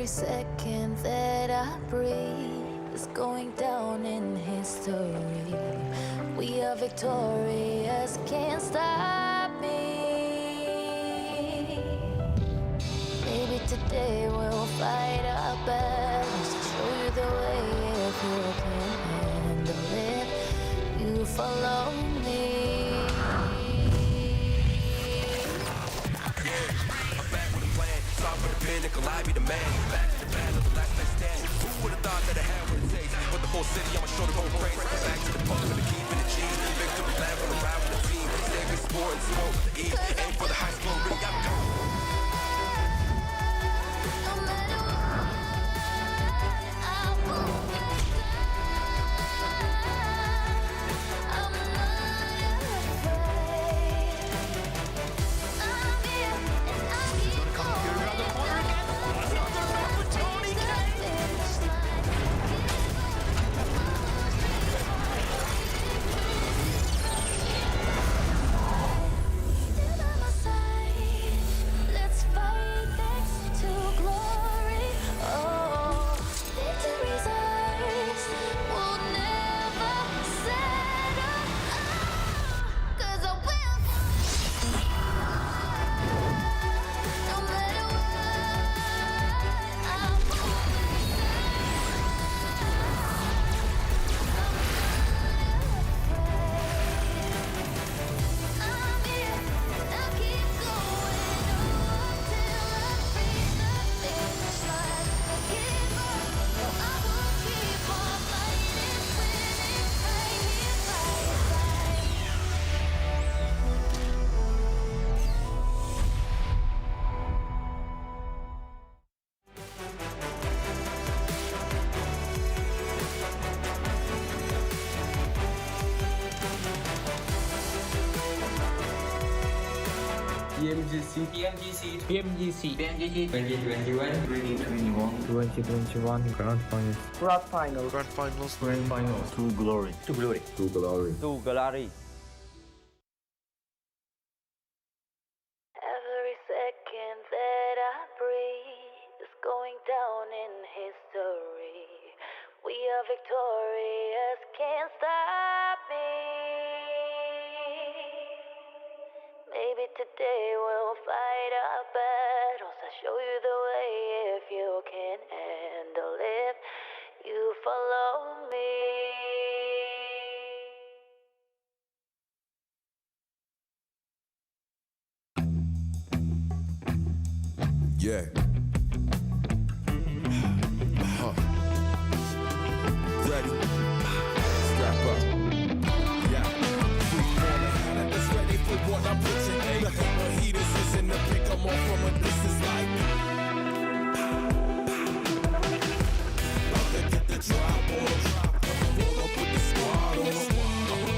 Every second that I breathe is going down in history. We are victorious, can't stop me. Maybe today we'll fight our battles, show you the way if you can handle it. You follow me. I'm back with a plan, start with a pinnacle, I be the man. Back to the battle, the last man standing. Who would've thought that I had what it takes? Put the whole city on my shoulder, go crazy. Back to the pump and the keeping the G. Victory land from the ride with the team. Saving sport and smoke with the E. Aim for the high school ring, I'm going. PMGC 2021 Grand Finals. Grand Finals. To glory. Every second that I breathe is going down in history. We are victorious, can't stop me. Maybe today we'll fight our battles. I'll show you the way if you can handle it. You follow me. Yeah. Ready? Strap up. Yeah. Free corner, that's ready for what I'm pitching. Nothing but heaters is in the pick 'em off from a distance like. About to get the drop on. Roll up with the squad on.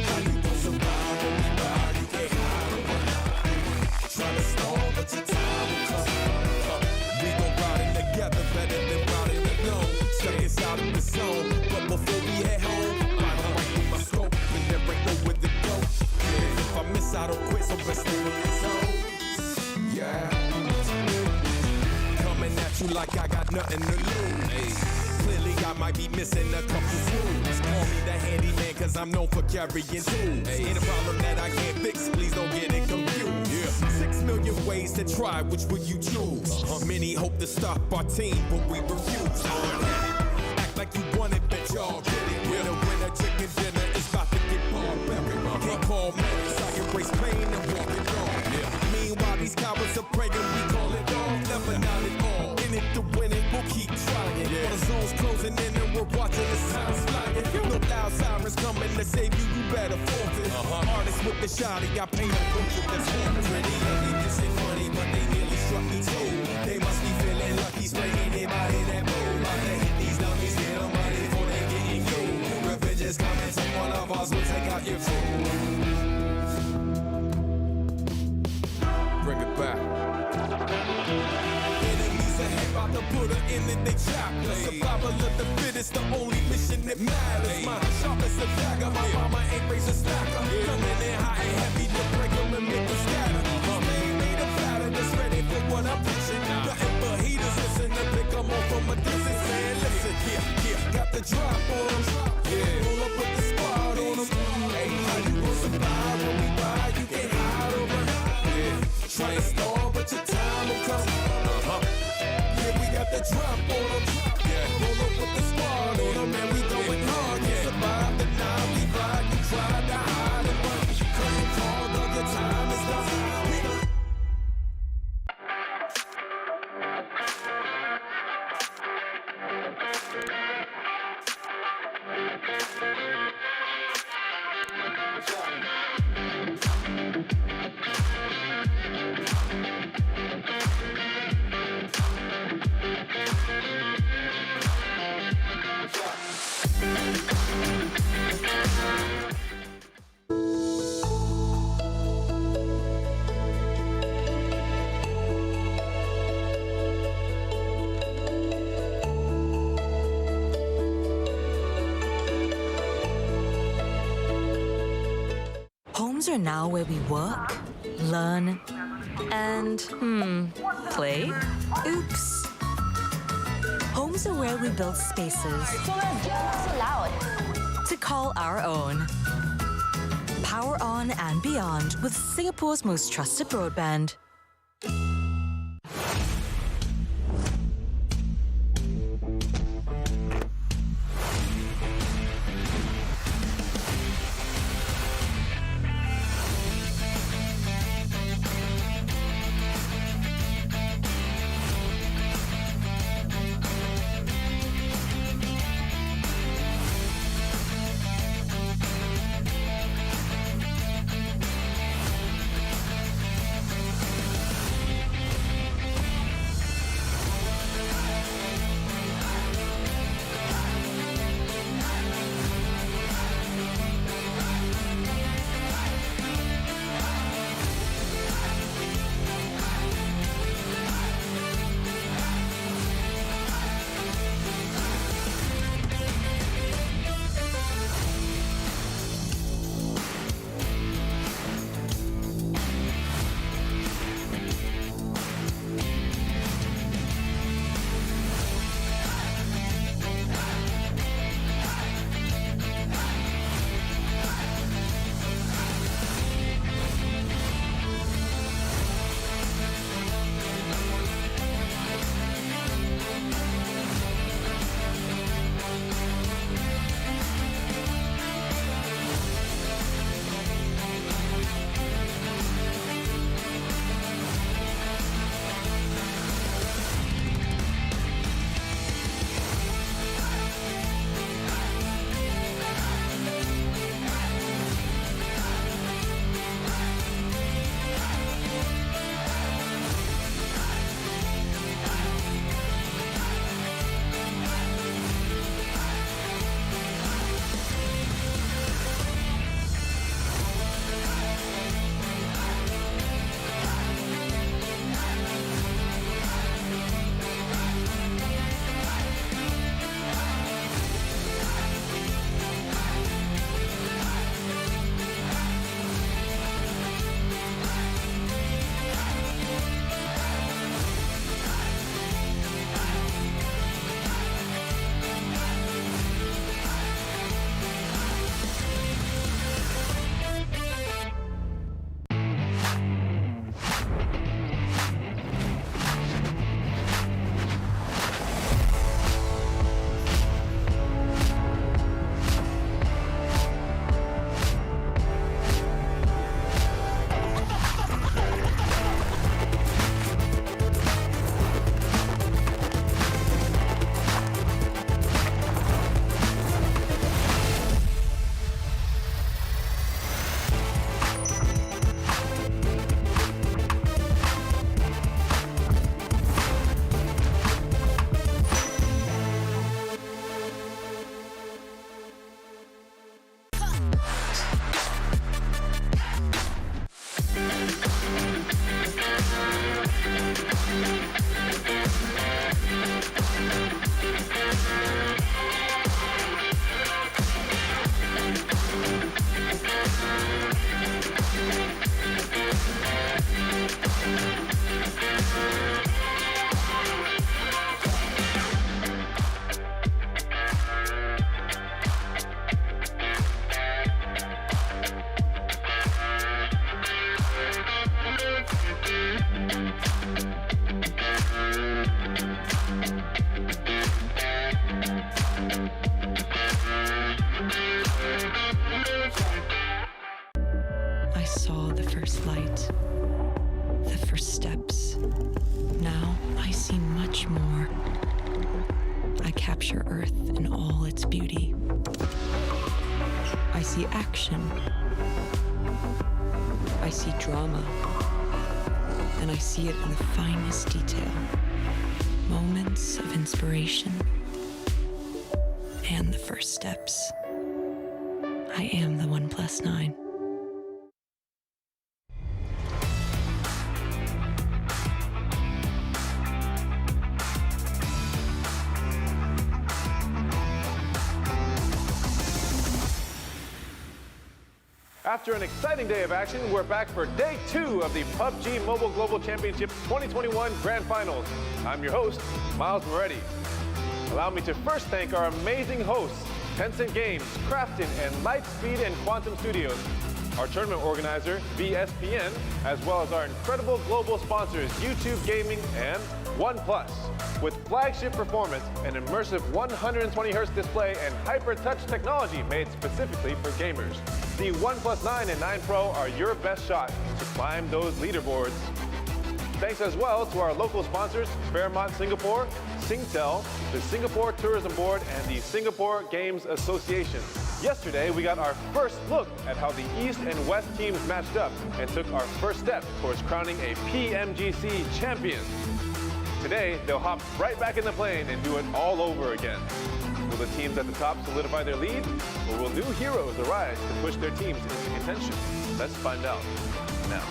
How you gon' survive when we ride? You can't hide or run. Tryna stall, but your time will come. We gon' ride it together, better than riding alone. Stuck us out of the zone, but before we head home, I'm with my scope, and there ain't nowhere to go. Yeah, if I miss, I don't quit, so best stay with the zone. Yeah, coming at you like I got nothing to lose. Hey. Clearly I might be missing a couple rules. Call me the handyman, cause I'm known for carrying tools. Hey. Ain't a problem that I can't fix, please don't get it confused. Yeah. 6 million ways to try, which will you choose? Many hope to stop our team, but we refuse. Act like you want it, bet y'all get it. Winner, chicken dinner, it's about to get barbaric. Can't call marriage, I embrace pain and walk it on. Meanwhile, these cowards are praying, we call it off. Never not at all. In it to win it, we'll keep trying. While the zone's closing in and we're watching the signs flying. No loud sirens coming to save you, you better forfeit. Artists with the shotty, I paint a picture that's pretty. They just say funny, but they nearly struck me too. They must be feeling lucky, spraying anybody that move. About to hit these dummies, get them money before they getting you. Revenge is coming, so one of us will take out your food. Bring it back. Enemies ahead, about to put her in and they chapter. Survival of the fittest, the only mission that matters. My sharp as a dagger, my mama ain't raised a stacker. Coming in hot and heavy to break them and make them scatter. Made a platter that's ready for what I'm pitching. Nothing but heaters, listen to pick come on from a distance, man. Listen, here, got the drop on 'em. Yeah, roll up with the squad on 'em. Hey, how you gon' survive when we ride? You can't hide over. Yeah, try and stall, but your time will come. Yeah, we got the drop on 'em. Yeah, roll up with the squad on 'em, man. We going hard. You survive the night we ride. You tried to hide and run. Couldn't call, though your time is done. Homes are now where we work, learn, and, play? Oops. Homes are where we build spaces So loud. to call our own. Power on and beyond with Singapore's most trusted broadband. beauty. I see action. I see drama. And I see it in the finest detail. Moments of inspiration. And the first steps. I am the 1+9. After an exciting day of action, we're back for day 2 of the PUBG Mobile Global Championship 2021 Grand Finals. I'm your host, Miles Moretti. Allow me to first thank our amazing hosts, Tencent Games, Krafton, and Lightspeed and Quantum Studios, our tournament organizer, VSPN, as well as our incredible global sponsors, YouTube Gaming and OnePlus. With flagship performance, an immersive 120Hz display, and hyper-touch technology made specifically for gamers, the OnePlus 9 and 9 Pro are your best shot to climb those leaderboards. Thanks as well to our local sponsors, Fairmont Singapore, Singtel, the Singapore Tourism Board, and the Singapore Games Association. Yesterday, we got our first look at how the East and West teams matched up and took our first step towards crowning a PMGC champion. Today, they'll hop right back in the plane and do it all over again. Will the teams at the top solidify their lead, or will new heroes arise to push their teams into contention? Let's find out now.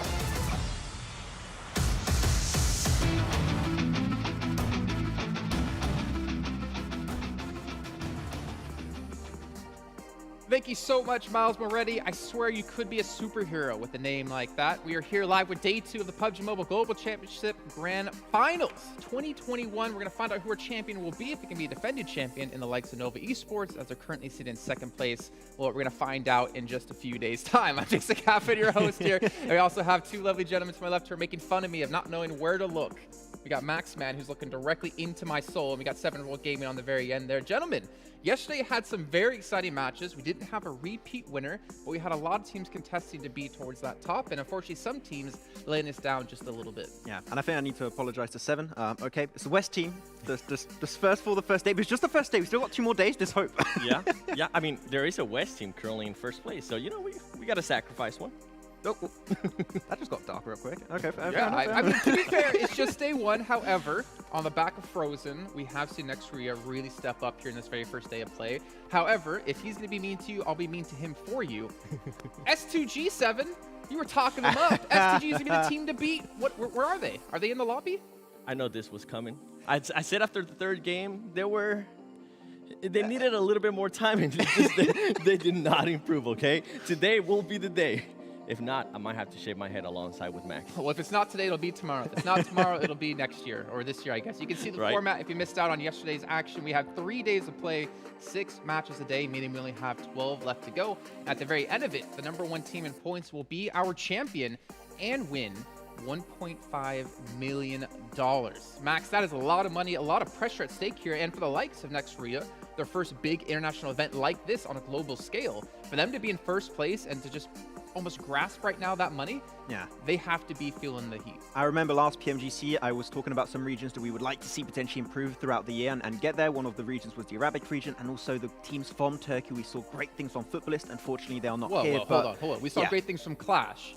Thank you so much, Miles Moretti. I swear you could be a superhero with a name like that. We are here live with day 2 of the PUBG Mobile Global Championship Grand Finals 2021. We're going to find out who our champion will be, if it can be a defended champion in the likes of Nova Esports, as they're currently sitting in 2nd place. Well, we're going to find out in just a few days' time. I'm Jason Caffin, your host here. And we also have 2 lovely gentlemen to my left who are making fun of me of not knowing where to look. We got Maxman, who's looking directly into my soul, and we got 7-Year-Old Gaming on the very end there. Gentlemen, yesterday had some very exciting matches. We didn't have a repeat winner, but we had a lot of teams contesting to be towards that top, and unfortunately some teams laying us down just a little bit. Yeah, and I think I need to apologize to Seven. Okay, it's the West team. The first day, but it's just the first day. We still got 2 more days. There's hope. yeah. I mean, there is a West team currently in 1st place, so you know we got to sacrifice one. Oh, that just got dark real quick. Okay, yeah, I mean, to be fair, it's just day 1. However, on the back of Frozen, we have seen Ruya really step up here in this very first day of play. However, if he's going to be mean to you, I'll be mean to him for you. S2G7, you were talking them up. S2G is going to be the team to beat. Where are they? Are they in the lobby? I know this was coming. I said after the 3rd game, they needed a little bit more time, and they did not improve, okay? Today will be the day. If not, I might have to shave my head alongside with Max. Well, if it's not today, it'll be tomorrow. If it's not tomorrow, it'll be next year, or this year, I guess. You can see the format if you missed out on yesterday's action. We have 3 days of play, 6 matches a day, meaning we only have 12 left to go. At the very end of it, the #1 team in points will be our champion and win $1.5 million. Max, that is a lot of money, a lot of pressure at stake here, and for the likes of Ruya, their first big international event like this on a global scale, for them to be in 1st place and to just almost grasp right now that money, they have to be feeling the heat. I remember last PMGC, I was talking about some regions that we would like to see potentially improve throughout the year and get there. One of the regions was the Arabic region, and also the teams from Turkey. We saw great things from Futbolist. Unfortunately, they are not here. Hold on. We saw great things from Clash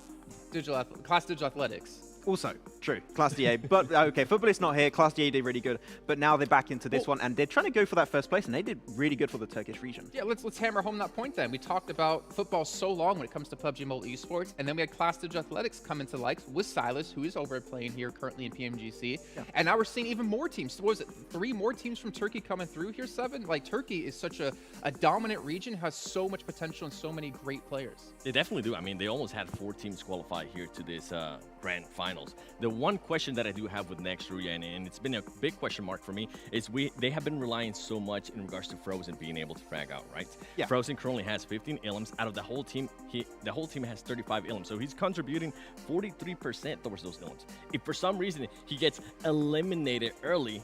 Digital Athletics. Also, true, Class DA. But okay, Futbolist not here. Class DA did really good. But now they're back into this one, and they're trying to go for that 1st place, and they did really good for the Turkish region. Yeah, let's hammer home that point then. We talked about football so long when it comes to PUBG Mobile Esports, and then we had Class Digital Athletics come into likes with Silas, who is over playing here currently in PMGC. Yeah. And now we're seeing even more teams. What was it, 3 more teams from Turkey coming through here, 7? Like, Turkey is such a dominant region, has so much potential and so many great players. They definitely do. I mean, they almost had 4 teams qualify here to this Grand Finals. The one question that I do have with Ruya, and it's been a big question mark for me, is they have been relying so much in regards to Frozen being able to frag out, right? Yeah. Frozen currently has 15 ilms. Out of the whole team, the whole team has 35 ilms, so he's contributing 43% towards those ilms. If for some reason he gets eliminated early,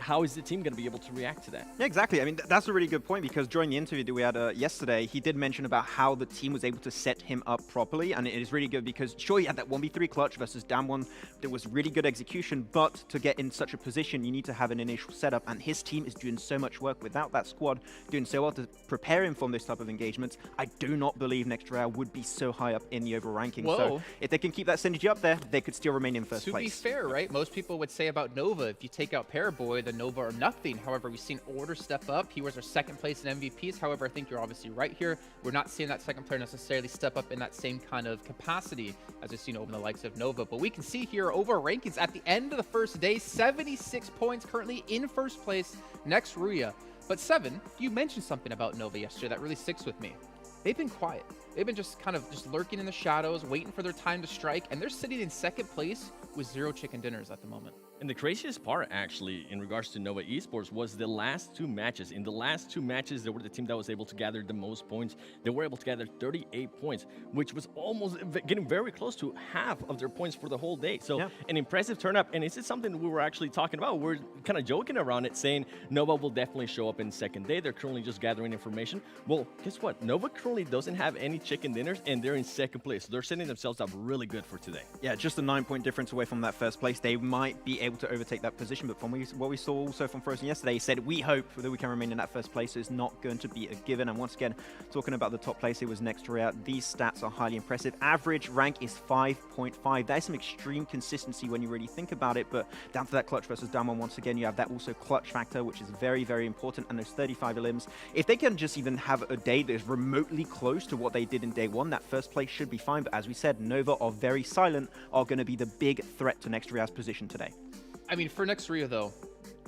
how is the team going to be able to react to that? Yeah, exactly. I mean, that's a really good point, because during the interview that we had yesterday, he did mention about how the team was able to set him up properly, and it is really good because, sure, you had that 1v3 clutch versus Damwon. There was really good execution, but to get in such a position, you need to have an initial setup, and his team is doing so much work without that squad, doing so well to prepare him for this type of engagements. I do not believe Nextria would be so high up in the overall ranking. Whoa. So if they can keep that synergy up there, they could still remain in first place. To be fair, right? Most people would say about Nova, if you take out Paraboy, then Nova are nothing. However, we've seen Order step up. He was our second place in MVPs. However, I think you're obviously right here. We're not seeing that second player necessarily step up in that same kind of capacity as we've seen over the likes of Nova. But we can see here over rankings at the end of the first day, 76 points currently in first place, next Ruya. But Seven, you mentioned something about Nova yesterday that really sticks with me. They've been quiet. They've been just kind of lurking in the shadows, waiting for their time to strike, and they're sitting in second place with 0 chicken dinners at the moment. And the craziest part, actually, in regards to Nova Esports was the last 2 matches. In the last 2 matches, they were the team that was able to gather the most points. They were able to gather 38 points, which was almost getting very close to half of their points for the whole day. So an impressive turn up. And this is something we were actually talking about. We're kind of joking around it, saying Nova will definitely show up in second day. They're currently just gathering information. Well, guess what? Nova currently doesn't have any chicken dinners, and they're in second place. So they're setting themselves up really good for today. Yeah, just a 9-point difference away from that first place. They might be able to overtake that position, but from what we saw also from Frozen yesterday, he said, we hope that we can remain in that first place. It's not going to be a given. And once again, talking about the top place, it was next to Ruya. These stats are highly impressive. Average rank is 5.5. That is some extreme consistency when you really think about it, but down to that clutch versus Damwon, once again, you have that also clutch factor, which is very, very important, and those 35 elims. If they can just even have a day that is remotely close to what they did in day 1, that first place should be fine. But as we said, Nova are very silent, are going to be the big threat to next Ruya's position today. I mean, for next Ruya, though,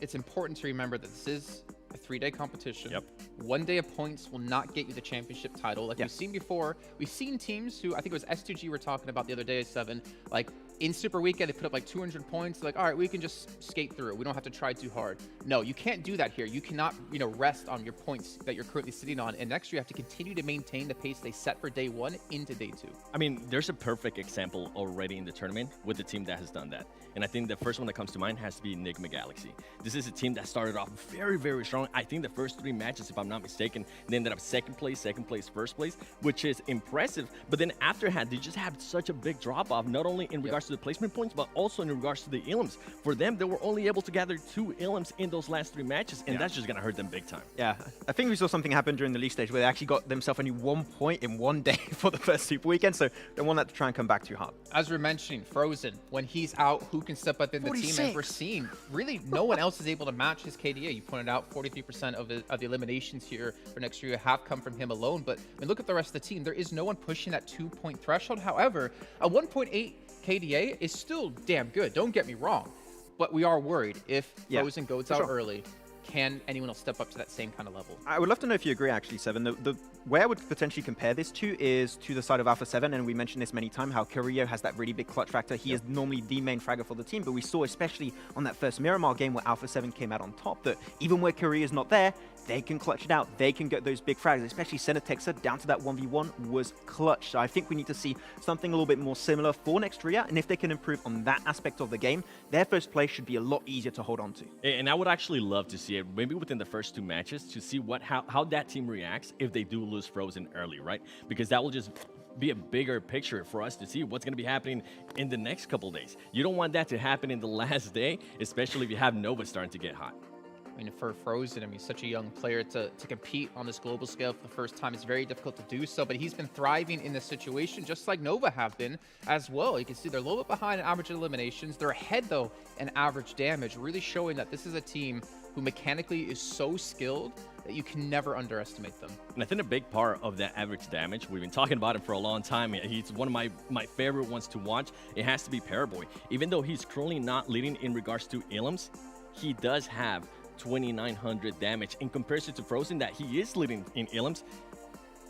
it's important to remember that this is a 3-day competition. Yep. 1 day of points will not get you the championship title. Like we've seen before, we've seen teams who, I think it was S2G we were talking about the other day, Seven, like in Super Weekend, they put up like 200 points. Like, all right, we can just skate through it. We don't have to try too hard. No, you can't do that here. You cannot, rest on your points that you're currently sitting on. And next year, you have to continue to maintain the pace they set for day 1 into day 2. I mean, there's a perfect example already in the tournament with the team that has done that. And I think the first one that comes to mind has to be Nigma Galaxy. This is a team that started off very, very strong. I think the first 3 matches, if I'm not mistaken, they ended up second place, first place, which is impressive. But then after that, they just had such a big drop-off, not only in regards to the placement points, but also in regards to the elims. For them, they were only able to gather 2 elims in those last 3 matches, and that's just going to hurt them big time. Yeah, I think we saw something happen during the league stage where they actually got themselves only 1 point in 1 day for the first Super Weekend, so they want that to try and come back too hard. As we're mentioning, Frozen, when he's out, who can step up in the 46. team? And we're seeing really no one else is able to match his KDA. You pointed out 43% of the eliminations here for next year have come from him alone, but I mean, look at the rest of the team. There is no one pushing that 2-point threshold. However, a 1.8 KDA is still damn good, don't get me wrong, but we are worried if Frozen goes out early, can anyone else step up to that same kind of level? I would love to know if you agree, actually, Seven. The where I would potentially compare this to is to the side of Alpha 7, and we mentioned this many times, how Kirio has that really big clutch factor. He is normally the main fragger for the team, but we saw, especially on that first Miramar game where Alpha 7 came out on top, that even where Kirio is not there, they can clutch it out. They can get those big frags, especially Senatexa down to that 1v1 was clutch. So I think we need to see something a little bit more similar for next Ruya, and if they can improve on that aspect of the game, their first place should be a lot easier to hold on to. And I would actually love to see it, maybe within the first 2 matches, to see how that team reacts if they do lose Frozen early, right? Because that will just be a bigger picture for us to see what's going to be happening in the next couple days. You don't want that to happen in the last day, especially if you have Nova starting to get hot. I mean, for Frozen, I mean, such a young player to compete on this global scale for the first time is very difficult to do so, but he's been thriving in this situation, just like Nova have been as well. You can see they're a little bit behind in average eliminations. They're ahead, though, in average damage, really showing that this is a team who mechanically is so skilled that you can never underestimate them. And I think a big part of that average damage, we've been talking about him for a long time. He's one of my favorite ones to watch. It has to be Paraboy. Even though he's currently not leading in regards to elims, he does have 2,900 damage in comparison to Frozen that he is leading in elims.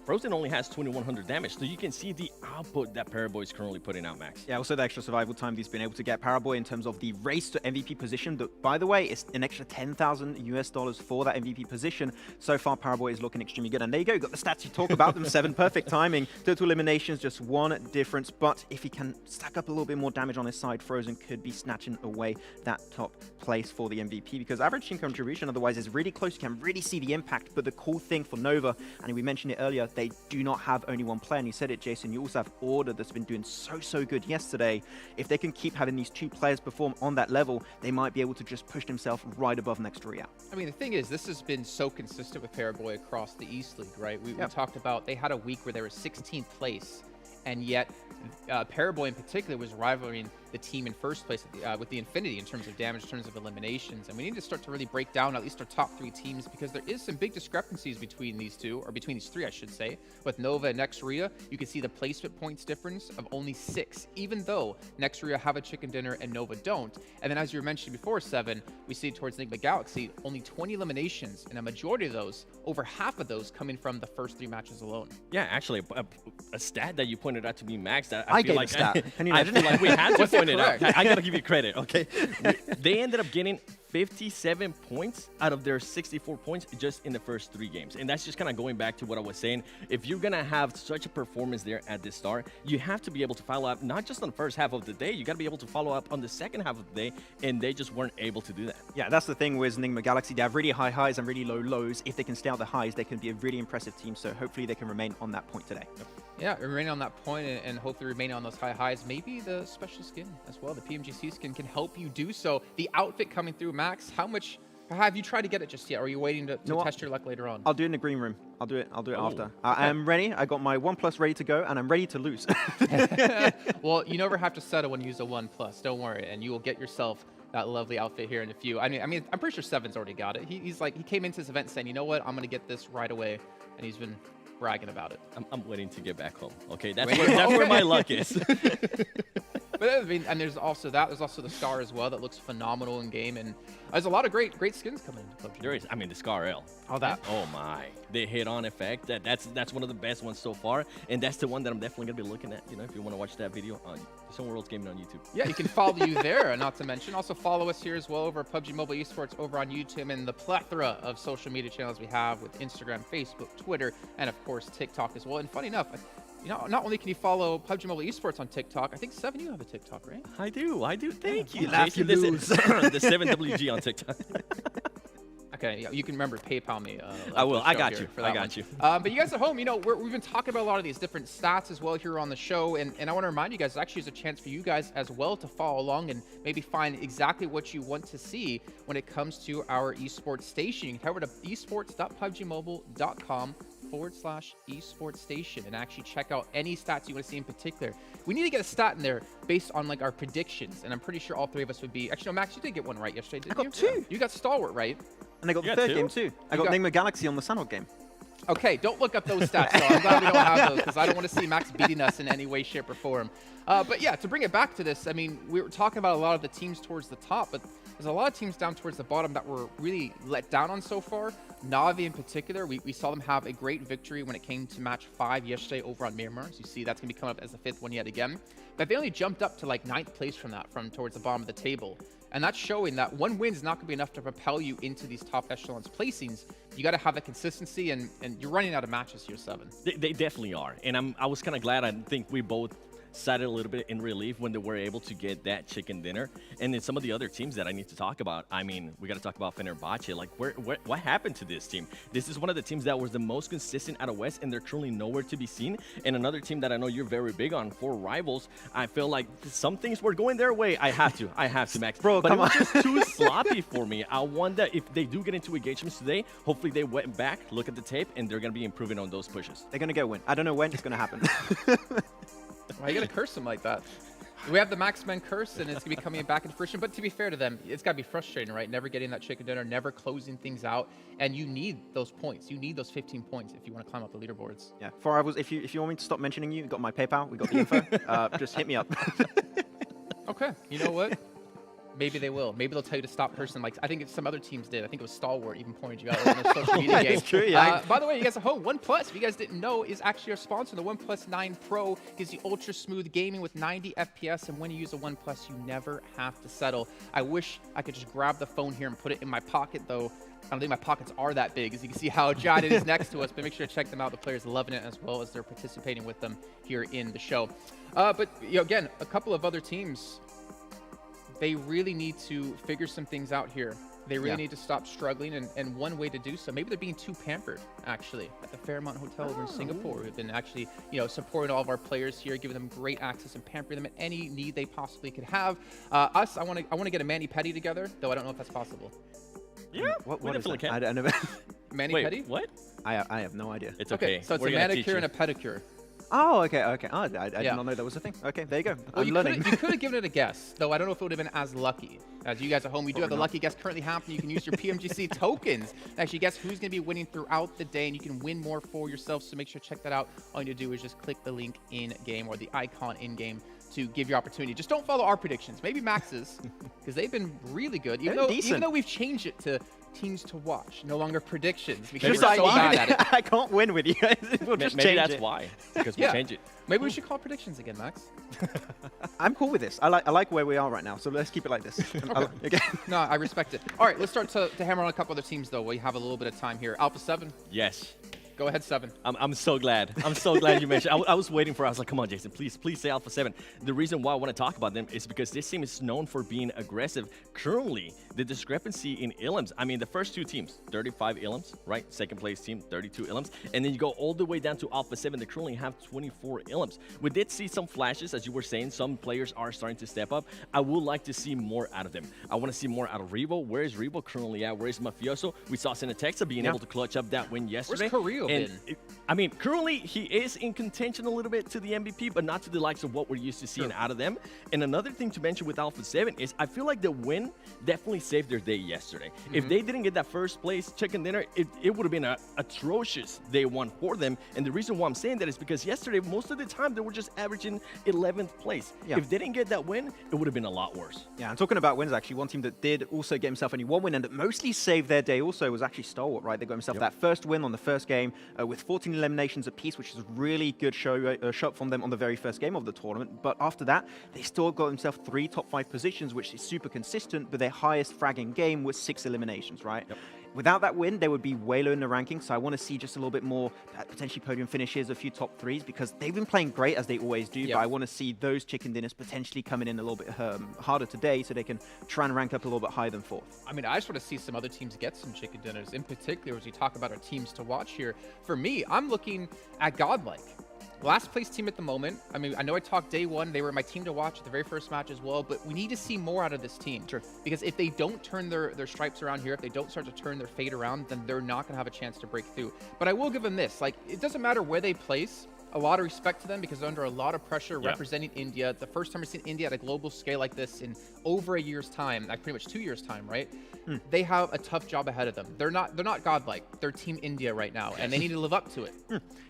Frozen only has 2100 damage, so you can see the output that Paraboy is currently putting out, Max. Yeah, also the extra survival time he's been able to get Paraboy in terms of the race to MVP position. That, by the way, it's an extra $10,000 for that MVP position. So far, Paraboy is looking extremely good. And there you go, got the stats you talk about them. 7 perfect timing. Total eliminations, just 1 difference. But if he can stack up a little bit more damage on his side, Frozen could be snatching away that top place for the MVP, because average team contribution otherwise is really close. You can really see the impact. But the cool thing for Nova, and we mentioned it earlier, they do not have only one player. And you said it, Jason, you also have Order that's been doing so good yesterday. If they can keep having these 2 players perform on that level, they might be able to just push themselves right above next Ruya. I mean, the thing is, this has been so consistent with Paraboy across the East League, right? We talked about they had a week where they were 16th place, and yet Paraboy in particular was rivaling the team in first place with the Infinity in terms of damage, in terms of eliminations. And we need to start to really break down at least our top 3 teams, because there is some big discrepancies between these 2, or between these 3, I should say. With Nova and Nextria, you can see the placement points difference of only 6, even though Nextria have a chicken dinner and Nova don't. And then, as you were mentioning before, 7, we see towards Nigma Galaxy, only 20 eliminations, and a majority of those, over half of those, coming from the first 3 matches alone. Yeah, actually, a stat that you pointed out to me, Max, that I feel gave like a stat. Can you I imagine? feel like we had to point it out. correct? I gotta give you credit, okay? They ended up getting 57 points out of their 64 points just in the first 3 games. And that's just kind of going back to what I was saying. If you're going to have such a performance there at the start, you have to be able to follow up, not just on the first half of the day, you got to be able to follow up on the second half of the day, and they just weren't able to do that. Yeah, that's the thing with Nigma Galaxy. They have really high highs and really low lows. If they can stay out the highs, they can be a really impressive team. So hopefully they can remain on that point today. Yeah, remaining on that point and hopefully remaining on those high highs. Maybe the special skin as well, the PMGC skin, can help you do so. The outfit coming through, Max, how much have you tried to get it just yet? Or are you waiting to test your luck later on? I'll do it in the green room. I'll do it after. I am ready. I got my 1+ ready to go, and I'm ready to lose. Well, you never have to settle when you use a 1+. Don't worry, and you will get yourself that lovely outfit here in a few. I mean, I'm pretty sure 7's already got it. He's like, he came into this event saying, you know what, I'm gonna get this right away, and he's been bragging about it. I'm waiting to get back home. Okay, that's where my luck is. But I mean, and there's also that. There's also the Scar as well that looks phenomenal in game, and there's a lot of great skins coming into PUBG. There is. I mean, the Scar L. Oh, that. Oh my, the hit-on effect. That's one of the best ones so far, and that's the one that I'm definitely gonna be looking at. You know, if you want to watch that video on Somewhere Else Gaming on YouTube. Yeah, you can follow you there. Not to mention, also follow us here as well over PUBG Mobile Esports over on YouTube, and the plethora of social media channels we have with Instagram, Facebook, Twitter, and of course TikTok as well. And funny enough, you know, not only can you follow PUBG Mobile Esports on TikTok, I think 7, you have a TikTok, right? I do. Thank you. Laugh, you lose. The 7WG on TikTok. Okay, yeah, you can remember PayPal me. I will. I got you. For that I got one. you. But you guys at home, you know, we've been talking about a lot of these different stats as well here on the show, and I want to remind you guys, it actually is a chance for you guys as well to follow along and maybe find exactly what you want to see when it comes to our esports station. You can head over to esports.pubgmobile.com/esports station and actually check out any stats you want to see in particular. We need to get a stat in there based on like our predictions, and I'm pretty sure all 3 of us would be. Actually, no, Max, you did get one right yesterday, didn't you? I got 2. You got Stalwart right. And I got the You 3rd got 2? game too. I got Nigma Galaxy on the Sanhok game. Okay, don't look up those stats, though. I'm glad we don't have those, because I don't want to see Max beating us in any way, shape, or form. But yeah, to bring it back to this, I mean, we were talking about a lot of the teams towards the top, but there's a lot of teams down towards the bottom that were really let down on so far. Na'Vi in particular, we saw them have a great victory when it came to match 5 yesterday over on Miramar. So you see that's going to be coming up as the 5th one yet again. But they only jumped up to like 9th place from that, from towards the bottom of the table. And that's showing that one win is not going to be enough to propel you into these top echelons placings. You got to have that consistency, and you're running out of matches here, 7. They definitely are. And I was kind of glad. I think we both sighed a little bit in relief when they were able to get that chicken dinner. And then some of the other teams that I need to talk about, I mean, we got to talk about Fenerbahçe. Like, what happened to this team? This is one of the teams that was the most consistent out of West, and they're currently nowhere to be seen. And another team that I know you're very big on, for Rivals, I feel like some things were going their way. I have to, Max. Bro, but come it was on. just too sloppy for me. I wonder if they do get into engagements today, hopefully they went back, look at the tape, and they're going to be improving on those pushes. They're going to get a win. I don't know when it's going to happen. Why you got to curse them like that? We have the Maxman curse, and it's going to be coming back into fruition. But to be fair to them, it's got to be frustrating, right? Never getting that chicken dinner, never closing things out. And you need those points. You need those 15 points if you want to climb up the leaderboards. Yeah, for Rivals, if you want me to stop mentioning you, got my PayPal, we got the info. Just hit me up. Okay, you know what? Maybe they will. Maybe they'll tell you to stop person. Like I think some other teams did. I think it was Stalwart even pointed you out on their social media game. It's true, yeah. By the way, you guys at home, OnePlus, if you guys didn't know, is actually our sponsor. The OnePlus 9 Pro gives you ultra smooth gaming with 90 FPS, and when you use a OnePlus, you never have to settle. I wish I could just grab the phone here and put it in my pocket, though. I don't think my pockets are that big, as you can see how giant it is next to us, but make sure to check them out. The players are loving it as well as they're participating with them here in the show. But you know, again, a couple of other teams, they really need to figure some things out here. They really need to stop struggling, and one way to do so, maybe they're being too pampered, actually, at the Fairmont Hotel over in Singapore. We've been actually, you know, supporting all of our players here, giving them great access and pampering them at any need they possibly could have. I want to get a mani-pedi together, though I don't know if that's possible. Yeah, What we is definitely that? can. I never. Mani-pedi? What? I have no idea. It's okay. So it's We're a gonna teach manicure you. and a pedicure. Oh, okay. Oh, I did Yeah. not know that was a thing. Okay, there you go. Well, I'm learning. you could have given it a guess, though I don't know if it would have been as lucky. As you guys at home, we do have the lucky guess currently happening. You can use your PMGC tokens to actually guess who's going to be winning throughout the day, and you can win more for yourself. So make sure to check that out. All you need to do is just click the link in-game or the icon in-game to give your opportunity. Just don't follow our predictions. Maybe Max's, because they've been really good. Even though we've changed it to teams to watch, no longer predictions, because we're so bad at it. I can't win with you. We'll just Maybe change that's it. why, because we Yeah. change it. Maybe we should call predictions again, Max. I'm cool with this. I like where we are right now, so let's keep it like this. Okay. No, I respect it. All right, let's start to hammer on a couple other teams, though. We have a little bit of time here. Alpha 7, Yes. go ahead, 7. I'm so glad. I'm so glad you mentioned. I was waiting for. I was like, come on, Jason, please say Alpha 7. The reason why I want to talk about them is because this team is known for being aggressive. Currently, the discrepancy in ilms. I mean, the first two teams, 35 ilms, right? Second place team, 32 ilms, and then you go all the way down to Alpha 7. They currently have 24 ilms. We did see some flashes, as you were saying. Some players are starting to step up. I would like to see more out of them. I want to see more out of Revo. Where is Revo currently at? Where is Mafioso? We saw Cinetexa being able to clutch up that win yesterday. Where's Carrillo been? I mean, currently he is in contention a little bit to the MVP, but not to the likes of what we're used to seeing out of them. And another thing to mention with Alpha 7 is I feel like the win definitely saved their day yesterday. If they didn't get that first place chicken dinner, it would have been an atrocious day one for them. And the reason why I'm saying that is because yesterday, most of the time, they were just averaging 11th place. Yeah. If they didn't get that win, it would have been a lot worse. Yeah, and talking about wins, actually, one team that did also get himself only one win and that mostly saved their day also was actually Stalwart, right? They got himself that first win on the first game with 14 eliminations apiece, which is a really good shot from them on the very first game of the tournament. But after that, they still got themselves 3 top 5 positions, which is super consistent, but their highest fragging game was 6 eliminations, right? Yep. Without that win, they would be way low in the rankings, so I want to see just a little bit more potentially podium finishes, a few top 3s, because they've been playing great as they always do, but I want to see those chicken dinners potentially coming in a little bit harder today so they can try and rank up a little bit higher than 4th. I mean, I just want to see some other teams get some chicken dinners, in particular as we talk about our teams to watch here. For me, I'm looking at GodLike. Last place team at the moment. I mean, I know I talked day one. They were my team to watch at the very first match as well, but we need to see more out of this team. Sure. Because if they don't turn their stripes around here, if they don't start to turn their fate around, then they're not going to have a chance to break through. But I will give them this. Like, it doesn't matter where they place. A lot of respect to them because they're under a lot of pressure representing India. The first time we've seen India at a global scale like this in over a year's time, like pretty much 2 years' time, right? They have a tough job ahead of them. They're not GodLike. They're Team India right now, and they need to live up to it.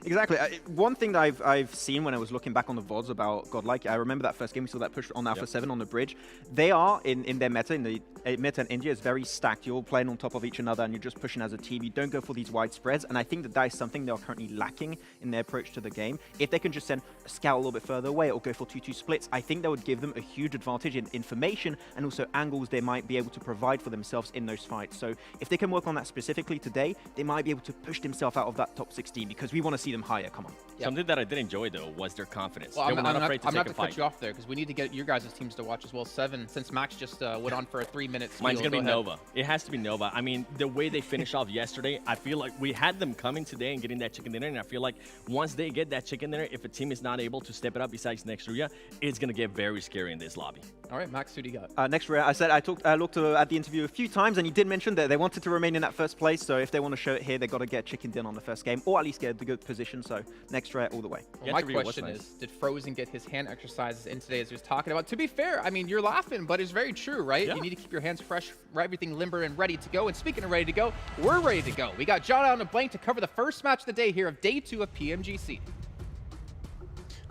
Exactly. One thing that I've seen when I was looking back on the VODs about GodLike, I remember that first game we saw that push on Alpha 7 on the bridge. They are in their meta, in the meta in India is very stacked. You're all playing on top of each another and you're just pushing as a team. You don't go for these wide spreads, and I think that is something they're currently lacking in their approach to the game. If they can just send a scout a little bit further away or go for 2-2 splits, I think that would give them a huge advantage in information and also angles they might be able to provide for themselves in those fights. So if they can work on that specifically today, they might be able to push themselves out of that top 16 because we want to see them higher. Come on. Something that I did enjoy, though, was their confidence. Well, they were not afraid to I'm take going a to fight. cut you off there because we need to get your guys' teams to watch as well. 7, since Max just went on for a 3-minute spiel. Mine's going to be Go ahead. Nova. It has to be Nova. I mean, the way they finished off yesterday, I feel like we had them coming today and getting that chicken dinner, and I feel like once they get that chicken dinner, if a team is not able to step it up besides next Ruya, it's going to get very scary in this lobby. All right, Max, who do you got? Next, I said I looked at the interview a few times, and he did mention that they wanted to remain in that first place. So if they want to show it here, they got to get chicken din on the first game, or at least get the good position. So next rare all the way. Well, my question is, did Frozen get his hand exercises in today as he was talking about? To be fair, I mean, you're laughing, but it's very true, right? You need to keep your hands fresh, everything limber and ready to go. And speaking of ready to go, we're ready to go. We got John out on a blank to cover the first match of the day here of day 2 of PMGC.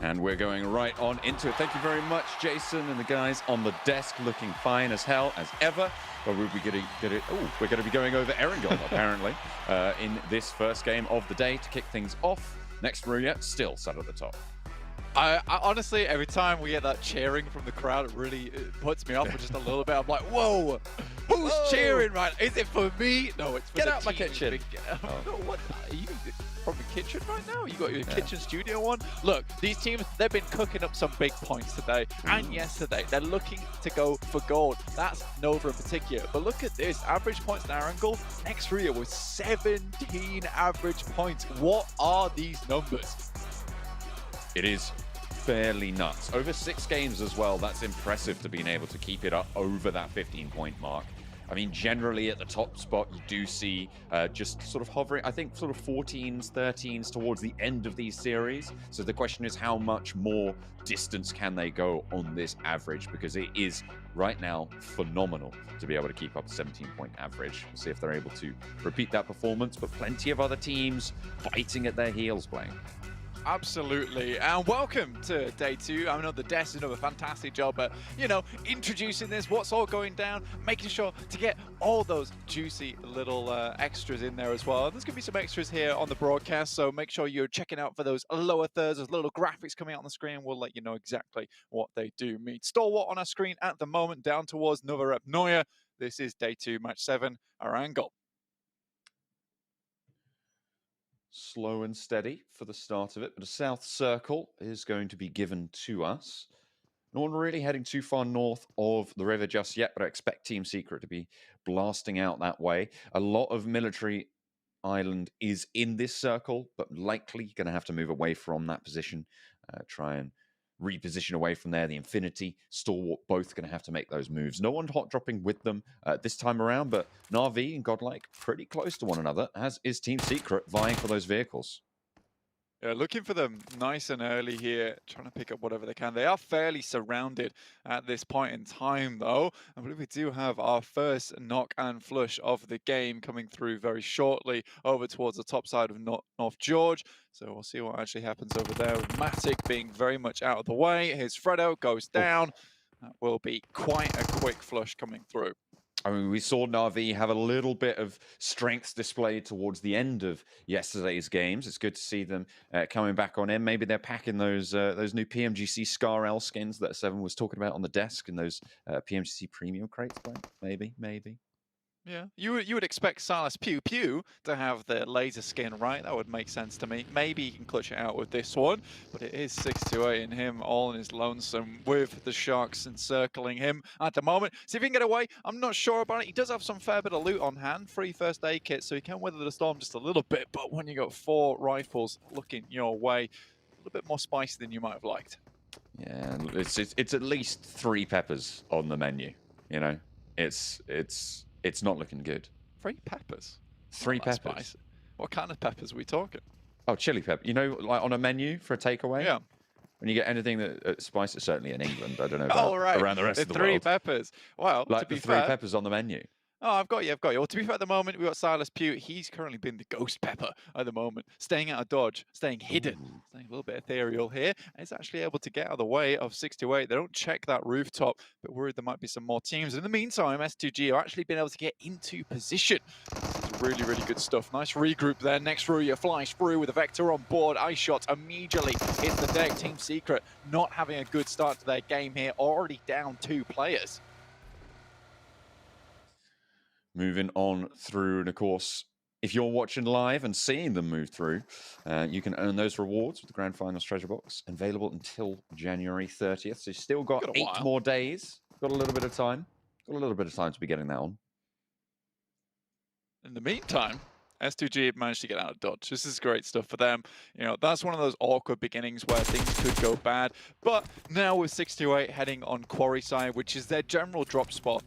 And we're going right on into it. Thank you very much, Jason, and the guys on the desk looking fine as hell as ever. But we'll be we're going to be going over Erangel, apparently, in this first game of the day to kick things off. Next, Ruya still sat at the top. I honestly, every time we get that cheering from the crowd, it puts me off for just a little bit. I'm like, whoa, who's cheering right? Is it for me? No, it's for Get the out my team. kitchen. No, what? Are you from the kitchen right now? You got your kitchen studio on? Look, these teams, they've been cooking up some big points today and yesterday. They're looking to go for gold. That's Nova in particular. But look at this, average points in Erangel. Next Ruya with 17 average points. What are these numbers? It is fairly nuts. Over 6 games as well. That's impressive to being able to keep it up over that 15-point mark. I mean, generally at the top spot, you do see just sort of hovering, I think sort of 14s, 13s towards the end of these series. So the question is how much more distance can they go on this average? Because it is right now phenomenal to be able to keep up a 17-point average. We'll see if they're able to repeat that performance, but plenty of other teams fighting at their heels playing. Absolutely, and welcome to day 2. I know the desk is doing a fantastic job at, introducing this, what's all going down, making sure to get all those juicy little extras in there as well. There's going to be some extras here on the broadcast, so make sure you're checking out for those lower thirds, those little graphics coming out on the screen. We'll let you know exactly what they do mean. Stalwart on our screen at the moment, down towards Nova Rep Neuer. This is day 2, match 7, Erangel. Slow and steady for the start of it, but a south circle is going to be given to us. No one really heading too far north of the river just yet, but I expect Team Secret to be blasting out that way. A lot of military island is in this circle, but likely going to have to move away from that position, try and reposition away from there. The Infinity, Stalwart, both going to have to make those moves. No one hot dropping with them this time around, but Na'Vi and GodLike pretty close to one another, as is Team Secret vying for those vehicles. Yeah, looking for them nice and early here, trying to pick up whatever they can. They are fairly surrounded at this point in time, though. I believe we do have our first knock and flush of the game coming through very shortly over towards the top side of North George. So we'll see what actually happens over there. With Matic being very much out of the way. Here's Fredo, goes down. That will be quite a quick flush coming through. I mean, we saw Na'Vi have a little bit of strength displayed towards the end of yesterday's games. It's good to see them coming back on in. Maybe they're packing those new PMGC Scar L skins that Seven was talking about on the desk in those PMGC premium crates. Maybe. Yeah, you would expect Silas Pew Pew to have the laser skin, right? That would make sense to me. Maybe he can clutch it out with this one, but it is 628 in him all in his lonesome with the Sharks encircling him at the moment. See if he can get away. I'm not sure about it. He does have some fair bit of loot on hand, 3 first aid kits, so he can weather the storm just a little bit, but when you got 4 rifles looking your way, a little bit more spicy than you might have liked. Yeah, it's at least 3 peppers on the menu, It's not looking good. 3 peppers? 3 peppers. Spicy. What kind of peppers are we talking? Oh, chili pepper. Like on a menu for a takeaway? Yeah. When you get anything that spices, certainly in England, I don't know about around the rest of the 3 world. peppers. Well, like to be the 3 fair, peppers on the menu. Oh, I've got you. Well, to be fair, at the moment, we've got Silas Pew. He's currently been the ghost pepper at the moment, staying out of dodge, staying hidden, staying a little bit ethereal here. And he's actually able to get out of the way of 628. They don't check that rooftop, but worried there might be some more teams. In the meantime, S2G have actually been able to get into position. This is really, really good stuff. Nice regroup there. Next Ruya flies through with a Vector on board. Ice shot immediately hits the deck. Team Secret not having a good start to their game here. Already down 2 players. Moving on through, and of course, if you're watching live and seeing them move through, you can earn those rewards with the Grand Finals Treasure Box, available until January 30th. So you've still got 8 more days. Got a little bit of time. Got a little bit of time to be getting that on. In the meantime, S2G have managed to get out of dodge. This is great stuff for them. That's one of those awkward beginnings where things could go bad. But now with 628 heading on Quarry side, which is their general drop spot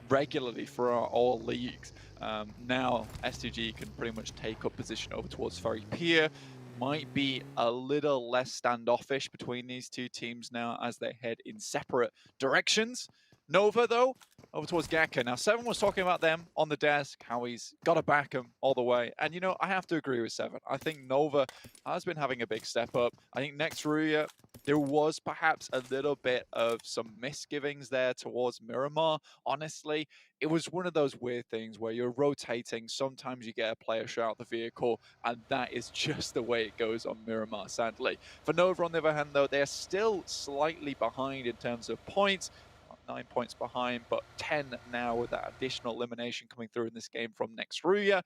regularly for all leagues, now S2G can pretty much take up position over towards Ferry Pier. Might be a little less standoffish between these 2 teams now as they head in separate directions. Nova, though, over towards Gaka. Now, Seven was talking about them on the desk, how he's got to back them all the way. And, you know, I have to agree with Seven. I think Nova has been having a big step up. I think next Ruya, there was perhaps a little bit of some misgivings there towards Miramar. Honestly, it was one of those weird things where you're rotating. Sometimes you get a player shot out the vehicle, and that is just the way it goes on Miramar, sadly. For Nova, on the other hand, though, they're still slightly behind in terms of points. 9 points behind, but 10 now with that additional elimination coming through in this game from next Ruya.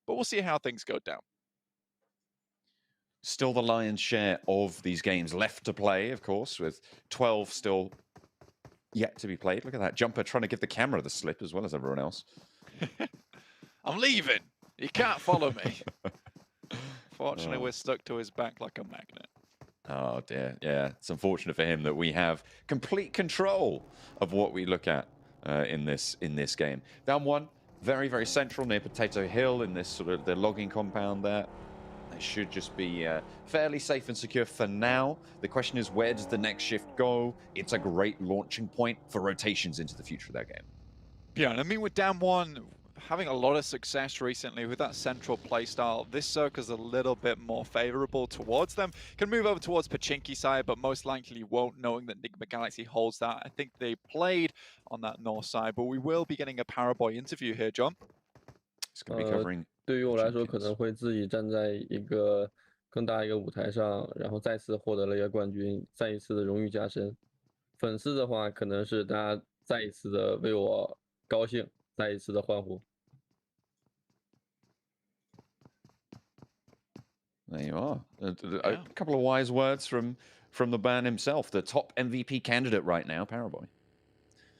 But we'll see how things go down. Still the lion's share of these games left to play, of course, with 12 still yet to be played. Look at that Jumper trying to give the camera the slip as well as everyone else. I'm leaving. You can't follow me. Fortunately, we're stuck to his back like a magnet. Oh dear, yeah. It's unfortunate for him that we have complete control of what we look at in this game. Down one, very, very central near Potato Hill in this sort of the logging compound there. They should just be fairly safe and secure for now. The question is, where does the next shift go? It's a great launching point for rotations into the future of their game. Yeah, and I mean, with down one having a lot of success recently with that central playstyle, this circle's a little bit more favorable towards them. Can move over towards Pachinki side, but most likely won't, knowing that Nigma Galaxy holds that. I think they played on that north side, but we will be getting a Paraboy interview here, John. It's going to be covering 对于我来说，可能会自己站在一个更大一个舞台上，然后再次获得了一个冠军，再一次的荣誉加身。粉丝的话，可能是大家再一次的为我高兴，再一次的欢呼。There you are. A couple of wise words from the man himself, the top MVP candidate right now, Paraboy.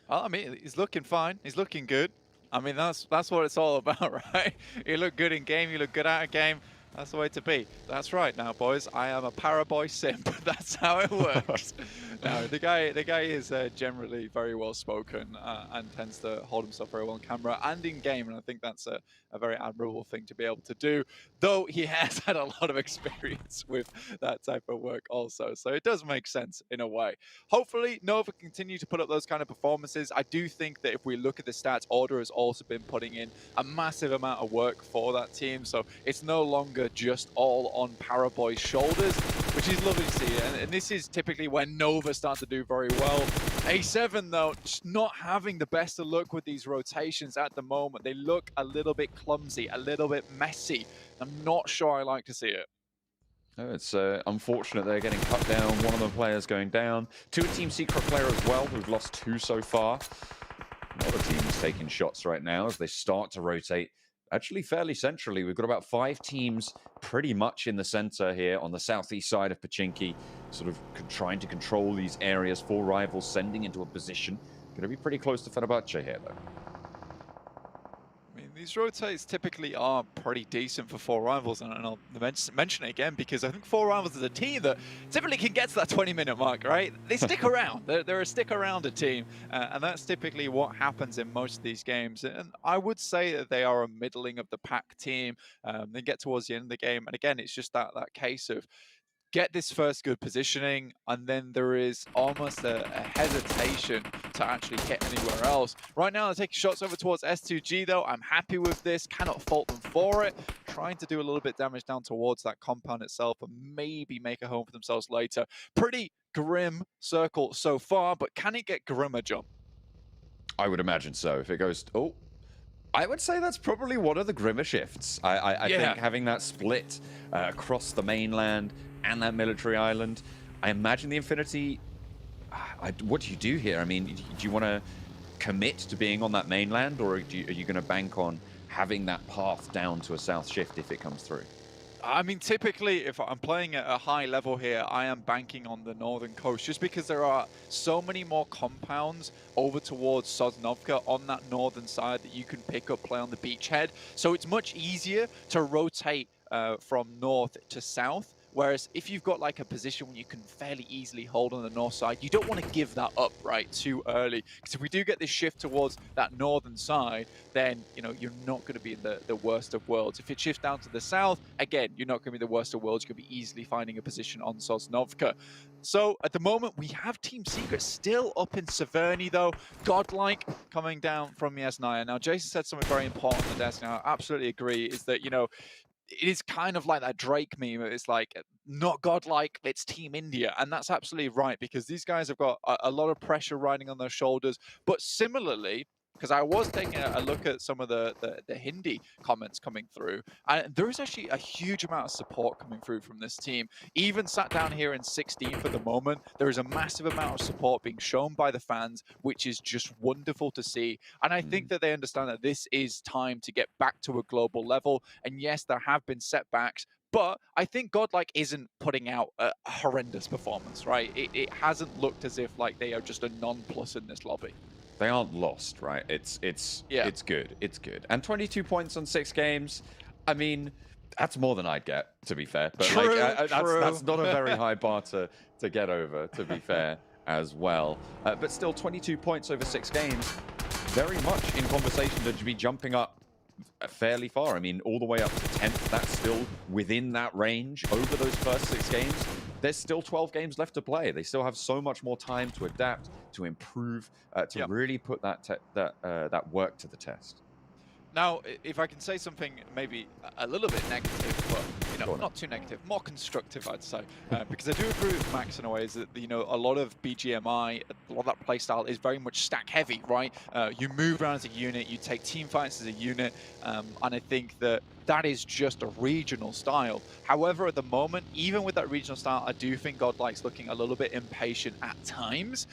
I mean, he's looking fine. He's looking good. I mean, that's what it's all about, right? You look good in game, you look good out of game. That's the way to be. That's right now, boys. I am a Paraboy simp. That's how it works. No, the guy is generally very well spoken and tends to hold himself very well on camera and in game, and I think that's a very admirable thing to be able to do. Though he has had a lot of experience with that type of work also, so it does make sense in a way. Hopefully, Nova continue to put up those kind of performances. I do think that if we look at the stats, Order has also been putting in a massive amount of work for that team, so it's no longer just all on Paraboy's shoulders, which is lovely to see. And this is typically when Nova start to do very well. A7, though, just not having the best of luck with these rotations at the moment. They look a little bit clumsy, a little bit messy. I'm not sure I like to see it. Oh, it's unfortunate they're getting cut down. One of the players going down. To a Team Secret player as well, who've lost 2 so far. Another team is taking shots right now as they start to rotate. Actually, fairly centrally. We've got about 5 teams pretty much in the center here on the southeast side of Pachinki, sort of trying to control these areas. 4 rivals sending into a position. Going to be pretty close to Fenerbahçe here, though. I mean, these rotates typically are pretty decent for 4 rivals, and I'll mention it again because I think 4 rivals is a team that typically can get to that 20-minute mark, right? They stick around. They're a stick-around team, and that's typically what happens in most of these games. And I would say that they are a middling of the pack team. They get towards the end of the game, and again, it's just that case of get this first good positioning, and then there is almost a hesitation to actually hit anywhere else. Right now, they're taking shots over towards S2G, though. I'm happy with this. Cannot fault them for it. Trying to do a little bit damage down towards that compound itself and maybe make a home for themselves later. Pretty grim circle so far, but can it get grimmer, John? I would imagine so. If it goes... Oh, I would say that's probably one of the grimmer shifts. I think having that split across the mainland and that military island, I imagine the Infinity... what do you do here? I mean, do you want to commit to being on that mainland, or are you going to bank on having that path down to a south shift if it comes through? I mean, typically, if I'm playing at a high level here, I am banking on the northern coast, just because there are so many more compounds over towards Sosnovka on that northern side that you can pick up, play on the beachhead. So it's much easier to rotate from north to south Whereas if you've got like a position where you can fairly easily hold on the north side, you don't want to give that up right too early. Because if we do get this shift towards that northern side, then you're not going to be in the worst of worlds. If it shifts down to the south, again, you're not going to be the worst of worlds. You're going to be easily finding a position on Sosnovka. So at the moment, we have Team Secret still up in Severny, though. GodLike coming down from Yasnaya. Now, Jason said something very important on the desk, and I absolutely agree, is that, it is kind of like that Drake meme. It's like, not GodLike, it's Team India. And that's absolutely right, because these guys have got a lot of pressure riding on their shoulders. But similarly, because I was taking a look at some of the Hindi comments coming through, and there is actually a huge amount of support coming through from this team. Even sat down here in 16th at the moment, there is a massive amount of support being shown by the fans, which is just wonderful to see. And I think that they understand that this is time to get back to a global level. And yes, there have been setbacks, but I think GodLike isn't putting out a horrendous performance, right? It hasn't looked as if like they are just a non-plus in this lobby. They aren't lost, right? It's good. It's good. And 22 points on 6 games. I mean, that's more than I'd get, to be fair. But true, that's not a very high bar to get over, to be fair, as well. But still, 22 points over 6 games, very much in conversation to be jumping up fairly far. I mean, all the way up to 10th. That's still within that range over those first 6 games. There's still 12 games left to play. They still have so much more time to adapt, to improve, to really put that work to the test. Now, if I can say something maybe a little bit negative, but not too negative, more constructive, I'd say, because I do agree with Max in a way, is that a lot of BGMI, a lot of that playstyle is very much stack heavy, right? You move around as a unit, you take team fights as a unit, and I think that is just a regional style. However, at the moment, even with that regional style, I do think GodLike's looking a little bit impatient at times.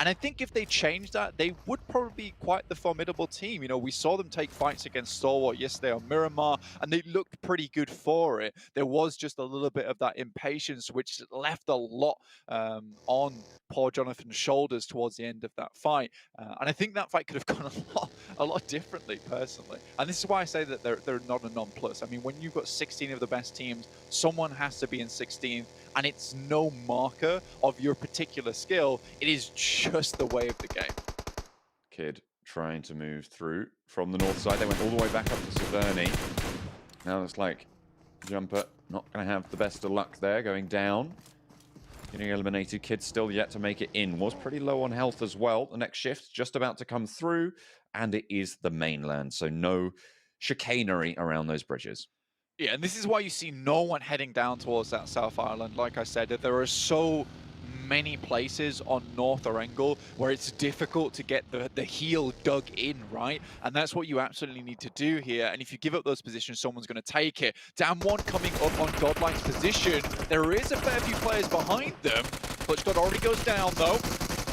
And I think if they change that, they would probably be quite the formidable team. We saw them take fights against Stalwart yesterday on Miramar, and they looked pretty good for it. There was just a little bit of that impatience, which left a lot on poor Jonathan's shoulders towards the end of that fight. And I think that fight could have gone a lot differently, personally. And this is why I say that they're not a non-plus. I mean, when you've got 16 of the best teams, someone has to be in 16th, and it's no marker of your particular skill. It is just the way of the game. Kid trying to move through from the north side. They went all the way back up to Severny. Now it's like Jumper not going to have the best of luck there, going down. Getting eliminated. Kid still yet to make it in. Was pretty low on health as well. The next shift's just about to come through, and it is the mainland, so no chicanery around those bridges. Yeah, and this is why you see no one heading down towards that South Island. Like I said, that there are so many places on North Erangel where it's difficult to get the heel dug in, right? And that's what you absolutely need to do here. And if you give up those positions, someone's going to take it. Damwon coming up on GodLike's position. There is a fair few players behind them. Clutchgod already goes down, though.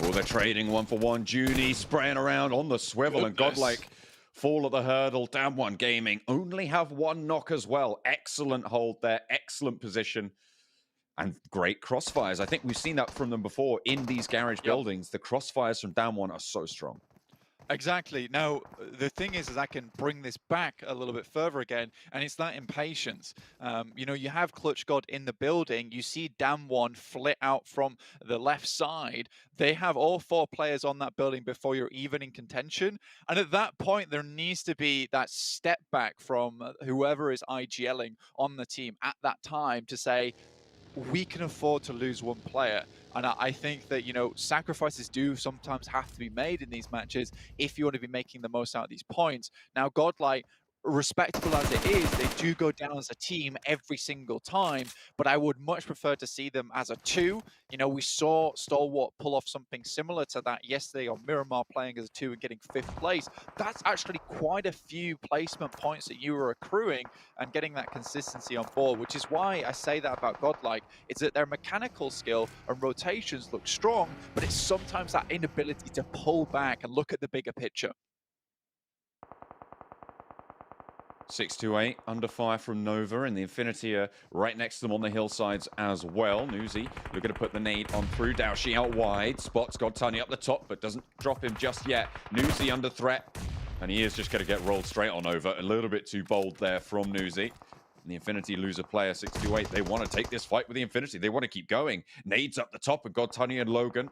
Oh, they're trading 1-for-1. Junie spraying around on the swivel, and GodLike fall at the hurdle. Damwon Gaming only have 1 knock as well. Excellent hold there. Excellent position. And great crossfires. I think we've seen that from them before in these garage buildings. The crossfires from Damwon are so strong. Exactly. Now, the thing is I can bring this back a little bit further again, and it's that impatience. You have Clutchgod in the building. You see Damwon flit out from the left side. They have all 4 players on that building before you're even in contention. And at that point, there needs to be that step back from whoever is IGLing on the team at that time to say, we can afford to lose 1 player. And I think that, sacrifices do sometimes have to be made in these matches if you want to be making the most out of these points. Now, GodLike, respectable as it is, they do go down as a team every single time, but I would much prefer to see them as a 2. We saw Stalwart pull off something similar to that yesterday on Miramar, playing as a 2 and getting 5th place. That's actually quite a few placement points that you were accruing and getting that consistency on board, which is why I say that about GodLike, is that their mechanical skill and rotations look strong, but it's sometimes that inability to pull back and look at the bigger picture. 628 under fire from Nova, and the Infinity are right next to them on the hillsides as well. Newsy looking to put the nade on through. Daoshi out wide. Spots got Tony up the top, but doesn't drop him just yet. Newsy under threat, and he is just going to get rolled straight on over. A little bit too bold there from Newsy. And the Infinity lose a player, 628. They want to take this fight with the Infinity. They want to keep going. Nades up the top with GodTunny and Logan.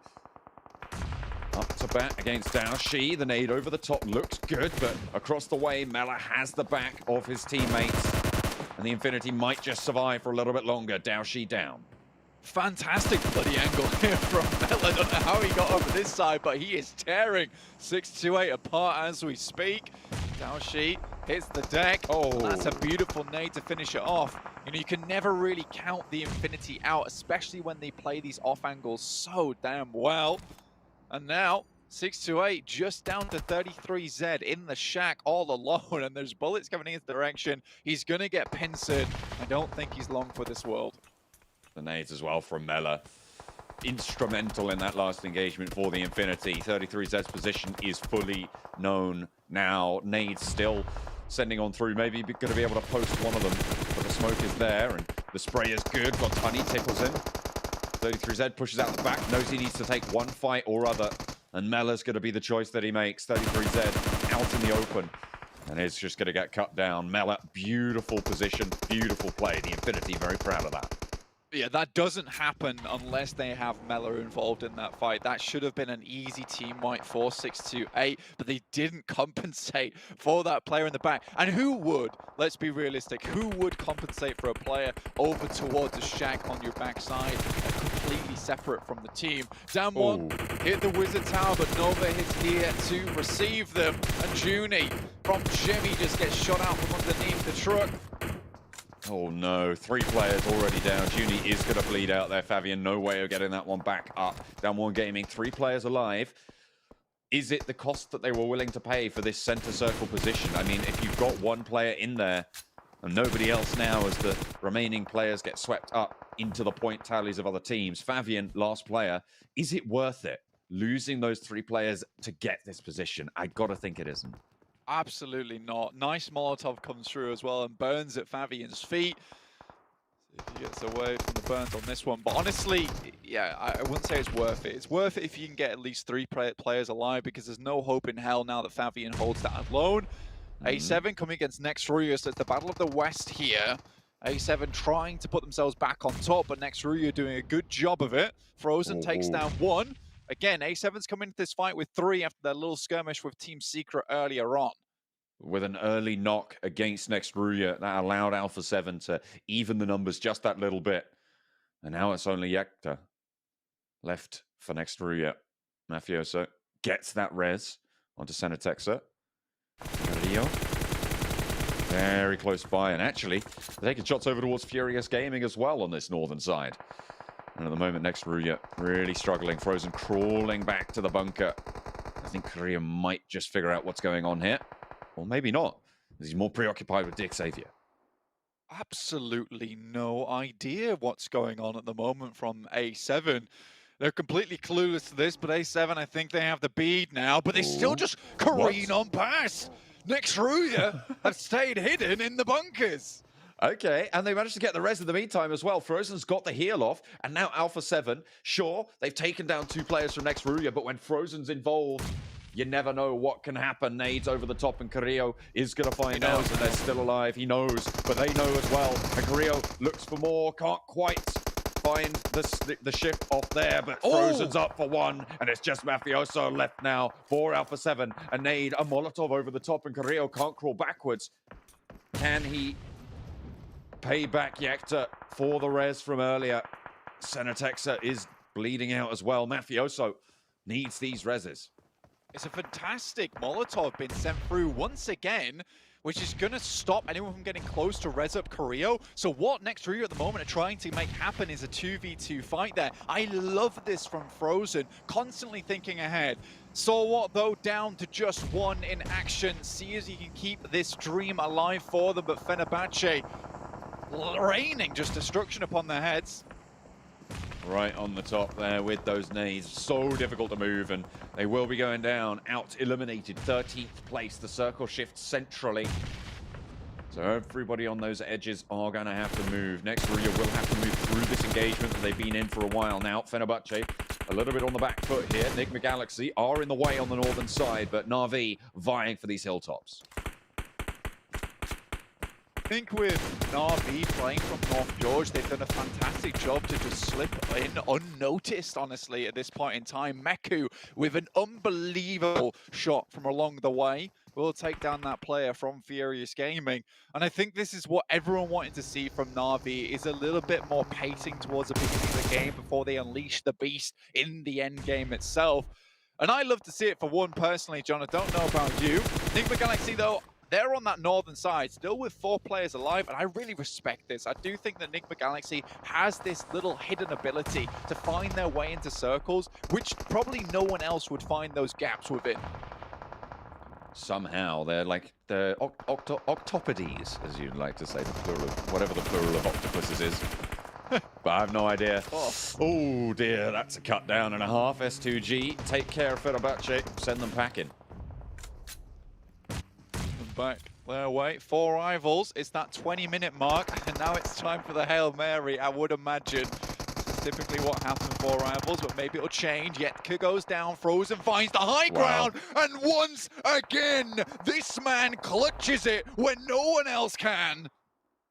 Up to bat against Dao Shi. The nade over the top looks good, but across the way, Mela has the back of his teammates. And the Infinity might just survive for a little bit longer. Dao Shi down. Fantastic bloody angle here from Mela. I don't know how he got over this side, but he is tearing 628 apart as we speak. Dao Shi hits the deck. Oh, that's a beautiful nade to finish it off. You know, you can never really count the Infinity out, especially when they play these off angles so damn well. And now 628 just down to 33Z in the shack all alone, and there's bullets coming in his direction. He's gonna get pincered. I don't think he's long for this world. The nades as well from Mela. Instrumental in that last engagement for the Infinity. 33Z's position is fully known now. Nades still sending on through. Maybe going to be able to post one of them, but the smoke is there and the spray is good. GodTunny tickles him. 33Z pushes out the back, knows he needs to take one fight or other, and Mela's going to be the choice that he makes. 33Z out in the open, and it's just going to get cut down. Mela, beautiful position, beautiful play. The Infinity very proud of that. Yeah, that doesn't happen unless they have Mela involved in that fight. That should have been an easy team wipe for 628, but they didn't compensate for that player in the back. And who would, let's be realistic, who would compensate for a player over towards a shack on your backside, completely separate from the team? Down one, hit the Wizard Tower, but Nova is here to receive them. And Junie from Jimmy just gets shot out from underneath the truck. Oh no, 3 players already down. Junie is going to bleed out there. Fabian, no way of getting that one back up. Down one gaming, 3 players alive. Is it the cost that they were willing to pay for this center circle position? I mean, if you've got one player in there and nobody else now as the remaining players get swept up into the point tallies of other teams. Fabian, last player, is it worth it? Losing those 3 players to get this position? I gotta think it isn't. Absolutely not. Nice Molotov comes through as well and burns at Fabian's feet. See if he gets away from the burns on this one. But honestly, yeah, I wouldn't say it's worth it. It's worth it if you can get at least 3 players alive, because there's no hope in hell now that Fabian holds that alone. A7 coming against Next Ruya, so it's the Battle of the West here. A7 trying to put themselves back on top, but Next Ruya doing a good job of it. Frozen takes down 1. Again, A7's coming into this fight with 3 after their little skirmish with Team Secret earlier on. With an early knock against Next Ruya, that allowed Alpha 7 to even the numbers just that little bit. And now it's only Yekta left for Next Ruya. Mafioso gets that res onto Senatexa. Rio. Very close by, and actually, they're taking shots over towards Furious Gaming as well on this northern side. And at the moment, Next Ruya really struggling. Frozen crawling back to the bunker. I think Korea might just figure out what's going on here. Or maybe not, because he's more preoccupied with Dick Xavier. Absolutely no idea what's going on at the moment from A7. They're completely clueless to this, but A7, I think they have the bead now, but they still just careen on past. Next Ruya have stayed hidden in the bunkers. Okay, and they managed to get the res in the meantime as well. Frozen's got the heal off, and now Alpha 7. Sure, they've taken down 2 players from Next Ruya, but when Frozen's involved, you never know what can happen. Nades over the top, and Carrillo is going to find out that they're still alive. He knows, but they know as well. And Carrillo looks for more, can't quite find the shift off there, but Frozen's up for 1, and it's just Mafioso left now for Alpha 7. A nade, a Molotov over the top, and Carrillo can't crawl backwards. Can he pay back Yekta for the res from earlier? Senatexa is bleeding out as well. Mafioso needs these reses. It's a fantastic Molotov being sent through once again, which is going to stop anyone from getting close to res up Carrillo. So what Next Ruya at the moment are trying to make happen is a 2v2 fight there. I love this from Frozen, constantly thinking ahead. Stalwart, though, down to just 1 in action. See as he can keep this dream alive for them, but Fenerbahçe raining just destruction upon their heads. Right on the top there with those nades. So difficult to move, and they will be going down. Out eliminated, 13th place. The circle shifts centrally. So everybody on those edges are going to have to move. Next Ruya will have to move through this engagement that they've been in for a while now. Fenerbahçe a little bit on the back foot here. Nigma Galaxy are in the way on the northern side, but Na'Vi vying for these hilltops. think with Na'Vi playing from North George, they've done a fantastic job to just slip in unnoticed, honestly, at this point in time. Meku with an unbelievable shot from along the way will take down that player from Furious Gaming. And I think this is what everyone wanted to see from Na'Vi, is a little bit more pacing towards the beginning of the game before they unleash the beast in the end game itself. And I love to see it for one personally, John. I don't know about you. Nigma Galaxy, though, they're on that northern side, still with 4 players alive, and I really respect this. I do think that Nigma Galaxy has this little hidden ability to find their way into circles, which probably no one else would find those gaps within. Somehow they're like the octopodes, as you'd like to say, the plural of, whatever the plural of octopuses is. But I have no idea. Oh dear, that's a cut down and a half. S2G, take care of Fenerbahçe, send them packing. Back their way, 4 rivals. It's that 20-minute mark, and now it's time for the Hail Mary, I would imagine. This is typically what happens for rivals, but maybe it'll change. Yetka goes down, Frozen finds the high ground, and once again, this man clutches it when no one else can.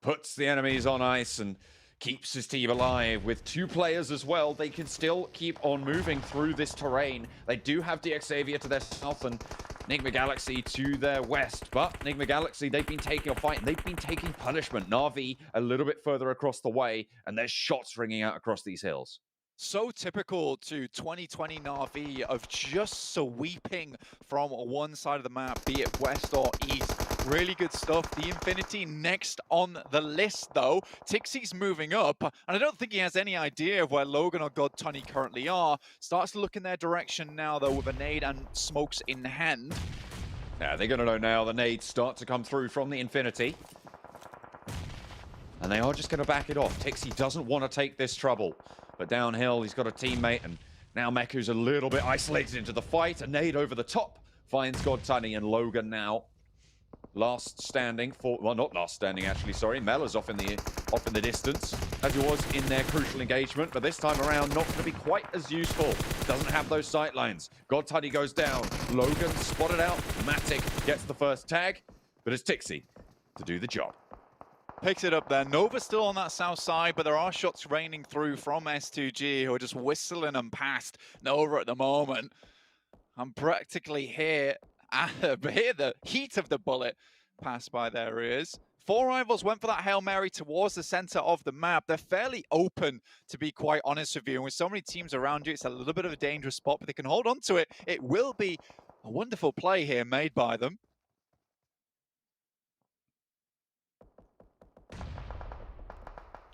Puts the enemies on ice and keeps his team alive. With 2 players as well, they can still keep on moving through this terrain. They do have EXCLUSIVE to their south and Nigma Galaxy to their west, but Nigma Galaxy, they've been taking a fight, and they've been taking punishment. Na'Vi a little bit further across the way, and there's shots ringing out across these hills. So typical to 2020 Na'Vi of just sweeping from one side of the map, be it west or east. Really good stuff. The Infinity next on the list, though. Tixie's moving up, and I don't think he has any idea of where Logan or GodLike currently are. Starts to look in their direction now, though, with a nade and smokes in hand. Yeah, they're going to know now. The nades start to come through from the Infinity. And they are just going to back it off. Tixie doesn't want to take this trouble. But downhill, he's got a teammate, and now Meku's a little bit isolated into the fight. A nade over the top finds GodLike, and Logan now last standing for, well, not last standing actually, sorry. Mela's off in the distance, as he was in their crucial engagement, but this time around not going to be quite as useful. Doesn't have those sight lines. GodLike goes down. Logan spotted out. Matic gets the first tag, but it's Tixie to do the job. Picks it up there. Nova still on that south side, but there are shots raining through from S2G, who are just whistling them past Nova at the moment. I'm practically here the heat of the bullet pass by their ears. 4 rivals went for that Hail Mary towards the center of the map. They're fairly open, to be quite honest with you. And with so many teams around you, it's a little bit of a dangerous spot, but they can hold on to it. It will be a wonderful play here made by them.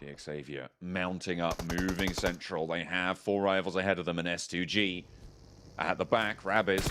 EXCLUSIVE mounting up, moving central. They have 4 rivals ahead of them, and S2G at the back. Rabiz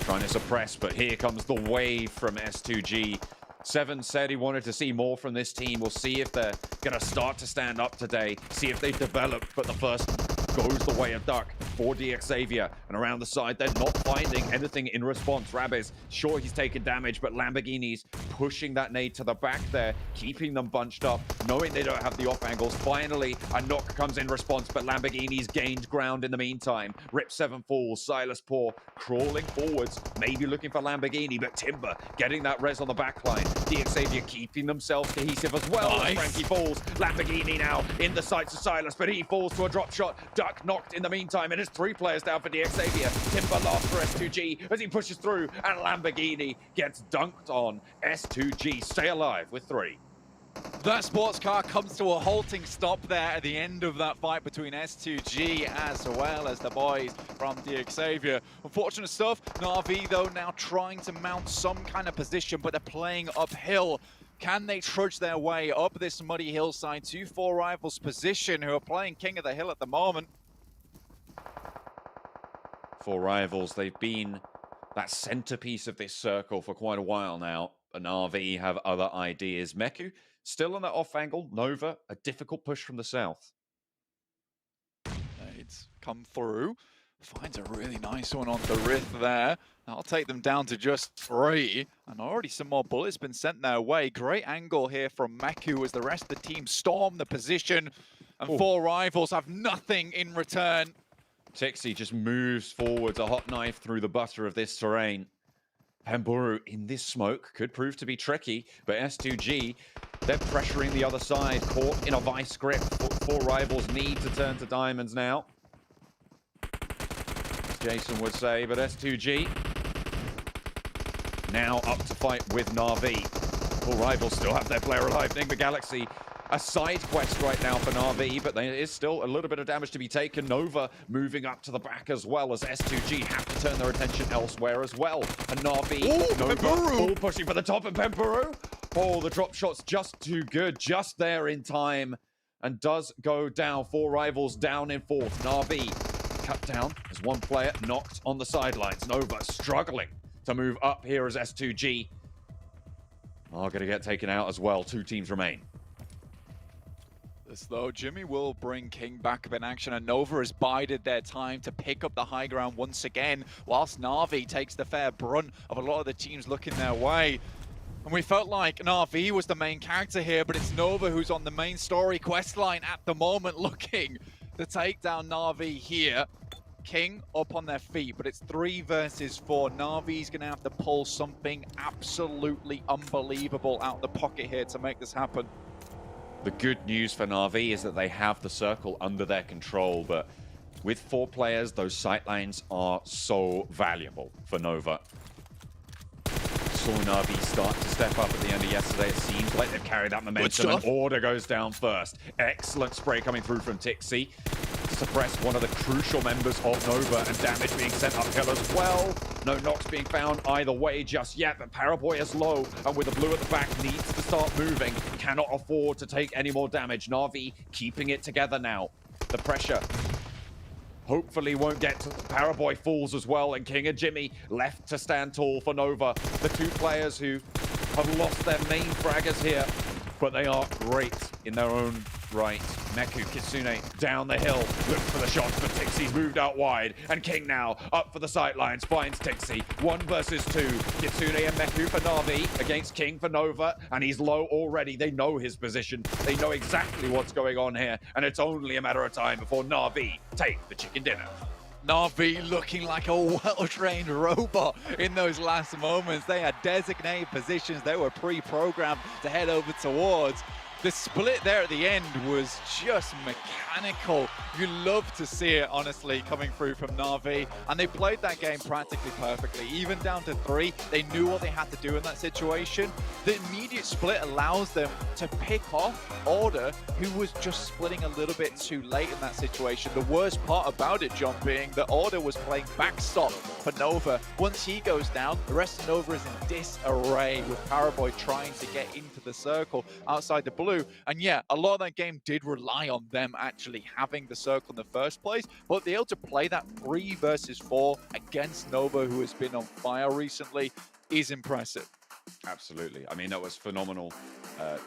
trying to suppress, but here comes the wave from S2G. Seven said he wanted to see more from this team. We'll see if they're going to start to stand up today, see if they've developed, but the first goes the way of Duck for EXCLUSIVE. And around the side, they're not finding anything in response. Rabiz, sure, he's taken damage, but Lamborghini's pushing that nade to the back there, keeping them bunched up, knowing they don't have the off angles. Finally, a knock comes in response, but Lamborghini's gained ground in the meantime. Rip 7 falls, Silas Poor crawling forwards, maybe looking for Lamborghini, but Timber getting that res on the back line. EXCLUSIVE keeping themselves cohesive as well. Nice. Frankie falls, Lamborghini now in the sights of Silas, but he falls to a drop shot. Duck knocked in the meantime, and it's 3 players down for EXCLUSIVE. Timber last for S2G as he pushes through, and Lamborghini gets dunked on. S2G stay alive with 3. That sports car comes to a halting stop there at the end of that fight between S2G as well as the boys from EXCLUSIVE. Unfortunate stuff. Na'Vi, though, now trying to mount some kind of position, but they're playing uphill. Can they trudge their way up this muddy hillside to 4 rivals position, who are playing king of the hill at the moment? 4 rivals, they've been that centerpiece of this circle for quite a while now. And RV have other ideas. Meku still on that off angle. Nova, a difficult push from the south. It's come through. Finds a really nice one on the Rith there. That'll take them down to just 3. And already some more bullets been sent their way. Great angle here from Meku as the rest of the team storm the position. And 4 rivals have nothing in return. Tixie just moves forwards, a hot knife through the butter of this terrain. Pemburu in this smoke could prove to be tricky, but S2G, they're pressuring the other side, caught in a vice grip. Four rivals need to turn to diamonds now, as Jason would say, but S2G now up to fight with Na'Vi. Four rivals still have their player alive. Nigma Galaxy, a side quest right now for Na'Vi, but there is still a little bit of damage to be taken. Nova moving up to the back as well, as S2G have to turn their attention elsewhere as well. And Na'Vi, Nova, all pushing for the top, and Pemburu. Oh, the drop shot's just too good, just there in time, and does go down. Four rivals down in fourth. Na'Vi cut down as one player knocked on the sidelines. Nova struggling to move up here as S2G are going to get taken out as well. Two teams remain. Though Jimmy will bring King back up in action, and Nova has bided their time to pick up the high ground once again, whilst Na'Vi takes the fair brunt of a lot of the teams looking their way. And we felt like Na'Vi was the main character here, but it's Nova who's on the main story quest line at the moment, looking to take down Na'Vi here. King up on their feet, but it's 3 versus 4. Na'Vi's gonna have to pull something absolutely unbelievable out the pocket here to make this happen. The good news for Na'Vi is that they have the circle under their control, but with 4 players, those sightlines are so valuable for Nova. Saw Na'Vi start to step up at the end of yesterday. It seems like they've carried that momentum, and Order goes down first. Excellent spray coming through from Tixi to suppress one of the crucial members of Nova, and damage being sent uphill as well. No knocks being found either way just yet, but Paraboy is low, and with the blue at the back, needs to start moving. Cannot afford to take any more damage. Na'Vi keeping it together now. The pressure hopefully won't get to Paraboy falls as well, and King and Jimmy left to stand tall for Nova. The 2 players who have lost their main fraggers here, but they are great in their own right. Neku, Kitsune down the hill, looks for the shots, but Tixi's moved out wide, and King now up for the sidelines, finds Tixi. 1 versus 2. Kitsune and Meku for Na'Vi against King for Nova, and he's low already. They know his position. They know exactly what's going on here, and it's only a matter of time before Na'Vi take the chicken dinner. Na'Vi looking like a well-trained robot in those last moments. They had designated positions they were pre-programmed to head over towards. The split there at the end was just mechanical. You love to see it, honestly, coming through from Na'Vi. And they played that game practically perfectly. Even down to 3, they knew what they had to do in that situation. The immediate split allows them to pick off Order, who was just splitting a little bit too late in that situation. The worst part about it, John, being that Order was playing backstop for Nova. Once he goes down, the rest of Nova is in disarray, with Paraboy trying to get into the circle outside the blue. And yeah, a lot of that game did rely on them actually having the circle in the first place, but they're able to play that 3 versus 4 against Nova, who has been on fire recently, is impressive. Absolutely. I mean, that was phenomenal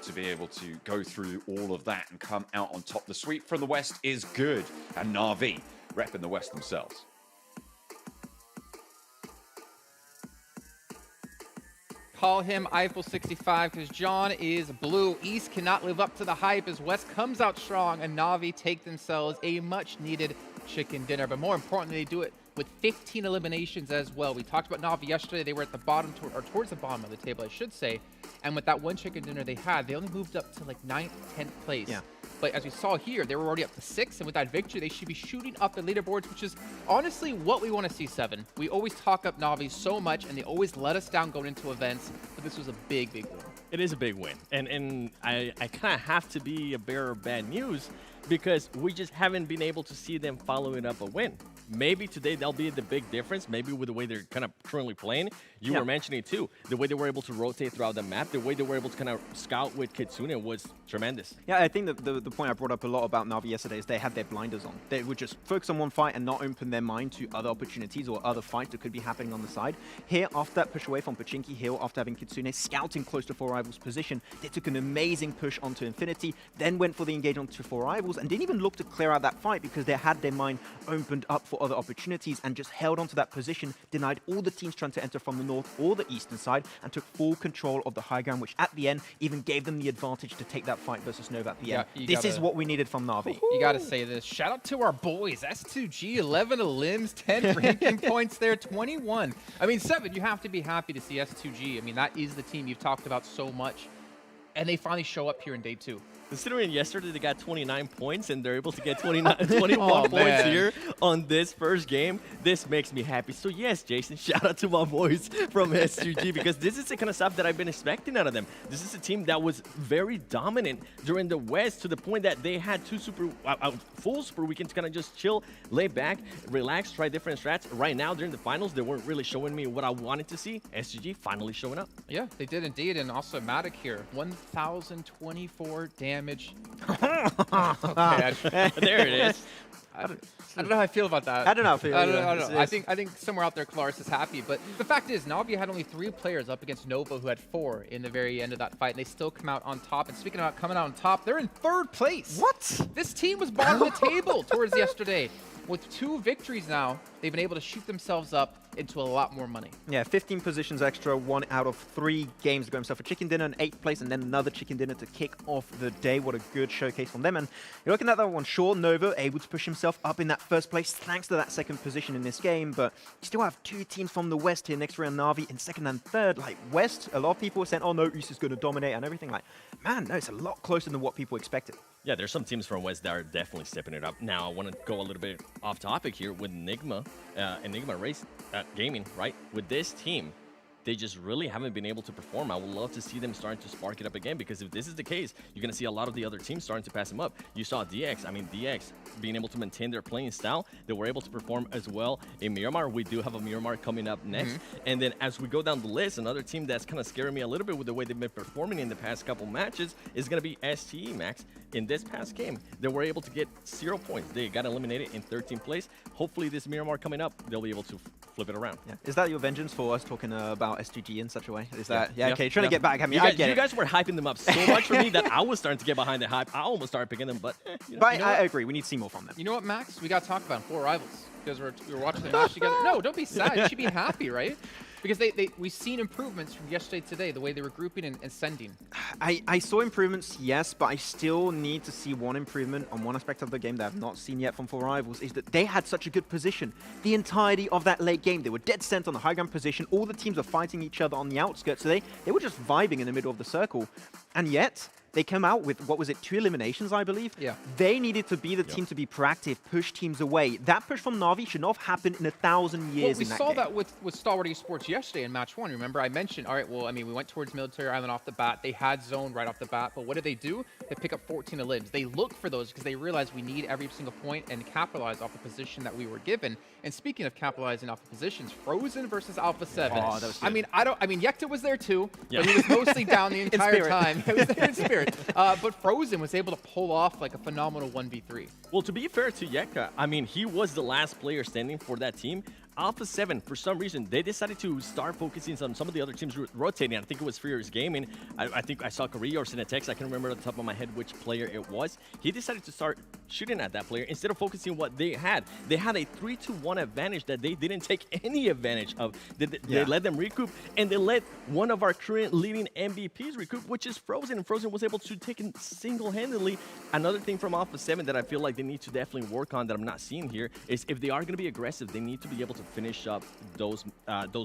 to be able to go through all of that and come out on top. The sweep from the West is good, and Na'Vi repping the West themselves. Call him Eiffel 65 because John is blue. East cannot live up to the hype as West comes out strong, and Na'Vi take themselves a much-needed chicken dinner. But more importantly, they do it with 15 eliminations as well. We talked about Na'Vi yesterday. They were at the bottom, or towards the bottom of the table, I should say. And with that 1 chicken dinner they had, they only moved up to like 9th, 10th place. Yeah. But as we saw here, they were already up to 6, and with that victory, they should be shooting up the leaderboards, which is honestly what we want to see, 7. We always talk up Na'Vi so much, and they always let us down going into events, but this was a big, big win. It is a big win, and I kind of have to be a bearer of bad news because we just haven't been able to see them following up a win. Maybe today that'll be the big difference, maybe with the way they're kind of currently playing. You were mentioning it too, the way they were able to rotate throughout the map, the way they were able to kind of scout with Kitsune was tremendous. Yeah, I think that the point I brought up a lot about Na'Vi yesterday is they had their blinders on. They would just focus on one fight and not open their mind to other opportunities or other fights that could be happening on the side. Here, after that push away from Pachinki Hill, after having Kitsune scouting close to Four Rivals' position, they took an amazing push onto Infinity, then went for the engage onto Four Rivals, themselves and didn't even look to clear out that fight because they had their mind opened up for other opportunities and just held onto that position, denied all the teams trying to enter from the north or the eastern side, and took full control of the high ground, which at the end even gave them the advantage to take that fight versus Nova at the end. This is what we needed from Na'Vi. You gotta say this. Shout out to our boys. S2G, 11 limbs, 10 ranking points there, 21. I mean, 7, you have to be happy to see S2G. I mean, that is the team you've talked about so much. And they finally show up here in day 2. Considering yesterday they got 29 points and they're able to get 21 points here on this first game, this makes me happy. So yes, Jason, shout out to my boys from S2G because this is the kind of stuff that I've been expecting out of them. This is a team that was very dominant during the West to the point that they had 2 full super weekends to kind of just chill, lay back, relax, try different strats. Right now, during the finals, they weren't really showing me what I wanted to see. S2G finally showing up. Yeah, they did indeed. And also Matic here, 1,024 damage. Okay, there it is. I don't know how I feel about that. I don't know how I feel. I don't know. I think somewhere out there, Klaris is happy. But the fact is, Na'Vi had only 3 players up against Nova, who had 4 in the very end of that fight, and they still come out on top. And speaking about coming out on top, they're in 3rd place. What? This team was bottom of the table towards yesterday. With 2 victories now, they've been able to shoot themselves up into a lot more money. Yeah, 15 positions extra, 1 out of 3 games to go himself a chicken dinner in 8th place, and then another chicken dinner to kick off the day. What a good showcase from them. And you're looking at that one, sure, Nova able to push himself up in that 1st place thanks to that 2nd position in this game, but you still have 2 teams from the West here, next round Na'Vi in 2nd and 3rd. Like West, a lot of people were saying, oh no, East is going to dominate and everything. Like, man, no, it's a lot closer than what people expected. Yeah, there's some teams from West that are definitely stepping it up. Now, I want to go a little bit off topic here with Nigma, Nigma Race Gaming, right? With this team, they just really haven't been able to perform. I would love to see them starting to spark it up again, because if this is the case, you're going to see a lot of the other teams starting to pass them up. You saw DX. I mean, DX being able to maintain their playing style. They were able to perform as well in Miramar. We do have a Miramar coming up next. And then as we go down the list, another team that's kind of scaring me a little bit with the way they've been performing in the past couple matches is going to be STE, Max. In this past game, they were able to get 0 points. They got eliminated in 13th place. Hopefully this Miramar coming up, they'll be able to flip it around. Yeah. Is that your vengeance for us talking about S2G in such a way? Is that, okay, trying to get back at me. You guys were hyping them up so much for me that I was starting to get behind the hype. I almost started picking them, but... I agree. We need to see more from them. You know what, Max? We got to talk about 4 rivals. Because we were watching the match together. No, don't be sad. You should be happy, right? Because we've seen improvements from yesterday to today, the way they were grouping and sending. I saw improvements, yes, but I still need to see one improvement on one aspect of the game that I've not seen yet from 4 rivals, is that they had such a good position. The entirety of that late game, they were dead center on the high ground position. All the teams are fighting each other on the outskirts, so they were just vibing in the middle of the circle. And yet, they came out with, what was it, 2 eliminations, I believe? Yeah. They needed to be the team to be proactive, push teams away. That push from Na'Vi should not have happened in 1,000 years in that game. We saw that with Stalwart Esports yesterday in match 1. Remember, I mentioned, all right, well, I mean, we went towards Military Island off the bat. They had zone right off the bat, but what did they do? They pick up 14 elims. They look for those because they realize we need every single point and capitalize off the position that we were given. And speaking of capitalizing off the positions, Frozen versus Alpha 7. Oh, that was good. I mean, Yekta was there too, but he was mostly down the entire time. He was there in spirit. But Frozen was able to pull off like a phenomenal 1v3. Well, to be fair to Yekta, I mean, he was the last player standing for that team. Alpha 7, for some reason, they decided to start focusing on some of the other teams rotating. I think it was Furious Gaming. I think I saw Korea or Cinetex. I can't remember at the top of my head which player it was. He decided to start shooting at that player instead of focusing what they had. They had a 3-2-1 advantage that they didn't take any advantage of. They let them recoup, and they let one of our current leading MVPs recoup, which is Frozen. And Frozen was able to take it single-handedly. Another thing from Alpha 7 that I feel like they need to definitely work on that I'm not seeing here is if they are going to be aggressive, they need to be able to finish up those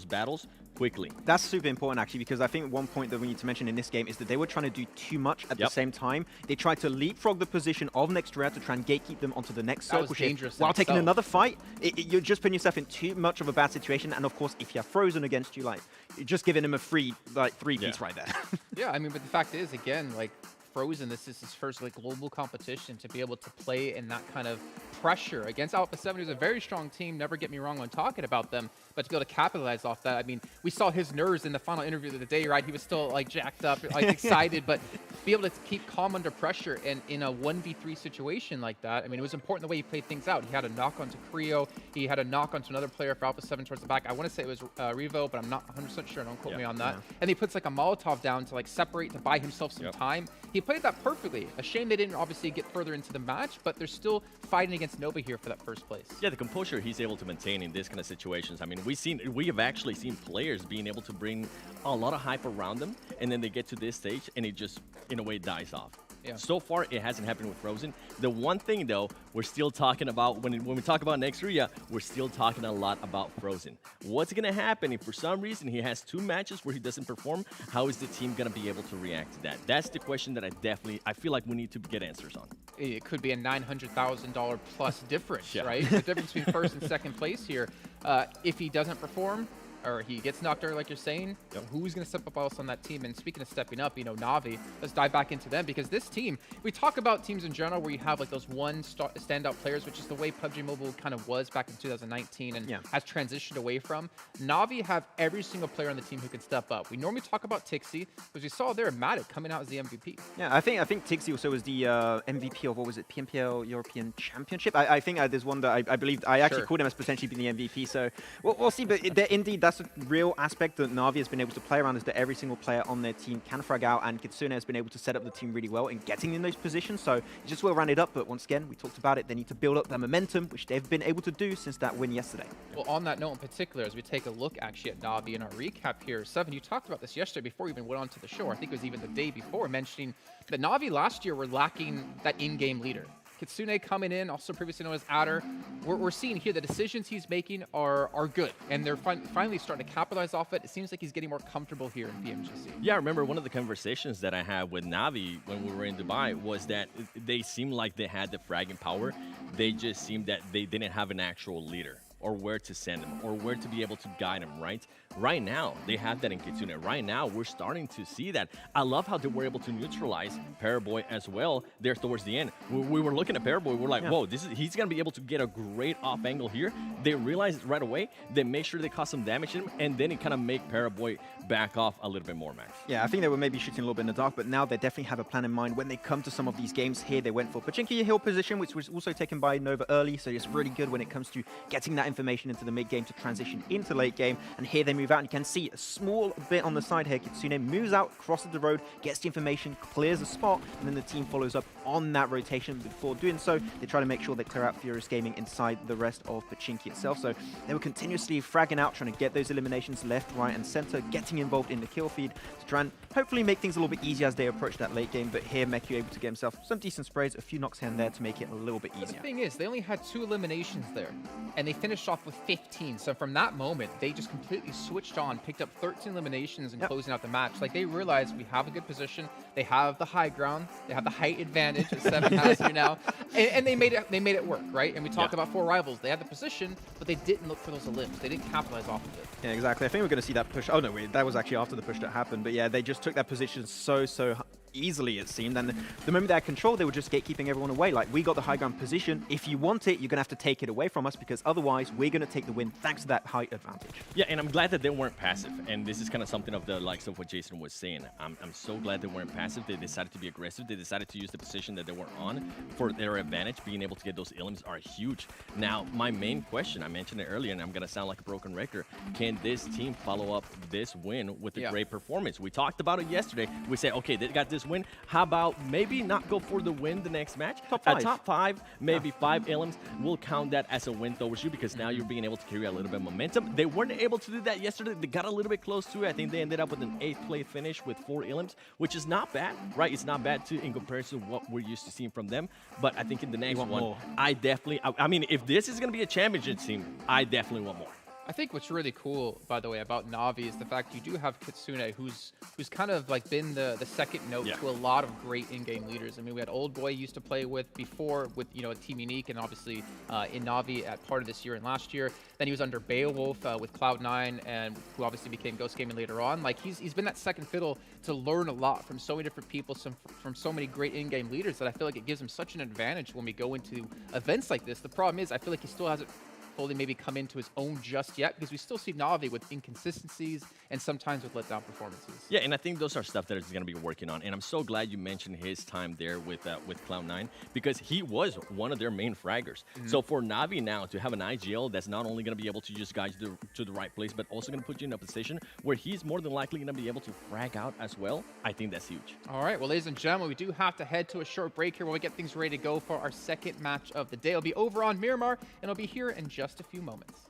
battles quickly. That's super important, actually, because I think one point that we need to mention in this game is that they were trying to do too much at the same time. They tried to leapfrog the position of next round to try and gatekeep them onto the next circle shift while taking another fight. You're just putting yourself in too much of a bad situation. And of course, if you're Frozen against you, like, you're just giving him a free, like, 3-piece right there. Yeah, I mean, but the fact is, again, like, Frozen, this is his first like global competition to be able to play in that kind of pressure against Alpha 7, who's a very strong team. Never get me wrong when talking about them, but to be able to capitalize off that, I mean, we saw his nerves in the final interview of the day, right? He was still like jacked up, like excited, but be able to keep calm under pressure and in a 1v3 situation like that. I mean, it was important the way he played things out. He had a knock onto Creo. He had a knock onto another player for Alpha 7 towards the back. I want to say it was Revo, but I'm not 100% sure. Don't quote me on that. And he puts like a Molotov down to like separate, to buy himself some time. He played that perfectly. A shame they didn't obviously get further into the match, but they're still fighting against Nova here for that first place. Yeah, the composure he's able to maintain in this kind of situations. I mean, we have actually seen players being able to bring a lot of hype around them, and then they get to this stage, and it just, in a way, dies off. Yeah. So far, it hasn't happened with Frozen. The one thing, though, we're still talking about, when we talk about next Ruya, we're still talking a lot about Frozen. What's going to happen if for some reason he has 2 matches where he doesn't perform? How is the team going to be able to react to that? That's the question that I feel like we need to get answers on. It could be a $900,000 plus difference, Yeah. right? The difference between first and second place here. If he doesn't perform, or he gets knocked out like you're saying, who's going to step up else on that team? And speaking of stepping up, you know, Na'Vi, let's dive back into them, because this team, we talk about teams in general where you have like those standout players, which is the way PUBG Mobile kind of was back in 2019 and has transitioned away from. Na'Vi have every single player on the team who can step up. We normally talk about Tixi, because we saw there Matic coming out as the MVP. Yeah, I think Tixi also was the MVP of, what was it, PMPL European Championship? I think there's one that I believe, I actually called him as potentially being the MVP, so we'll see, but indeed, that's a real aspect that Na'Vi has been able to play around, is that every single player on their team can frag out, and Kitsune has been able to set up the team really well in getting in those positions, so it's just well rounded up. But once again, we talked about it, they need to build up their momentum, which they've been able to do since that win yesterday. Well, on that note in particular, as we take a look actually at Na'Vi in our recap here, Seven, you talked about this yesterday before we even went on to the show, I think it was even the day before, mentioning that Na'Vi last year were lacking that in-game leader. Kitsune coming in, also previously known as Adder. We're seeing here the decisions he's making are good, and they're finally starting to capitalize off it. It seems like he's getting more comfortable here in PMGC. Yeah, I remember one of the conversations that I had with Na'Vi when we were in Dubai was that they seemed like they had the fragging power. They just seemed that they didn't have an actual leader, or where to send them, or where to be able to guide them, right? Right now, they have that in Kitsune. Right now, we're starting to see that. I love how they were able to neutralize Paraboy as well there towards the end. We were looking at Paraboy, we're like, whoa, he's going to be able to get a great off angle here. They realized right away, they make sure they cause some damage to him, and then it kind of make Paraboy back off a little bit more, Max. Yeah, I think they were maybe shooting a little bit in the dark, but now they definitely have a plan in mind when they come to some of these games. Here, they went for Pachinki Hill position, which was also taken by Nova early, so it's really good when it comes to getting that information into the mid game to transition into late game. And here they move out, and you can see a small bit on the side here. Kitsune moves out, crosses the road, gets the information, clears the spot, and then the team follows up on that rotation. Before doing so, they try to make sure they clear out Furious Gaming inside the rest of Pachinki itself. So they were continuously fragging out, trying to get those eliminations left, right, and center, getting involved in the kill feed to try and hopefully make things a little bit easier as they approach that late game. But here, Meku able to get himself some decent sprays, a few knocks here and there to make it a little bit easier. But the thing is, they only had 2 eliminations there, and they finished off with 15. So from that moment, they just completely switched on, picked up 13 eliminations and closing out the match. Like, they realized we have a good position, they have the high ground, they have the height advantage that Seven has here now, and they made it work, right? And we talked about 4 rivals. They had the position, but they didn't look for those elims. They didn't capitalize off of it. Yeah, exactly. I think we're going to see that push. Oh, no, wait, that was actually after the push that happened. But yeah, they just took that position so easily, it seemed. And the moment they had control, they were just gatekeeping everyone away. Like, we got the high ground position. If you want it, you're going to have to take it away from us, because otherwise we're going to take the win thanks to that height advantage. Yeah, and I'm glad that they weren't passive. And this is kind of something of the likes of what Jason was saying. I'm so glad they weren't passive. They decided to be aggressive. They decided to use the position that they were on for their advantage. Being able to get those elims are huge. Now, my main question, I mentioned it earlier, and I'm going to sound like a broken record. Can this team follow up this win with a great performance? We talked about it yesterday. We said, okay, they got this win. How about maybe not go for the win the next match? Top 5, maybe 5 elims. We'll count that as a win towards you, because now you're being able to carry a little bit of momentum. They weren't able to do that yesterday. They got a little bit close to it. I think they ended up with an 8th place finish with 4 elims, which is not bad, right? It's not bad in comparison to what we're used to seeing from them. But I think in the next one, I mean, if this is going to be a championship team, I definitely want more. I think what's really cool, by the way, about Na'Vi is the fact you do have Kitsune, who's kind of like been the second note to a lot of great in-game leaders. I mean, we had Old Boy used to play with before with, you know, Team Unique, and obviously in Na'Vi at part of this year and last year. Then he was under Beowulf with Cloud9, and who obviously became Ghost Gaming later on. Like, he's been that second fiddle to learn a lot from so many different people, from so many great in-game leaders, that I feel like it gives him such an advantage when we go into events like this. The problem is, I feel like he still hasn't fully maybe come into his own just yet, because we still see Navi with inconsistencies and sometimes with letdown performances. Yeah, and I think those are stuff that he's going to be working on. And I'm so glad you mentioned his time there with Cloud9, because he was one of their main fraggers. So for Navi now to have an IGL that's not only going to be able to just guide you to the right place, but also going to put you in a position where he's more than likely going to be able to frag out as well, I think that's huge. All right, well, ladies and gentlemen, we do have to head to a short break here while we get things ready to go for our second match of the day. It'll be over on Miramar, and it'll be here in just a few moments.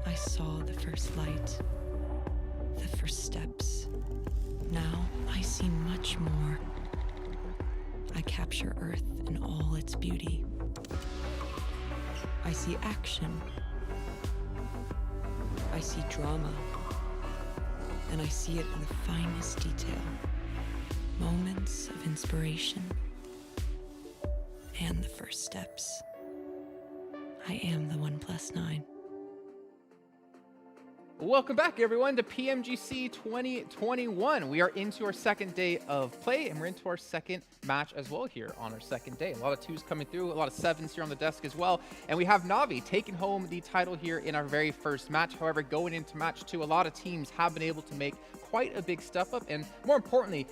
I saw the first light, the first steps. Now I see much more. I capture Earth in all its beauty. I see action. I see drama. And I see it in the finest detail. Moments of inspiration. And the first steps. I am the 1+9. Welcome back, everyone, to PMGC 2021. We are into our second day of play, and we're into our second match as well here on our second day. A lot of 2s coming through, a lot of 7s here on the desk as well. And we have Navi taking home the title here in our very first match. However, going into match 2, a lot of teams have been able to make quite a big step up, and more importantly,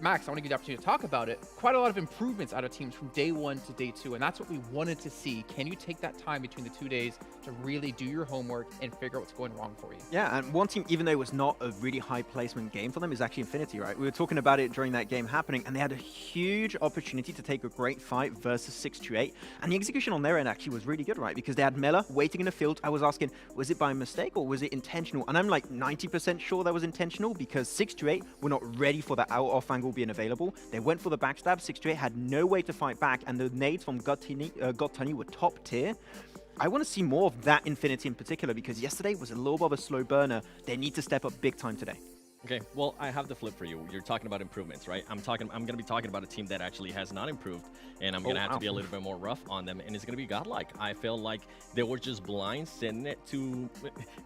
Max, I want to give you the opportunity to talk about it. Quite a lot of improvements out of teams from day 1 to day 2, and that's what we wanted to see. Can you take that time between the 2 days to really do your homework and figure out what's going wrong for you? Yeah, and one team, even though it was not a really high placement game for them, is actually Infinity, right? We were talking about it during that game happening, and they had a huge opportunity to take a great fight versus SIXTWOEIGHT, and the execution on their end actually was really good, right? Because they had Mela waiting in the field. I was asking, was it by mistake or was it intentional? And I'm like 90% sure that was intentional, because SIXTWOEIGHT were not ready for that out-off angle being available. They went for the backstab. SIXTWOEIGHT had no way to fight back, and the nades from GodLike were top tier. I want to see more of that Infinity in particular, because yesterday was a little bit of a slow burner. They need to step up big time today. Okay, well, I have the flip for you. You're talking about improvements, right? I'm going to be talking about a team that actually has not improved, and I'm going to have to be a little bit more rough on them, and it's going to be GodLike. I feel like they were just blind sending it to...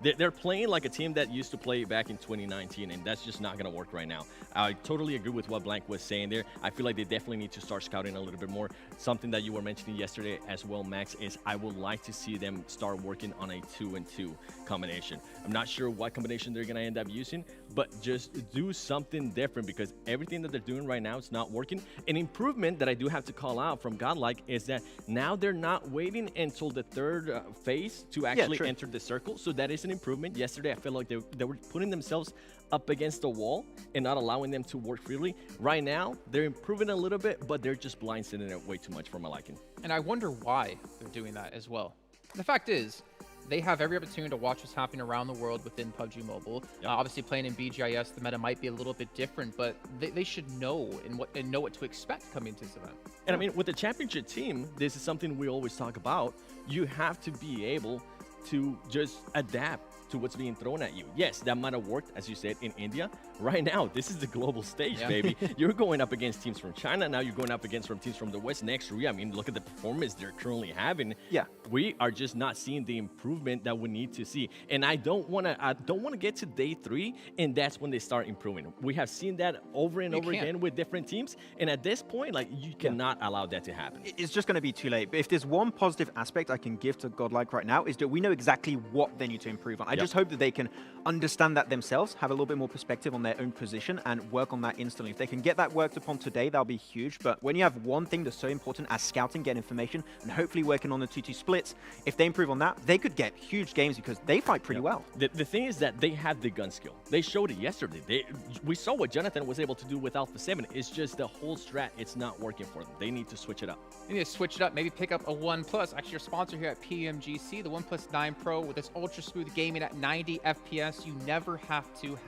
They're playing like a team that used to play back in 2019, and that's just not going to work right now. I totally agree with what Blank was saying there. I feel like they definitely need to start scouting a little bit more. Something that you were mentioning yesterday as well, Max, is I would like to see them start working on a 2-and-2 combination. I'm not sure what combination they're going to end up using, but just do something different, because everything that they're doing right now is not working. An improvement that I do have to call out from GodLike is that now they're not waiting until the third phase to actually enter the circle. So that is an improvement. Yesterday, I felt like they were putting themselves up against the wall and not allowing them to work freely. Right now, they're improving a little bit, but they're just blindsiding it way too much for my liking. And I wonder why they're doing that as well. The fact is, they have every opportunity to watch what's happening around the world within PUBG Mobile. Obviously, playing in BGIS, the meta might be a little bit different, but they should know and know what to expect coming into this event. And I mean, with the championship team, this is something we always talk about. You have to be able to just adapt to what's being thrown at you. Yes, that might have worked, as you said, in India. Right now, this is the global stage, baby. You're going up against teams from China. Now you're going up against teams from the West next Ruya. I mean, look at the performance they're currently having. Yeah, we are just not seeing the improvement that we need to see. And I don't want to get to day 3, and that's when they start improving. We have seen that over and over again with different teams. And at this point, like, you cannot allow that to happen. It's just going to be too late. But if there's one positive aspect I can give to GodLike right now, is that we know exactly what they need to improve on. I just hope that they can understand that themselves, have a little bit more perspective on their own position, and work on that instantly. If they can get that worked upon today, that'll be huge. But when you have one thing that's so important as scouting, get information, and hopefully working on the 2-2 splits, if they improve on that, they could get huge games, because they fight pretty well. The thing is that they have the gun skill. They showed it yesterday. We saw what Jonathan was able to do with Alpha 7. It's just the whole strat, it's not working for them. They need to switch it up. They need to switch it up, maybe pick up a OnePlus. Actually, your sponsor here at PMGC, the OnePlus 9 Pro, with its ultra smooth gaming at 90 FPS. You never have to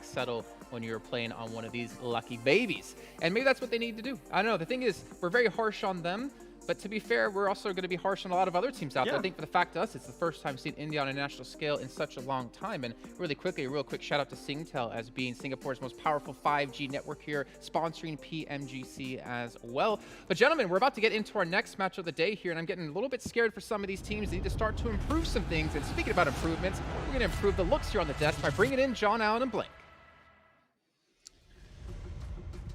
#settle when you're playing on one of these lucky babies. And maybe that's what they need to do. I don't know. The thing is, we're very harsh on them. But to be fair, we're also going to be harsh on a lot of other teams out there. I think for the fact to us, it's the first time seeing India on a national scale in such a long time. And really quickly, a real quick shout out to Singtel as being Singapore's most powerful 5G network here, sponsoring PMGC as well. But gentlemen, we're about to get into our next match of the day here, and I'm getting a little bit scared for some of these teams. They need to start to improve some things. And speaking about improvements, we're going to improve the looks here on the desk by bringing in John Allen and Blink.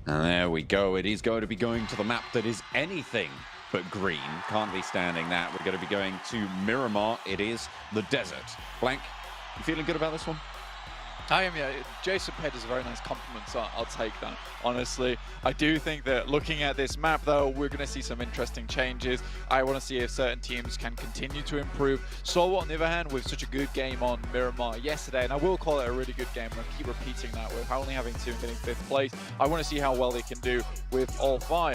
And there we go. It is going to be going to the map that is anything but green. Can't be standing that. We're going to be going to Miramar. It is the desert. Blank, you feeling good about this one? I am, yeah. Jason paid us a very nice compliment, so I'll take that, honestly. I do think that looking at this map, though, we're going to see some interesting changes. I want to see if certain teams can continue to improve. Stalwart, on the other hand, with such a good game on Miramar yesterday, and I will call it a really good game, and I keep repeating that with only having 2 and getting 5th place. I want to see how well they can do with all 4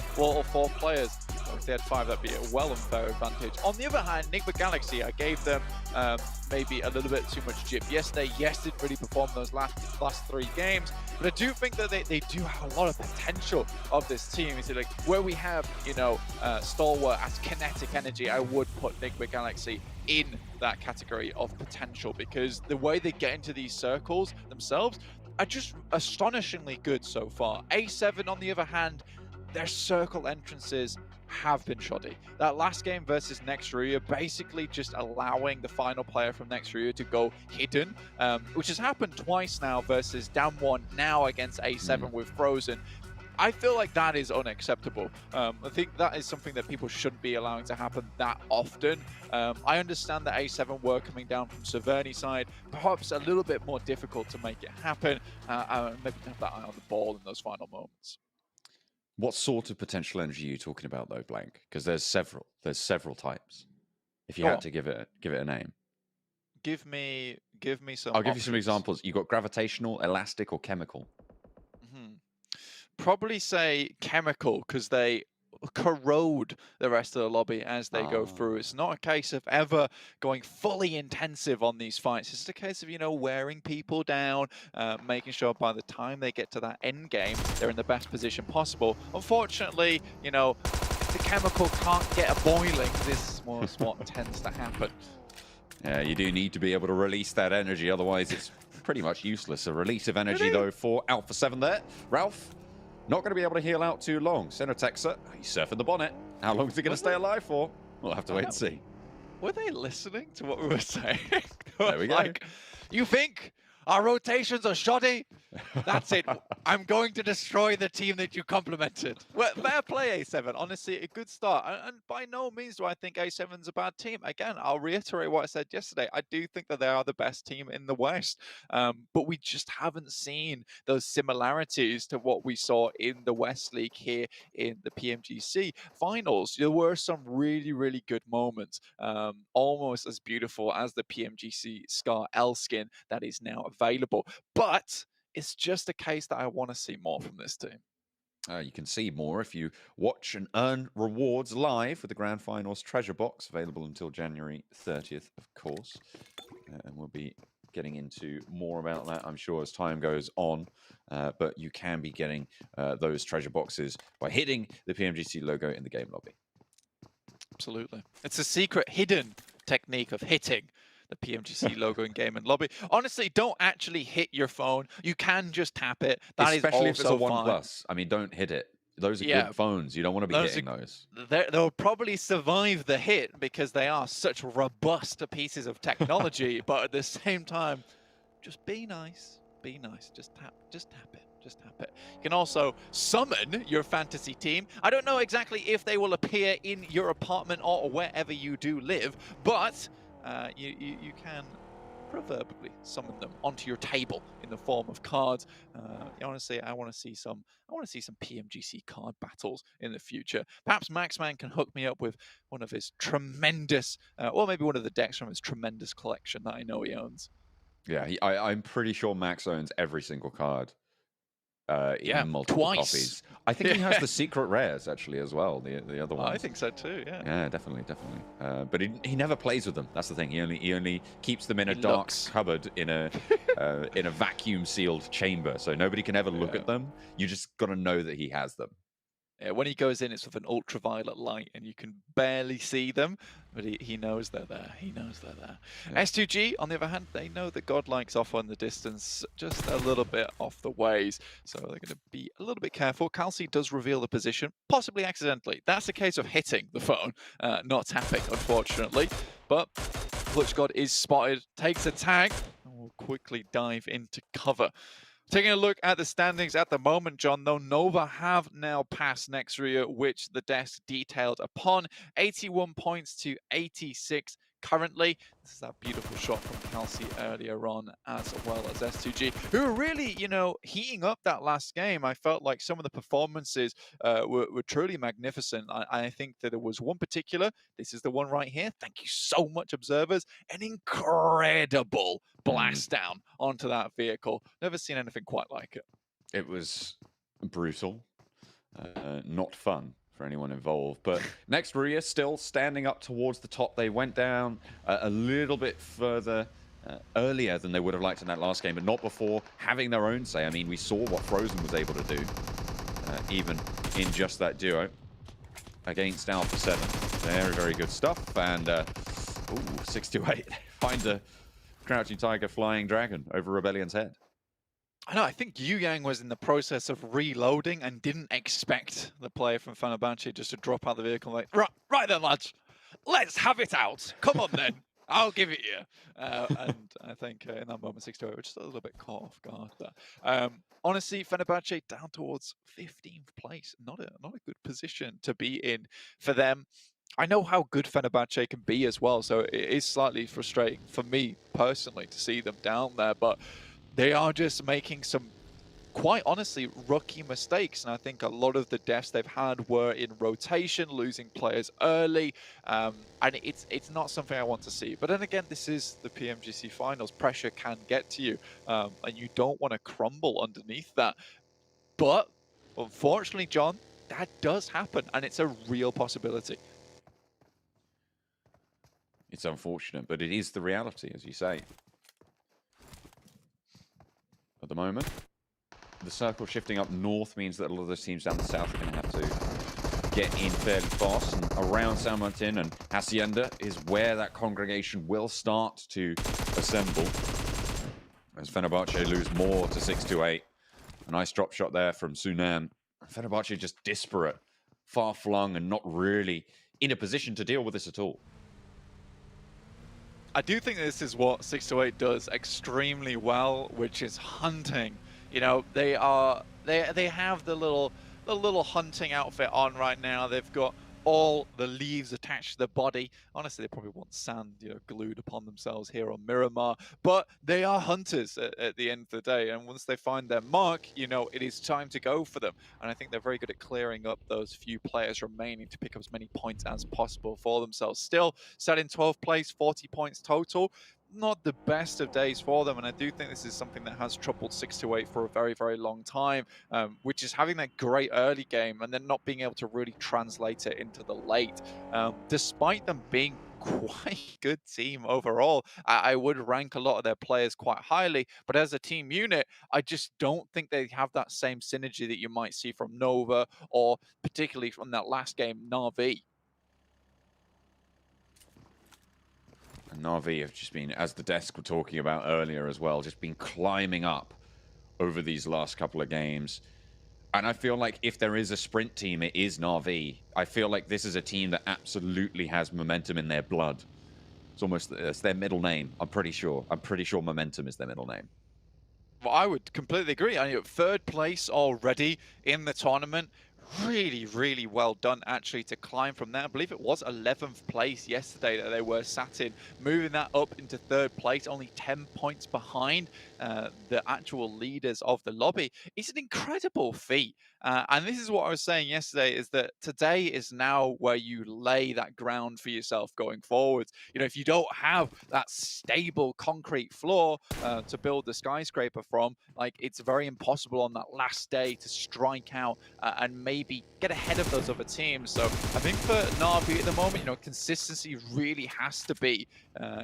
players. If they had 5, that'd be a well and fair advantage. On the other hand, Nigma Galaxy, I gave them maybe a little bit too much jip yesterday. Yes, didn't really perform those last 3 games, but I do think that they do have a lot of potential of this team. Is it like where we have, you know, Stalwart as kinetic energy? I would put Nigma Galaxy in that category of potential, because the way they get into these circles themselves are just astonishingly good so far. A7, on the other hand, their circle entrances have been shoddy. That last game versus Next Ruya, basically just allowing the final player from Next Ruya to go hidden, which has happened twice now versus down 1, now against A7 with Frozen. I feel like that is unacceptable. I think that is something that people shouldn't be allowing to happen that often. I understand that A7 were coming down from Severny's side, perhaps a little bit more difficult to make it happen, maybe have that eye on the ball in those final moments. What sort of potential energy are you talking about, though, Blank? Because there's several types. If you had to give it a name, give me some. I'll give you some options. examples. You got gravitational, elastic, or chemical. Probably say chemical, because they corrode the rest of the lobby as they go through. It's not a case of ever going fully intensive on these fights. It's a case of, you know, wearing people down, making sure by the time they get to that end game, they're in the best position possible. Unfortunately, you know, if the chemical can't get a boiling, this is what tends to happen. Yeah, you do need to be able to release that energy, otherwise it's pretty much useless. A release of energy, though, for Alpha 7 there. Ralph, not going to be able to heal out too long. Cenotexa, he's surfing the bonnet. How long is he going to stay alive for? We'll have to wait and see. Were they listening to what we were saying? There we go. Like, you think our rotations are shoddy? That's it. I'm going to destroy the team that you complimented. Well, fair play, A7. Honestly, a good start. And by no means do I think A7's a bad team. Again, I'll reiterate what I said yesterday. I do think that they are the best team in the West. But we just haven't seen those similarities to what we saw in the West League here in the PMGC finals. There were some really, really good moments. Almost as beautiful as the PMGC Scar L skin that is now available. But it's just a case that I want to see more from this team. You can see more if you watch and earn rewards live with the Grand Finals treasure box, available until January 30th, of course. And we'll be getting into more about that, I'm sure, as time goes on. But you can be getting those treasure boxes by hitting the PMGC logo in the game lobby. Absolutely. It's a secret hidden technique of hitting the PMGC logo in game and lobby. Honestly, don't actually hit your phone. You can just tap it. That Especially is if it's a also OnePlus. I mean, don't hit it. Those are good phones. You don't want to be hitting those. They'll probably survive the hit because they are such robust pieces of technology. But at the same time, just be nice. Be nice. Just tap it. Just tap it. You can also summon your fantasy team. I don't know exactly if they will appear in your apartment or wherever you do live, but you can proverbially summon them onto your table in the form of cards. Honestly, I want to see some PMGC card battles in the future. Perhaps Maxman can hook me up with one of his tremendous, or maybe one of the decks from his tremendous collection that I know he owns. Yeah, I'm pretty sure Max owns every single card. In multiple copies. I think he has the secret rares actually as well. The other ones. I think so too. Yeah. Yeah, definitely. But he never plays with them. That's the thing. He only keeps them in a dark cupboard in a vacuum sealed chamber, so nobody can ever look at them. You just got to know that he has them. Yeah, when he goes in, it's with an ultraviolet light, and you can barely see them, but he knows they're there. He knows they're there. Yeah. S2G, on the other hand, they know that GodLike's off on the distance, just a little bit off the ways, so they're going to be a little bit careful. Kelsey does reveal the position, possibly accidentally. That's a case of hitting the phone, not tapping, unfortunately. But Clutch God is spotted, takes a tag, and will quickly dive into cover. Taking a look at the standings at the moment, John, though, Nova have now passed Nexria, which the desk detailed upon. 81 points to 86 currently. This is that beautiful shot from Kelsey earlier on, as well as S2G, who are really, you know, heating up that last game. I felt like some of the performances were truly magnificent. I think that there was one particular, this is the one right here. Thank you so much, observers. An incredible blast down onto that vehicle. Never seen anything quite like it. It was brutal, not fun for anyone involved. But next, Ruya still standing up towards the top. They went down a little bit further earlier than they would have liked in that last game, but not before having their own say. I mean, we saw what Frozen was able to do, even in just that duo against Alpha 7. Very, very good stuff. And, ooh, 628 finds a Crouching Tiger Flying Dragon over Rebellion's head. I know, I think Yu Yang was in the process of reloading and didn't expect the player from Fenerbahçe just to drop out the vehicle like, right then, lads, let's have it out. Come on then, I'll give it you. And I think in that moment, 628 was just a little bit caught off guard there. Honestly, Fenerbahçe down towards 15th place. Not a good position to be in for them. I know how good Fenerbahçe can be as well, so it is slightly frustrating for me personally to see them down there, but they are just making some quite honestly rookie mistakes. And I think a lot of the deaths they've had were in rotation, losing players early. And it's not something I want to see. But then again, this is the PMGC finals. Pressure can get to you, and you don't want to crumble underneath that. But unfortunately, John, that does happen, and it's a real possibility. It's unfortunate, but it is the reality, as you say. At the moment, the circle shifting up north means that a lot of those teams down the south are going to have to get in fairly fast. And around San Martin and Hacienda is where that congregation will start to assemble. As Fenerbahçe lose more to 628. A nice drop shot there from Sunan. Fenerbahçe just disparate, far-flung, and not really in a position to deal with this at all. I do think this is what 628 does extremely well, which is hunting. You know, they have the little hunting outfit on right now. They've got all the leaves attached to the body. Honestly, they probably want sand, you know, glued upon themselves here on Miramar. But they are hunters at the end of the day. And once they find their mark, you know, it is time to go for them. And I think they're very good at clearing up those few players remaining to pick up as many points as possible for themselves. Still, set in 12th place, 40 points total. Not the best of days for them, and I do think this is something that has troubled 628 for a very, very long time, which is having that great early game and then not being able to really translate it into the late. Despite them being quite a good team overall, I would rank a lot of their players quite highly, but as a team unit, I just don't think they have that same synergy that you might see from Nova or particularly from that last game, Na'Vi. And Na'Vi have just been, as the desk were talking about earlier as well, just been climbing up over these last couple of games. And I feel like if there is a sprint team, it is Na'Vi. I feel like this is a team that absolutely has momentum in their blood. It's their middle name, I'm pretty sure. I'm pretty sure momentum is their middle name. Well, I would completely agree. I mean, 3rd place already in the tournament. Really, really well done, actually, to climb from there. I believe it was 11th place yesterday that they were sat in. Moving that up into 3rd place, only 10 points behind the actual leaders of the lobby. It's an incredible feat. And this is what I was saying yesterday, is that today is now where you lay that ground for yourself going forward. You know, if you don't have that stable concrete floor to build the skyscraper from, like, it's very impossible on that last day to strike out and maybe get ahead of those other teams. So I think for Na'Vi at the moment, you know, consistency really has to be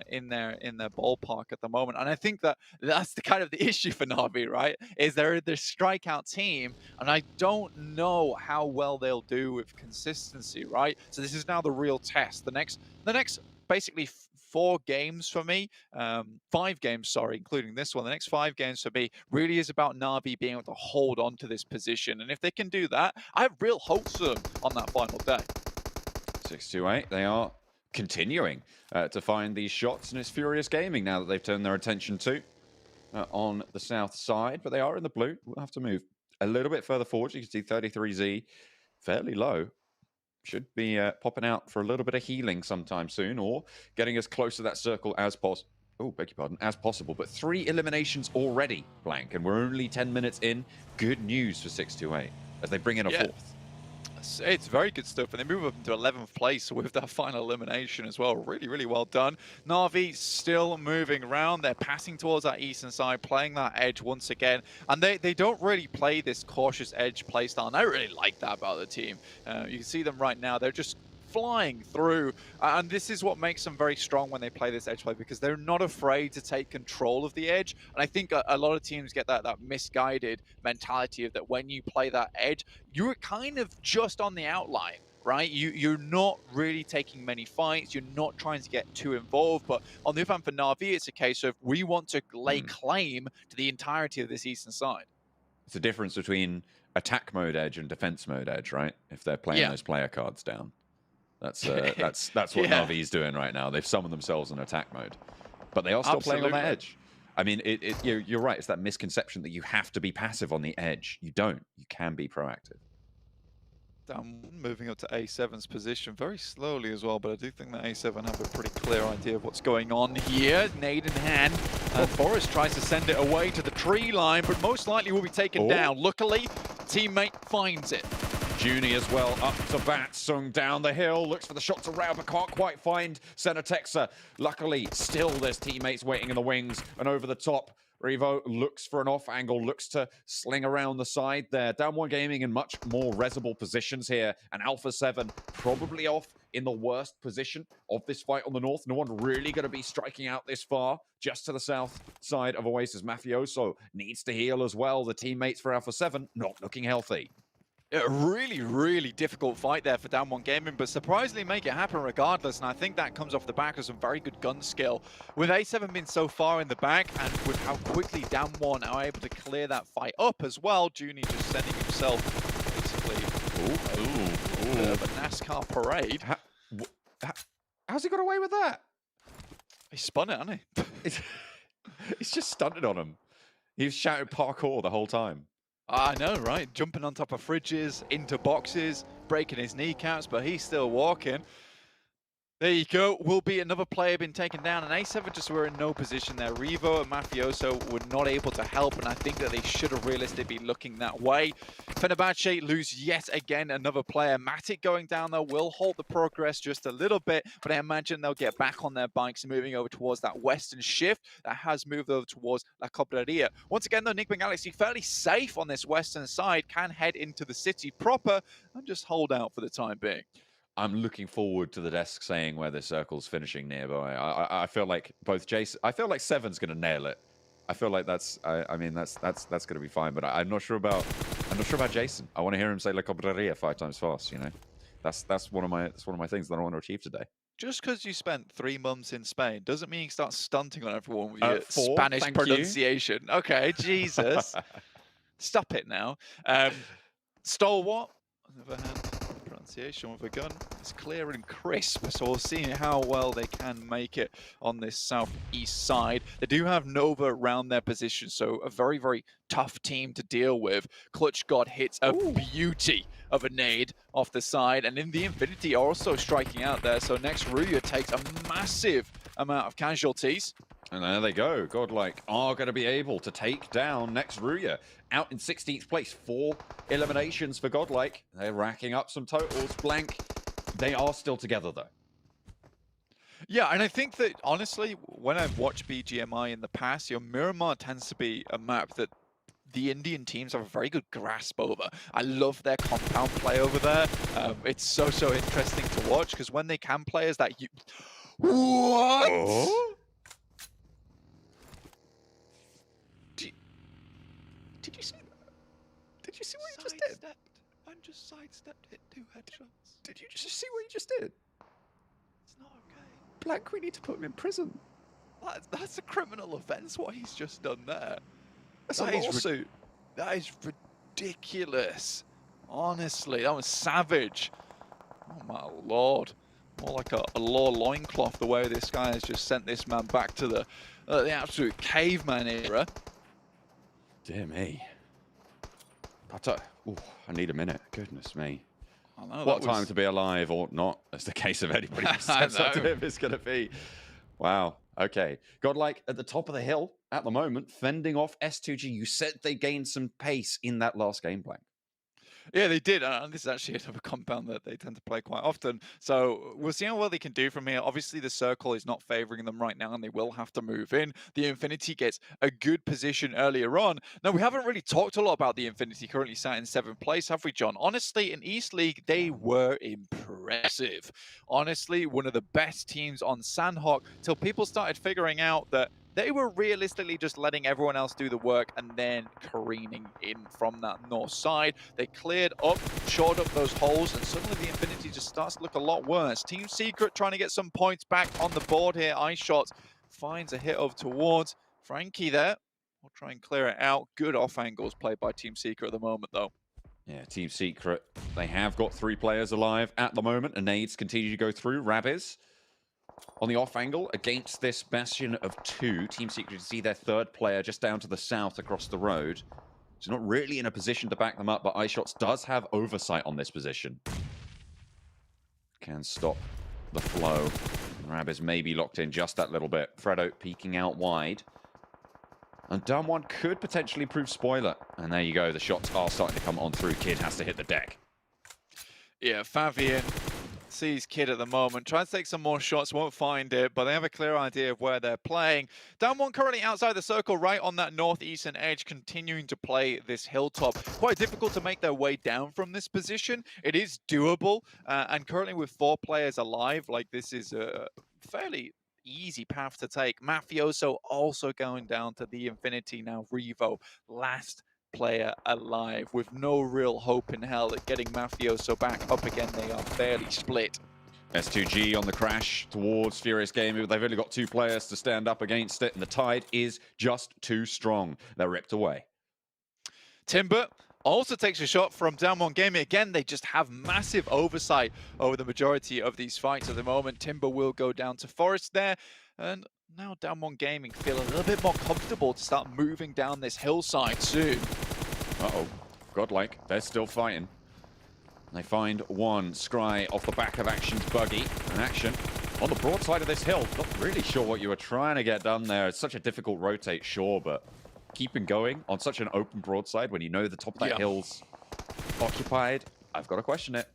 in their ballpark at the moment. And I think that that's the kind of the issue for Na'Vi, right? Is they're the strikeout team, and I don't know how well they'll do with consistency, right? So this is now the real test. The next basically 4 games for me, 5 games, sorry, including this one. The next 5 games for me really is about Na'Vi being able to hold on to this position. And if they can do that, I have real hopes for them on that final day. 628, they are continuing to find these shots, and it's Furious Gaming now that they've turned their attention to on the south side, but they are in the blue. We'll have to move a little bit further forward. You can see 33Z fairly low. Should be popping out for a little bit of healing sometime soon, or getting as close to that circle as possible. Oh, beg your pardon, as possible. But 3 eliminations already, Blank, and we're only 10 minutes in. Good news for 628 as they bring in a 4th. It's very good stuff, and they move up into 11th place with that final elimination as well. Really, really well done. Na'Vi still moving around. They're passing towards that eastern side, playing that edge once again. And they don't really play this cautious edge playstyle, and I really like that about the team. You can see them right now. They're just flying through, and this is what makes them very strong when they play this edge play, because they're not afraid to take control of the edge. And I think a lot of teams get that misguided mentality of that when you play that edge, you're kind of just on the outline, right? You're not really taking many fights. You're not trying to get too involved. But on the other hand, for Na'Vi, it's a case of we want to lay claim to the entirety of this eastern side. It's the difference between attack mode edge and defense mode edge, right? If they're playing those player cards down. That's what Na'Vi's doing right now. They've summoned themselves in attack mode, but they are still playing on that edge. I mean, you're right. It's that misconception that you have to be passive on the edge. You don't. You can be proactive. Moving up to A7's position very slowly as well, but I do think that A7 have a pretty clear idea of what's going on here. Nade in hand, Forrest tries to send it away to the tree line, but most likely will be taken down. Luckily, teammate finds it. Junie as well, up to bat, Sung down the hill, looks for the shots around, but can't quite find Senatexa. Luckily, still there's teammates waiting in the wings and over the top. Revo looks for an off angle, looks to sling around the side there. Down One Gaming in much more resible positions here, and Alpha 7 probably off in the worst position of this fight on the north. No one really going to be striking out this far, just to the south side of Oasis. Mafioso needs to heal as well. The teammates for Alpha 7 not looking healthy. A really, really difficult fight there for Down One Gaming, but surprisingly make it happen regardless, and I think that comes off the back of some very good gun skill. With A7 being so far in the back, and with how quickly Down One are able to clear that fight up as well, Junie just sending himself basically a bit of a NASCAR parade. How's he got away with that? He spun it, hasn't he? He's just stunted on him. He was shouting parkour the whole time. I know, right? Jumping on top of fridges, into boxes, breaking his kneecaps, but he's still walking. There you go. Will be another player been taken down, and A7 just were in no position there. Revo and Mafioso were not able to help, and I think that they should have realistically been looking that way. Fenerbahçe lose yet again another player. Matic going down there will halt the progress just a little bit, but I imagine they'll get back on their bikes moving over towards that western shift that has moved over towards La Cobreria. Once again, though, Nigma Galaxy fairly safe on this western side, can head into the city proper and just hold out for the time being. I'm looking forward to the desk saying where the circle's finishing nearby. I feel like both Jason, I feel like Seven's going to nail it. I feel like that's going to be fine. But I'm not sure about Jason. I want to hear him say La Cobreria 5 times fast. You know, that's one of my things that I want to achieve today. Just because you spent 3 months in Spain doesn't mean you start stunting on everyone with your Spanish pronunciation. You. Okay, Jesus, stop it now. Stalwart, on the other hand. Pronunciation with a gun is clear and crisp, so we'll see how well they can make it on this southeast side. They do have Nova around their position, so a very, very tough team to deal with. Clutch God hits a beauty of a nade off the side, and in the Infinity are also striking out there, so next Ruya takes a massive amount of casualties. And there they go. GodLike are going to be able to take down next Ruya. Out in 16th place. 4 eliminations for GodLike. They're racking up some totals. Blank. They are still together, though. Yeah, and I think that, honestly, when I've watched BGMI in the past, Miramar tends to be a map that the Indian teams have a very good grasp over. I love their compound play over there. It's so interesting to watch, because when they can play as that... What? Oh? Did you see that? Did you see what you just did? And just sidestepped it 2 headshots. Did you just see what you just did? It's not okay. Black, we need to put him in prison. That's a criminal offense, what he's just done there. That's a lawsuit. That is ridiculous. Honestly, that was savage. Oh my lord. More like a law loincloth, the way this guy has just sent this man back to the absolute caveman era. Dear me. I need a minute. Goodness me. I know, what time to be alive or not, as the case of anybody who steps up to him is going to be. Wow. Okay. GodLike at the top of the hill at the moment, fending off S2G. You said they gained some pace in that last game, Blank. Yeah, they did, and this is actually another compound that they tend to play quite often. So we'll see how well they can do from here. Obviously, the circle is not favoring them right now, and they will have to move in. The Infinity gets a good position earlier on. Now, we haven't really talked a lot about the Infinity currently sat in 7th place, have we, John? Honestly, in East League, they were impressive. Honestly, one of the best teams on Sanhok, till people started figuring out that they were realistically just letting everyone else do the work and then careening in from that north side. They cleared up, shored up those holes, and suddenly the Infinity just starts to look a lot worse. Team Secret trying to get some points back on the board here. iShot finds a hit over towards Frankie there. We'll try and clear it out. Good off angles played by Team Secret at the moment, though. Yeah, Team Secret, they have got 3 players alive at the moment, and nades continue to go through. Rabiz on the off angle against this bastion of 2. Team Secret to see their 3rd player just down to the south across the road. He's not really in a position to back them up, but iShots does have oversight on this position. Can stop the flow. Rabiz may be locked in just that little bit. Fredo peeking out wide. And Down One could potentially prove spoiler. And there you go, the shots are starting to come on through. Kid has to hit the deck. Yeah, Favian sees Kid at the moment, tries to take some more shots, won't find it, but they have a clear idea of where they're playing. Down One currently outside the circle, right on that northeastern edge, continuing to play this hilltop. Quite difficult to make their way down from this position. It is doable, and currently with 4 players alive, like this is a fairly easy path to take. Mafioso also going down to the Infinity now. Revo, last player alive, with no real hope in hell at getting Mafioso back up again. They are fairly split. S2G on the crash towards Furious Gaming. They've only got 2 players to stand up against it, and the tide is just too strong. They're ripped away. Timber also takes a shot from Down One Gaming. Again, they just have massive oversight over the majority of these fights at the moment. Timber will go down to Forest there, and now Down One Gaming feel a little bit more comfortable to start moving down this hillside soon. Uh-oh. GodLike, they're still fighting. They find one Scry off the back of Action's buggy. And Action on the broadside of this hill. Not really sure what you were trying to get done there. It's such a difficult rotate, sure, but keeping going on such an open broadside when you know the top of that hill's occupied, I've got to question it.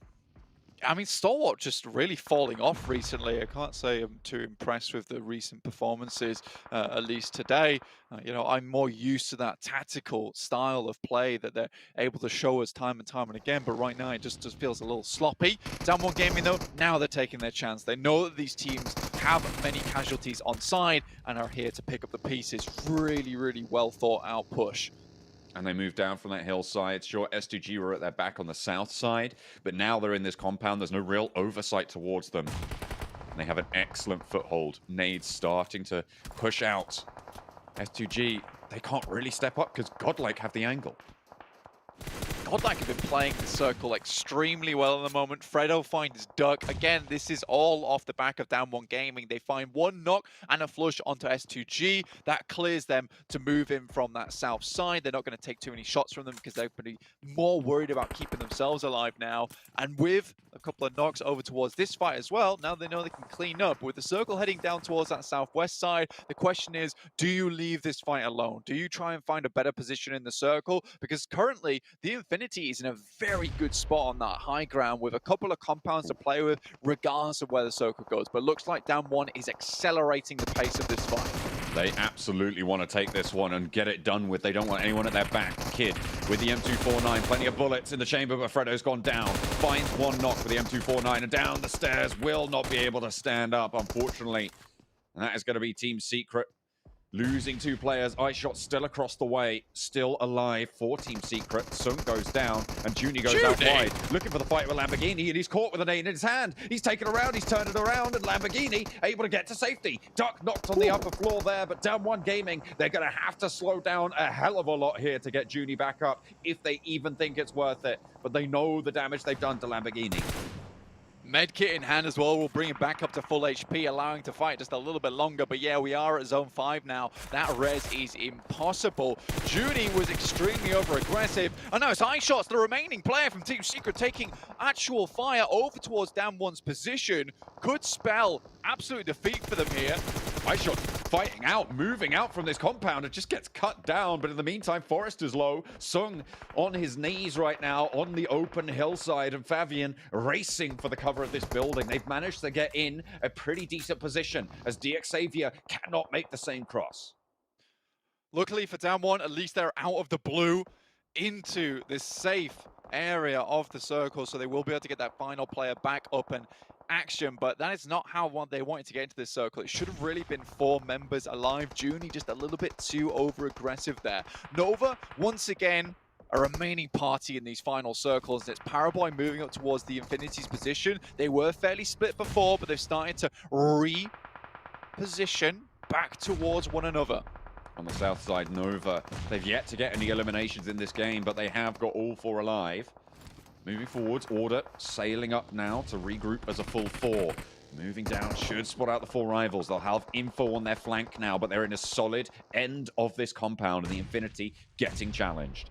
I mean, Stalwart just really falling off recently. I can't say I'm too impressed with the recent performances, at least today. You know, I'm more used to that tactical style of play that they're able to show us time and time and again. But right now, it just feels a little sloppy. Down One Gaming, though, now they're taking their chance. They know that these teams have many casualties on side and are here to pick up the pieces. Really, really well thought out push. And they move down from that hillside. Sure, S2G were at their back on the south side, but now they're in this compound. There's no real oversight towards them. And they have an excellent foothold. Nades starting to push out. S2G, they can't really step up because GodLike have the angle. GodLike have been playing the circle extremely well at the moment. Fredo finds Duck. Again, this is all off the back of Down One Gaming. They find one knock and a flush onto S2G. That clears them to move in from that south side. They're not going to take too many shots from them because they're going to be more worried about keeping themselves alive now. And with a couple of knocks over towards this fight as well, now they know they can clean up. With the circle heading down towards that southwest side, the question is, do you leave this fight alone? Do you try and find a better position in the circle? Because currently, the Infinity is in a very good spot on that high ground with a couple of compounds to play with, regardless of where the circle goes. But looks like Down One is accelerating the pace of this fight. They absolutely want to take this one and get it done with. They don't want anyone at their back. Kid with the M249, plenty of bullets in the chamber, but Fredo's gone down. Finds one knock with the M249 and down the stairs. Will not be able to stand up, unfortunately. And that is going to be Team Secret. Losing 2 players. iShot still across the way, still alive for Team Secret. Sung goes down, and Junie goes out wide, looking for the fight with Lamborghini, and he's caught with a nade in his hand. He's taken around, he's turned it around, and Lamborghini able to get to safety. Duck knocked on the upper floor there, but Down One Gaming, they're going to have to slow down a hell of a lot here to get Junie back up, if they even think it's worth it. But they know the damage they've done to Lamborghini. Medkit in hand as well will bring him back up to full HP, allowing to fight just a little bit longer. But yeah, we are at zone 5 now. That res is impossible. Junie was extremely over-aggressive. And now it's iShots, the remaining player from Team Secret, taking actual fire over towards Down One's position. Could spell absolute defeat for them here. iShot fighting out, moving out from this compound. It just gets cut down, but in the meantime, Forrest is low. Sung on his knees right now on the open hillside, and Favian racing for the cover of this building. They've managed to get in a pretty decent position as DXavier cannot make the same cross. Luckily for Down One, at least they're out of the blue into this safe area of the circle, so they will be able to get that final player back up and action, but that is not how they wanted to get into this circle. It should have really been 4 members alive. Junie just a little bit too over-aggressive there. Nova, once again, a remaining party in these final circles, and it's Paraboy moving up towards the Infinity's position. They were fairly split before, but they've started to reposition back towards one another. On the south side, Nova, they've yet to get any eliminations in this game, but they have got all 4 alive. Moving forwards, Order sailing up now to regroup as a full 4. Moving down, should spot out the 4 rivals. They'll have info on their flank now, but they're in a solid end of this compound, and the Infinity getting challenged.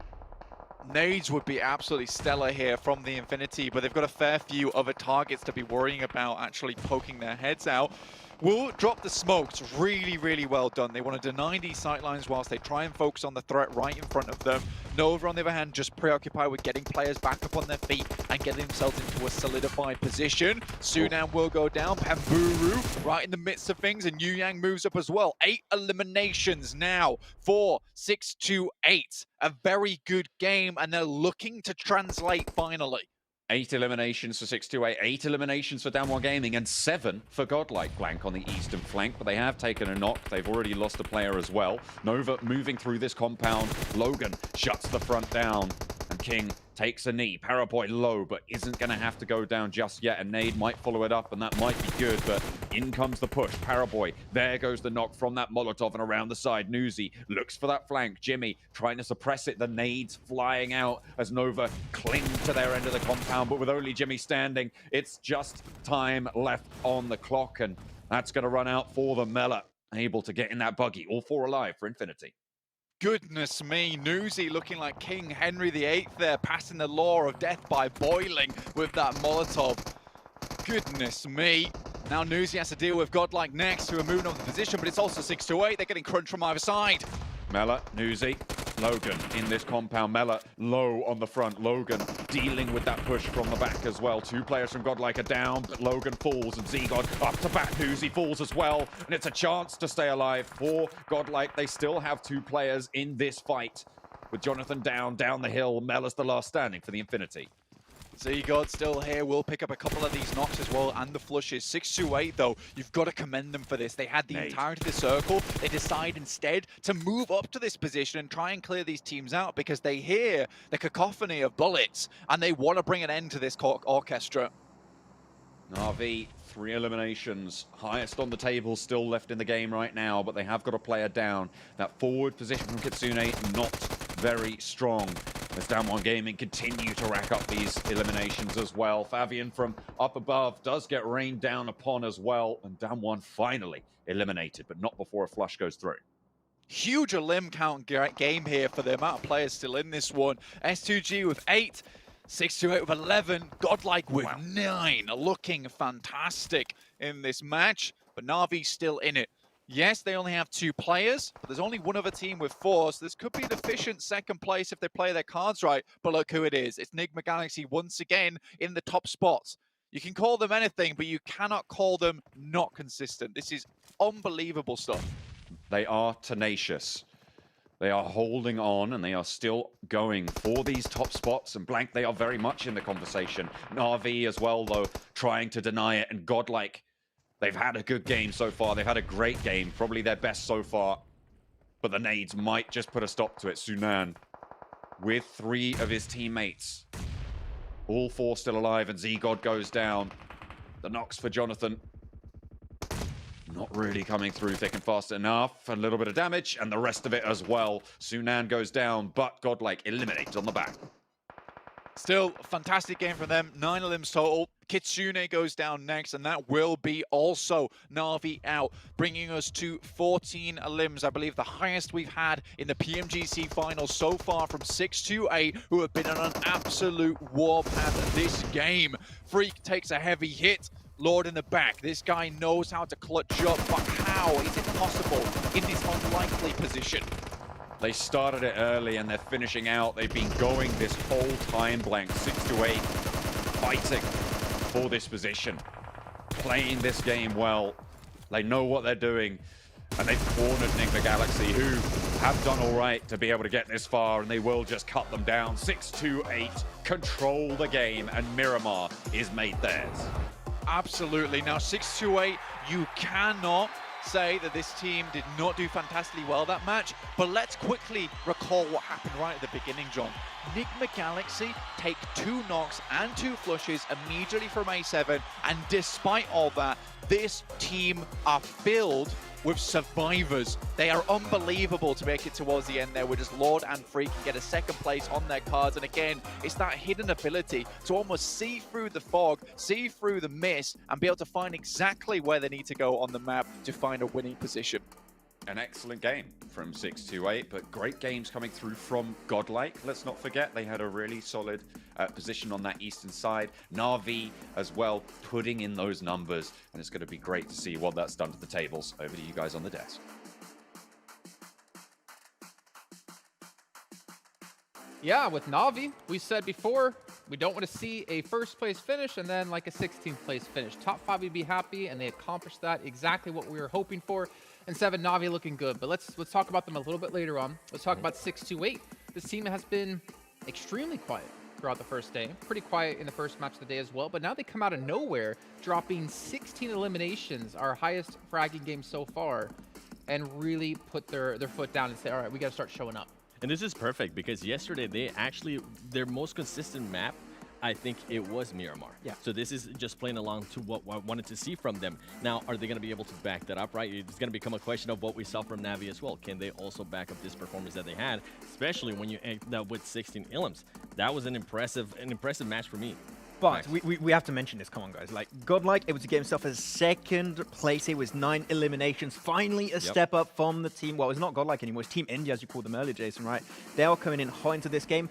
Nades would be absolutely stellar here from the Infinity, but they've got a fair few other targets to be worrying about actually poking their heads out. Will drop the smokes. Really, really well done. They want to deny these sightlines whilst they try and focus on the threat right in front of them. Nova, on the other hand, just preoccupied with getting players back up on their feet and getting themselves into a solidified position. Sunan will go down. Pamburu right in the midst of things, and Yu Yang moves up as well. 8 eliminations now for 628. A very good game, and they're looking to translate finally. 8 eliminations for 628, 8 eliminations for Damwon Gaming, and 7 for GodLike. Blank on the eastern flank, but they have taken a knock. They've already lost a player as well. Nova moving through this compound. Logan shuts the front down, and King takes a knee. Paraboy low, but isn't going to have to go down just yet. And Nade might follow it up, and that might be good, but in comes the push. Paraboy, there goes the knock from that Molotov, and around the side, Newsy looks for that flank. Jimmy trying to suppress it. The nades flying out as Nova cling to their end of the compound, but with only Jimmy standing, it's just time left on the clock, and that's going to run out for the Mela. Able to get in that buggy. All 4 alive for Infinity. Goodness me, Newsy looking like King Henry VIII there, passing the law of death by boiling with that Molotov. Goodness me. Now Newsy has to deal with GodLike next, who are moving on the position, but it's also 628. They're getting crunched from either side. Mela, Newsy, Logan in this compound. Mela low on the front. Logan dealing with that push from the back as well. 2 players from GodLike are down, but Logan falls, and Zegod up to bat. Newsy falls as well, and it's a chance to stay alive for GodLike. They still have 2 players in this fight. With Jonathan down the hill, Mela's the last standing for the Infinity. Zegod still here, will pick up a couple of these knocks as well, and the flushes. 628 though, you've got to commend them for this. They had the entirety of the circle. They decide instead to move up to this position and try and clear these teams out because they hear the cacophony of bullets and they want to bring an end to this orchestra. Na'Vi, 3 eliminations, highest on the table, still left in the game right now, but they have got a player down. That forward position from Kitsune, not very strong. As Damwon Gaming continue to rack up these eliminations as well. Fabian from up above does get rained down upon as well, and Damwon finally eliminated, but not before a flush goes through. Huge elim count game here for the amount of players still in this one. S2G with 8, 628 with 11, GodLike with 9. Looking fantastic in this match, but Na'Vi still in it. Yes, they only have 2 players, but there's only one other team with 4, so this could be an efficient second place if they play their cards right. But look who it is. It's Nigma Galaxy once again in the top spots. You can call them anything, but you cannot call them not consistent. This is unbelievable stuff. They are tenacious. They are holding on, and they are still going for these top spots. And Blank, they are very much in the conversation. Na'Vi as well, though, trying to deny it. And GodLike, they've had a good game so far. They've had a great game, probably their best so far. But the nades might just put a stop to it. Sunan with 3 of his teammates. All 4 still alive, and Zegod goes down. The knocks for Jonathan. Not really coming through thick and fast enough. A little bit of damage, and the rest of it as well. Sunan goes down, but GodLike eliminated on the back. Still, fantastic game from them. 9 elims total. Kitsune goes down next, and that will be also Na'Vi out, bringing us to 14 elims. I believe the highest we've had in the PMGC finals so far from 628, who have been on an absolute warpath this game. Freak takes a heavy hit. Lord in the back. This guy knows how to clutch up, but how is it possible in this unlikely position? They started it early and they're finishing out. They've been going this whole time, Blank. 628, fighting for this position. Playing this game well. They know what they're doing. And they've cornered Nigma Galaxy, who have done all right to be able to get this far, and they will just cut them down. 628, control the game, and Miramar is made theirs. Absolutely. Now, 628, you cannot say that this team did not do fantastically well that match, but let's quickly recall what happened right at the beginning, John. Nigma Galaxy take 2 knocks and 2 flushes immediately from A7, and despite all that, this team are filled with survivors. They are unbelievable to make it towards the end there with just Lord and Freak and get a second place on their cards. And again, it's that hidden ability to almost see through the fog, see through the mist, and be able to find exactly where they need to go on the map to find a winning position. an excellent game from 628, but great games coming through from GodLike. Let's not forget they had a really solid position on that eastern side. Na'Vi as well, putting in those numbers, and it's going to be great to see what that's done to the tables. Over to you guys on the desk. Yeah, with Na'Vi, we said before, we don't want to see a first place finish and then like a 16th place finish. Top 5 would be happy, and they accomplished that, exactly what we were hoping for. And 7, Na'Vi looking good. But let's talk about them a little bit later on. Let's talk about 628. This team has been extremely quiet throughout the first day. Pretty quiet in the first match of the day as well. But now they come out of nowhere, dropping 16 eliminations, our highest fragging game so far, and really put their foot down and say, all right, we got to start showing up. And this is perfect because yesterday they actually, their most consistent map, I think it was Miramar. Yeah. So this is just playing along to what I wanted to see from them. Now, are they going to be able to back that up, right? It's going to become a question of what we saw from Na'Vi as well. Can they also back up this performance that they had, especially when you end up with 16 elims? That was an impressive match for me. But we have to mention this. Come on, guys. Like, GodLike able to get himself a second place here with 9 eliminations. Finally, a step up from the team. Well, it's not GodLike anymore. It's Team India, as you called them earlier, Jason, right? They are coming in hot into this game.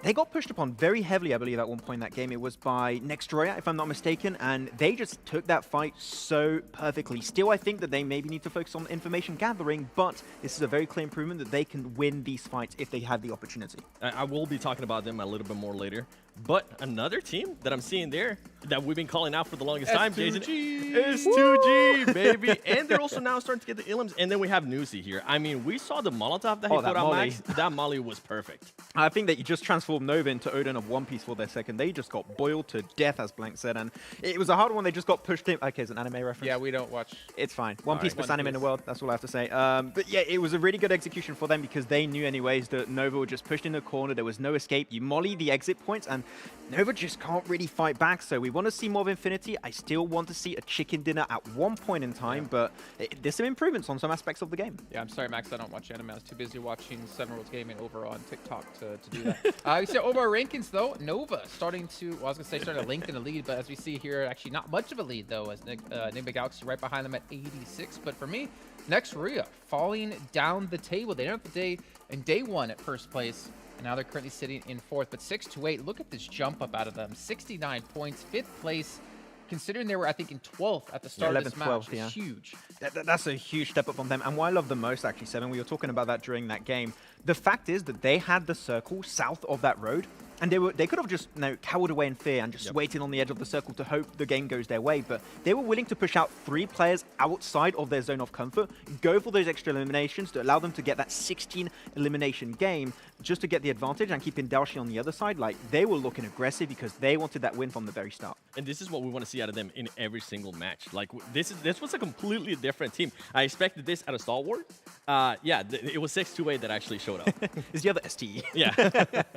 They got pushed upon very heavily, I believe, at one point in that game. It was by Ruya, if I'm not mistaken, and they just took that fight so perfectly. Still, I think that they maybe need to focus on information gathering, but this is a very clear improvement that they can win these fights if they have the opportunity. I will be talking about them a little bit more later. But another team that I'm seeing there that we've been calling out for the longest time, Jason, S2G, baby. And they're also now starting to get the elims. And then we have Newsy here. I mean, we saw the Molotov that he put on Max. That molly was perfect. I think that you just transformed Nova into Odin of One Piece for their second. They just got boiled to death, as Blank said. And it was a hard one. They just got pushed in. Okay, it's an anime reference. Yeah, we don't watch. It's fine. One Piece, best anime in the world. That's all I have to say. But yeah, it was a really good execution for them because they knew anyways that Nova were just pushed in the corner. There was no escape. You molly the exit points, and Nova just can't really fight back. So we want to see more of Infinity. I still want to see a chicken dinner at one point in time, but there's some improvements on some aspects of the game. Yeah, I'm sorry, Max. I don't watch anime. I was too busy watching Seven Worlds Gaming over on TikTok to do that. We see overall rankings, though. Nova starting to, well, I was going to say starting to lengthen the lead, but as we see here, actually not much of a lead, though, as Nigma Galaxy right behind them at 86. But for me, next Ruya falling down the table. They ended up the day in day 1 at first place, and now they're currently sitting in 4th. But 628, look at this jump up out of them. 69 points, 5th place. Considering they were, I think, in 12th at the start of this match, 12th, yeah. Huge. That's a huge step up from them. And what I love the most, actually, Seven, we were talking about that during that game. The fact is that they had the circle south of that road, and they could have just cowered away in fear and just waited on the edge of the circle to hope the game goes their way. But they were willing to push out 3 players outside of their zone of comfort, go for those extra eliminations to allow them to get that 16 elimination game just to get the advantage, and keeping Dalshi on the other side. Like, they were looking aggressive because they wanted that win from the very start. And this is what we want to see out of them in every single match. Like, this was a completely different team. I expected this out of Stalwart. Yeah, it was 628 that actually showed up. Is the other STE? Yeah.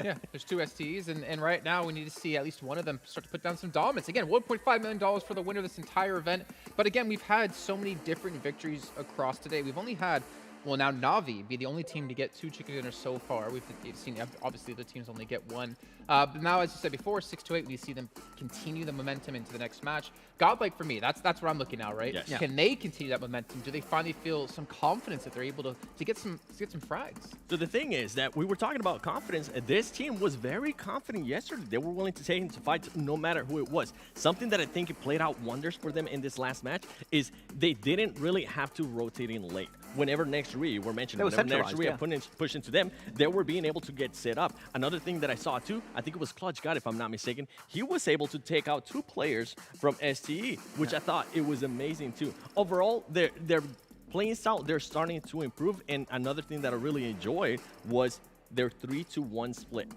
Yeah, there's 2 STEs, and right now we need to see at least one of them start to put down some dominance. Again, $1.5 million for the winner of this entire event. But again, we've had so many different victories across today. We've only had, well, now Na'Vi be the only team to get 2 chicken dinners so far. We've seen, obviously, the teams only get 1. But now, as you said before, 628, we see them continue the momentum into the next match. GodLike, for me, that's what I'm looking at, right? Yes. Yeah. Can they continue that momentum? Do they finally feel some confidence that they're able to get some frags? So the thing is that we were talking about confidence. This team was very confident yesterday. They were willing to take into fights no matter who it was. Something that I think it played out wonders for them in this last match is they didn't really have to rotate in late. Whenever next Ruya were mentioned, whenever next Ruya pushed into them, they were being able to get set up. Another thing that I saw too, I think it was Clutch God, if I'm not mistaken, he was able to take out 2 players from STE, which I thought it was amazing too. Overall, their playing style, they're starting to improve. And another thing that I really enjoyed was their 3-2-1 split.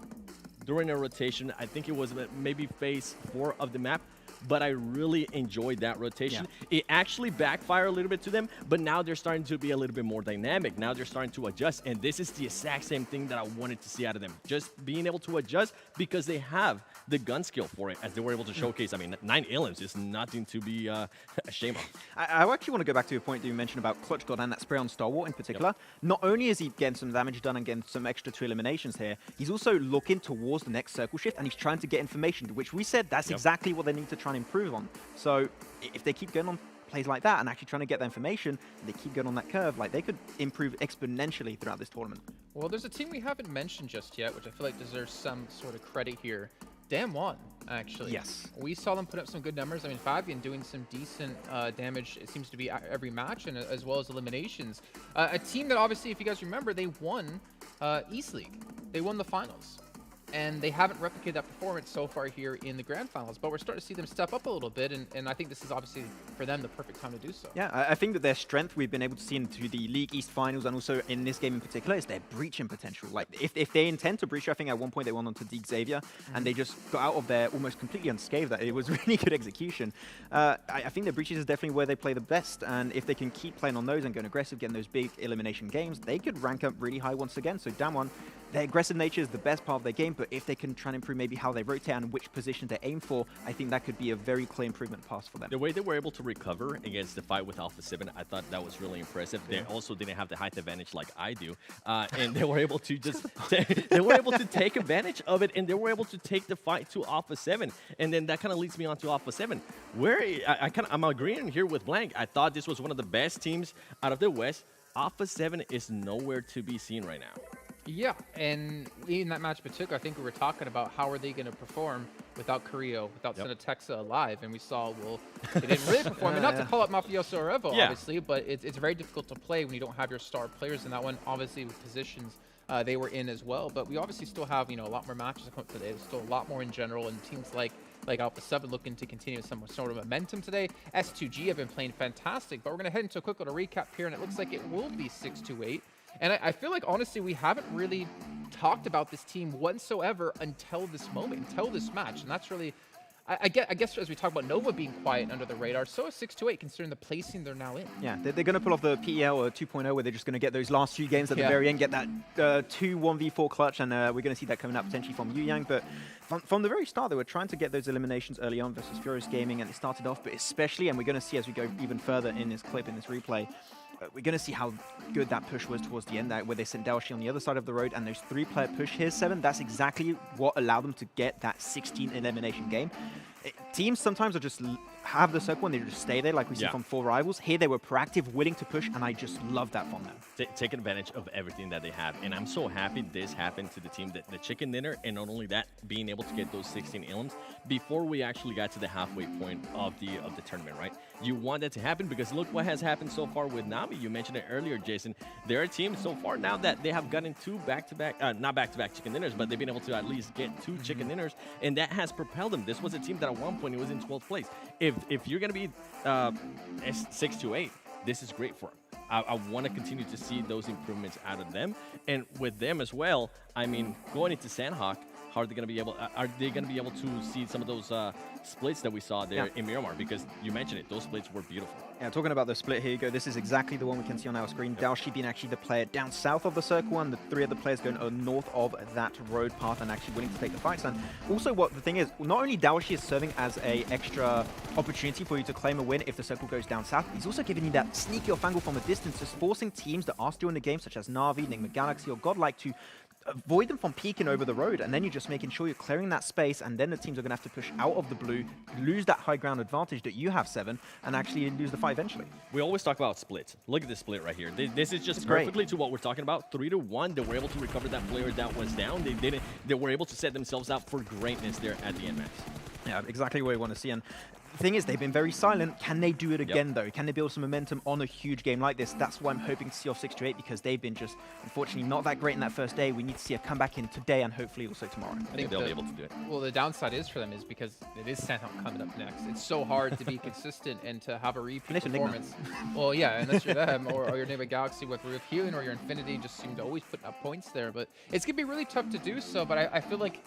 During a rotation, I think it was maybe phase 4 of the map, but I really enjoyed that rotation. Yeah. It actually backfired a little bit to them, but now they're starting to be a little bit more dynamic. Now they're starting to adjust, and this is the exact same thing that I wanted to see out of them. Just being able to adjust because they have the gun skill for it, as they were able to showcase. I mean, 9 elims is nothing to be ashamed of. I actually want to go back to a point that you mentioned about Clutch God and that spray on Stalwart in particular. Yep. Not only is he getting some damage done and getting some extra 2 eliminations here, he's also looking towards the next circle shift, and he's trying to get information, which we said that's exactly what they need to try and improve on. So if they keep going on plays like that and actually trying to get the information, and they keep going on that curve, like they could improve exponentially throughout this tournament. Well, there's a team we haven't mentioned just yet, which I feel like deserves some sort of credit here. Damwon, actually. Yes. We saw them put up some good numbers. I mean, Fabian doing some decent damage, it seems to be every match, and as well as eliminations. A team that obviously, if you guys remember, they won East League. They won the finals. And they haven't replicated that performance so far here in the grand finals, but we're starting to see them step up a little bit, and I think this is obviously for them the perfect time to do so. Yeah, I think that their strength we've been able to see into the League East finals and also in this game in particular is their breaching potential. Like if they intend to breach, I think at one point they won onto Deep Xavier and they just got out of there almost completely unscathed. That it was really good execution. I think the breaches is definitely where they play the best, and if they can keep playing on those and going aggressive, getting those big elimination games, they could rank up really high once again. So Damwon, their aggressive nature is the best part of their game, but if they can try and improve maybe how they rotate and which position they aim for, I think that could be a very clear improvement pass for them. The way they were able to recover against the fight with Alpha 7, I thought that was really impressive. They also didn't have the height advantage like I do, and they were able to just they were able to take advantage of it, and they were able to take the fight to Alpha 7, and then that kind of leads me on to Alpha 7, where I'm agreeing here with Blank. I thought this was one of the best teams out of the West. Alpha 7 is nowhere to be seen right now. Yeah, and in that match in particular, I think we were talking about how are they going to perform without Carrillo, without Senatexa alive, and we saw, well, they didn't really perform. And not to call up Mafioso or Evo, obviously, but it's very difficult to play when you don't have your star players in that one. Obviously, with positions they were in as well, but we obviously still have, you know, a lot more matches to come up today. There's still a lot more in general, and teams like Alpha 7 looking to continue some sort of momentum today. S2G have been playing fantastic, but we're going to head into a quick little recap here, and it looks like it will be 6-2-8. And I feel like, honestly, we haven't really talked about this team whatsoever until this moment, until this match. And that's really, I guess as we talk about Nova being quiet under the radar, so is 6-2-8, considering the placing they're now in. Yeah, they're going to pull off the PEL or 2.0, where they're just going to get those last few games at the very end, get that 2 1v4 clutch, and we're going to see that coming up potentially from Yu Yang. But from the very start, they were trying to get those eliminations early on versus Furious Gaming, and it started off, but especially, and we're going to see as we go even further in this clip, in this replay, we're going to see how good that push was towards the end, where they sent Daoshi on the other side of the road, and those 3-player push here, 7, that's exactly what allowed them to get that 16 elimination game. Teams sometimes are just have the circle and they just stay there, like we see from 4 Rivals. Here they were proactive, willing to push, and I just love that from them. Taking advantage of everything that they have, and I'm so happy this happened to the team, the chicken dinner, and not only that, being able to get those 16 elims before we actually got to the halfway point of the tournament, right? You want that to happen because look what has happened so far with Nami. You mentioned it earlier, Jason. They're a team so far now that they have gotten 2 back-to-back, not back-to-back chicken dinners, but they've been able to at least get 2 chicken dinners, and that has propelled them. This was a team that at one point it was in 12th place. If you're going to be 6-2-8, this is great for them. I want to continue to see those improvements out of them, and with them as well. I mean, going into Sanhok, how are they going to be able? Are they going to be able to see some of those splits that we saw there in Miramar? Because you mentioned it, those splits were beautiful. Yeah, talking about the split, here you go. This is exactly the one we can see on our screen. Daoshi being actually the player down south of the circle, and the 3 other players going north of that road path and actually willing to take the fights. And also, what the thing is, not only Daoshi is serving as a extra opportunity for you to claim a win if the circle goes down south, he's also giving you that sneaky off angle from a distance, just forcing teams that are still in the game, such as Na'Vi, Nigma Galaxy, or GodLike, to avoid them from peeking over the road, and then you're just making sure you're clearing that space, and then the teams are going to have to push out of the blue, lose that high ground advantage that you have, 7, and actually lose the fight eventually. We always talk about splits. Look at this split right here. This is just perfectly to what we're talking about. 3-1, they were able to recover that player that was down. They were able to set themselves up for greatness there at the end match. Yeah, exactly what we want to see. And the thing is, they've been very silent. Can they do it again, though? Can they build some momentum on a huge game like this? That's why I'm hoping to see off 6-2-8, because they've been just, unfortunately, not that great in that first day. We need to see a comeback in today and hopefully also tomorrow. I think they'll be able to do it. Well, the downside is for them is because it is Sanhok coming up next. It's so hard to be consistent and to have a repeat performance. Well, yeah, unless you're them or your Nigma Galaxy with Ruya Healing or your Infinity just seem to always put up points there. But it's going to be really tough to do so, but I feel like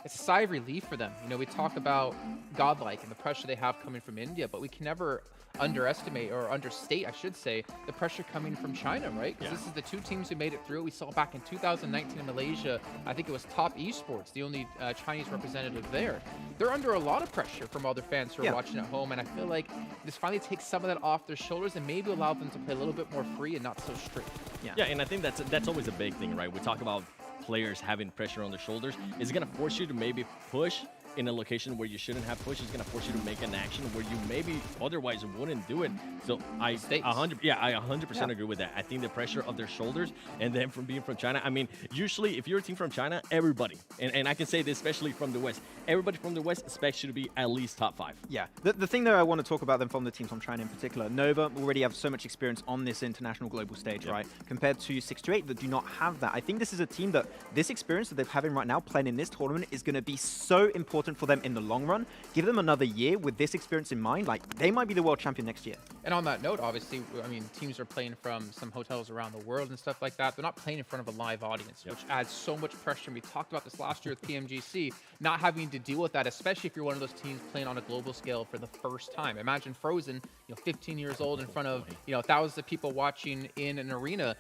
it's a sigh of relief for them. You know, we talk about GodLike and the pressure they have coming from India, but we can never underestimate or understate, I should say, the pressure coming from China, right? Because this is the 2 teams who made it through. We saw back in 2019 in Malaysia, I think it was Top Esports, the only Chinese representative there. They're under a lot of pressure from other fans who are watching at home, and I feel like this finally takes some of that off their shoulders and maybe allow them to play a little bit more free and not so strict. Yeah, and I think that's always a big thing, right? We talk about players having pressure on their shoulders. Is it going to force you to maybe push in a location where you shouldn't have pushed, it's going to force you to make an action where you maybe otherwise wouldn't do it. So I 100% agree with that. I think the pressure of their shoulders and then from being from China, I mean, usually if you're a team from China, everybody, and I can say this especially from the West, everybody from the West expects you to be at least top 5. Yeah, the thing that I want to talk about them from the teams from China in particular, Nova already have so much experience on this international global stage, right? Compared to SIXTWOEIGHT that do not have that. I think this is a team that this experience that they're having right now playing in this tournament is going to be so important for them in the long run. Give them another year with this experience in mind, like they might be the world champion next year. And on that note, obviously, I mean, teams are playing from some hotels around the world and stuff like that. They're not playing in front of a live audience, which adds so much pressure. And we talked about this last year with PMGC, not having to deal with that, especially if you're one of those teams playing on a global scale for the first time. Imagine Frozen, 15 years old in front of, thousands of people watching in an arena.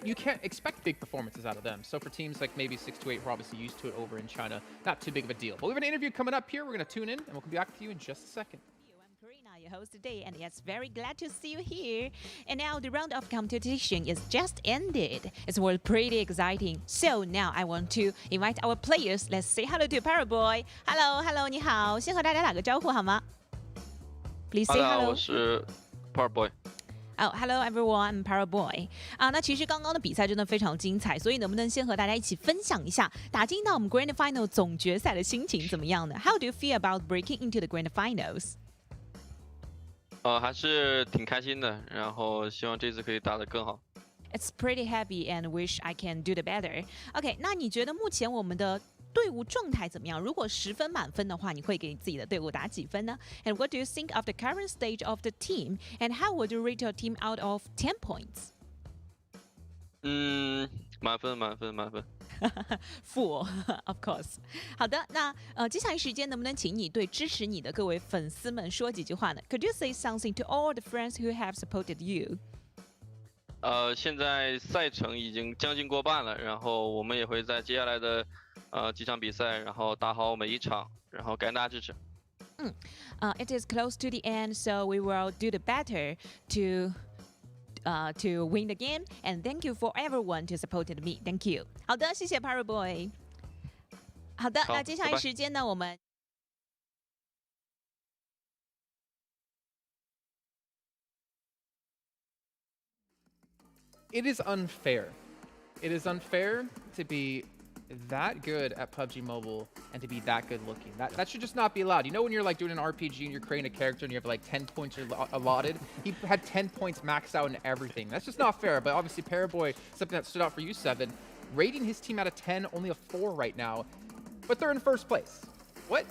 You can't expect big performances out of them. So for teams like maybe SIXTWOEIGHT, we're obviously used to it over in China, not too big of a deal. But we have an interview coming up here. We're going to tune in, and we'll come back to you in just a second. Your host today, and yes, very glad to see you here. And now the round of competition is just ended. It was pretty exciting. So now I want to invite our players. Let's say hello to Paraboy. Hello, 你好，先和大家打个招呼好吗 ？Please say hello. 我是 Paraboy。Hello everyone, I'm Paraboy。那其实刚刚的比赛真的非常精彩，所以能不能先和大家一起分享一下打进到我们 Grand Final 总决赛的心情怎么样呢 ？How do you feel about breaking into the Grand Finals？还是挺开心的，然后希望这次可以打得更好。It's pretty happy and wish I can do the better. OK， 那你觉得目前我们的队伍状态怎么样？如果10分满分的话，你会给自己的队伍打几分呢 ？And what do you think of the current stage of the team? And how would you rate your team out of 10 points? 满分。Full, of course. 好的，那接下来时间能不能请你对支持你的各位粉丝们说几句话呢 ？Could you say something to all the friends who have supported you? 现在赛程已经将近过半了，然后我们也会在接下来的几场比赛，然后打好每一场，然后感谢大家支持。It is close to the end, so we will do the better to win the game, and thank you for everyone to supported me. Thank you. 好的，谢谢 Paraboy。好的，那接下来时间呢，我们。It is unfair. It is unfair to be that good at PUBG Mobile and to be that good looking. That should just not be allowed. You know when you're like doing an RPG and you're creating a character and you have like 10 points allotted? He had 10 points maxed out in everything. That's just not fair. But obviously Paraboy, something that stood out for you, 7, rating his team out of 10, only a 4 right now. But they're in first place. What?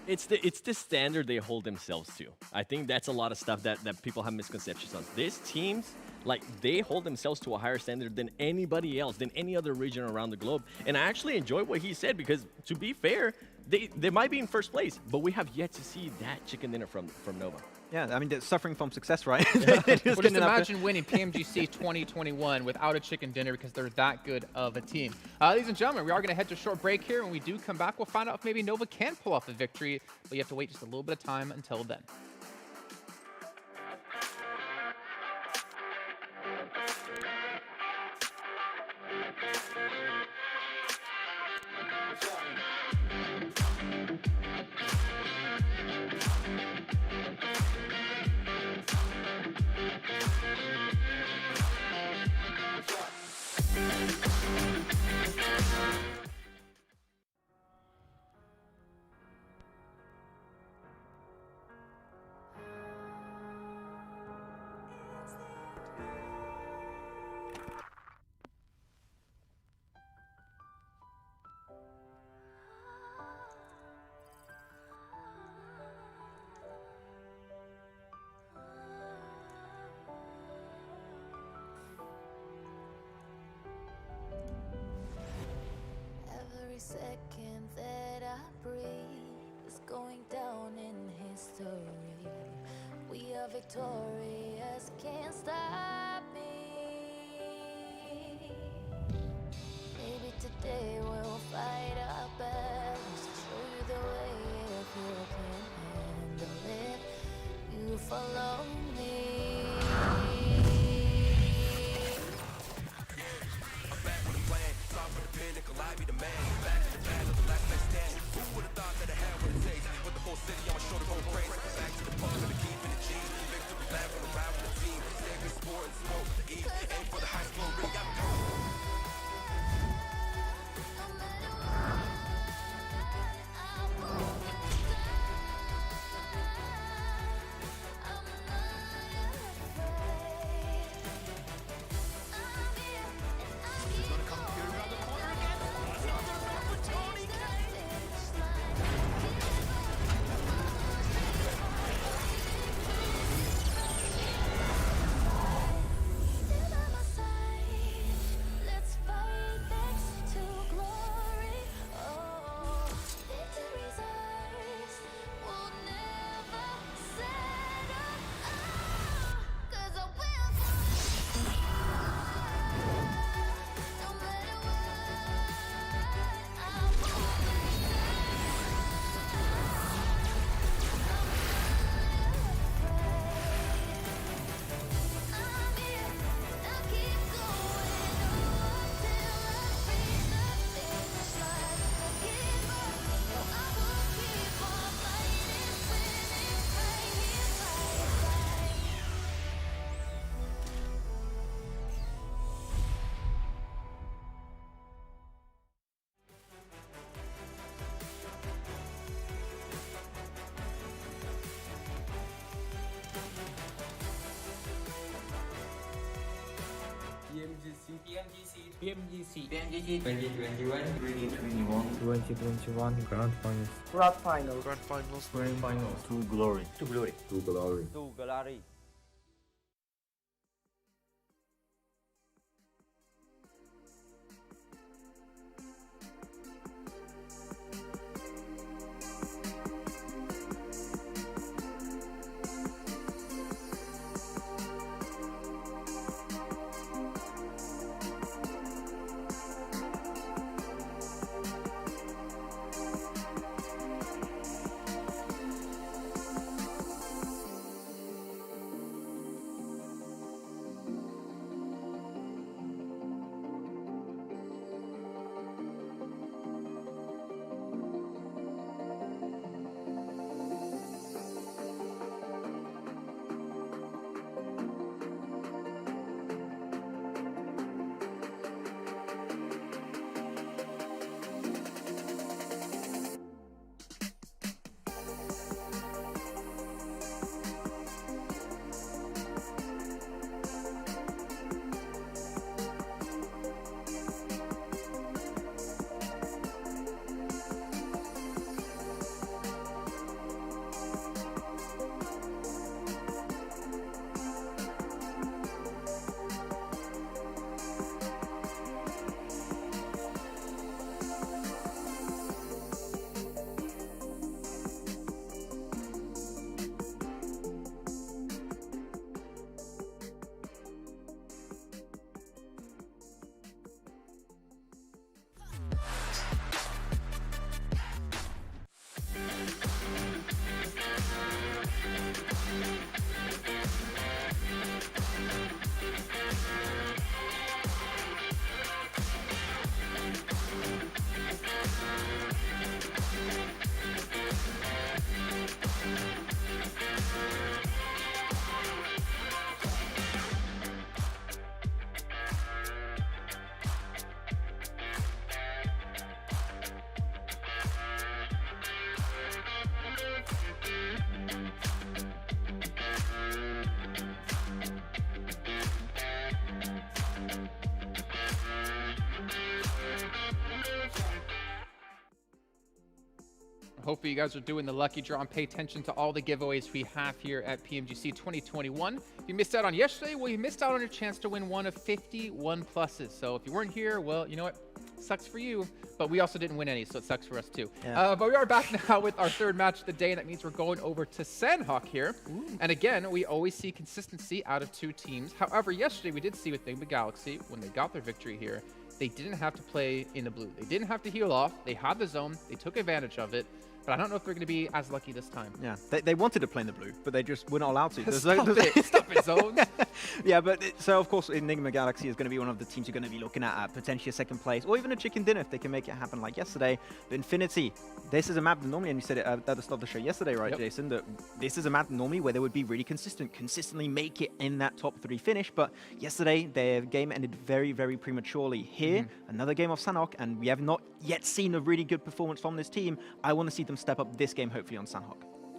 It's the standard they hold themselves to. I think that's a lot of stuff that people have misconceptions on. These teams, like, they hold themselves to a higher standard than anybody else, than any other region around the globe. And I actually enjoy what he said because, to be fair, they might be in first place, but we have yet to see that chicken dinner from Nova. Yeah, I mean, they're suffering from success, right? Well, just imagine winning PMGC 2021 without a chicken dinner because they're that good of a team. Ladies and gentlemen, we are going to head to a short break here. When we do come back, we'll find out if maybe Nova can pull off a victory, but you have to wait just a little bit of time until then. Every second that I breathe is going down in history. We are victorious, can't stop me. Maybe today we'll fight our battles, show you the way if you can handle it. You follow me. PMGC 2021 Grand Finals. Grand Finals. Grand Finals. Grand Finals. To glory. to glory. To glory. To glory. Hopefully you guys are doing the lucky draw and pay attention to all the giveaways we have here at PMGC 2021. If you missed out on yesterday, well, you missed out on your chance to win one of 51 pluses. So if you weren't here, well, you know what? Sucks for you, but we also didn't win any, so it sucks for us too. Yeah. But we are back now with our third match of the day, and that means we're going over to Sanhok here. Ooh. And again, we always see consistency out of two teams. However, yesterday we did see with Nigma Galaxy, when they got their victory here, they didn't have to play in the blue. They didn't have to heal off. They had the zone. They took advantage of it. But I don't know if they're going to be as lucky this time. Yeah, they wanted to play in the blue, but they just were not allowed to. Stop it, Zones. Yeah, but so of course, Nigma Galaxy is going to be one of the teams you're going to be looking at potentially a second place, or even a chicken dinner if they can make it happen like yesterday. But Infinity, this is a map that normally, and you said it at the start of the show yesterday, right, yep, Jason, that this is a map normally where they would be really consistently make it in that top 3 finish. But yesterday, their game ended very, very prematurely. Here, another game of Sanhok, and we have not yet seen a really good performance from this team. I want to see them step up this game, hopefully, on Sanhok.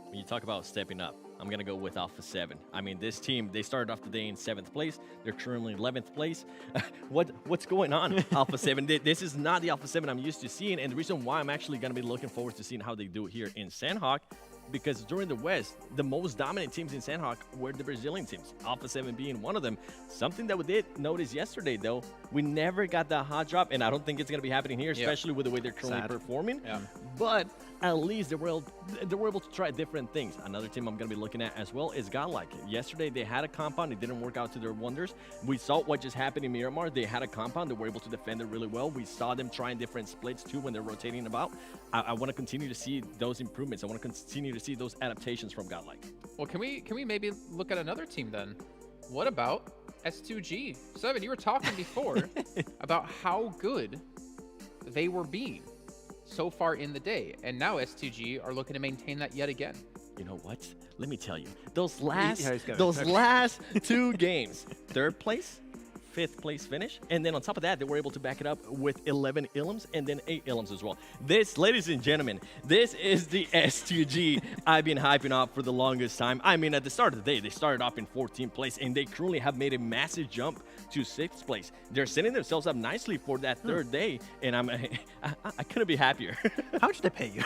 When you talk about stepping up, I'm going to go with Alpha 7. I mean, this team, they started off the day in 7th place. They're currently 11th place. What's going on, Alpha 7? This is not the Alpha 7 I'm used to seeing, and the reason why I'm actually going to be looking forward to seeing how they do it here in Sanhok, because during the West, the most dominant teams in Sanhok were the Brazilian teams, Alpha 7 being one of them. Something that we did notice yesterday, though, we never got that hot drop, and I don't think it's going to be happening here, especially with the way they're currently performing. Yeah. But at least they were able to try different things. Another team I'm going to be looking at as well is GodLike. Yesterday, they had a compound. It didn't work out to their wonders. We saw what just happened in Miramar. They had a compound. They were able to defend it really well. We saw them trying different splits, too, when they're rotating about. I want to continue to see those improvements. I want to continue to see those adaptations from GodLike. Well, can we maybe look at another team then? What about S2G? Seven, you were talking before about how good they were being so far in the day, and now S2G are looking to maintain that yet again. You know what? Let me tell you, those last 2 games, 3rd place, 5th place finish. And then on top of that, they were able to back it up with 11 Ilums and then 8 Ilums as well. This, ladies and gentlemen, this is the S2G I've been hyping up for the longest time. I mean, at the start of the day, they started off in 14th place, and they currently have made a massive jump to 6th place. They're setting themselves up nicely for that 3rd day, and I couldn't be happier. How much did they pay you?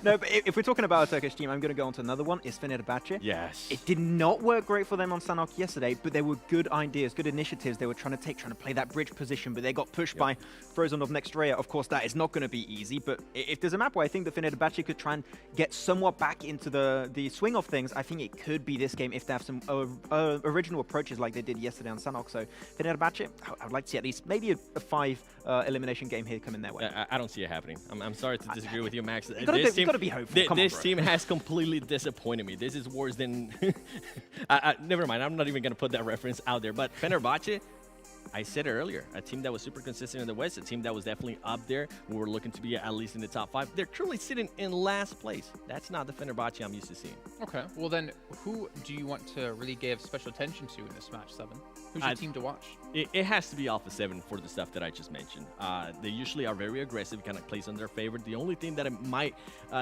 No, but if we're talking about a Turkish team, I'm going to go on to another one. It's Fenerbahçe. Yes. It did not work great for them on Sanhok yesterday, but there were good ideas, good initiatives they were trying to play that bridge position, but they got pushed by Frozen of Nextrea. Of course, that is not going to be easy, but if there's a map where I think that Fenerbahçe could try and get somewhat back into the swing of things, I think it could be this game if they have some original approaches like they did yesterday on Sanhok. So Fenerbahçe, I would like to see at least maybe a 5 elimination game here coming their way. I don't see it happening. I'm sorry to disagree with you, Max. You've got to be hopeful. This team has completely disappointed me. This is worse than... never mind, I'm not even going to put that reference out there. But Fenerbahçe, I said it earlier, a team that was super consistent in the West, a team that was definitely up there. We were looking to be at least in the top 5. They're truly sitting in last place. That's not the Fenerbahçe I'm used to seeing. Okay, well then, who do you want to really give special attention to in this match, 7? Who's your team to watch? It has to be Alpha 7 for the stuff that I just mentioned. They usually are very aggressive, kind of plays on their favor. The only thing that it might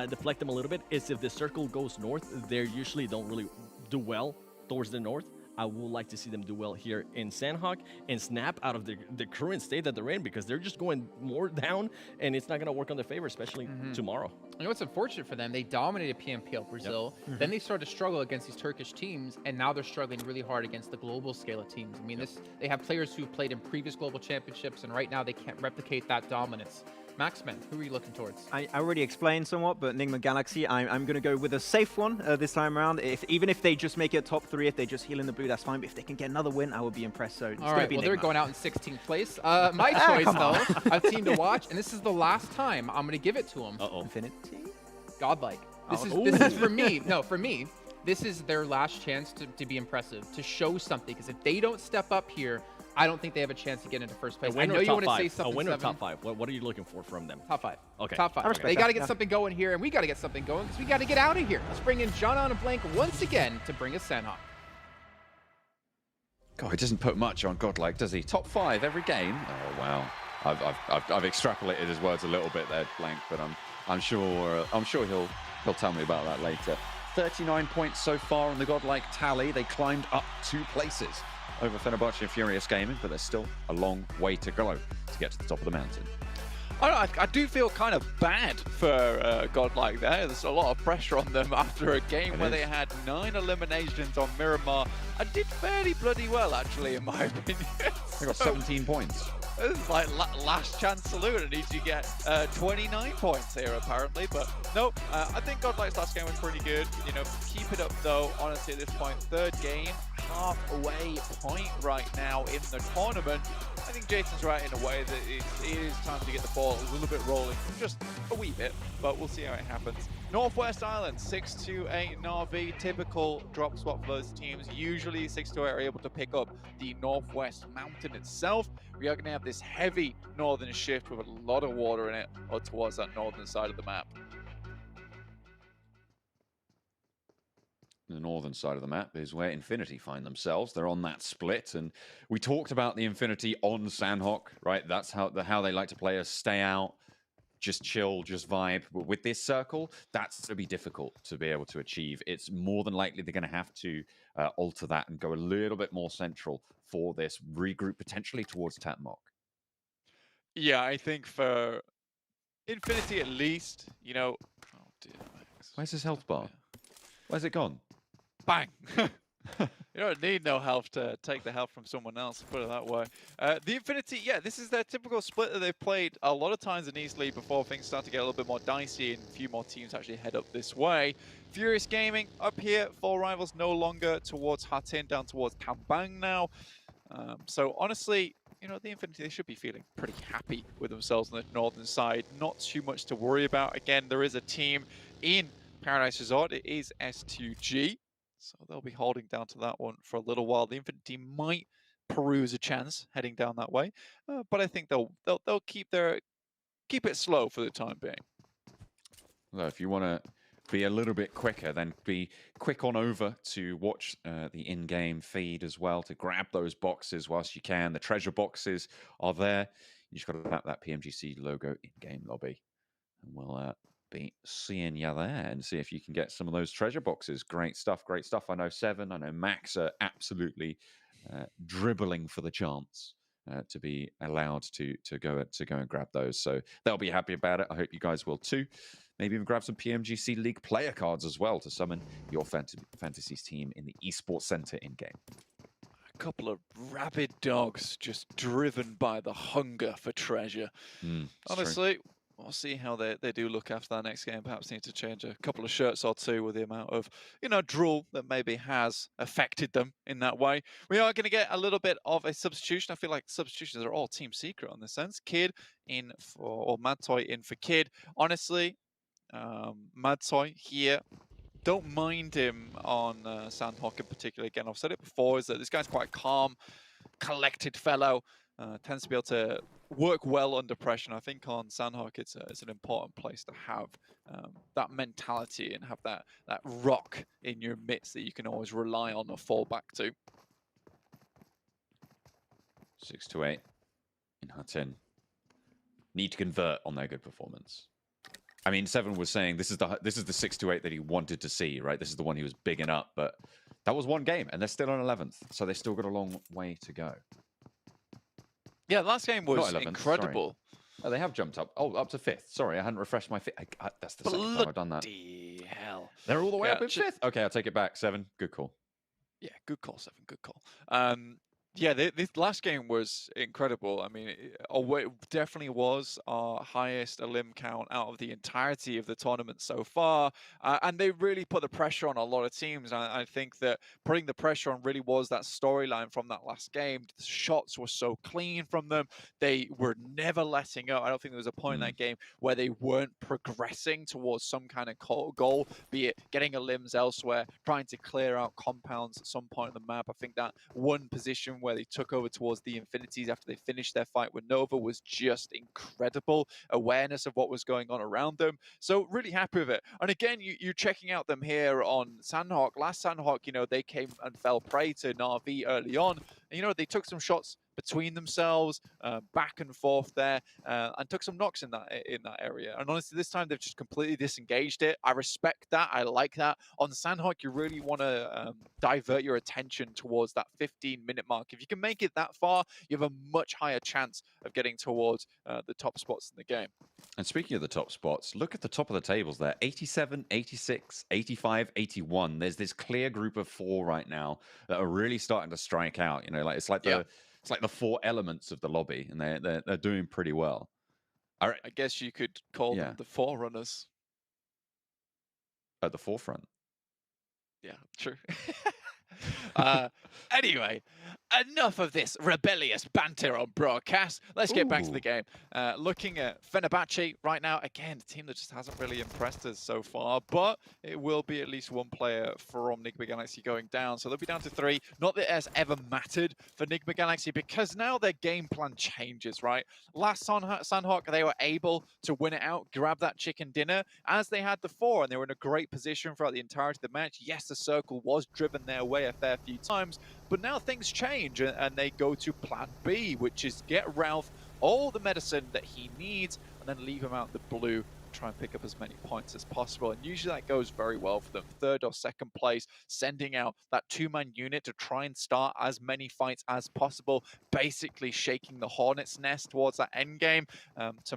deflect them a little bit is if the circle goes north, they usually don't really do well towards the north. I would like to see them do well here in Sanhok and snap out of the current state that they're in, because they're just going more down, and it's not going to work on their favor, especially tomorrow. You know what's unfortunate for them? They dominated PMPL Brazil. Then they started to struggle against these Turkish teams, and now they're struggling really hard against the global scale of teams. I mean, they have players who played in previous global championships, and right now they can't replicate that dominance. Maxman, who are you looking towards? I already explained somewhat, but Nigma Galaxy, I'm going to go with a safe one this time around. Even if they just make it top 3, if they just heal in the blue, that's fine. But if they can get another win, I would be impressed. So it's all right, be well, Nigma. They're going out in 16th place. My choice, though, a team to watch, and this is the last time I'm going to give it to them. Infinity? GodLike. This is for me. No, for me, this is their last chance to be impressive, to show something. Because if they don't step up here, I don't think they have a chance to get into first place. I know you want to say something. A winner top 5. What are you looking for from them? Top 5. Okay. Top 5. They got to get something going here, and we got to get something going because we got to get out of here. Let's bring in John on a blank once again to bring us Sanhok. God, he doesn't put much on GodLike, does he? Top 5 every game. Oh wow, I've extrapolated his words a little bit there, Blank, but I'm sure he'll tell me about that later. 39 points so far on the GodLike tally. They climbed up 2 places over Fenerbahçe and Furious Gaming, but there's still a long way to go to get to the top of the mountain. I do feel kind of bad for GodLike there. There's a lot of pressure on them after a game where they had 9 eliminations on Miramar and did fairly bloody well, actually, in my opinion. They got 17 points. This is like last chance saloon. It needs to get 29 points here, apparently. But no, I think GodLike's last game was pretty good. You know, keep it up, though, honestly, at this point. 3rd game, halfway point right now in the tournament. I think Jason's right in a way that it is time to get the ball a little bit rolling, just a wee bit, but we'll see how it happens. Northwest Island, 628 Na'Vi, typical drop spot for those teams. Usually 628 are able to pick up the Northwest Mountain itself. We are going to have this heavy northern shift with a lot of water in it towards that northern side of the map. The northern side of the map is where Infinity find themselves. They're on that split, and we talked about the Infinity on Sanhok, right? That's how they like to play us. Stay out, just chill, just vibe. But with this circle, that's going to be difficult to be able to achieve. It's more than likely they're going to have to alter that and go a little bit more central for this regroup, potentially towards Tatmok. Yeah, I think for Infinity at least, you know... Oh, dear. Where's his health bar? Where's it gone? Bang! You don't need no health to take the health from someone else, put it that way. The Infinity, yeah, this is their typical split that they've played a lot of times in East League before things start to get a little bit more dicey and a few more teams actually head up this way. Furious Gaming up here, 4 rivals no longer towards Hatin, down towards Kambang now. So honestly, you know, the Infinity, they should be feeling pretty happy with themselves on the northern side. Not too much to worry about. Again, there is a team in Paradise Resort. It is S2G. So they'll be holding down to that one for a little while. The Infinity might peruse a chance heading down that way, but I think they'll keep it slow for the time being. Well, if you want to be a little bit quicker, then be quick on over to watch the in-game feed as well, to grab those boxes whilst you can. The treasure boxes are there. You just got to tap that PMGC logo in-game lobby. And we'll be seeing you there and see if you can get some of those treasure boxes. Great stuff, great stuff. I know Seven, I know Max are absolutely dribbling for the chance to be allowed to go and grab those. So they'll be happy about it. I hope you guys will too. Maybe even grab some PMGC League player cards as well to summon your Fantasies team in the Esports Center in-game. A couple of rabid dogs just driven by the hunger for treasure. Honestly, we'll see how they do look after that next game. Perhaps need to change a couple of shirts or two with the amount of, drool that maybe has affected them in that way. We are going to get a little bit of a substitution. I feel like substitutions are all team secret in this sense. Kid in for, or Madtoy in for Kid. Honestly, Madtoy here, don't mind him on Sanhok in particular. Again, I've said it before, is that this guy's quite calm, collected fellow. Tends to be able to work well under pressure. And I think on Sanhok, it's an important place to have that mentality and have that rock in your midst that you can always rely on or fall back to. 6-8 in Hutton. Need to convert on their good performance. I mean, Seven was saying this is the 6-8 that he wanted to see, right? This is the one he was bigging up, but that was one game, and they're still on 11th, so they've still got a long way to go. Yeah, the last game was 11th, incredible. Oh, they have jumped up. Oh, up to 5th. Sorry, I hadn't refreshed my 5th. That's the second time I've done that. Bloody hell. They're all the way up in 5th. Okay, I'll take it back. 7. Good call. Yeah, good call, 7. Good call. Yeah, this last game was incredible. I mean, it definitely was our highest elim count out of the entirety of the tournament so far. And they really put the pressure on a lot of teams. I think that putting the pressure on really was that storyline from that last game. The shots were so clean from them. They were never letting up. I don't think there was a point in that game where they weren't progressing towards some kind of goal, be it getting elims elsewhere, trying to clear out compounds at some point on the map. I think that one position where they took over towards the Infinities after they finished their fight with Nova was just incredible. Awareness of what was going on around them. So really happy with it. And again, you're checking out them here on Sanhok. Last Sanhok, they came and fell prey to Na'Vi early on. And, they took some shots between themselves, back and forth there, and took some knocks in that area. And honestly, this time they've just completely disengaged it. I respect that. I like that. On Sanhok, you really want to divert your attention towards that 15-minute mark. If you can make it that far, you have a much higher chance of getting towards the top spots in the game. And speaking of the top spots, look at the top of the tables there. 87, 86, 85, 81. There's this clear group of 4 right now that are really starting to strike out. It's like the 4 elements of the lobby, and they're doing pretty well. I guess you could call them the Forerunners. At the forefront. Yeah, true. Anyway, enough of this rebellious banter on broadcast. Let's get back to the game. Looking at Fenerbahçe right now, again, the team that just hasn't really impressed us so far, but it will be at least one player from Nigma Galaxy going down. So they'll be down to 3. Not that it has ever mattered for Nigma Galaxy, because now their game plan changes, right? Last Sanhok, they were able to win it out, grab that chicken dinner, as they had the 4, and they were in a great position throughout the entirety of the match. Yes, the circle was driven their way a fair few times, but now things change and they go to plan B, which is get Ralph all the medicine that he needs and then leave him out the blue, try and pick up as many points as possible. And usually that goes very well for them. 3rd or 2nd place, sending out that 2-man unit to try and start as many fights as possible, basically shaking the hornet's nest towards that end game to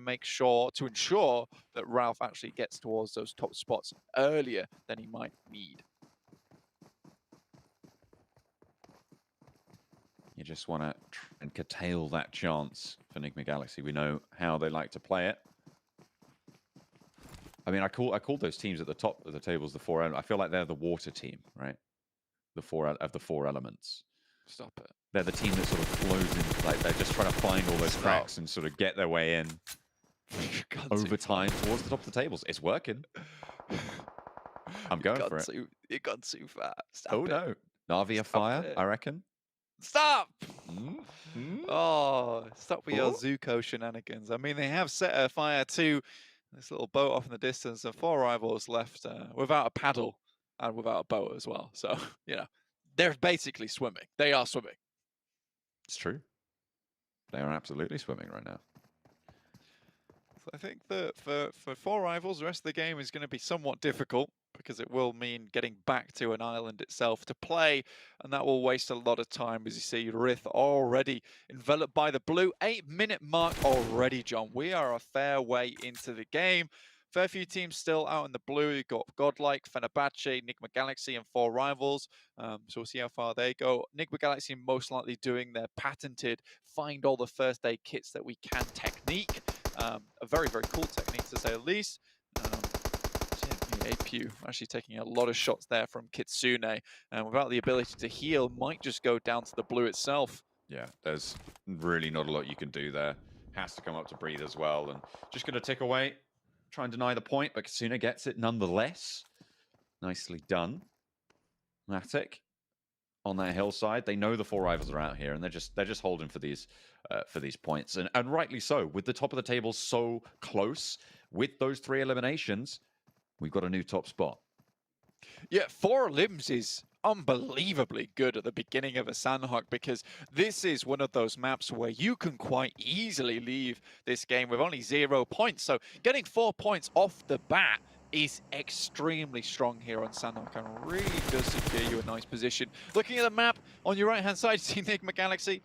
ensure that Ralph actually gets towards those top spots earlier than he might need. You just want to try and curtail that chance for Nigma Galaxy. We know how they like to play it. I mean, I call those teams at the top of the tables the 4 elements. I feel like they're the water team, right? The 4 elements. Stop it. They're the team that sort of flows in, like they're just trying to find all those cracks and sort of get their way in over time towards the top of the tables. It's working. I'm going for it. It got too fast. Oh no, Na'Vi are fire, I reckon. Stop! Oh, stop with your Zuko shenanigans. I mean, they have set a fire to This little boat off in the distance, and 4 rivals left without a paddle and without a boat as well. So, you know, they're basically swimming. They are swimming. It's true. They are absolutely swimming right now. So I think that for 4 rivals, the rest of the game is going to be somewhat difficult because it will mean getting back to an island itself to play, and that will waste a lot of time. As you see, Rith already enveloped by the blue. 8-minute mark already, John. We are a fair way into the game. Fair few teams still out in the blue. You've got GodLike, Fenerbahçe, Nigma Galaxy, and 4 rivals. So we'll see how far they go. Nigma Galaxy most likely doing their patented find all the first aid kits that we can technique. A very, very cool technique to say the least. APU actually taking a lot of shots there from Kitsune, and without the ability to heal, might just go down to the blue itself. Yeah, there's really not a lot you can do there. Has to come up to breathe as well, and just going to tick away, try and deny the point, but Kitsune gets it nonetheless. Nicely done. Matic on that hillside. They know the 4 rivals are out here, and they're just holding for these points, and rightly so. With the top of the table so close, with those 3 eliminations, we've got a new top spot. Yeah, 4 limbs is unbelievably good at the beginning of a Sanhok, because this is one of those maps where you can quite easily leave this game with only 0 points. So getting 4 points off the bat is extremely strong here on Sanhok and really does secure you a nice position. Looking at the map, on your right-hand side, you see Nigma Galaxy.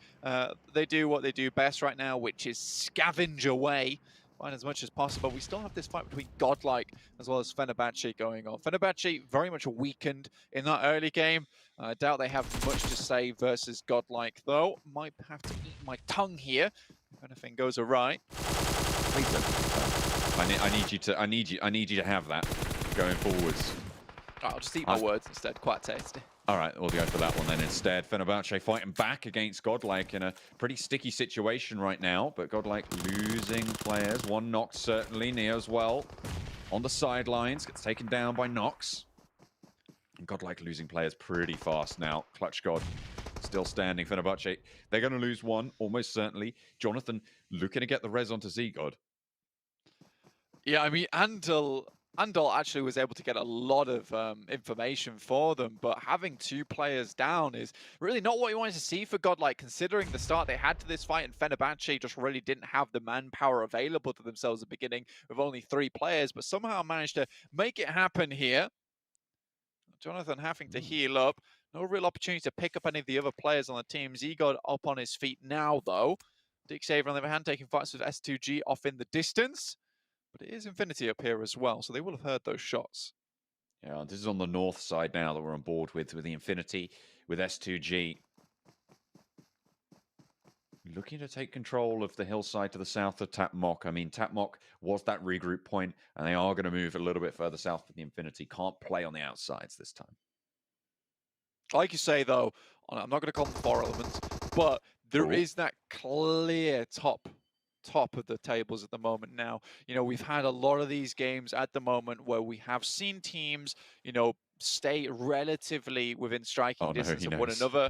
They do what they do best right now, which is scavenge away, find as much as possible. We still have this fight between GodLike as well as Fenerbahçe going on. Fenerbahçe very much weakened in that early game. I doubt they have much to say versus GodLike, though. Might have to eat my tongue here if anything goes awry. Please don't. I need you to have that going forwards. I'll just eat my words instead. Quite tasty. All right, we'll go for that one then instead. Fenerbahçe fighting back against GodLike in a pretty sticky situation right now, but GodLike losing players. 1 knock certainly. Neo as well on the sidelines, gets taken down by Nox. And GodLike losing players pretty fast now. Clutch God still standing. Fenerbahçe, they're going to lose 1, almost certainly. Jonathan looking to get the res onto Z-God. Yeah, I mean, Andal actually was able to get a lot of information for them, but having 2 players down is really not what you wanted to see for GodLike, considering the start they had to this fight, and Fenerbahçe just really didn't have the manpower available to themselves at the beginning with only 3 players, but somehow managed to make it happen here. Jonathan having to heal up. No real opportunity to pick up any of the other players on the team. Z-God up on his feet now, though. Dick Saver, on the other hand, taking fights with S2G off in the distance. But it is Infinity up here as well, so they will have heard those shots. Yeah, this is on the north side now that we're on board with the Infinity, with S2G. Looking to take control of the hillside to the south of Tapmok. I mean, Tapmok was that regroup point, and they are going to move a little bit further south with the Infinity. Can't play on the outsides this time. Like you say, though, I'm not going to call them 4 elements, but there is that clear top of the tables at the moment now. You know, we've had a lot of these games at the moment where we have seen teams, you know, stay relatively within striking distance of one another.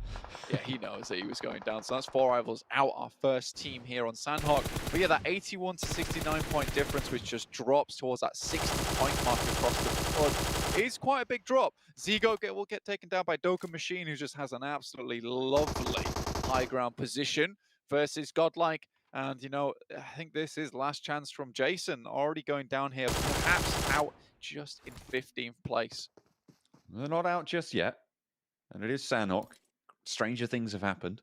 Yeah, he knows that he was going down. So that's 4 rivals out, our first team here on Sanhok. But yeah, that 81 to 69 point difference, which just drops towards that 60 point mark across the board, is quite a big drop. Zigo will get taken down by Doka Machine, who just has an absolutely lovely high ground position versus GodLike. And, you know, I think this is last chance from Jason, already going down here, perhaps out just in 15th place. They're not out just yet. And it is Sanhok. Stranger things have happened.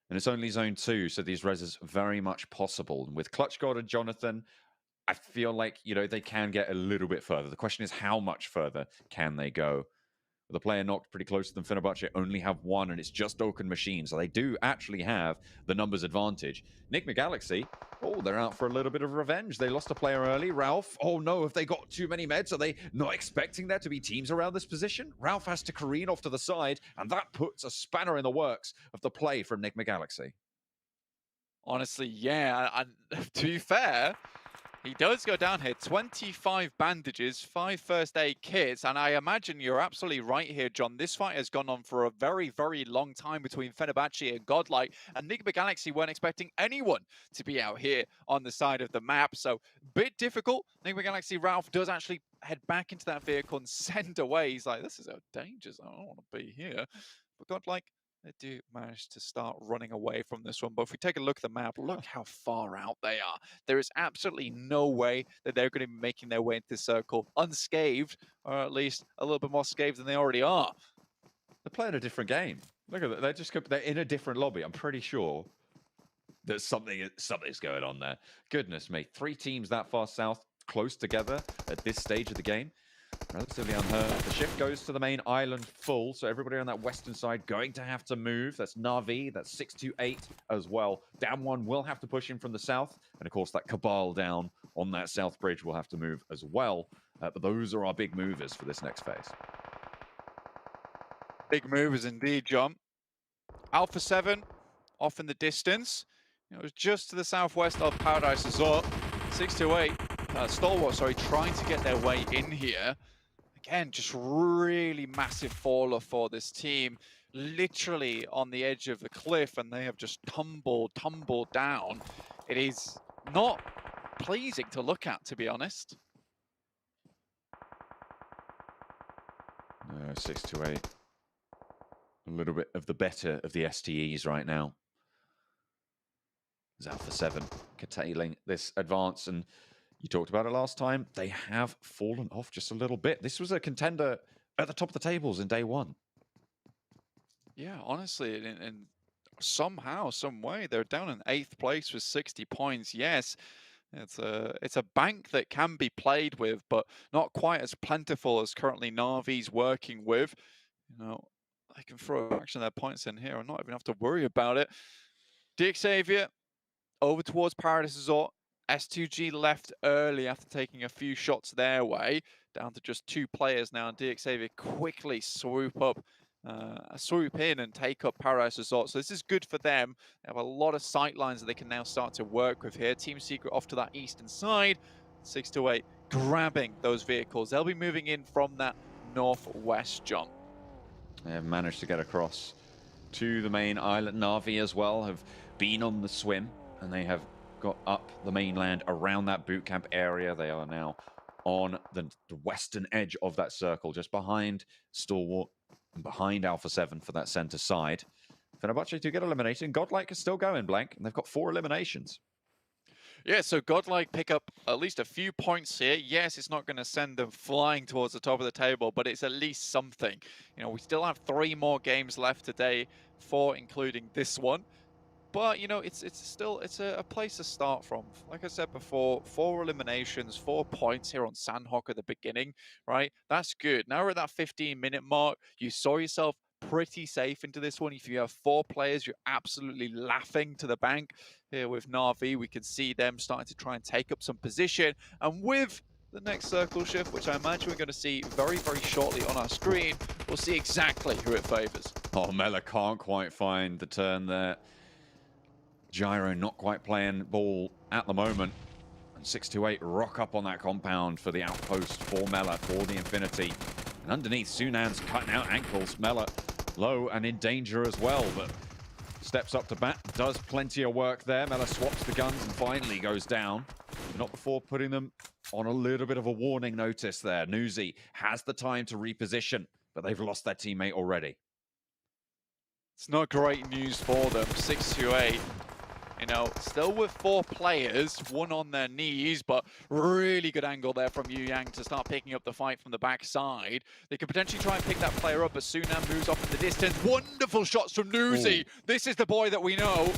And it's only Zone 2, so these reses very much possible. And with Clutch God and Jonathan, I feel like, you know, they can get a little bit further. The question is, how much further can they go? With the player knocked pretty close to them, Fenerbahçe only have 1, and it's just Oaken Machine, so they do actually have the numbers advantage. Nigma Galaxy, oh, they're out for a little bit of revenge. They lost a player early. Ralph, oh no, have they got too many meds? Are they not expecting there to be teams around this position? Ralph has to careen off to the side, and that puts a spanner in the works of the play from Nigma Galaxy. Honestly, yeah, and to be fair, He does go down here, 25 bandages, 5 first aid kits, and I imagine you're absolutely right here, John. This fight has gone on for a very, very long time between Fenerbahçe and GodLike, and Nigma Galaxy weren't expecting anyone to be out here on the side of the map, so bit difficult. Nigma Galaxy Ralph does actually head back into that vehicle and send away. He's like, this is a danger zone, I don't want to be here. But GodLike, they do manage to start running away from this one. But if we take a look at the map, look how far out they are. There is absolutely no way that they're going to be making their way into this circle unscathed, or at least a little bit more scathed than they already are. They're playing a different game. Look at that. They're in a different lobby. I'm pretty sure that something's going on there. Goodness me. 3 teams that far south, close together at this stage of the game. Relatively unheard. The shift goes to the main island full, so everybody on that western side going to have to move. That's Na'Vi, that's 628 as well. Down one will have to push in from the south, and of course that Cabal down on that south bridge will have to move as well. But those are our big movers for this next phase. Big movers indeed, John. Alpha 7 off in the distance. It was just to the southwest of Paradise Resort. 628. Stalwart, sorry, trying to get their way in here. Again, just really massive faller for this team. Literally on the edge of the cliff, and they have just tumbled down. It is not pleasing to look at, to be honest. 628. A little bit of the better of the STEs right now. There's Alpha 7 curtailing this advance, and you talked about it last time. They have fallen off just a little bit. This was a contender at the top of the tables in day one. Yeah, honestly, and somehow, some way, they're down in 8th place with 60 points. Yes, it's a bank that can be played with, but not quite as plentiful as currently Na'Vi's working with. You know, they can throw a fraction of their points in here and not even have to worry about it. Xavier over towards Paradise Resort. S2G left early after taking a few shots their way, down to just 2 players now, and Xavier quickly swoop in and take up Paradise Resort. So this is good for them. They have a lot of sight lines that they can now start to work with here. Team Secret off to that eastern side. 628 grabbing those vehicles. They'll be moving in from that northwest, John. They have managed to get across to the main island. Na'Vi as well have been on the swim, and they have got up the mainland around that boot camp area. They are now on the western edge of that circle, just behind Stalwart and behind Alpha 7 for that center side. Fenerbahçe do get eliminated, and GodLike is still going, Blank, and they've got 4 eliminations. Yeah, so GodLike pick up at least a few points here. Yes, it's not going to send them flying towards the top of the table, but it's at least something. You know, we still have 3 more games left today, 4 including this one. But, you know, it's a place to start from. Like I said before, 4 eliminations, 4 points here on Sanhok at the beginning, right? That's good. Now we're at that 15-minute mark. You saw yourself pretty safe into this one. If you have 4 players, you're absolutely laughing to the bank. Here with Na'Vi, we can see them starting to try and take up some position. And with the next circle shift, which I imagine we're going to see very, very shortly on our screen, we'll see exactly who it favors. Oh, Mela can't quite find the turn there. Gyro not quite playing ball at the moment. And 628 rock up on that compound for the outpost for Mela, for the Infinity. And underneath, Sunan's cutting out ankles. Mela low and in danger as well, but steps up to bat, does plenty of work there. Mela swaps the guns and finally goes down. But not before putting them on a little bit of a warning notice there. Nuzi has the time to reposition, but they've lost their teammate already. It's not great news for them. 628. You know, still with 4 players, 1 on their knees, but really good angle there from Yu Yang to start picking up the fight from the backside. They could potentially try and pick that player up, but Sunan moves off in the distance. Wonderful shots from Nuzi. This is the boy that we know.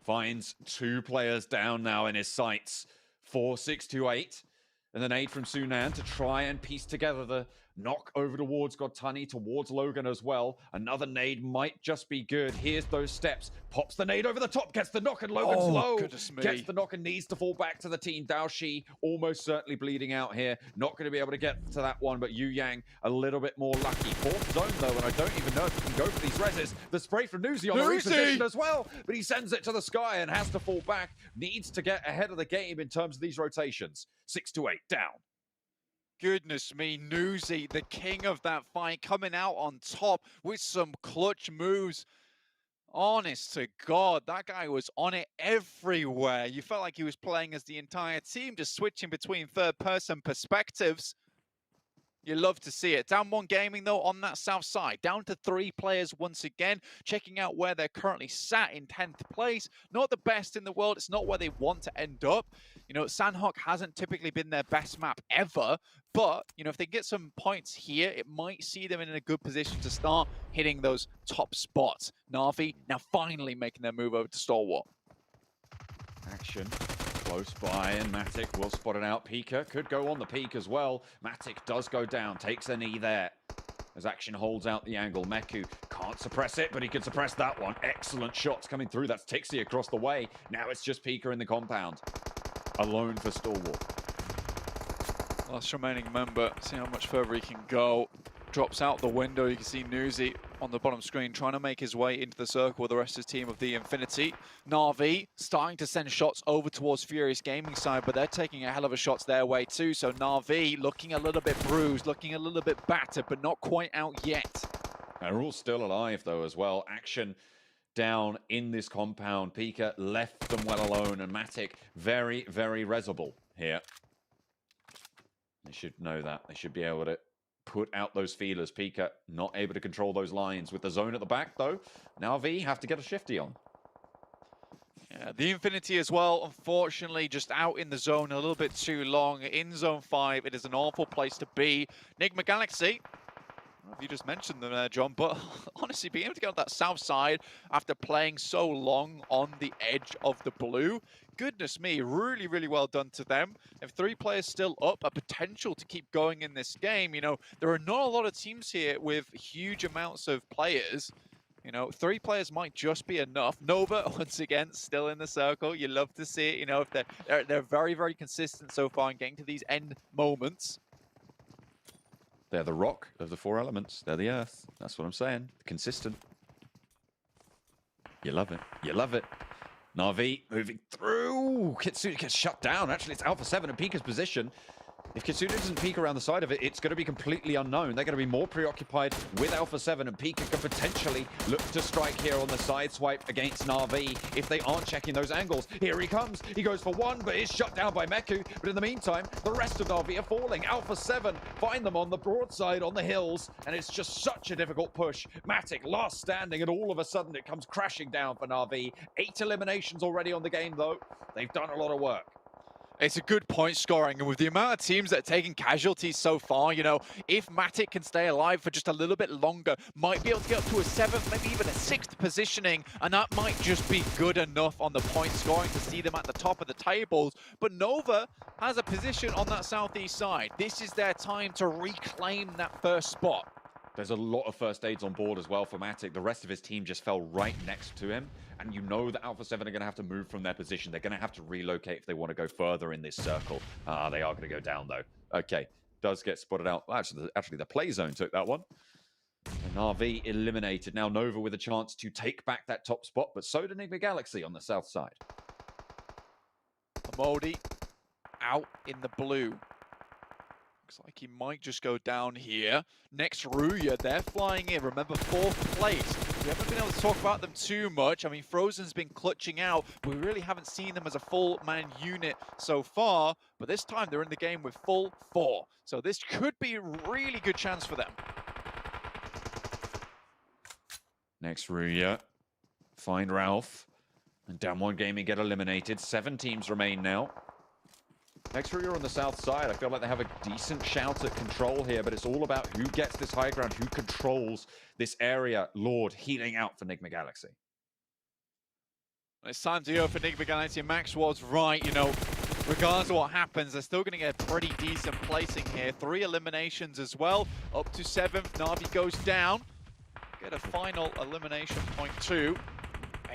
Finds 2 players down now in his sights for 628. And the nade from Sunan to try and piece together the knock over towards Godtani, towards Logan as well. Another nade might just be good. Here's those steps. Pops the nade over the top, gets the knock, and Logan's low. Goodness me. Gets the knock and needs to fall back to the team. Daoshi almost certainly bleeding out here. Not going to be able to get to that one, but Yu Yang a little bit more lucky. Fourth zone though, and I don't even know if he can go for these reses. The spray from Newsy on the reposition as well, but he sends it to the sky and has to fall back. Needs to get ahead of the game in terms of these rotations. 6-8 down. Goodness me, Newsy, the king of that fight, coming out on top with some clutch moves. Honest to God, that guy was on it everywhere. You felt like he was playing as the entire team, just switching between third-person perspectives. You love to see it. Down one gaming, though, on that south side. Down to 3 players once again. Checking out where they're currently sat in 10th place. Not the best in the world. It's not where they want to end up. You know, Sanhok hasn't typically been their best map ever. But, you know, if they get some points here, it might see them in a good position to start hitting those top spots. Na'Vi now finally making their move over to Stalwart. Action. Close by, and Matic will spot it out. Pika could go on the peak as well. Matic does go down, takes a knee there. As Action holds out the angle. Meku can't suppress it, but he can suppress that one. Excellent shots coming through. That's Tixie across the way. Now it's just Pika in the compound. Alone for Stalwart. Last remaining member, see how much further he can go. Drops out the window. You can see Newsy on the bottom screen trying to make his way into the circle with the rest of his team of the Infinity. Na'Vi starting to send shots over towards Furious Gaming side, but they're taking a hell of a shots their way too. So Na'Vi looking a little bit bruised, looking a little bit battered, but not quite out yet. They're all still alive though as well. Action down in this compound. Pika left them well alone, and Matic very, very resable here. They should know that. They should be able to put out those feelers. Pika not able to control those lines with the zone at the back though. Now V have to get a shifty on. Yeah, the Infinity as well, unfortunately, just out in the zone a little bit too long. In zone 5, it is an awful place to be. Nigma Galaxy, I don't know if you just mentioned them there, John, but honestly, being able to get on that south side after playing so long on the edge of the blue, goodness me, really, really well done to them. If 3 players still up, a potential to keep going in this game. You know, there are not a lot of teams here with huge amounts of players. You know, 3 players might just be enough. Nova, once again, still in the circle. You love to see it. You know, if they're very, very consistent so far in getting to these end moments. They're the rock of the 4 elements. They're the earth. That's what I'm saying. Consistent. You love it. You love it. Na'Vi moving through. Kitsune gets shut down. Actually, it's Alpha 7 in Pika's position. If Kitsune doesn't peek around the side of it, it's going to be completely unknown. They're going to be more preoccupied with Alpha 7, and Pika could potentially look to strike here on the side swipe against Na'Vi if they aren't checking those angles. Here he comes. He goes for one, but is shut down by Meku. But in the meantime, the rest of Na'Vi are falling. Alpha 7 find them on the broadside on the hills, and it's just such a difficult push. Matic last standing, and all of a sudden it comes crashing down for Na'Vi. 8 eliminations already on the game, though. They've done a lot of work. It's a good point scoring, and with the amount of teams that are taking casualties so far, you know, if Matic can stay alive for just a little bit longer, might be able to get up to a 7th, maybe even a 6th positioning, and that might just be good enough on the point scoring to see them at the top of the tables. But Nova has a position on that southeast side. This is their time to reclaim that first spot. There's a lot of first aids on board as well for Matic. The rest of his team just fell right next to him. And you know that Alpha 7 are going to have to move from their position. They're going to have to relocate if they want to go further in this circle. They are going to go down, though. Okay, does get spotted out. Actually, the play zone took that one. And RV eliminated. Now Nova with a chance to take back that top spot, but so did Nigma Galaxy on the south side. Amodi out in the blue. Looks like he might just go down here. Next, Ruya, they're flying in. Remember, 4th place. We haven't been able to talk about them too much. I mean, Frozen's been clutching out, but we really haven't seen them as a full-man unit so far. But this time, they're in the game with full 4. So this could be a really good chance for them. Next, Ruya. Find Ralph. And Down One Gaming get eliminated. 7 teams remain now. Next, Ruya on the south side. I feel like they have a decent shout at control here, but it's all about who gets this high ground, who controls this area. Lord healing out for Nigma Galaxy. It's time to go for Nigma Galaxy. Max was right, you know. regardless of what happens, they're still going to get a pretty decent placing here. 3 eliminations as well, up to 7th. Na'Vi goes down. Get a final elimination point too.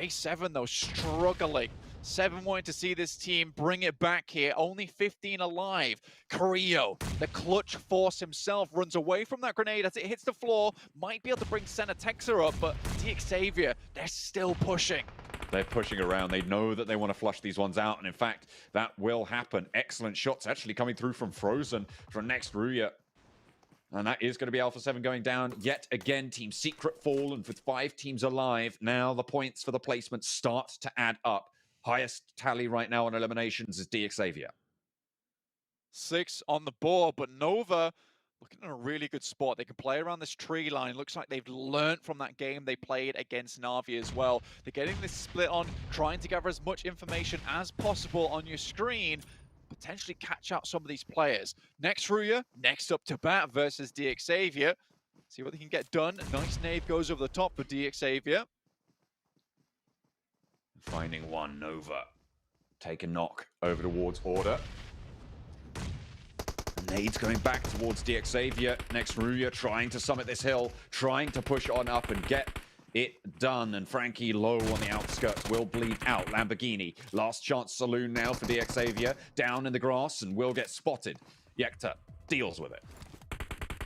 A7 though, struggling. 7 wanting to see this team bring it back here. Only 15 alive. Carrillo, the clutch force himself, runs away from that grenade as it hits the floor. Might be able to bring Texa up, but DXavier, they're still pushing. They're pushing around. They know that they want to flush these ones out. And in fact, that will happen. Excellent shots actually coming through from Frozen for next Ruya. And that is going to be Alpha 7 going down yet again. Team Secret fall, and with 5 teams alive, now the points for the placement start to add up. Highest tally right now on eliminations is DXavier. 6 on the board, but Nova looking in a really good spot. They can play around this tree line. Looks like they've learned from that game they played against Na'Vi as well. They're getting this split on, trying to gather as much information as possible on your screen, potentially catch out some of these players. Next Ruya, next up to bat versus DXavier. See what they can get done. A nice nade goes over the top for DXavier. Finding one, Nova. Take a knock over towards Order. Nades going back towards DXavier. Next Ruya trying to summit this hill, trying to push on up and get it done. And Frankie low on the outskirts will bleed out. Lamborghini, last chance saloon now for DXavier. Down in the grass and will get spotted. Yekta deals with it.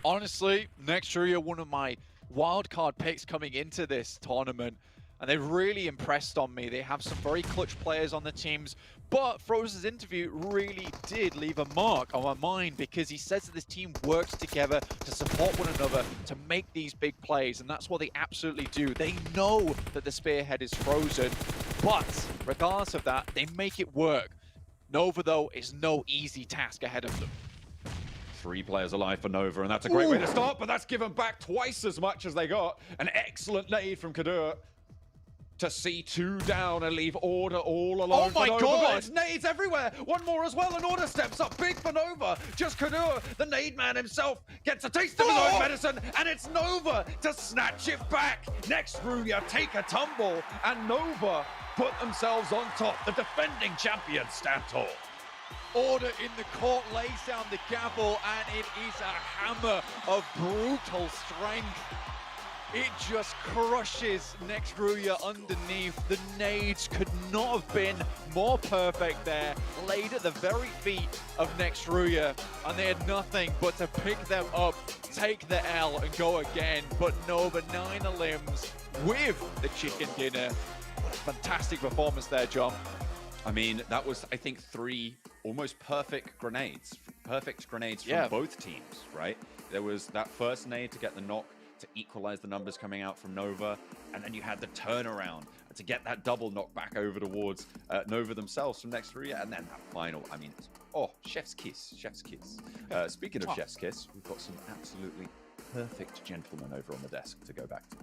Honestly, next Ruya, one of my wildcard picks coming into this tournament. And they've really impressed on me. They have some very clutch players on the teams. But Frozen's interview really did leave a mark on my mind, because he says that this team works together to support one another to make these big plays. And that's what they absolutely do. They know that the spearhead is Frozen. But regardless of that, they make it work. Nova, though, is no easy task ahead of them. 3 players alive for Nova, and that's a great way to start. But that's given back twice as much as they got. An excellent nade from Kadur to see 2 down and leave Order all alone. Oh my God! It's nades everywhere. One more as well, and Order steps up big for Nova. Just Kadur, the nade man himself, gets a taste of his own medicine, and it's Nova to snatch it back. Next Ruya take a tumble, and Nova put themselves on top. The defending champions stand tall. Order in the court lays down the gavel, and it is a hammer of brutal strength. It just crushes next Ruya underneath. The nades could not have been more perfect there, laid at the very feet of next Ruya, and they had nothing but to pick them up, take the L, and go again. But Nova 9 limbs with the chicken dinner. What a fantastic performance there, John. I mean, that was, I think, 3 almost perfect grenades. Perfect grenades from both teams, right? There was that first nade to get the knock, to equalize the numbers coming out from Nova, and then you had the turnaround to get that double knock back over towards Nova themselves from next Ruya, and then that final. I mean, chef's kiss, chef's kiss. Speaking of chef's kiss, we've got some absolutely perfect gentlemen over on the desk to go back to.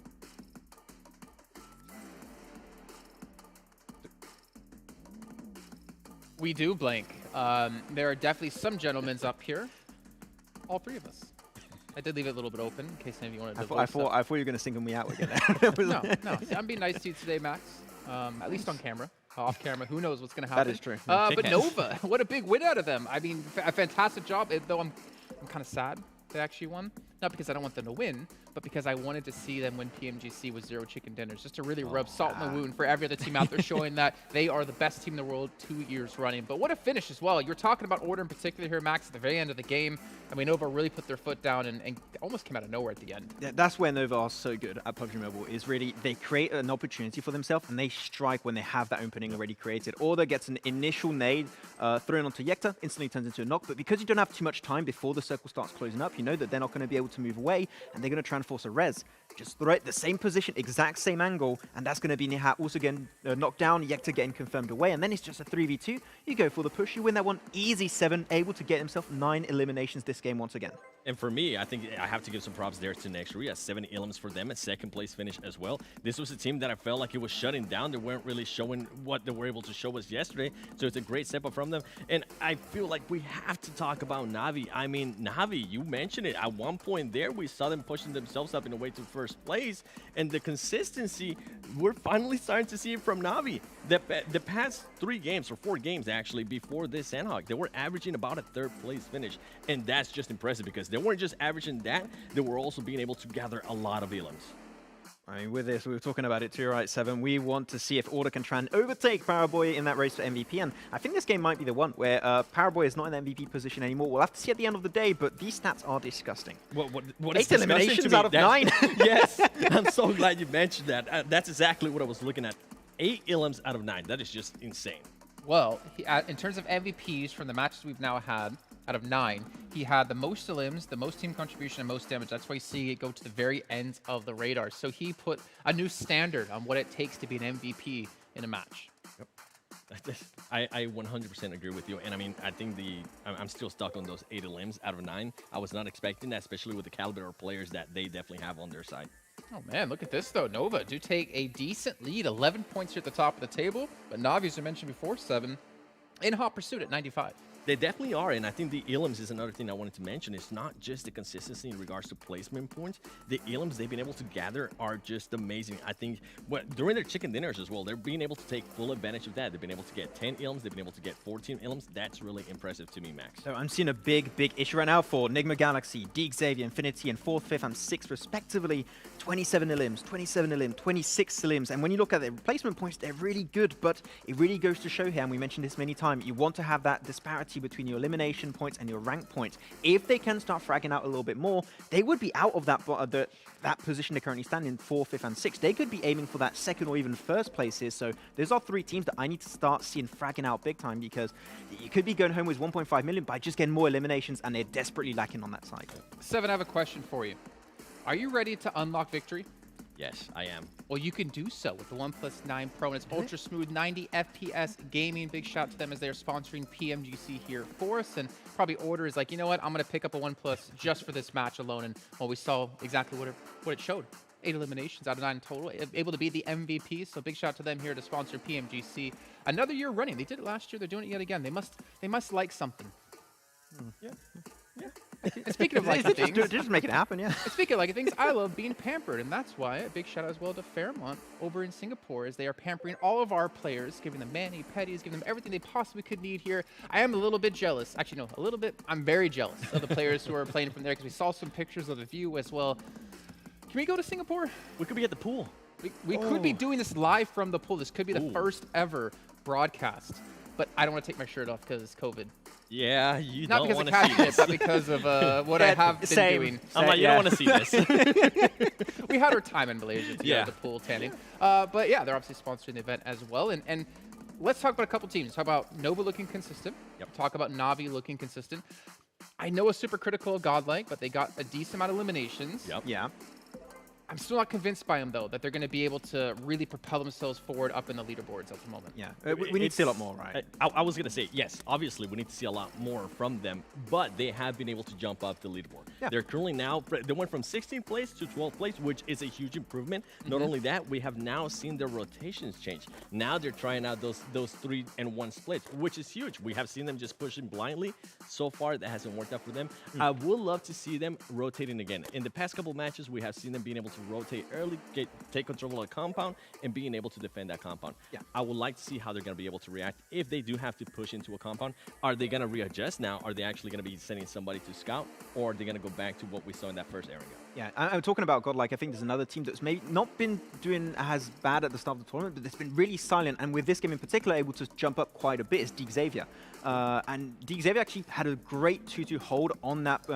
We do, Blank. There are definitely some gentlemen up here. All 3 of us. I did leave it a little bit open in case any of you wanted to I thought you were going to single me out again. No. See, I'm being nice to you today, Max. At least on camera. Off camera, who knows what's going to happen. That is true. But Nova, what a big win out of them. I mean, a fantastic job, though I'm kind of sad they actually won. Not because I don't want them to win, but because I wanted to see them win PMGC with 0 chicken dinners, just to really rub salt in the wound for every other team out there, showing that they are the best team in the world 2 years running. But what a finish as well. You're talking about Order in particular here, Max, at the very end of the game. I mean, Nova really put their foot down and almost came out of nowhere at the end. Yeah, that's where Nova are so good at PUBG Mobile, is really they create an opportunity for themselves and they strike when they have that opening already created. Order gets an initial nade thrown onto Yekta, instantly turns into a knock, but because you don't have too much time before the circle starts closing up, you know that they're not going to be able to move away, and they're going to try and force a res. Just throw it the same position, exact same angle, and that's going to be Nihat also getting knocked down, Yekta getting confirmed away, and then it's just a 3v2. You go for the push, you win that one, easy 7, able to get himself 9 eliminations this game once again. And for me, I think I have to give some props there to next Ruya. 7 elims for them, a 2nd place finish as well. This was a team that I felt like it was shutting down. They weren't really showing what they were able to show us yesterday, so it's a great step up from them. And I feel like we have to talk about Na'Vi. I mean, Na'Vi, you mentioned it. At one point there, we saw them pushing themselves up in a way to first place. And the consistency, we're finally starting to see it from Navi. The past 3 games, or 4 games actually, before this Sanhok, they were averaging about a 3rd place finish. And that's just impressive because they weren't just averaging that, they were also being able to gather a lot of elims. I mean, with this, we were talking about it too, right, Seven? We want to see if Order can try and overtake Paraboy in that race for MVP, and I think this game might be the one where Paraboy is not in the MVP position anymore. We'll have to see at the end of the day, but these stats are disgusting. What 8 eliminations out of 9. Yes, I'm so glad you mentioned that. That's exactly what I was looking at. 8 elims out of 9. That is just insane. Well, in terms of MVPs from the matches we've now had, out of 9, he had the most elims, the most team contribution, and most damage. That's why you see it go to the very end of the radar. So he put a new standard on what it takes to be an MVP in a match. Yep. I 100% agree with you. And I mean, I think I'm still stuck on those 8 elims out of 9. I was not expecting that, especially with the caliber of players that they definitely have on their side. Oh man, look at this though. Nova do take a decent lead, 11 points here at the top of the table. But Navi, as I mentioned before, 7 in hot pursuit at 95. They definitely are, and I think the elims is another thing I wanted to mention. It's not just the consistency in regards to placement points. The elims they've been able to gather are just amazing. I think during their chicken dinners as well, they're being able to take full advantage of that. They've been able to get 10 elims. They've been able to get 14 elims. That's really impressive to me, Max. So I'm seeing a big issue right now for Nigma Galaxy, Xavier, Infinity, and 4th, 5th, and 6th, respectively. 27 elims, 27 elims, 26 elims. And when you look at their replacement points, they're really good, but it really goes to show here, and we mentioned this many times, you want to have that disparity between your elimination points and your rank points. If they can start fragging out a little bit more, they would be out of that position they currently stand in, 4th, 5th, and 6th. They could be aiming for that 2nd or even 1st place here. So those are 3 teams that I need to start seeing fragging out big time, because you could be going home with 1.5 million by just getting more eliminations, and they're desperately lacking on that side. Seven, I have a question for you. Are you ready to unlock victory? Yes, I am. Well, you can do so with the OnePlus 9 Pro, and it's ultra smooth 90 FPS gaming. Big shout out to them as they're sponsoring PMGC here for us, and probably Order is like, you know what, I'm going to pick up a OnePlus just for this match alone, and well, we saw exactly what it showed. 8 eliminations out of 9 total, able to be the MVP, so big shout out to them here to sponsor PMGC. Another year running. They did it last year, they're doing it yet again. They must like something. Yeah. And speaking of liking things, just make it happen, yeah. Speaking of liking things, I love being pampered, and that's why a big shout out as well to Fairmont over in Singapore, as they are pampering all of our players, giving them mani, petties, giving them everything they possibly could need here. I am a little bit jealous. Actually, no, a little bit. I'm very jealous of the players who are playing from there, because we saw some pictures of the view as well. Can we go to Singapore? We could be at the pool. We could be doing this live from the pool. This could be the first ever broadcast. But I don't want to take my shirt off because it's COVID. Yeah, you not don't want to see this. Not because of what I have been doing. I'm like, you don't want to see this. We had our time in Malaysia to go to the pool tanning. But yeah, they're obviously sponsoring the event as well. And let's talk about a couple teams. Talk about Nova looking consistent. Yep. Talk about Navi looking consistent. I know it's super critical of GodLike, but they got a decent amount of eliminations. Yep. Yeah. I'm still not convinced by them, though, that they're going to be able to really propel themselves forward up in the leaderboards at the moment. Yeah, we need to see a lot more, right? I was going to say, yes, obviously we need to see a lot more from them, but they have been able to jump up the leaderboard. Yeah. They're currently now, they went from 16th place to 12th place, which is a huge improvement. Not only that, we have now seen their rotations change. Now they're trying out those 3-and-1 splits, which is huge. We have seen them just pushing blindly. So far, that hasn't worked out for them. I would love to see them rotating again. In the past couple matches, we have seen them being able to rotate early, take control of the compound, and being able to defend that compound. Yeah, I would like to see how they're going to be able to react if they do have to push into a compound. Are they going to readjust now? Are they actually going to be sending somebody to scout, or are they going to go back to what we saw in that first Erangel? Yeah, I'm talking about GodLike. I think there's another team that's maybe not been doing as bad at the start of the tournament, but it's been really silent, and with this game in particular, able to jump up quite a bit is Xavier. And Xavier actually had a great 2-2 hold on that,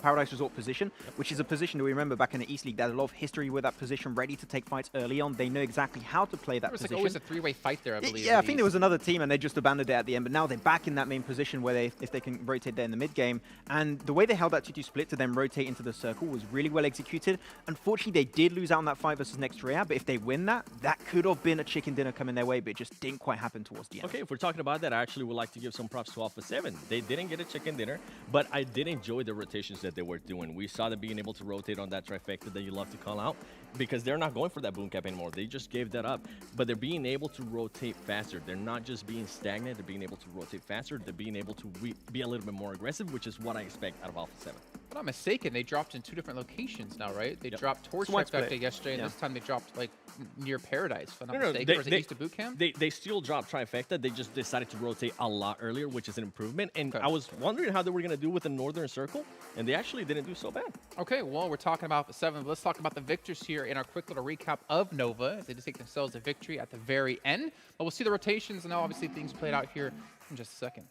Paradise Resort position, which is a position that we remember back in the East League. They had a lot of history with that position, ready to take fights early on. They know exactly how to play that position. There was like always a 3-way fight there, I believe. Yeah, I think there was another team, and they just abandoned it at the end. But now they're back in that main position where if they can rotate there in the mid game. And the way they held that 2-2 split to then rotate into the circle was really well executed. Unfortunately, they did lose out on that fight versus next Ruya, but if they win that, that could have been a chicken dinner coming their way, but it just didn't quite happen towards the end. Okay, if we're talking about that, I actually would like to give some props to Alpha 7. They didn't get a chicken dinner, but I did enjoy the rotations that they were doing. We saw them being able to rotate on that trifecta that you love to call out, because they're not going for that boom cap anymore. They just gave that up, but they're being able to rotate faster. They're not just being stagnant. They're being able to rotate faster. They're being able to be a little bit more aggressive, which is what I expect out of Alpha 7. I'm not mistaken, they dropped in 2 different locations now, right? They dropped towards It's widespread. Trifecta yesterday, and this time they dropped like near Paradise, if I'm not No, mistaken. Or was it East of Boot Camp? They still dropped Trifecta. They just decided to rotate a lot earlier, which is an improvement. And I was wondering how they were going to do with the Northern Circle, and they actually didn't do so bad. Okay, well, we're talking about the 7. Let's talk about the victors here in our quick little recap of Nova. They just take themselves a victory at the very end. But we'll see the rotations and now obviously things played out here in just a second.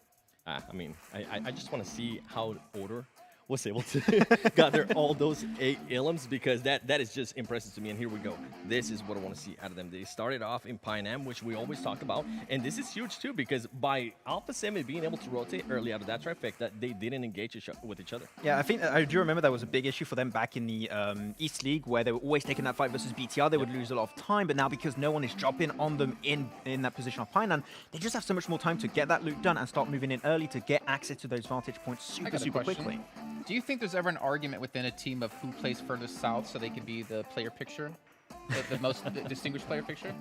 I mean, I just want to see how Order was able to gather all those 8 Ilums, because that is just impressive to me. And here we go. This is what I want to see out of them. They started off in Pine, which we always talk about. And this is huge too, because by Alpha 7 being able to rotate early out of that Trifecta, they didn't engage with each other. Yeah, I think I do remember that was a big issue for them back in the East League, where they were always taking that fight versus BTR. They would lose a lot of time, but now because no one is dropping on them in that position of Painan, they just have so much more time to get that loot done and start moving in early to get access to those vantage points super quickly. Do you think there's ever an argument within a team of who plays furthest south so they can be the player picture? The most distinguished player picture?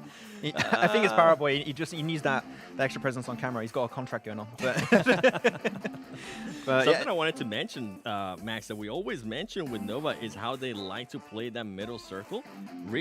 I think it's Paraboy. He needs that extra presence on camera. He's got a contract going on. But something I wanted to mention, Max, that we always mention with Nova is how they like to play that middle circle.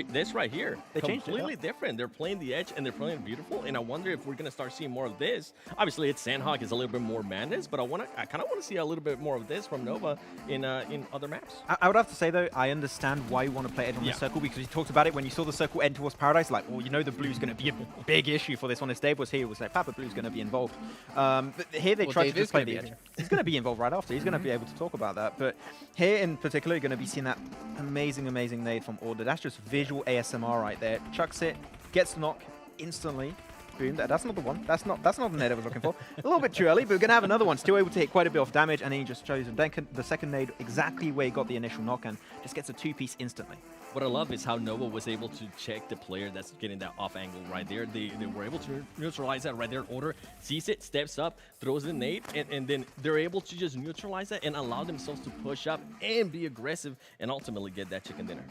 This right here, they changed it, completely different. They're playing the edge and they're playing it beautiful. And I wonder if we're gonna start seeing more of this. Obviously, it's Sanhok is a little bit more madness, but I kind of want to see a little bit more of this from Nova in other maps. I would have to say though, I understand why you want to play edge on the circle, because you talked about it when you saw the circle end towards Paradise. Like, well, you know the blue's going to be a big issue for this one. As Dave was here, it was like Papa Blue's going to be involved. But here they tried to just play the edge. He's going to be involved right after. He's going to be able to talk about that. But here in particular, you're going to be seeing that amazing nade from Order. That's just visual ASMR right there. Chucks it, gets the knock instantly. Boom. That's not the one. That's not the nade I was looking for. A little bit too early, but we're going to have another one. Still able to take quite a bit of damage, and then he just chose the second nade exactly where he got the initial knock and just gets a 2-piece instantly. What I love is how Nova was able to check the player that's getting that off angle right there. They were able to neutralize that right there. Order sees it, steps up, throws the nade, and then they're able to just neutralize that and allow themselves to push up and be aggressive and ultimately get that chicken dinner.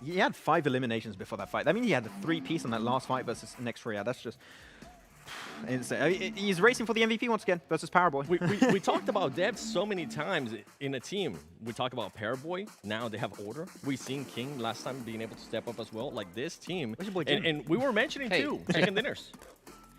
He had 5 eliminations before that fight. I mean, he had a 3-piece on that last fight versus next Ruya. That's just insane. I mean, he's racing for the MVP once again versus Paraboy. We talked about devs so many times in a team. We talk about Paraboy. Now they have Order. We've seen King last time being able to step up as well. Like this team. And we were mentioning too, chicken dinners.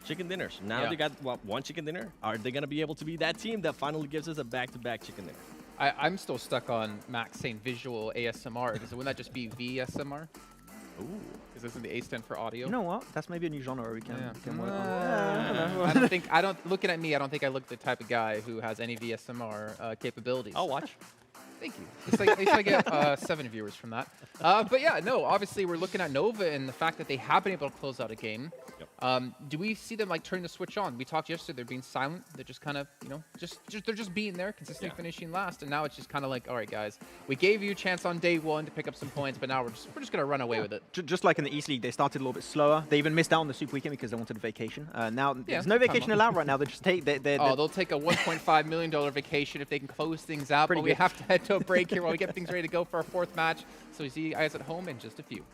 Chicken dinners. Now they got one chicken dinner. Are they going to be able to be that team that finally gives us a back-to-back chicken dinner? I'm still stuck on Max saying visual ASMR. Wouldn't that just be VSMR? Ooh. Because isn't the A stand for audio? You know what? That's maybe a new genre we can work on. Looking at me, I don't think I look the type of guy who has any VSMR capabilities. I'll watch. Thank you. At least I get 7 viewers from that. But yeah, no, obviously we're looking at Nova and the fact that they have been able to close out a game. Do we see them like turning the switch on? We talked yesterday, they're being silent. They're just kind of, they're just being there, consistently finishing last. And now it's just kind of like, all right, guys, we gave you a chance on day 1 to pick up some points, but now we're just going to run away with it. Just like in the East League, they started a little bit slower. They even missed out on the Super Weekend because they wanted a vacation. Now there's no vacation allowed right now. They just take. They'll take a $1.5 million vacation if they can close things out. But we have to head to a break here while we get things ready to go for our 4th match. So we see you guys at home in just a few.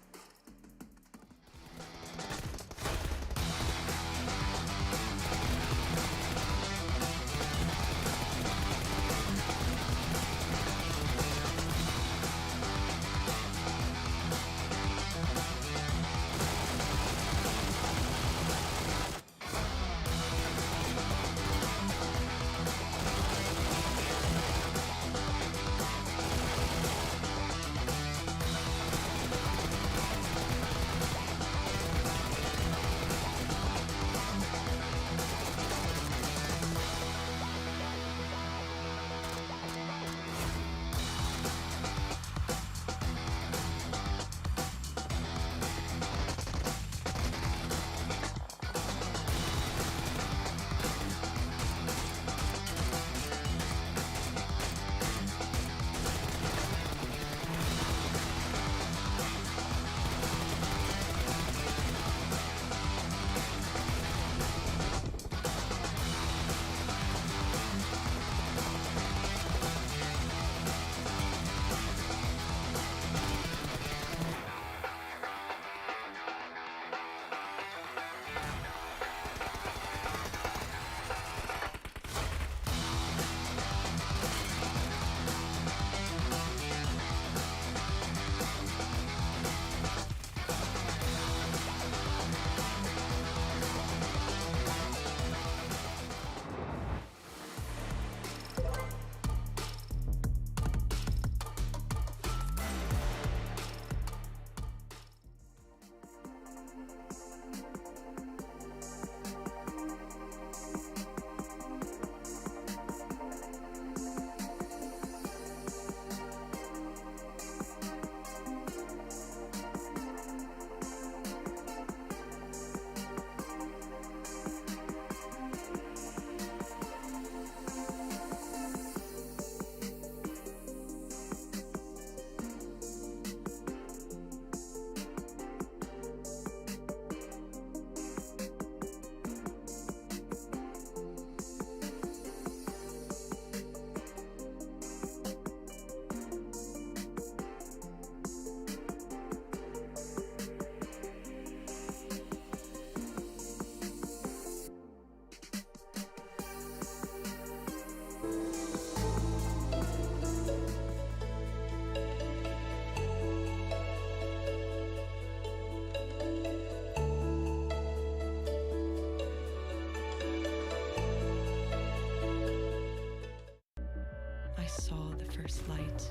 I saw the first light,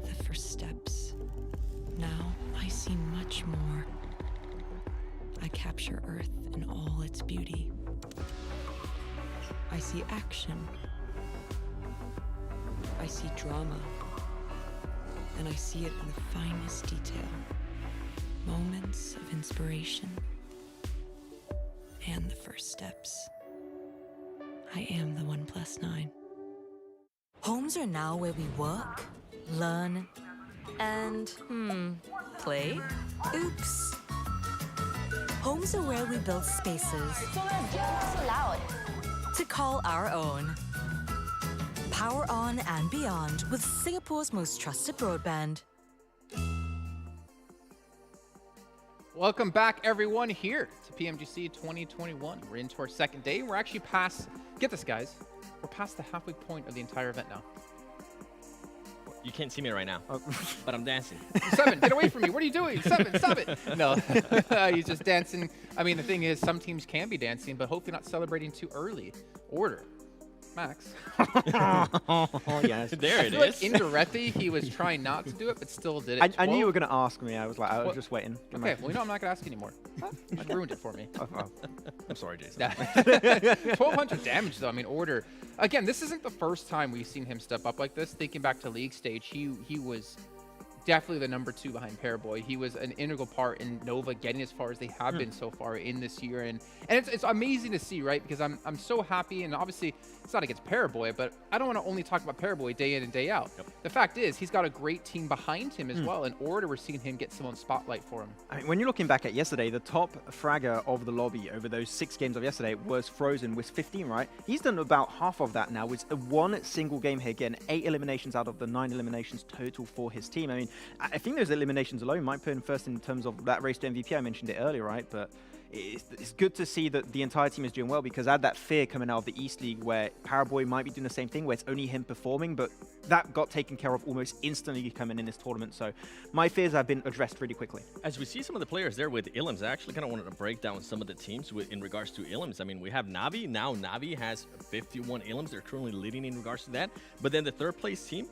the first steps. Now I see much more. I capture Earth in all its beauty. I see action. I see drama. And I see it in the finest detail. Moments of inspiration. And the first steps. I am the 1+9. Homes are now where we work, learn, and, play? Oops. Homes are where we build spaces. So let's get what's allowed. To call our own. Power on and beyond with Singapore's most trusted broadband. Welcome back, everyone, here to PMGC 2021. We're into our second day. We're actually past, get this, guys, we're past the halfway point of the entire event now. You can't see me right now, but I'm dancing. Seven, get away from me. What are you doing? Seven, stop it. No, he's just dancing. I mean, the thing is, some teams can be dancing, but hopefully not celebrating too early. Order. Max. Oh, yes. There it is. Like indirectly, he was trying not to do it, but still did it. I knew you were going to ask me. I was like, just waiting. Okay, well, you know I'm not going to ask anymore. You ruined it for me. I'm sorry, Jason. 1,200 damage, though. I mean, Order. Again, this isn't the first time we've seen him step up like this. Thinking back to league stage, he was definitely the number 2 behind Paraboy. He was an integral part in Nova getting as far as they have been so far in this year, and it's amazing to see, right? Because I'm so happy, and obviously it's not against Paraboy, but I don't want to only talk about Paraboy day in and day out. The fact is, he's got a great team behind him as well. In Order, we're seeing him get some on spotlight for him. I mean, when you're looking back at yesterday, the top fragger of the lobby over those 6 games of yesterday was Frozen with 15, right? He's done about half of that now with one single game here, getting 8 eliminations out of the 9 eliminations total for his team. I mean, I think those eliminations alone might put him first in terms of that race to MVP. I mentioned it earlier, right? But it's good to see that the entire team is doing well, because I had that fear coming out of the East League where Paraboy might be doing the same thing, where it's only him performing, but that got taken care of almost instantly coming in this tournament. So my fears have been addressed really quickly. As we see some of the players there with Illims, I actually kind of wanted to break down some of the teams in regards to Illims. I mean, we have Navi. Now Navi has 51 Illims. They're currently leading in regards to that. But then the third place team,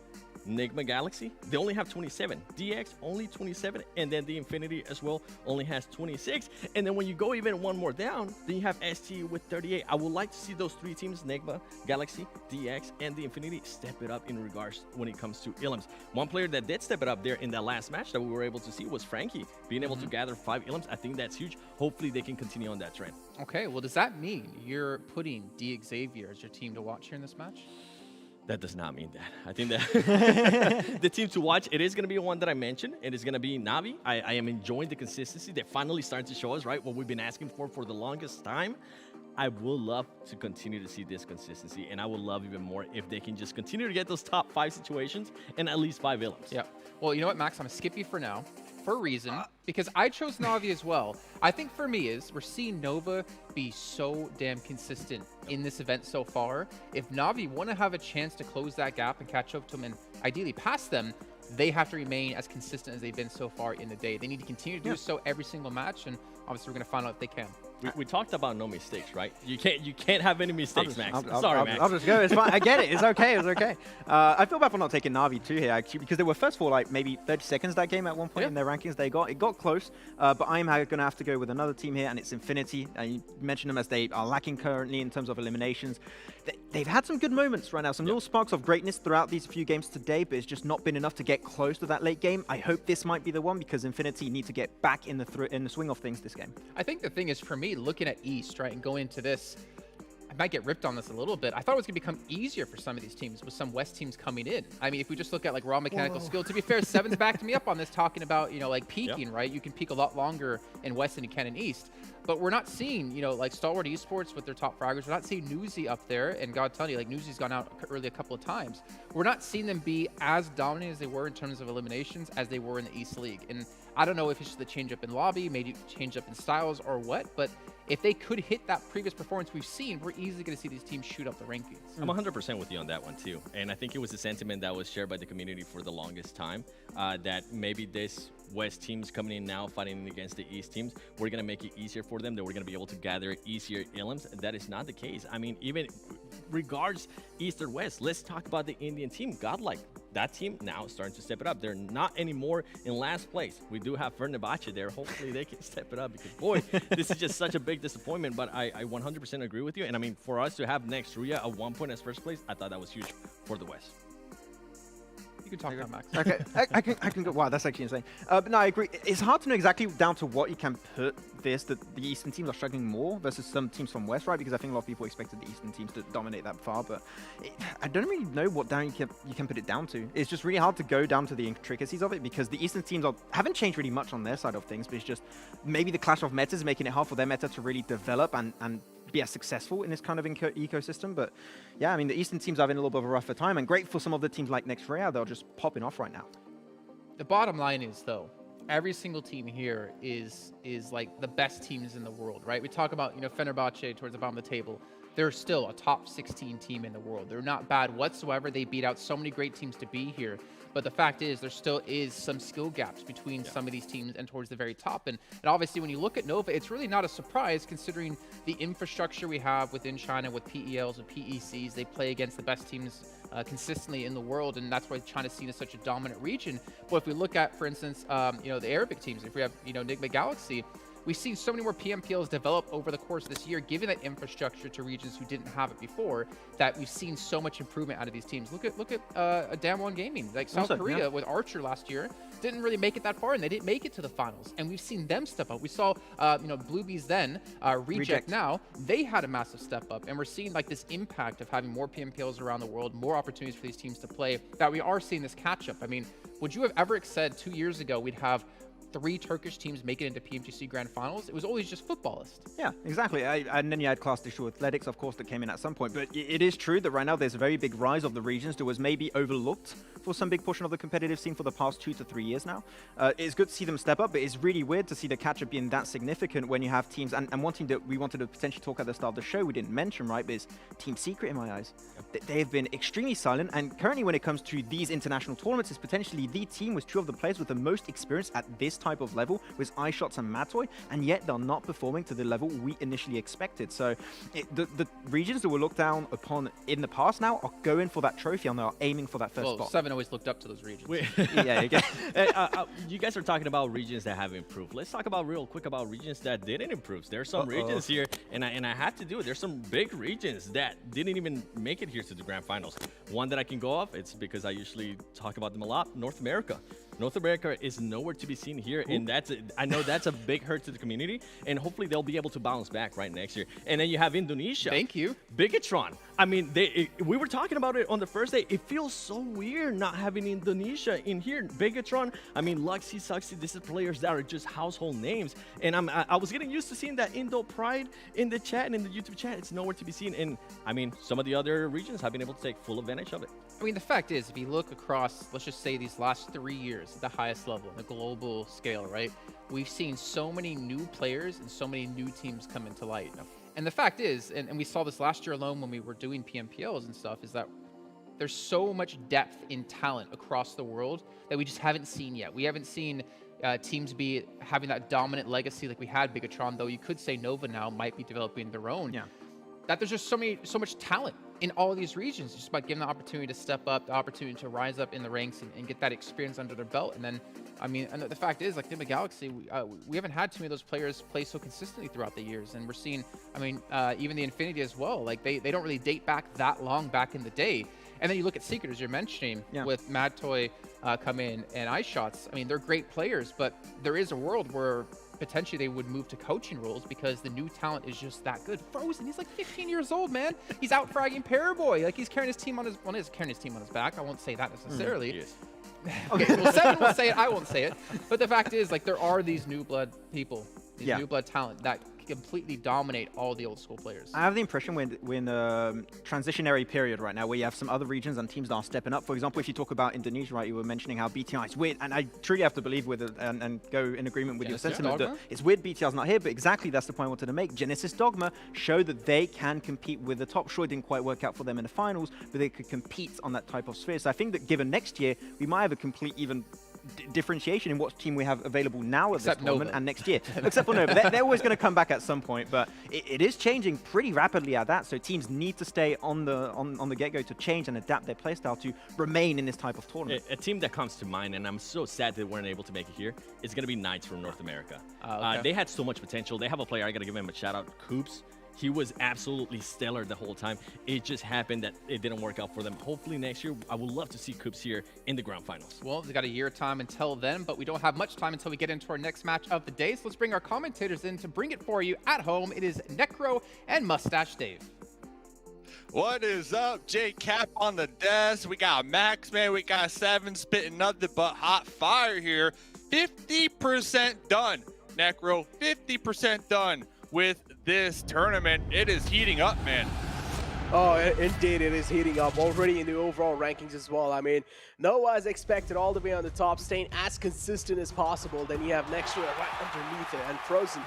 Nigma Galaxy, they only have 27. DX only 27, and then the Infinity as well only has 26. And then when you go even one more down, then you have ST with 38. I would like to see those 3 teams, Nigma, Galaxy, DX, and the Infinity, step it up in regards when it comes to Illims. One player that did step it up there in that last match that we were able to see was Frankie, being able to gather 5 Illims. I think that's huge. Hopefully they can continue on that trend. Okay, well, does that mean you're putting Xavier as your team to watch here in this match? That does not mean that. I think that the team to watch, it is going to be one that I mentioned. It is going to be Navi. I am enjoying the consistency. They're finally starting to show us, right, what we've been asking for the longest time. I will love to continue to see this consistency, and I would love even more if they can just continue to get those top 5 situations and at least 5 Illims. Yeah. Well, you know what, Max? I'm going to skip you for now. For a reason, because I chose Navi as well. I think for me is we're seeing Nova be so damn consistent in this event so far. If Navi want to have a chance to close that gap and catch up to them and ideally pass them, they have to remain as consistent as they've been so far in the day. They need to continue to do so every single match, and obviously we're going to find out if they can. We talked about no mistakes, right? You can't have any mistakes, Max. Sorry, Max. I'll just go. It's fine. I get it. It's okay. It's okay. I feel bad for not taking Navi too here, actually, because they were first for like maybe 30 seconds that game at one point in their rankings. It got close, but I'm going to have to go with another team here, and it's Infinity. You mentioned them as they are lacking currently in terms of eliminations. They've had some good moments right now, some little sparks of greatness throughout these few games today, but it's just not been enough to get close to that late game. I hope this might be the one, because Infinity need to get back in the swing of things this game. I think the thing is, for me, looking at East, right, and going into this, I might get ripped on this a little bit. I thought it was going to become easier for some of these teams with some West teams coming in. I mean, if we just look at like raw mechanical skill, to be fair, Seven's backed me up on this, talking about, you know, like peaking, right? You can peak a lot longer in West than you can in East. But we're not seeing, you know, like Stalwart Esports with their top fraggers. We're not seeing Newsy up there. And God tell you, like Newsy's gone out early a couple of times. We're not seeing them be as dominant as they were in terms of eliminations as they were in the East League. And I don't know if it's just the change up in lobby, maybe change up in styles or what, but if they could hit that previous performance we've seen, we're easily going to see these teams shoot up the rankings. I'm 100% with you on that one too. And I think it was a sentiment that was shared by the community for the longest time, that maybe this West teams coming in now fighting against the East teams, we're going to make it easier for them, that we're going to be able to gather easier elims. That is not the case. I mean, even regards East or West, let's talk about the Indian team, GodLike. That team now is starting to step it up. They're not anymore in last place. We do have Fenerbahçe there. Hopefully they can step it up because, boy, this is just such a big disappointment. But I 100% agree with you. And, I mean, for us to have next Ruya at 1 point as first place, I thought that was huge for the West. You can talk about Max. Okay, I can go. Wow, that's actually insane. But no, I agree. It's hard to know exactly down to what you can put this, that the Eastern teams are struggling more versus some teams from West, right? Because I think a lot of people expected the Eastern teams to dominate that far, but I don't really know what down you can put it down to. It's just really hard to go down to the intricacies of it because the Eastern teams haven't changed really much on their side of things, but it's just maybe the clash of metas making it hard for their meta to really develop and be as successful in this kind of ecosystem. But yeah, I mean, the Eastern teams are having a little bit of a rougher time, and great for some of the teams like Next Ruya, they're just popping off right now. The bottom line is, though, every single team here is like the best teams in the world, right? We talk about, Fenerbahçe towards the bottom of the table. They're still a top 16 team in the world. They're not bad whatsoever. They beat out so many great teams to be here. But the fact is, there still is some skill gaps between some of these teams and towards the very top. And obviously, when you look at Nova, it's really not a surprise considering the infrastructure we have within China with PELs and PECs. They play against the best teams consistently in the world, and that's why China's seen as such a dominant region. But if we look at, for instance, the Arabic teams, if we have, Nigma Galaxy, we've seen so many more PMPLs develop over the course of this year, giving that infrastructure to regions who didn't have it before, that we've seen so much improvement out of these teams. Look at Damwon Gaming, like South Korea with Archer last year, didn't really make it that far, and they didn't make it to the finals. And we've seen them step up. We saw, Bluebees then, Reject now, they had a massive step up, and we're seeing like this impact of having more PMPLs around the world, more opportunities for these teams to play, that we are seeing this catch up. I mean, would you have ever said 2 years ago we'd have 3 Turkish teams make it into PMGC Grand Finals? It was always just footballists. Yeah, exactly. And then you had Class Digital Athletics, of course, that came in at some point. But it is true that right now there's a very big rise of the regions that was maybe overlooked for some big portion of the competitive scene for the past 2 to 3 years now. It's good to see them step up, but it's really weird to see the catch-up being that significant when you have teams, and one team that we wanted to potentially talk at the start of the show we didn't mention, right, but is Team Secret in my eyes. They have been extremely silent, and currently when it comes to these international tournaments, it's potentially the team with 2 of the players with the most experience at this type of level, with iShots and Matoy, and yet they're not performing to the level we initially expected. So the regions that were looked down upon in the past now are going for that trophy, and they're aiming for that first spot. 7 always looked up to those regions. Yeah, you guys are talking about regions that have improved. Let's talk about real quick about regions that didn't improve. There's some regions here, and I have to do it. There's some big regions that didn't even make it here to the Grand Finals. One that I can go off, it's because I usually talk about them a lot, North America. North America is nowhere to be seen here, and I know that's a big hurt to the community, and hopefully they'll be able to bounce back right next year. And then you have Indonesia. Thank you. Bigatron. I mean, we were talking about it on the first day. It feels so weird not having Indonesia in here. Bigatron, I mean, Luxy, Suxy, this is players that are just household names. And I was getting used to seeing that Indo pride in the chat and in the YouTube chat. It's nowhere to be seen. And I mean, some of the other regions have been able to take full advantage of it. I mean, the fact is, if you look across, let's just say these last 3 years at the highest level, the global scale, right? We've seen so many new players and so many new teams come into light. And the fact is, and we saw this last year alone when we were doing PMPLs and stuff, is that there's so much depth in talent across the world that we just haven't seen yet. We haven't seen teams having that dominant legacy like we had Bigatron, though you could say Nova now might be developing their own. Yeah. That there's just so much talent in all of these regions, just about giving the opportunity to step up, the opportunity to rise up in the ranks and get that experience under their belt. And then, I mean, and the fact is, like Nigma Galaxy, we haven't had too many of those players play so consistently throughout the years. And we're seeing, I mean, even the Infinity as well, like they don't really date back that long back in the day. And then you look at Secret, as you're mentioning, with Mad Toy come in and iShots. I mean, they're great players, but there is a world where potentially they would move to coaching roles because the new talent is just that good. Frozen, he's like 15 years old, man. He's out fragging Paraboy. Like, he's carrying his team on his, well, he's carrying his team on his back. I won't say that necessarily. Yes. Okay, well, 7 will say it. I won't say it. But the fact is, like, there are these new blood people, these new blood talent that completely dominate all the old school players. I have the impression we're in a transitionary period right now where you have some other regions and teams that are stepping up. For example, if you talk about Indonesia, right, you were mentioning how BTI is weird, and I truly have to believe with it and go in agreement with your sentiment that it's weird BTR's not here, but exactly that's the point I wanted to make. Genesis Dogma showed that they can compete with the top. Sure, it didn't quite work out for them in the finals, but they could compete on that type of sphere. So I think that given next year, we might have a complete even differentiation in what team we have available now at this moment and next year. Except for Nova. They're always going to come back at some point, but it is changing pretty rapidly at that, so teams need to stay on the get-go to change and adapt their playstyle to remain in this type of tournament. A team that comes to mind, and I'm so sad they weren't able to make it here, is going to be Knights from North America. Okay. They had so much potential. They have a player, I got to give him a shout-out, Coops. He was absolutely stellar the whole time. It just happened that it didn't work out for them. Hopefully next year, I would love to see Coops here in the grand finals. Well, we've got a year time until then, but we don't have much time until we get into our next match of the day. So let's bring our commentators in to bring it for you at home. It is Necro and Mustache Dave. What is up? J Cap on the desk. We got Max, man. We got 7 spitting nothing but hot fire here. 50% done, Necro. 50% done with this tournament. It is heating up, man. Oh, indeed, it is heating up already in the overall rankings as well. I mean, Noah is expected all the way on the top, staying as consistent as possible. Then you have next year right underneath it, and Frozen.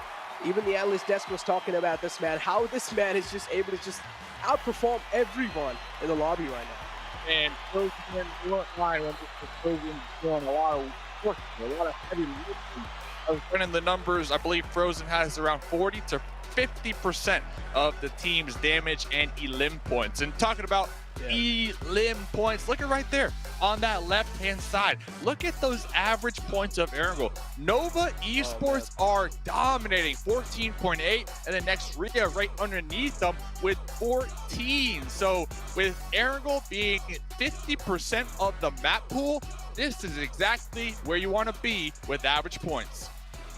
Even the analyst desk was talking about this man, how this man is just able to just outperform everyone in the lobby right now. And Frozen weren't lying when Frozen doing a lot of work, a lot of heavy lifting. I was running the numbers. I believe Frozen has around 40 to 50% of the team's damage and elim points. And talking about elim points, look at right there on that left-hand side. Look at those average points of Erangel. Nova Esports are dominating, 14.8, and the next Ruya right underneath them with 14. So with Erangel being 50% of the map pool, this is exactly where you want to be with average points.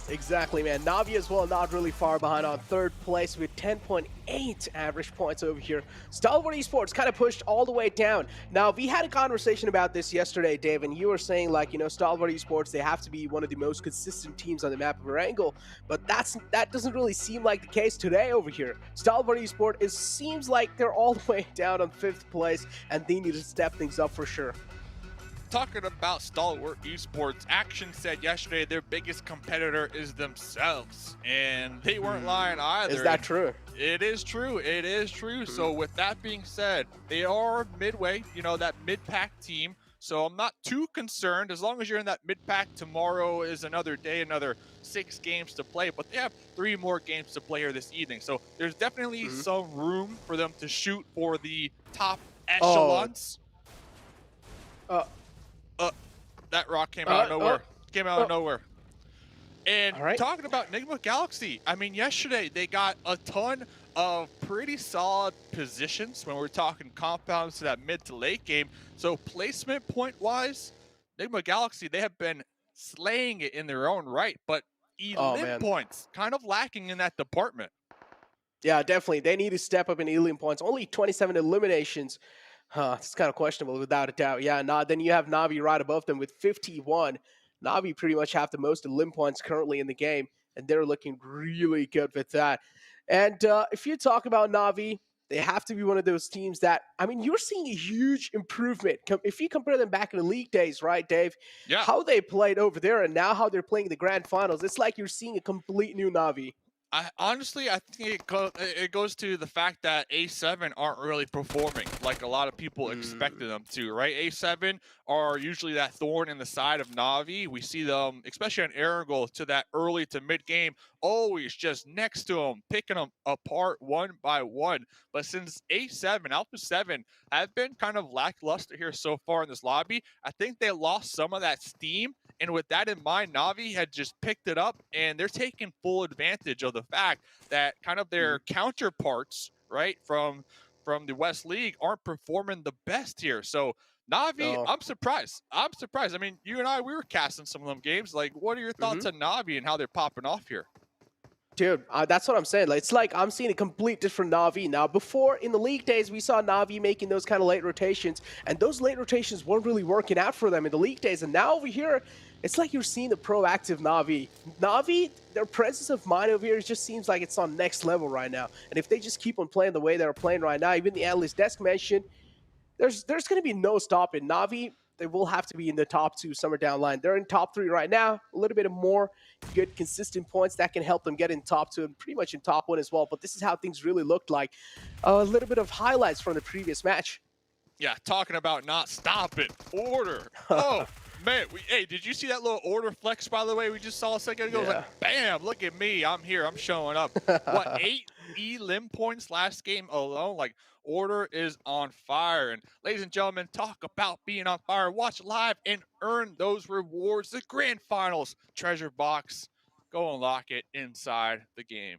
Exactly, man. Navi as well, not really far behind on 3rd place with 10.8 average points over here. Stalwart Esports kind of pushed all the way down. Now, we had a conversation about this yesterday, Dave, and you were saying, like, you know, Stalwart Esports, they have to be one of the most consistent teams on the map of Erangel, but that doesn't really seem like the case today over here. Stalwart Esports, it seems like they're all the way down on 5th place, and they need to step things up for sure. Talking about Stalwart Esports, Action said yesterday their biggest competitor is themselves, and they weren't lying either. Is that true? It is true. It is true. So with that being said, they are midway, you know, that mid-pack team. So I'm not too concerned. As long as you're in that mid-pack, tomorrow is another day, another 6 games to play. But they have 3 more games to play here this evening. So there's definitely some room for them to shoot for the top echelons. That rock came out of nowhere. Came out of nowhere. And talking about Nigma Galaxy, I mean, yesterday they got a ton of pretty solid positions when we're talking compounds to that mid to late game. So placement point-wise, Nigma Galaxy, they have been slaying it in their own right, but elim points, kind of lacking in that department. Yeah, definitely. They need to step up in elim points. Only 27 eliminations. It's kind of questionable, without a doubt. Yeah, then you have Navi right above them with 51. Navi pretty much have the most elim points currently in the game, and they're looking really good with that. And if you talk about Navi, they have to be one of those teams that, I mean, you're seeing a huge improvement. If you compare them back in the league days, right, Dave? Yeah. How they played over there and now how they're playing in the grand finals, it's like you're seeing a complete new Navi. Honestly, I think it goes to the fact that A7 aren't really performing like a lot of people expected them to, right? A7 are usually that thorn in the side of Navi. We see them, especially on Erangel, to that early to mid-game, always just next to them, picking them apart one by one. But since A7, Alpha 7, have been kind of lackluster here so far in this lobby, I think they lost some of that steam. And with that in mind, Navi had just picked it up, and they're taking full advantage of the fact that kind of their counterparts, right, from the West League aren't performing the best here. So Navi, I'm surprised. I mean, you and I, we were casting some of them games. Like, what are your thoughts on Navi and how they're popping off here? Dude, that's what I'm saying. Like, it's like I'm seeing a complete different Navi now. Before, in the league days, we saw Navi making those kind of late rotations, and those late rotations weren't really working out for them in the league days. And now over here, it's like you're seeing the proactive Na'Vi. Na'Vi, their presence of mind over here just seems like it's on next level right now. And if they just keep on playing the way they're playing right now, even the analyst desk mentioned, there's going to be no stopping. Na'Vi, they will have to be in the top 2 somewhere down the line. They're in top 3 right now. A little bit of more good, consistent points that can help them get in top 2 and pretty much in top 1 as well. But this is how things really looked like. A little bit of highlights from the previous match. Yeah, talking about not stopping. Order. Oh, man. Hey, did you see that little order flex, by the way, we just saw a second ago? It was like, bam, look at me. I'm here. I'm showing up. What, 8 elim points last game alone? Like, order is on fire. And ladies and gentlemen, talk about being on fire. Watch live and earn those rewards. The grand finals treasure box. Go unlock it inside the game.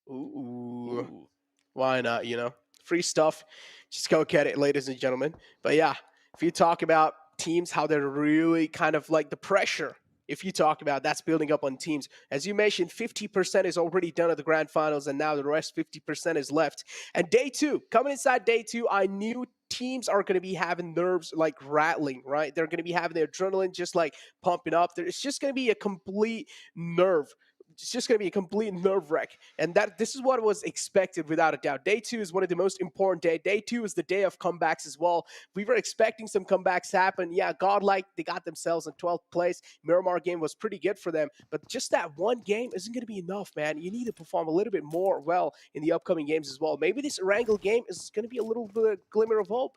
Ooh. Why not, you know? Free stuff. Just go get it, ladies and gentlemen. But yeah, if you talk about teams, how they're really kind of like the pressure, if you talk about that's building up on teams. As you mentioned, 50% is already done at the grand finals, and now the rest 50% is left. And day 2, coming inside day 2, I knew teams are going to be having nerves like rattling, right? They're going to be having their adrenaline just like pumping up. It's just going to be a complete nerve. It's just going to be a complete nerve wreck. And this is what was expected without a doubt. Day 2 is one of the most important days. Day 2 is the day of comebacks as well. We were expecting some comebacks to happen. Yeah, GodLike, they got themselves in 12th place. Miramar game was pretty good for them. But just that one game isn't going to be enough, man. You need to perform a little bit more well in the upcoming games as well. Maybe this Erangel game is going to be a little bit of glimmer of hope.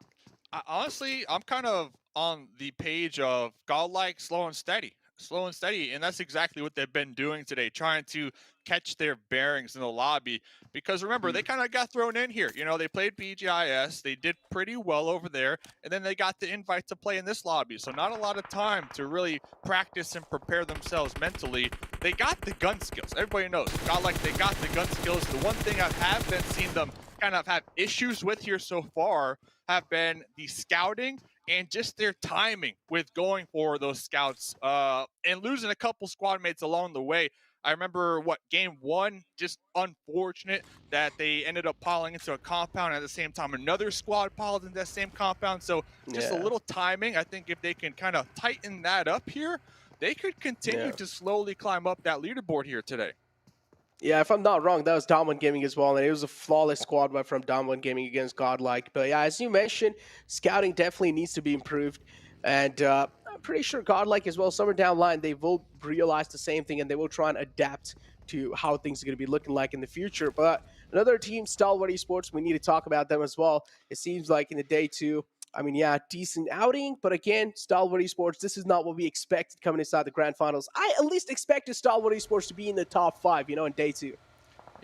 Honestly, I'm kind of on the page of GodLike slow and steady, and that's exactly what they've been doing today, trying to catch their bearings in the lobby. Because remember, they kind of got thrown in here. You know, they played BGIS, they did pretty well over there, and then they got the invite to play in this lobby. So not a lot of time to really practice and prepare themselves mentally. They got the gun skills. Everybody knows, GodLike, they got the gun skills. The one thing I have been seen them kind of have issues with here so far have been the scouting and just their timing with going for those scouts and losing a couple squad mates along the way. I remember game 1, just unfortunate that they ended up piling into a compound at the same time. Another squad piled into that same compound. So just a little timing. I think if they can kind of tighten that up here, they could continue to slowly climb up that leaderboard here today. Yeah, if I'm not wrong, that was Dominant Gaming as well, and it was a flawless squad wipe from Dominant Gaming against GodLike. But yeah, as you mentioned, scouting definitely needs to be improved, and I'm pretty sure GodLike as well, somewhere down the line, they will realize the same thing, and they will try and adapt to how things are going to be looking like in the future. But another team, Stalwart Esports, we need to talk about them as well. It seems like in the day 2, I mean, yeah, decent outing, but again, Stalwart Esports, this is not what we expected coming inside the grand finals. I at least expected Stalwart Esports to be in the top 5, you know, in day 2. You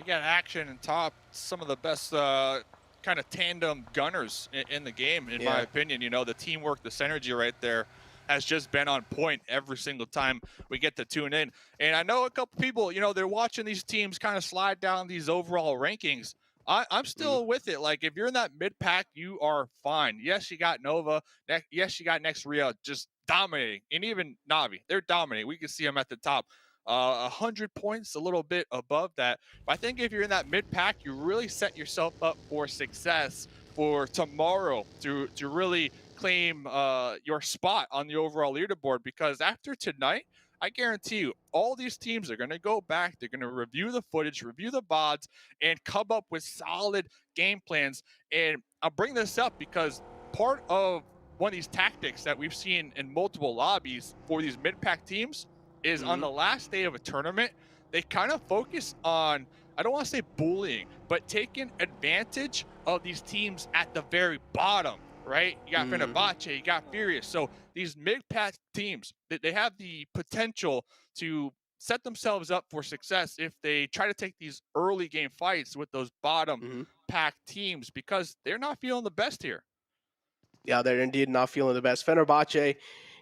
got action and top, some of the best kind of tandem gunners in the game, in my opinion. You know, the teamwork, the synergy right there has just been on point every single time we get to tune in. And I know a couple people, you know, they're watching these teams kind of slide down these overall rankings. I'm still with it. Like, if you're in that mid-pack, you are fine. Yes, you got Nova. Yes, you got next Ruya just dominating. And even Navi, they're dominating. We can see them at the top. 100 points, a little bit above that. But I think if you're in that mid-pack, you really set yourself up for success for tomorrow to really claim your spot on the overall leaderboard. Because after tonight, I guarantee you, all these teams are going to go back. They're going to review the footage, review the VODs, and come up with solid game plans. And I'll bring this up because part of one of these tactics that we've seen in multiple lobbies for these mid-pack teams is on the last day of a tournament, they kind of focus on, I don't want to say bullying, but taking advantage of these teams at the very bottom. Right? You got Fenerbahçe, you got Furious. So these mid-pack teams, they have the potential to set themselves up for success if they try to take these early game fights with those bottom pack teams, because they're not feeling the best here. Yeah, they're indeed not feeling the best. Fenerbahçe,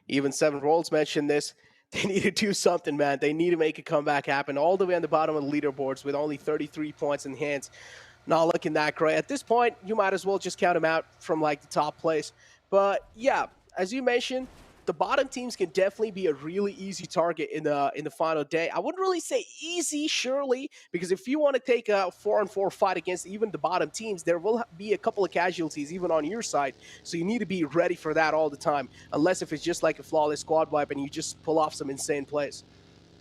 even Seven Rolls mentioned this. They need to do something, man. They need to make a comeback happen all the way on the bottom of the leaderboards with only 33 points in hands. Not looking that great. At this point, you might as well just count them out from like the top place. But yeah, as you mentioned, the bottom teams can definitely be a really easy target in the final day. I wouldn't really say easy, surely, because if you want to take a 4-on-4 fight against even the bottom teams, there will be a couple of casualties even on your side. So you need to be ready for that all the time, unless if it's just like a flawless squad wipe and you just pull off some insane plays.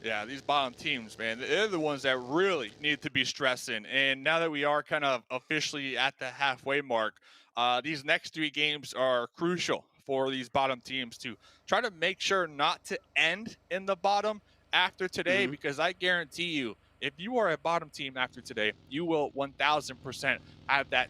Yeah, these bottom teams, man, they're the ones that really need to be stressing. And now that we are kind of officially at the halfway mark, these next 3 games are crucial for these bottom teams to try to make sure not to end in the bottom after today, because I guarantee you, if you are a bottom team after today, you will 1000% have that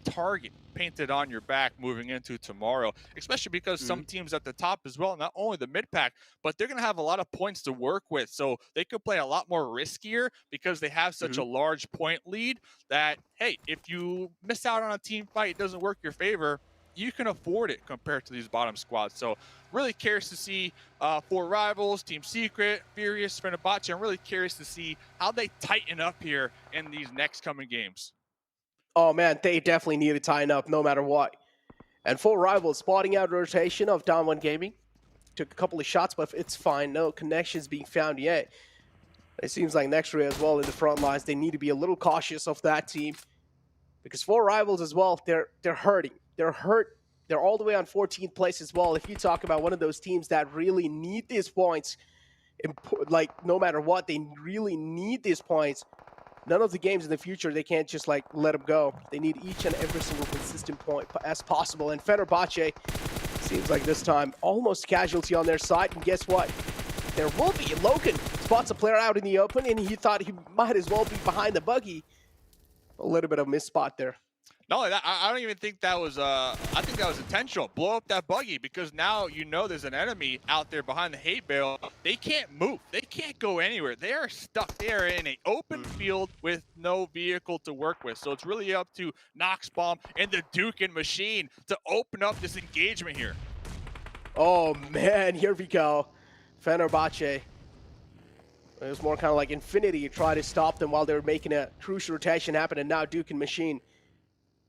target painted on your back moving into tomorrow, especially because some teams at the top as well, not only the mid pack, but they're going to have a lot of points to work with. So they could play a lot more riskier because they have such a large point lead that, hey, if you miss out on a team fight, it doesn't work your favor, you can afford it compared to these bottom squads. So really curious to see for Rivals, Team Secret, Furious, Fenerbahçe. I'm really curious to see how they tighten up here in these next coming games. Oh man, they definitely need to tighten up no matter what. And for Rivals, spotting out rotation of Down 1 Gaming. Took a couple of shots, but it's fine. No connections being found yet. It seems like Nextria as well in the front lines. They need to be a little cautious of that team. Because for Rivals as well, they're hurting. They're hurt. They're all the way on 14th place as well. If you talk about one of those teams that really need these points, like no matter what, they really need these points. None of the games in the future, they can't just like let them go. They need each and every single consistent point as possible. And Fenerbahçe seems like this time almost casualty on their side. And guess what? There will be. Logan spots a player out in the open, and he thought he might as well be behind the buggy. A little bit of a miss spot there. Not only that, I don't even think that was, I think that was intentional. Blow up that buggy, because now you know there's an enemy out there behind the hate bale. They can't move. They can't go anywhere. They are stuck there in an open field with no vehicle to work with. So it's really up to Noxbomb and the Duke and Machine to open up this engagement here. Oh man, here we go. Fenerbahçe. It was more kind of like Infinity try to stop them while they were making a crucial rotation happen, and now Duke and Machine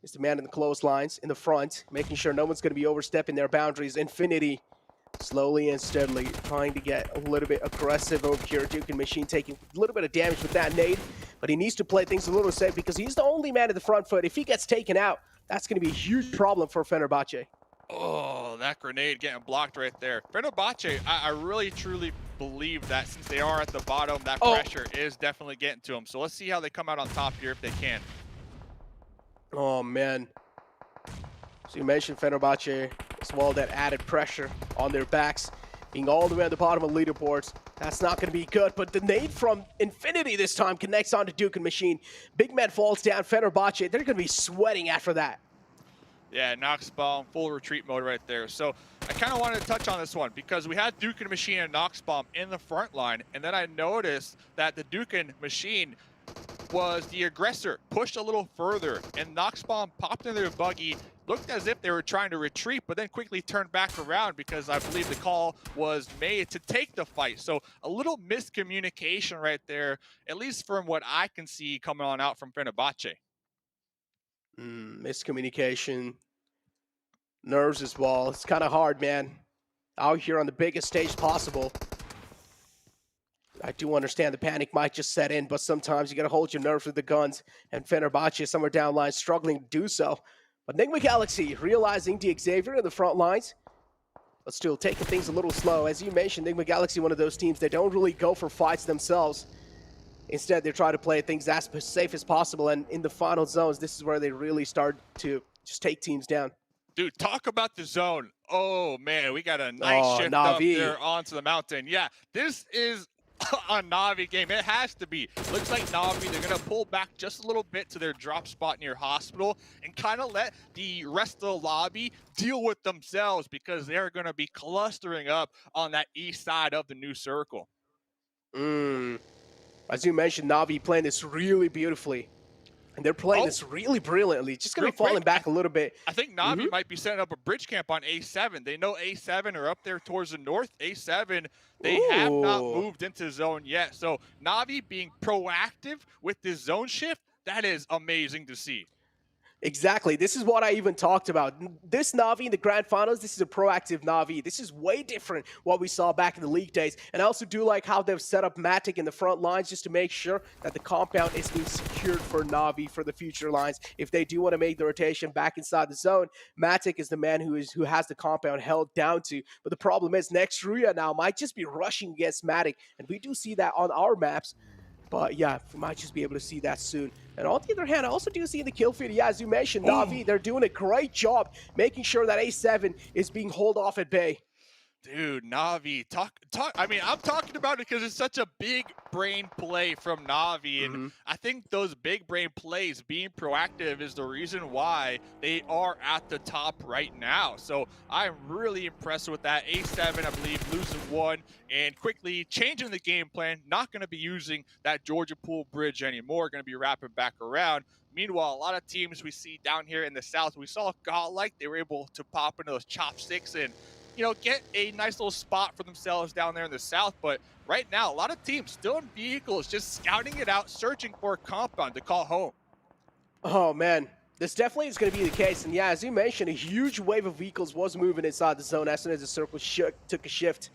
is the man in the clotheslines in the front, making sure no one's going to be overstepping their boundaries. Infinity slowly and steadily trying to get a little bit aggressive over here. Duke and Machine taking a little bit of damage with that nade, but he needs to play things a little safe because he's the only man in the front foot. If he gets taken out, that's going to be a huge problem for Fenerbahçe. Oh, that grenade getting blocked right there. Fenerbahçe, I really, truly believe that since they are at the bottom, that pressure is definitely getting to them. So let's see how they come out on top here if they can. Oh, man. So you mentioned Fenerbahçe as well, that added pressure on their backs, being all the way at the bottom of leaderboards. That's not going to be good, but the nade from Infinity this time connects onto Duke and Machine. Big man falls down. Fenerbahçe, they're going to be sweating after that. Yeah, Noxbomb, full retreat mode right there. So I kind of wanted to touch on this one because we had Duke and Machine and Noxbomb in the front line, and then I noticed that the Duke and Machine was the aggressor, pushed a little further, and Noxbomb popped in their buggy, looked as if they were trying to retreat, but then quickly turned back around because I believe the call was made to take the fight. So a little miscommunication right there, at least from what I can see coming on out from Fenerbahçe. Miscommunication, nerves as well. It's kind of hard, man. Out here on the biggest stage possible. I do understand the panic might just set in, but sometimes you got to hold your nerve with the guns. And Fenerbahçe, somewhere down line, struggling to do so. But Nigma Galaxy realizing the Xavier in the front lines, but still taking things a little slow. As you mentioned, Nigma Galaxy, one of those teams that don't really go for fights themselves. Instead, they try to play things as safe as possible. And in the final zones, this is where they really start to just take teams down. Dude, talk about the zone. Oh, man, we got a nice shift Na'Vi up there onto the mountain. Yeah, this is a Na'Vi game. It has to be. Looks like Na'Vi, they're going to pull back just a little bit to their drop spot near Hospital and kind of let the rest of the lobby deal with themselves because they're going to be clustering up on that east side of the new circle. As you mentioned, Na'Vi playing this really beautifully. And they're playing this really brilliantly. Just going to be falling back a little bit. I think Na'Vi might be setting up a bridge camp on A7. They know A7 are up there towards the north. A7, they have not moved into zone yet. So Na'Vi being proactive with this zone shift, that is amazing to see. Exactly. This is what I even talked about. This Na'Vi in the Grand Finals, this is a proactive Na'Vi. This is way different what we saw back in the league days. And I also do like how they've set up Matic in the front lines just to make sure that the compound is being secured for Na'Vi for the future lines. If they do want to make the rotation back inside the zone, Matic is the man who has the compound held down to. But the problem is next Ruya now might just be rushing against Matic. And we do see that on our maps. But yeah, we might just be able to see that soon. And on the other hand, I also do see in the kill feed, yeah, as you mentioned, Na'Vi, they're doing a great job making sure that A7 is being held off at bay. Dude, Na'Vi, I mean, I'm talking about it because it's such a big brain play from Na'Vi, and I think those big brain plays, being proactive, is the reason why they are at the top right now. So I'm really impressed with that. A7, I believe, losing one and quickly changing the game plan. Not going to be using that Georgia Pool bridge anymore. Going to be wrapping back around. Meanwhile, a lot of teams we see down here in the south, we saw GodLike. They were able to pop into those chopsticks and, you know, get a nice little spot for themselves down there in the south. But right now, a lot of teams still in vehicles, just scouting it out, searching for a compound to call home. Oh, man. This definitely is going to be the case. And yeah, as you mentioned, a huge wave of vehicles was moving inside the zone as soon as the circle took a shift.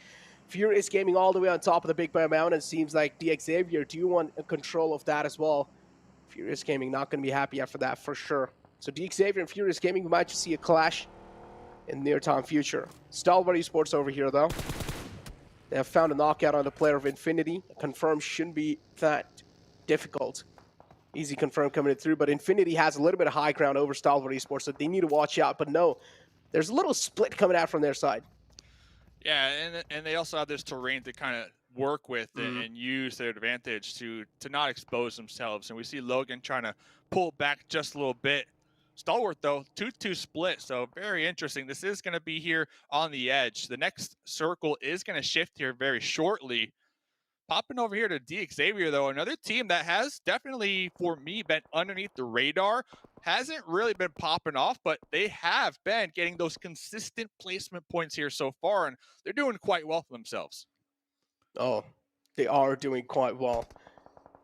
Furious Gaming all the way on top of the Big Bear Mountain. Seems like the Xavier do want control of that as well. Furious Gaming not going to be happy after that for sure. So the Xavier and Furious Gaming, we might just see a clash in the near-time future. Stalwart Esports over here, though. They have found a knockout on the player of Infinity. Confirm shouldn't be that difficult. Easy confirm coming through, but Infinity has a little bit of high ground over Stalwart Esports, so they need to watch out. But no, there's a little split coming out from their side. Yeah, and they also have this terrain to kind of work with and use their advantage to not expose themselves. And we see Logan trying to pull back just a little bit. Stalwart, though, 2-2 split, so very interesting. This is going to be here on the edge. The next circle is going to shift here very shortly. Popping over here to Xavier, though, another team that has definitely, for me, been underneath the radar. Hasn't really been popping off, but they have been getting those consistent placement points here so far, and they're doing quite well for themselves. Oh, they are doing quite well.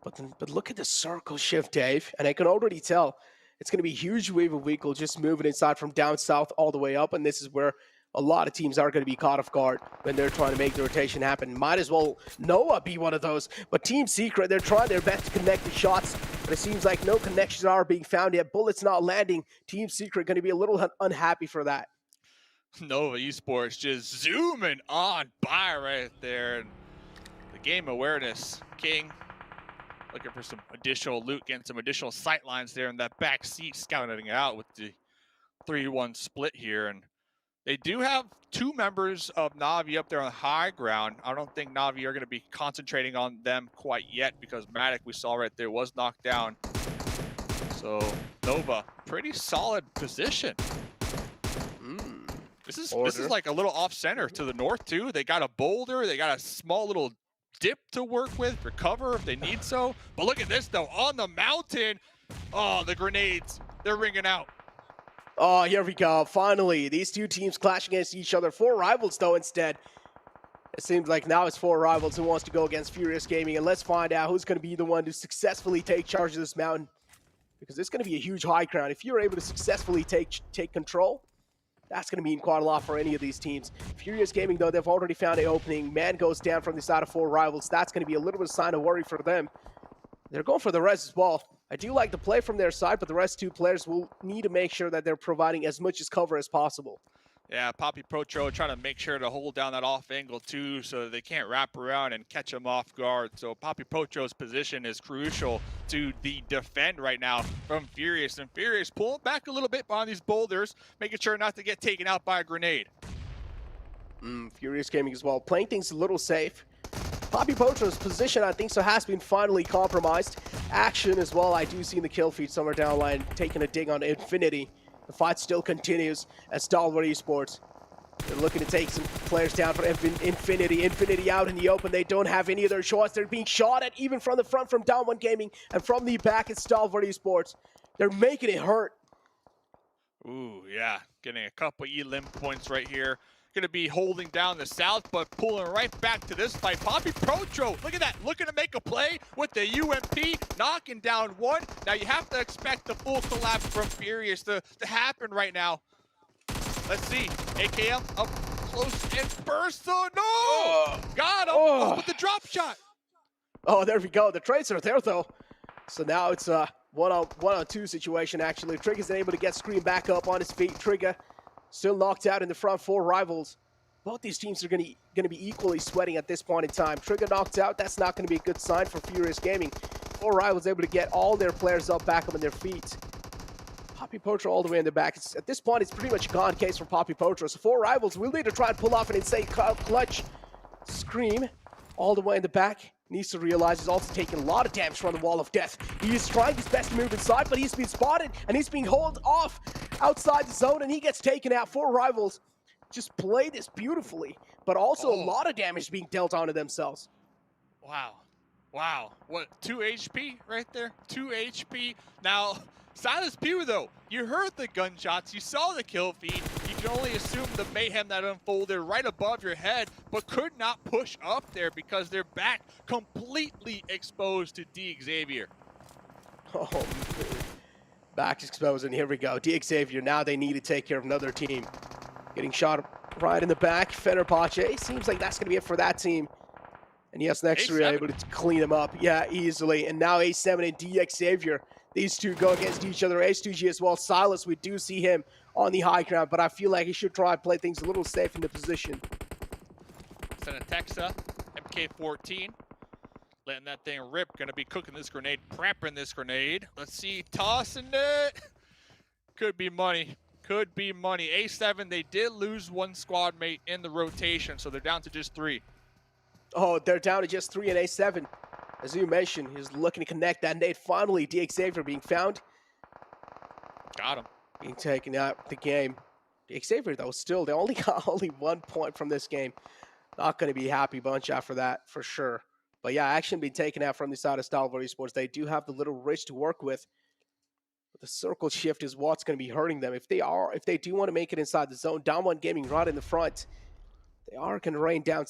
But look at the circle shift, Dave, and I can already tell it's going to be a huge wave of vehicles just moving inside from down south all the way up, and this is where a lot of teams are going to be caught off guard when they're trying to make the rotation happen. Might as well Noah be one of those, but Team Secret, they're trying their best to connect the shots, but it seems like no connections are being found yet. Bullets not landing. Team Secret going to be a little unhappy for that. Nova Esports just zooming on by right there. And the game awareness king looking for some additional loot, getting some additional sight lines there in that back seat, scouting it out with the 3-1 split here. And they do have two members of Na'Vi up there on the high ground. I don't think Na'Vi are going to be concentrating on them quite yet because Matic, we saw right there, was knocked down. So Nova, pretty solid position. This is like a little off center to the north too. They got a boulder, they got a small little dip to work with for cover if they need so. But look at this though, on the mountain. Oh, the grenades, they're ringing out. Oh, here we go. Finally, these two teams clash against each other. 4 rivals, though, instead. It seems like now it's 4 rivals who wants to go against Furious Gaming. And let's find out who's going to be the one to successfully take charge of this mountain. Because it's going to be a huge high ground. If you're able to successfully take control, that's going to mean quite a lot for any of these teams. Furious Gaming, though, they've already found an opening. Man goes down from the side of 4 rivals. That's going to be a little bit of sign of worry for them. They're going for the res as well. I do like the play from their side, but the rest 2 players will need to make sure that they're providing as much as cover as possible. Yeah, Poppy Protro trying to make sure to hold down that off angle too so they can't wrap around and catch them off guard. So Poppy Protro's position is crucial to the defend right now from Furious. And Furious pulling back a little bit behind these boulders, making sure not to get taken out by a grenade. Furious Gaming as well, playing things a little safe. Poppy Potro's position, I think so, has been finally compromised. Action as well, I do see in the kill feed somewhere down the line, taking a dig on Infinity. The fight still continues as Stalwart Esports. They're looking to take some players down for Infinity. Infinity out in the open. They don't have any of their shots. They're being shot at even from the front from Down One Gaming and from the back at Stalwart Esports. They're making it hurt. Ooh, yeah. Getting a couple elim points right here. going to be holding down the South, but pulling right back to this fight. Poppy Protro, look at that, looking to make a play with the UMP, knocking down one. Now you have to expect the full collapse from Furious to happen right now. Let's see, AKM up close and burst. Oh no! Got him with the drop shot. Oh, there we go. The trades are there though. So now it's a one-on-two situation actually. Trigger's able to get Scream back up on his feet. Trigger still knocked out in the front. 4 rivals. Both these teams are going to be equally sweating at this point in time. Trigger knocked out. That's not going to be a good sign for Furious Gaming. 4 rivals able to get all their players back up on their feet. Poppy Potro all the way in the back. At this point, it's pretty much a gone case for Poppy Potro. So 4 rivals will need to try and pull off an insane clutch. Scream all the way in the back. Needs to realize he's also taking a lot of damage from the Wall of Death. He is trying his best to move inside, but he's been spotted and he's being hauled off outside the zone and he gets taken out. 4 rivals just play this beautifully, but also a lot of damage being dealt onto themselves. Wow. Wow. What, 2 HP right there? 2 HP. Now, Silas Pugh, though, you heard the gunshots, you saw the kill feed. You can only assume the mayhem that unfolded right above your head, but could not push up there because they're back completely exposed to D. Xavier. Oh, man. Back exposed, and here we go. D. Xavier, now they need to take care of another team. Getting shot right in the back. Fenerbahçe, seems like that's going to be it for that team. And yes, next we're able to clean them up, yeah, easily. And now A7 and D. Xavier. These two go against each other. H2G as well. Silas, we do see him on the high ground, but I feel like he should try and play things a little safe in the position. Senatexa, MK14. Letting that thing rip. Going to be cooking this grenade, prepping this grenade. Let's see, tossing it. Could be money. Could be money. A7, they did lose 1 squad mate in the rotation, so they're down to just 3. Oh, they're down to just 3 and A7. As you mentioned, he's looking to connect that nade. Finally, D. Xavier being found. Got him. Being taken out the game. D. Xavier, though, still, they only got 1 point from this game. Not going to be a happy bunch after that, for sure. But yeah, action being taken out from the side of Stalwart Esports. They do have the little ridge to work with. But the circle shift is what's going to be hurting them. If they do want to make it inside the zone, Down One Gaming right in the front. They are going to rain down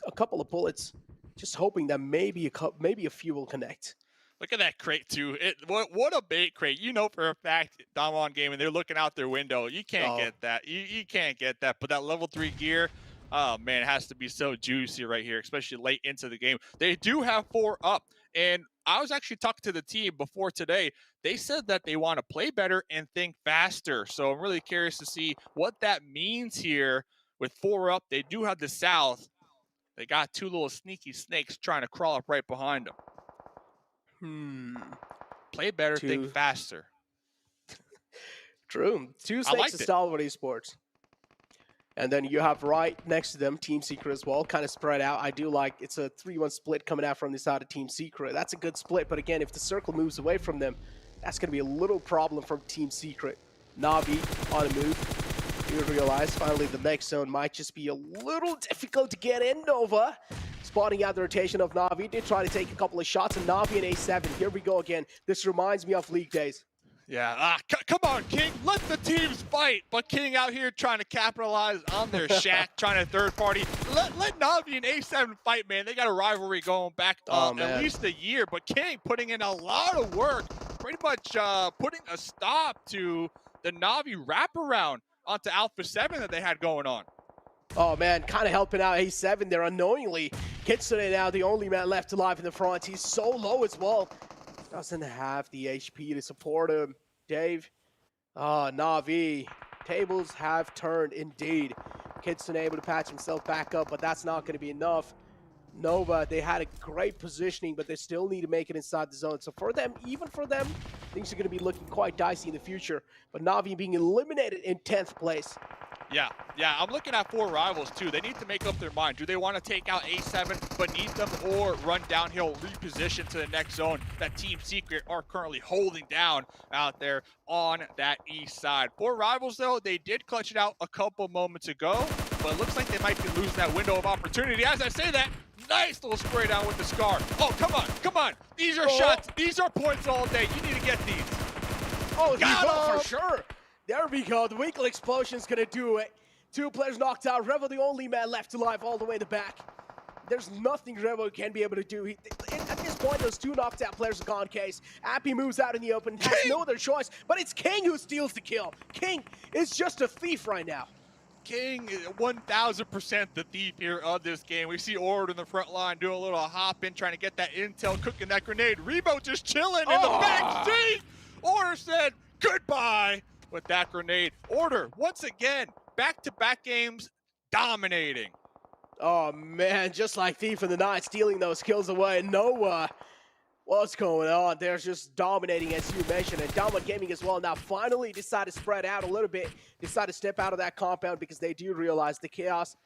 a couple of bullets. Just hoping that maybe a few will connect. Look at that crate, too. What a bait crate. You know for a fact, Damwon Gaming, they're looking out their window. You can't get that. You can't get that. But that level 3 gear, oh, man, it has to be so juicy right here, especially late into the game. They do have 4 up. And I was actually talking to the team before today. They said that they want to play better and think faster. So I'm really curious to see what that means here with 4 up. They do have the South. They got 2 little sneaky snakes trying to crawl up right behind them. Play better, think faster. True. 2 snakes to Stalwart Esports. And then you have right next to them Team Secret as well, kind of spread out. I do like it's a 3-1 split coming out from the side of Team Secret. That's a good split, but again, if the circle moves away from them, that's going to be a little problem from Team Secret. Na'Vi on a move. You realize finally the next zone might just be a little difficult to get in. Nova spotting out the rotation of Na'Vi. Did try to take a couple of shots, and Na'Vi and A7. Here we go again. This reminds me of League days. Yeah, come on, King. Let the teams fight. But King out here trying to capitalize on their shack, trying to third party. Let Na'Vi and A7 fight, man. They got a rivalry going back at least a year. But King putting in a lot of work, pretty much putting a stop to the Na'Vi wraparound onto Alpha 7 that they had going on. Oh, man, kind of helping out A7 there unknowingly. Kitsune now the only man left alive in the front. He's so low as well. Doesn't have the HP to support him. Dave. Na'Vi. Tables have turned indeed. Kitsune able to patch himself back up, but that's not going to be enough. Nova, they had a great positioning, but they still need to make it inside the zone. So for them, even for them, things are going to be looking quite dicey in the future. But Na'Vi being eliminated in 10th place. Yeah, I'm looking at 4 rivals too. They need to make up their mind. Do they want to take out A7 beneath them or run downhill, reposition to the next zone that Team Secret are currently holding down out there on that east side? 4 rivals though, they did clutch it out a couple moments ago, but it looks like they might be losing that window of opportunity. As I say that, nice little spray down with the Scar. Oh, come on. These are shots. These are points all day. You need to get these. Oh, got him for sure. There we go. The Winkle Explosion's going to do it. 2 players knocked out. Revo the only man left alive all the way in the back. There's nothing Revo can be able to do. At this point, those 2 knocked out players are gone, Case. Appy moves out in the open, has no other choice, but it's King who steals the kill. King is just a thief right now. King, 1000% the thief here of this game. We see Ord in the front line doing a little hop in, trying to get that intel, cooking that grenade. Rebo just chilling in the back seat. Order said goodbye with that grenade. Order, once again, back-to-back games, dominating. Oh man, just like Thief in the Night, stealing those kills away. Noah, what's going on? They're just dominating, as you mentioned, and Dominant Gaming as well. Now finally decide to spread out a little bit, decide to step out of that compound because they do realize the chaos,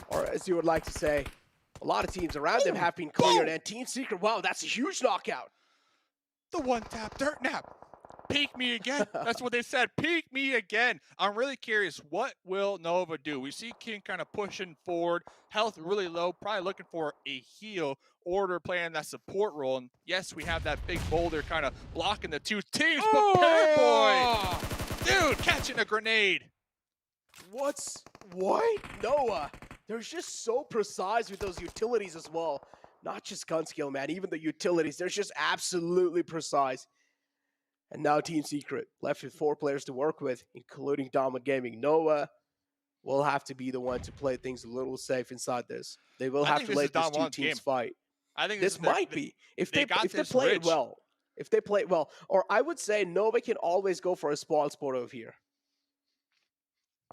or as you would like to say, a lot of teams around them have been cleared, and Team Secret, wow, that's a huge knockout. The one-tap dirt nap. Peek me again. That's what they said. Peek me again. I'm really curious, what will Nova do? We see King kind of pushing forward, health really low, probably looking for a heal. Order playing that support role. And yes, we have that big boulder kind of blocking the 2 teams, but Boy, dude, catching a grenade. What? Noah, they're just so precise with those utilities as well. Not just gun skill, man, even the utilities, they're just absolutely precise. And now Team Secret left with 4 players to work with, including Dominant Gaming. Noah will have to be the one to play things a little safe inside this. They will have to let these 2 teams fight. I think this might be if they play it well. If they play it well, or I would say Nova can always go for a spawn sport over here.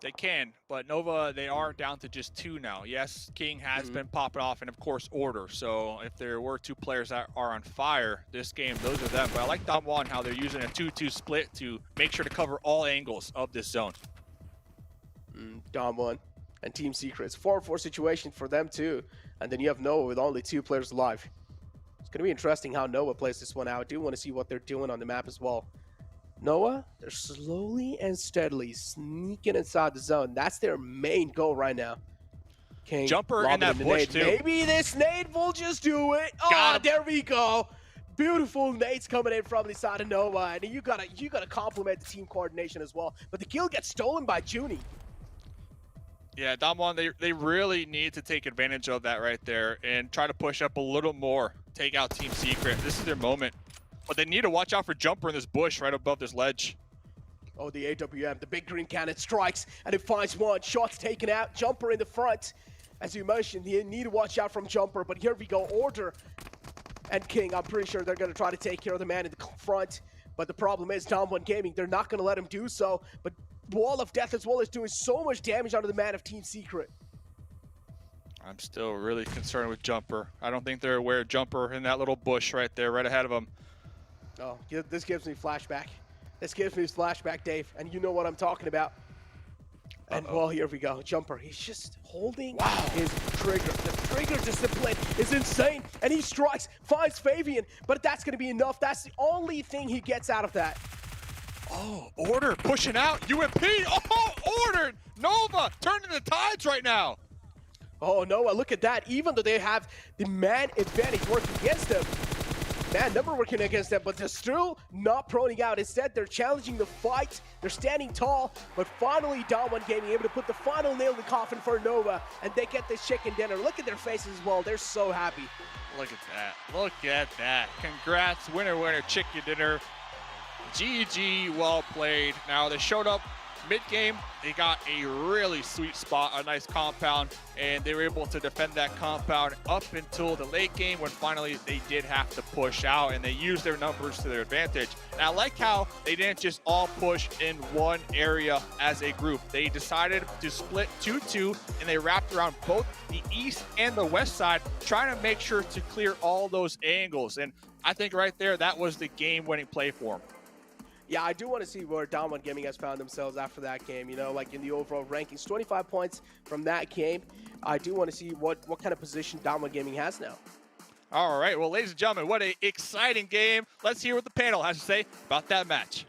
They can, but Nova, they are down to just 2 now. Yes, King has been popping off, and of course, Order. So if there were 2 players that are on fire this game, those are them. But I like Damwon, how they're using a 2-2 split to make sure to cover all angles of this zone. Damwon and Team Secret. It's 4-4 situation for them too. And then you have Noah with only 2 players alive. It's going to be interesting how Noah plays this one out. I do want to see what they're doing on the map as well. Noah, they're slowly and steadily sneaking inside the zone. That's their main goal right now. King, Jumper in that bush too. Maybe this nade will just do it. Oh, there we go. Beautiful nades coming in from the side of Noah, and you gotta compliment the team coordination as well. But the kill gets stolen by Junie. Yeah, Damwon, they really need to take advantage of that right there and try to push up a little more. Take out Team Secret. This is their moment. But they need to watch out for Jumper in this bush right above this ledge. Oh, the AWM, the big green cannon strikes, and it finds one. Shots taken out. Jumper in the front. As you mentioned, you need to watch out from Jumper, but here we go. Order and King, I'm pretty sure they're going to try to take care of the man in the front. But the problem is, Dominant Gaming, they're not going to let him do so. But Wall of Death as well is doing so much damage onto the man of Team Secret. I'm still really concerned with Jumper. I don't think they're aware of Jumper in that little bush right there, right ahead of them. Oh, this gives me flashback. This gives me flashback, Dave, and you know what I'm talking about. And well, here we go. Jumper, he's just holding his trigger. The trigger discipline is insane, and he strikes, finds Fabian, but that's going to be enough. That's the only thing he gets out of that. Oh, Order pushing out. UMP. Oh, Order. Nova turning the tides right now. Oh, Noah, look at that. Even though they have the man advantage working against them, man number working against them, but they're still not proning out. Instead, they're challenging the fight. They're standing tall, but finally, Dominant Gaming able to put the final nail in the coffin for Nova, and they get this chicken dinner. Look at their faces as well. They're so happy. Look at that. Look at that. Congrats, winner, winner, chicken dinner. GG, well played. Now, they showed up mid-game. They got a really sweet spot, a nice compound, and they were able to defend that compound up until the late game when finally they did have to push out, and they used their numbers to their advantage. And I like how they didn't just all push in one area as a group. They decided to split 2-2, and they wrapped around both the east and the west side, trying to make sure to clear all those angles. And I think right there, that was the game-winning play for them. Yeah, I do want to see where Dominant Gaming has found themselves after that game, you know, like in the overall rankings. 25 points from that game. I do want to see what kind of position Dominant Gaming has now. All right, well, ladies and gentlemen, what an exciting game. Let's hear what the panel has to say about that match.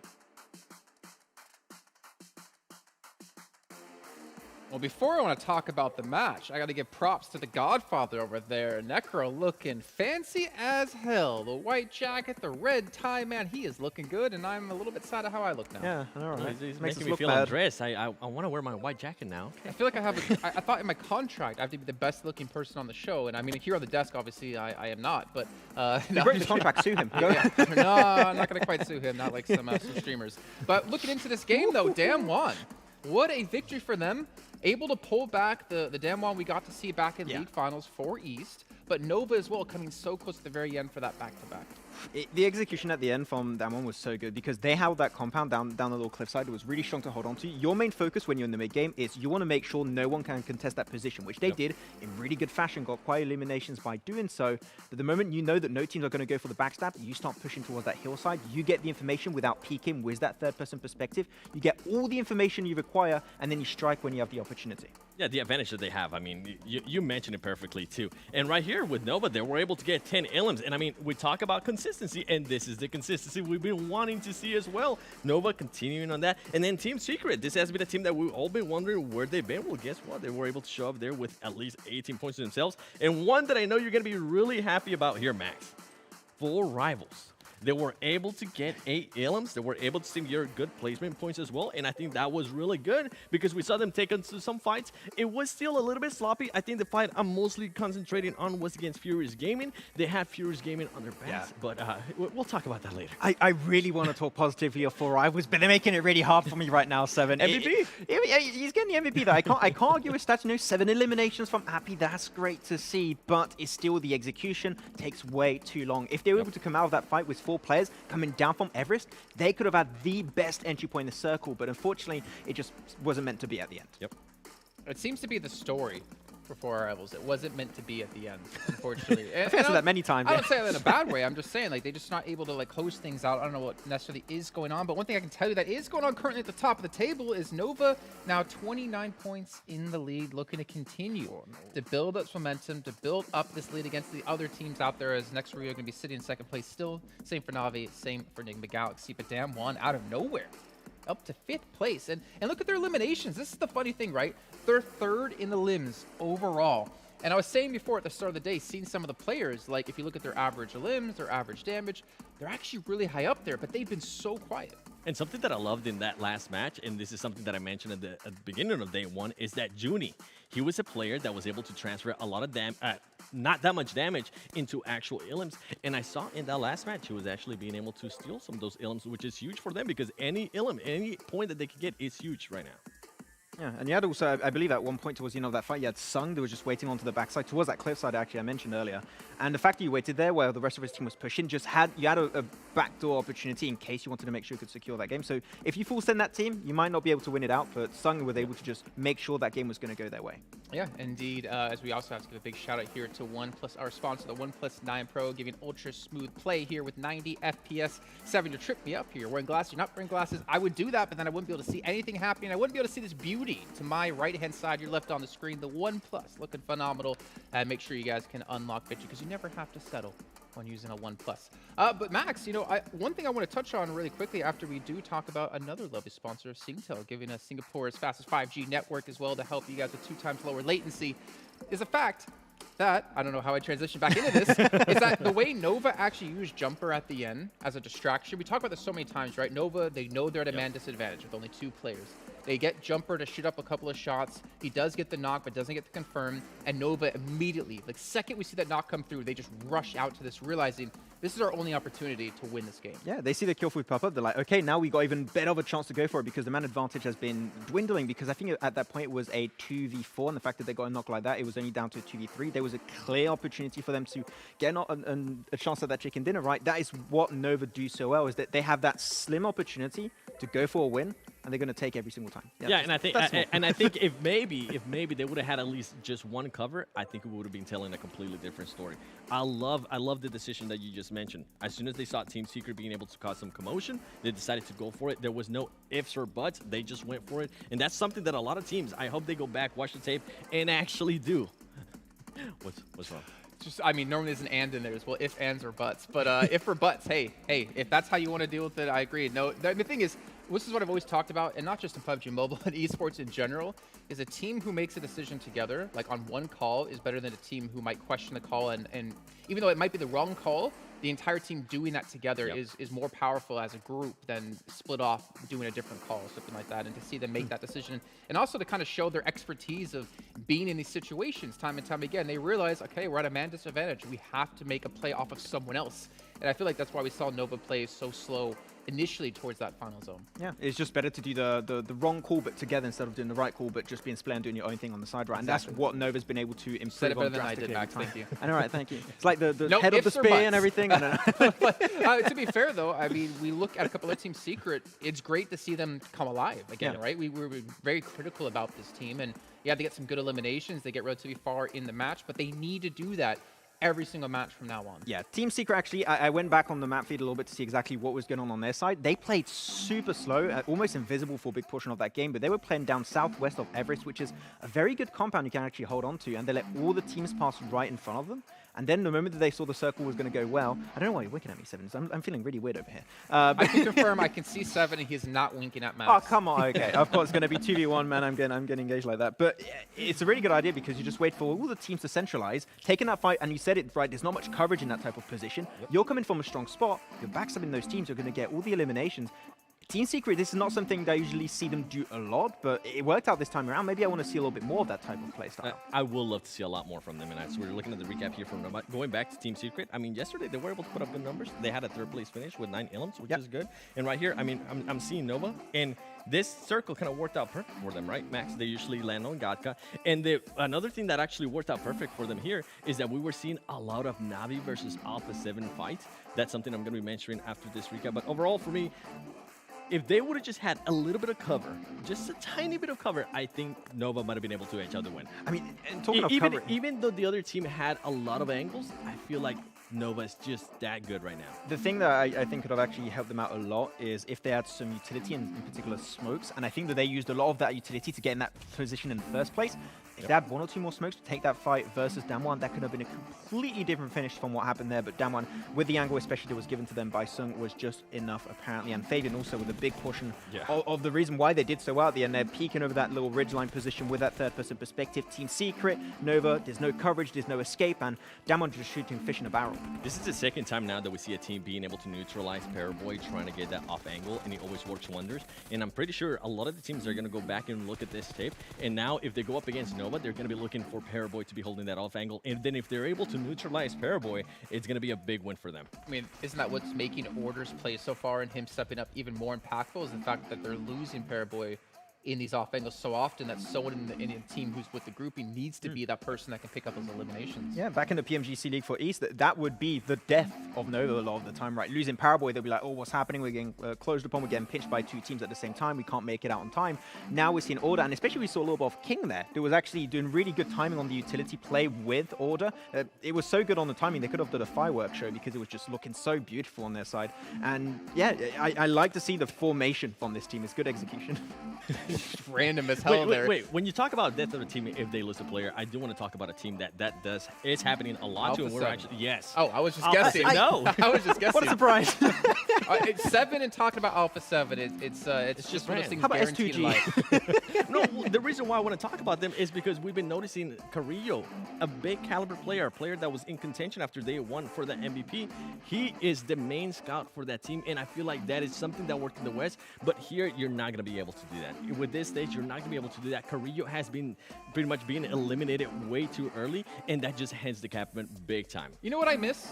Well, before I want to talk about the match, I got to give props to the Godfather over there. Necro looking fancy as hell. The white jacket, the red tie, man, he is looking good, and I'm a little bit sad of how I look now. Yeah, all right. He's making me feel undressed. I want to wear my white jacket now. Okay. I feel like I have I thought in my contract I have to be the best looking person on the show, and I mean, here on the desk, obviously, I am not, but... You break his contract, sue him. No, I'm not going to quite sue him, not like some streamers. But looking into this game, though, Damn won. What a victory for them. Able to pull back the damn one we got to see back in League Finals for East, but Nova as well coming so close to the very end for that back-to-back. The execution at the end from Damwon was so good because they held that compound down the little cliffside. It was really strong to hold on to. Your main focus when you're in the mid game is you want to make sure no one can contest that position, which they did in really good fashion, got quite eliminations by doing so. But the moment you know that no teams are going to go for the backstab, you start pushing towards that hillside. You get the information without peeking with that third-person perspective. You get all the information you require, and then you strike when you have the opportunity. Yeah, the advantage that they have. I mean, you mentioned it perfectly, too. And right here with Nova, they were able to get 10 elims. And I mean, we talk about consistency, and this is the consistency we've been wanting to see as well. Nova continuing on that. And then Team Secret, this has been a team that we've all been wondering where they've been. Well, guess what? They were able to show up there with at least 18 points to themselves. And one that I know you're going to be really happy about here, Max. 4 rivals. They were able to get 8 elims. They were able to secure good placement points as well. And I think that was really good because we saw them take into some fights. It was still a little bit sloppy. I think the fight I'm mostly concentrating on was against Furious Gaming. They had Furious Gaming on their backs, but we'll talk about that later. I really want to talk positively of 4 rivals, but they're making it really hard for me right now, 7. MVP? He's getting the MVP, though. I can't argue with stats. 7 eliminations from Appy. That's great to see, but it's still the execution takes way too long. If they were able to come out of that fight with 4 players coming down from Everest, they could have had the best entry point in the circle, but unfortunately, it just wasn't meant to be at the end. Yep. It seems to be the story for 4 rivals. It wasn't meant to be at the end, unfortunately. I've said that many times. I don't say that in a bad way. I'm just saying, like, they're just not able to like close things out. I don't know what necessarily is going on, but one thing I can tell you that is going on currently at the top of the table is Nova now 29 points in the lead, looking to continue to build up momentum, to build up this lead against the other teams out there. As next Ruya going to be sitting in 2nd place still. Same for Navi, same for Nigma Galaxy, but damn one out of nowhere. Up to 5th place. And look at their eliminations. This is the funny thing, right? They're 3rd in the limbs overall. And I was saying before at the start of the day, seeing some of the players, like if you look at their average limbs, their average damage, they're actually really high up there, but they've been so quiet. And something that I loved in that last match, and this is something that I mentioned at the beginning of day 1, is that Junie, he was a player that was able to transfer a lot of not that much damage into actual elims. And I saw in that last match, he was actually being able to steal some of those elims, which is huge for them because any elim, any point that they could get is huge right now. Yeah, and you had also, I believe at one point towards the end of that fight, you had Sung that was just waiting onto the backside towards that cliffside actually I mentioned earlier. And the fact that you waited there while the rest of his team was pushing, you had a backdoor opportunity in case you wanted to make sure you could secure that game. So if you full send that team, you might not be able to win it out, but Sung was able to just make sure that game was going to go their way. Yeah, indeed. As we also have to give a big shout out here to our sponsor, the OnePlus 9 Pro, giving ultra smooth play here with 90 FPS. 7, to trip me up here. Wearing glasses, you're not wearing glasses. I would do that, but then I wouldn't be able to see anything happening. I wouldn't be able to see this beauty to my right-hand side. You're left on the screen. The OnePlus looking phenomenal. And make sure you guys can unlock victory because you never have to settle when using a OnePlus. But Max, one thing I want to touch on really quickly after we do talk about another lovely sponsor, Singtel, giving us Singapore's fastest 5G network as well to help you guys with 2 times lower latency, is a fact that, I don't know how I transition back into this, is that the way Nova actually used Jumper at the end as a distraction, we talk about this so many times, right? Nova, they know they're at a man disadvantage with only 2 players. They get Jumper to shoot up a couple of shots. He does get the knock, but doesn't get the confirm. And Nova immediately, like second we see that knock come through, they just rush out to this, realizing this is our only opportunity to win this game. Yeah, they see the kill food pop up. They're like, okay, now we got even better of a chance to go for it because the man advantage has been dwindling because I think at that point it was a 2v4 and the fact that they got a knock like that, it was only down to a 2v3. There was a clear opportunity for them to get a chance at that chicken dinner, right? That is what Nova do so well, is that they have that slim opportunity to go for a win and they're going to take every single time. Yeah, and I think if maybe they would have had at least just one cover, I think we would have been telling a completely different story. I love the decision that you just mentioned. As soon as they saw Team Secret being able to cause some commotion, they decided to go for it. There was no ifs or buts. They just went for it. And that's something that a lot of teams, I hope they go back, watch the tape, and actually do. What's wrong? I mean, normally there's an and in there as well, if, ands, or buts. But if for buts, hey, if that's how you want to deal with it, I agree. No, the thing is, this is what I've always talked about, and not just in PUBG Mobile, but esports in general, is a team who makes a decision together, like on one call, is better than a team who might question the call, and even though it might be the wrong call, the entire team doing that together is more powerful as a group than split off doing a different call or something like that. And to see them make that decision, and also to kind of show their expertise of being in these situations time and time again, they realize, okay, we're at a man disadvantage. We have to make a play off of someone else. And I feel like that's why we saw Nova play so slow initially towards that final zone. Yeah, it's just better to do the wrong call but together instead of doing the right call but just being split and doing your own thing on the side, right? And that's what Nova's been able to improve on drastically over time. Thank you. I know, right? Thank you. It's like the head of the spear and everything. I don't know. But, to be fair, though, I mean, we look at a couple of teams' secret. It's great to see them come alive again, right? We were very critical about this team, and yeah, they get some good eliminations. They get relatively far in the match, but they need to do that every single match from now on. Yeah, Team Secret actually, I went back on the map feed a little bit to see exactly what was going on their side. They played super slow, almost invisible for a big portion of that game, but they were playing down southwest of Everest, which is a very good compound you can actually hold on to, and they let all the teams pass right in front of them. And then the moment that they saw the circle was going to go well, I don't know why you're winking at me, Seven. I'm feeling really weird over here. I can confirm, I can see Seven, and he's not winking at Max. Oh, come on. Okay, of course, it's going to be 2v1, man. I'm getting engaged like that. But it's a really good idea because you just wait for all the teams to centralize, taking that fight, and you said it right, there's not much coverage in that type of position. You're coming from a strong spot, you're backstabbing those teams, you're going to get all the eliminations. Team Secret, this is not something that I usually see them do a lot, but it worked out this time around. Maybe I want to see a little bit more of that type of play style. I will love to see a lot more from them, and as we're looking at the recap here from Nova, going back to Team Secret, I mean, yesterday they were able to put up good numbers. They had a third place finish with 9 elims, which is good. And right here, I mean, I'm seeing Nova, and this circle kind of worked out perfect for them, right? Max, they usually land on Gatka. And another thing that actually worked out perfect for them here is that we were seeing a lot of Navi versus Alpha 7 fights. That's something I'm going to be mentioning after this recap. But overall, for me, if they would have just had a little bit of cover, just a tiny bit of cover, I think Nova might have been able to edge out the win. I mean, and talking of cover, even though the other team had a lot of angles, I feel like Nova is just that good right now. The thing that I think could have actually helped them out a lot is if they had some utility, and in particular smokes, and I think that they used a lot of that utility to get in that position in the first place. If they had 1 or 2 more smokes to take that fight versus Damwon, that could have been a completely different finish from what happened there. But Damwon, with the angle especially that was given to them by Sung, was just enough apparently. And Fabian also with a big portion of the reason why they did so well at the end. They're peeking over that little ridgeline position with that third-person perspective. Team Secret, Nova, there's no coverage, there's no escape, and Damwon just shooting fish in a barrel. This is the second time now that we see a team being able to neutralize Paraboy, trying to get that off angle, and he always works wonders. And I'm pretty sure a lot of the teams are going to go back and look at this tape. And now if they go up against Nova, they're going to be looking for Paraboy to be holding that off angle. And then if they're able to neutralize Paraboy, it's going to be a big win for them. I mean, isn't that what's making Order's play so far and him stepping up even more impactful is the fact that they're losing Paraboy in these off angles so often that someone in a team who's with the grouping needs to be that person that can pick up those eliminations. Yeah, back in the PMGC League for East, that would be the death of Nova a lot of the time, right? Losing Paraboy, they'll be like, oh, what's happening? We're getting closed upon, we're getting pinched by 2 teams at the same time, we can't make it out on time. Now we're seeing Order, and especially we saw a little bit of King there, who was actually doing really good timing on the utility play with Order. It was so good on the timing, they could have done a fireworks show because it was just looking so beautiful on their side. And yeah, I like to see the formation from this team. It's good execution. Random as hell there. Wait, when you talk about death of a team if they lose a player, I do want to talk about a team it's happening a lot to, and we're actually, yes. Oh, I was just guessing. I know. I was just guessing. What a surprise. It's 7 and talking about Alpha 7. It's just one of those things. How about guaranteed in S2G? life. No, the reason why I want to talk about them is because we've been noticing Carrillo, a big caliber player, a player that was in contention after day 1 for the MVP. He is the main scout for that team, and I feel like that is something that worked in the West, but here you're not going to be able to do that. With this stage, you're not going to be able to do that. Carrillo has been pretty much being eliminated way too early, and that just hands the Capman big time. You know what I miss?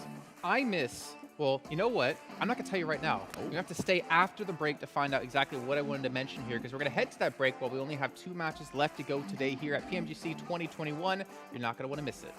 Well, you know what? I'm not going to tell you right now. We have to stay after the break to find out exactly what I wanted to mention here, because we're going to head to that break while we only have 2 matches left to go today here at PMGC 2021. You're not going to want to miss it.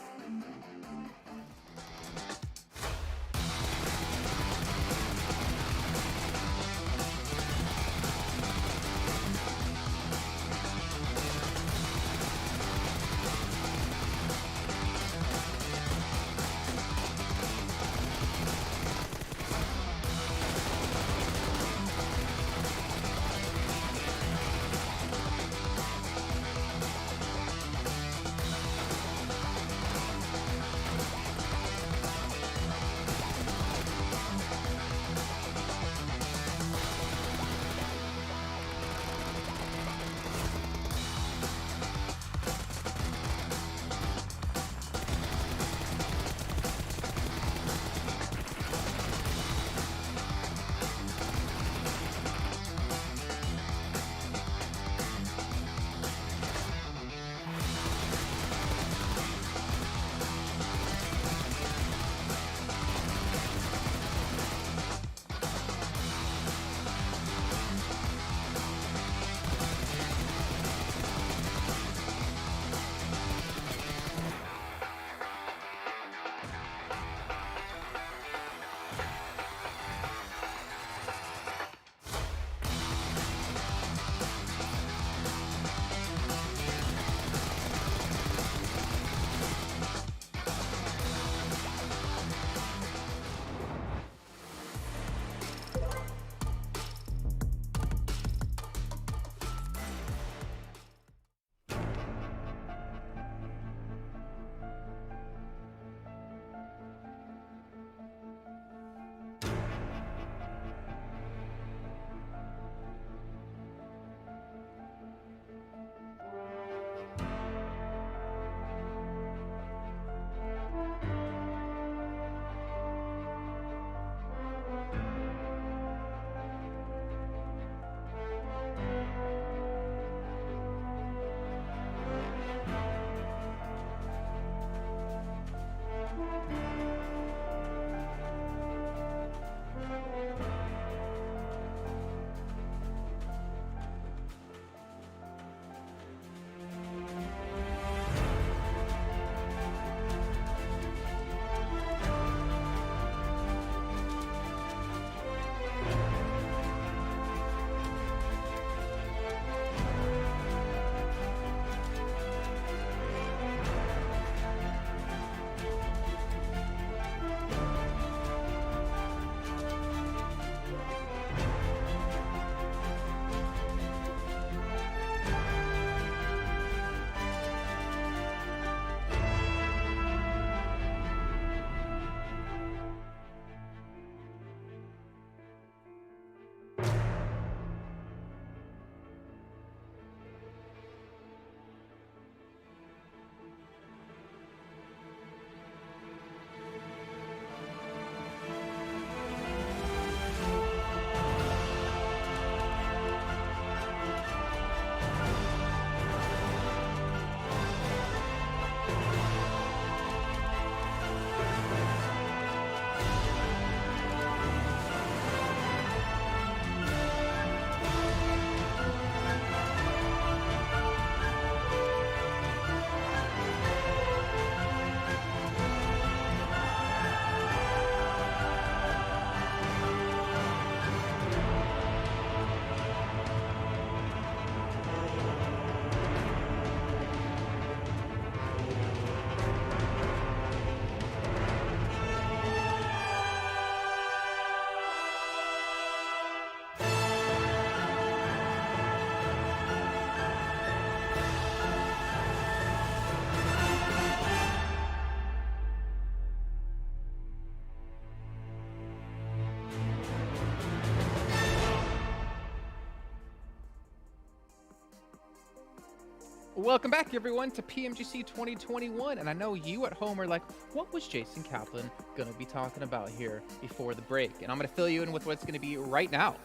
Welcome back, everyone, to PMGC 2021. And I know you at home are like, what was Jason Kaplan going to be talking about here before the break? And I'm going to fill you in with what's going to be right now.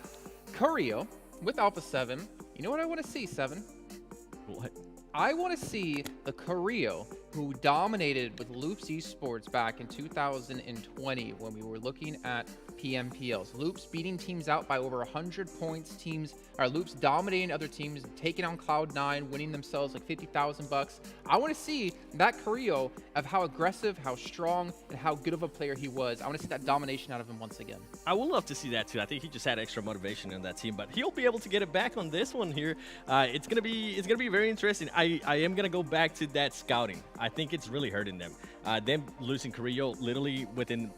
Carrillo with Alpha 7. You know what I want to see, 7? What? I want to see the Carrillo who dominated with Loops Esports back in 2020 when we were looking at PMPLs. Loops beating teams out by over 100 points. Loops dominating other teams, taking on Cloud9, winning themselves like 50,000 bucks. I want to see that Carrillo of how aggressive, how strong, and how good of a player he was. I want to see that domination out of him once again. I would love to see that too. I think he just had extra motivation in that team, but he'll be able to get it back on this one here. It's gonna be very interesting. I am gonna go back to that scouting. I think it's really hurting them. Them losing Carrillo literally within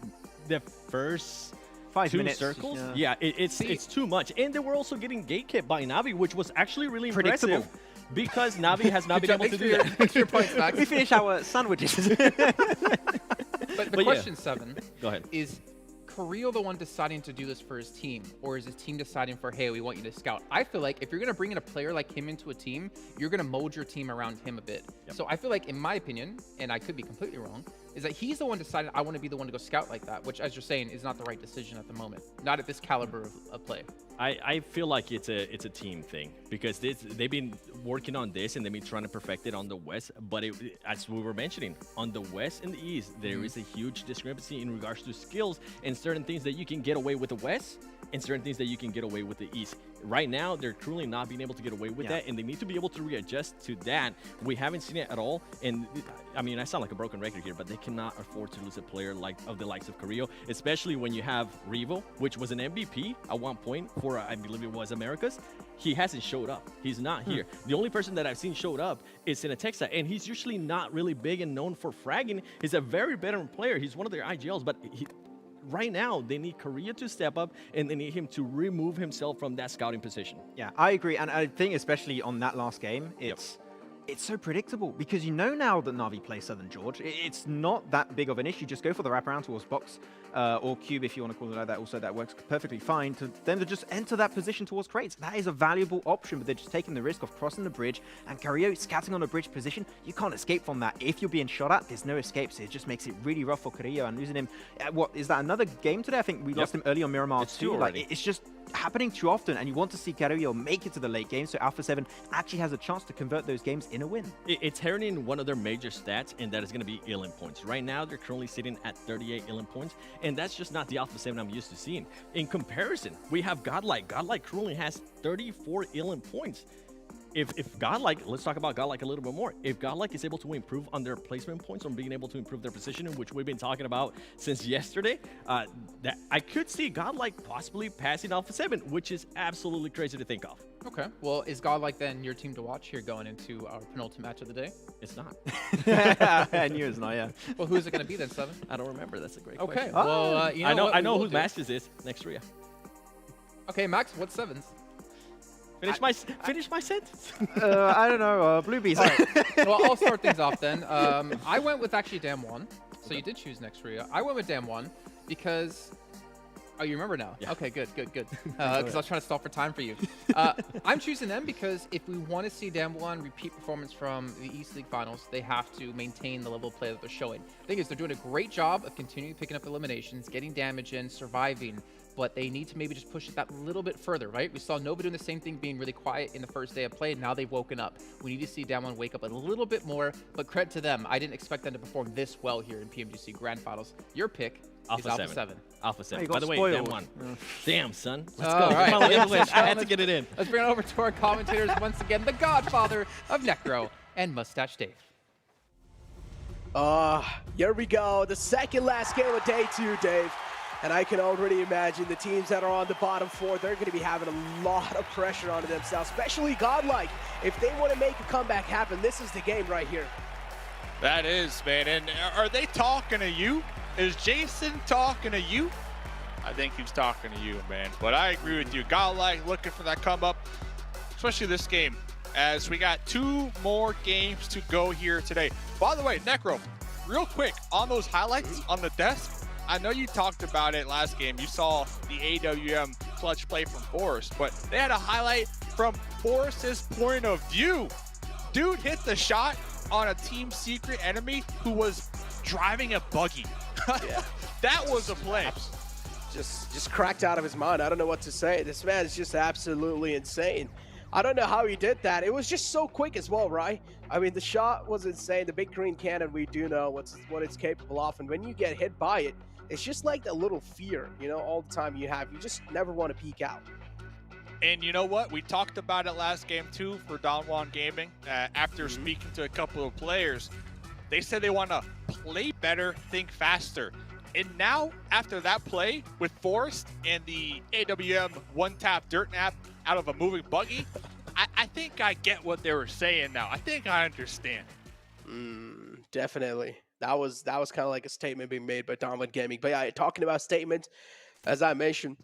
the first 5 2 minutes. circles. Yeah, it's too much. And they were also getting gatekept by Navi, which was actually really impressive because Navi has not been able to do that. Your points back. We finish our sandwiches. But the question, 7, go ahead. Is Carrillo the one deciding to do this for his team, or is his team deciding for, hey, we want you to scout? I feel like if you're going to bring in a player like him into a team, you're going to mold your team around him a bit. Yep. So I feel like, in my opinion, and I could be completely wrong, is that he's the one deciding, I want to be the one to go scout like that, which, as you're saying, is not the right decision at the moment. Not at this caliber of play. I feel like it's a team thing because they've been working on this and they've been trying to perfect it on the West. But as we were mentioning, on the West and the East, there is a huge discrepancy in regards to skills and certain things that you can get away with the West and certain things that you can get away with the East. Right now, they're truly not being able to get away with that, and they need to be able to readjust to that. We haven't seen it at all, and I mean, I sound like a broken record here, but they cannot afford to lose a player of the likes of Carrillo, especially when you have Revo, which was an MVP at one point for, I believe it was Americas. He hasn't showed up. He's not here. The only person that I've seen showed up is in a Texas, and he's usually not really big and known for fragging. He's a very veteran player. He's one of their IGLs, but right now, they need Korea to step up, and they need him to remove himself from that scouting position. Yeah, I agree. And I think especially on that last game, it's so predictable because you know now that Na'Vi plays Southern George. It's not that big of an issue. Just go for the wraparound towards box or cube, if you want to call it like that. Also, that works perfectly fine. To them to just enter that position towards crates. That is a valuable option, but they're just taking the risk of crossing the bridge. And Carrillo scouting on a bridge position, you can't escape from that. If you're being shot at, there's no escape. So it just makes it really rough for Carrillo. And losing him, what is that? Another game today? I think we lost him early on Miramar too. Like it's just happening too often, and you want to see Carrillo make it to the late game, so Alpha 7 actually has a chance to convert those games in a win. It's hurting one of their major stats, and that is going to be Elim points. Right now, they're currently sitting at 38 Elim points, and that's just not the Alpha 7 I'm used to seeing. In comparison, we have GodLike. GodLike currently has 34 Elim points. If GodLike, let's talk about GodLike a little bit more. If GodLike is able to improve on their placement points, on being able to improve their positioning, which we've been talking about since yesterday, that I could see GodLike possibly passing Alpha 7, which is absolutely crazy to think of. Okay. Well, is GodLike then your team to watch here going into our penultimate match of the day? It's not. I knew it's not, yeah. Well, who's it going to be then, 7? I don't remember. That's a great question. Okay. Well, you know I know who Masters is next Ruya. Okay, Max, what's 7's? Finish my sentence. I don't know. Bluebees. Right. Well, I'll start things off then. I went with actually Dam1. So you did choose next Ruya. I went with Dam1 because... Oh, you remember now? Yeah. Okay, good. Because I was trying to stall for time for you. I'm choosing them because if we want to see Dam1 repeat performance from the East League Finals, they have to maintain the level of play that they're showing. The thing is, they're doing a great job of continuing picking up eliminations, getting damage in, surviving, but they need to maybe just push it that little bit further, right? We saw Nova doing the same thing, being really quiet in the first day of play, and now they've woken up. We need to see Dam1 wake up a little bit more, but credit to them. I didn't expect them to perform this well here in PMGC Grand Finals. Your pick is Alpha 7. Alpha 7. Oh, by the way, Dam1. Damn, son. Let's go. All right. I had to get it in. Let's bring it over to our commentators once again, the godfather of Necro and Mustache Dave. Here we go. The second last game of day 2, Dave. And I can already imagine the teams that are on the bottom 4, they're going to be having a lot of pressure onto themselves, especially GodLike. If they want to make a comeback happen, this is the game right here. That is, man. And are they talking to you? Is Jason talking to you? I think he's talking to you, man. But I agree with you. GodLike looking for that come up, especially this game, as we got 2 more games to go here today. By the way, Necro, real quick, on those highlights on the desk, I know you talked about it last game. You saw the AWM clutch play from Forrest, but they had a highlight from Forrest's point of view. Dude hit the shot on a team secret enemy who was driving a buggy. Yeah. That was a play. Just cracked out of his mind. I don't know what to say. This man is just absolutely insane. I don't know how he did that. It was just so quick as well, right? I mean, the shot was insane. The big green cannon, we do know what it's capable of. And when you get hit by it, it's just like a little fear, you know, all the time you have. You just never want to peek out. And you know what? We talked about it last game too for Don Gaming. After speaking to a couple of players, they said they want to play better, think faster. And now, after that play with Forrest and the AWM one-tap dirt nap out of a moving buggy, I think I get what they were saying now. I think I understand. Definitely. That was kind of like a statement being made by Don Gaming. But yeah, talking about statements, as I mentioned,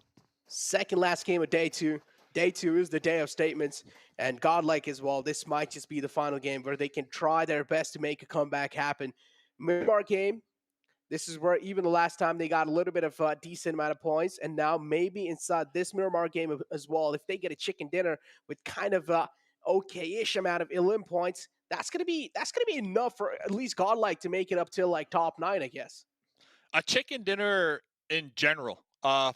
second last game of day two. Day two is the day of statements. And GodLike as well, this might just be the final game where they can try their best to make a comeback happen. Miramar game. This is where even the last time they got a little bit of a decent amount of points, and now maybe inside this Miramar game as well, if they get a chicken dinner with kind of a okay-ish amount of elim points, that's gonna be enough for at least GodLike to make it up till like top 9, I guess. A chicken dinner in general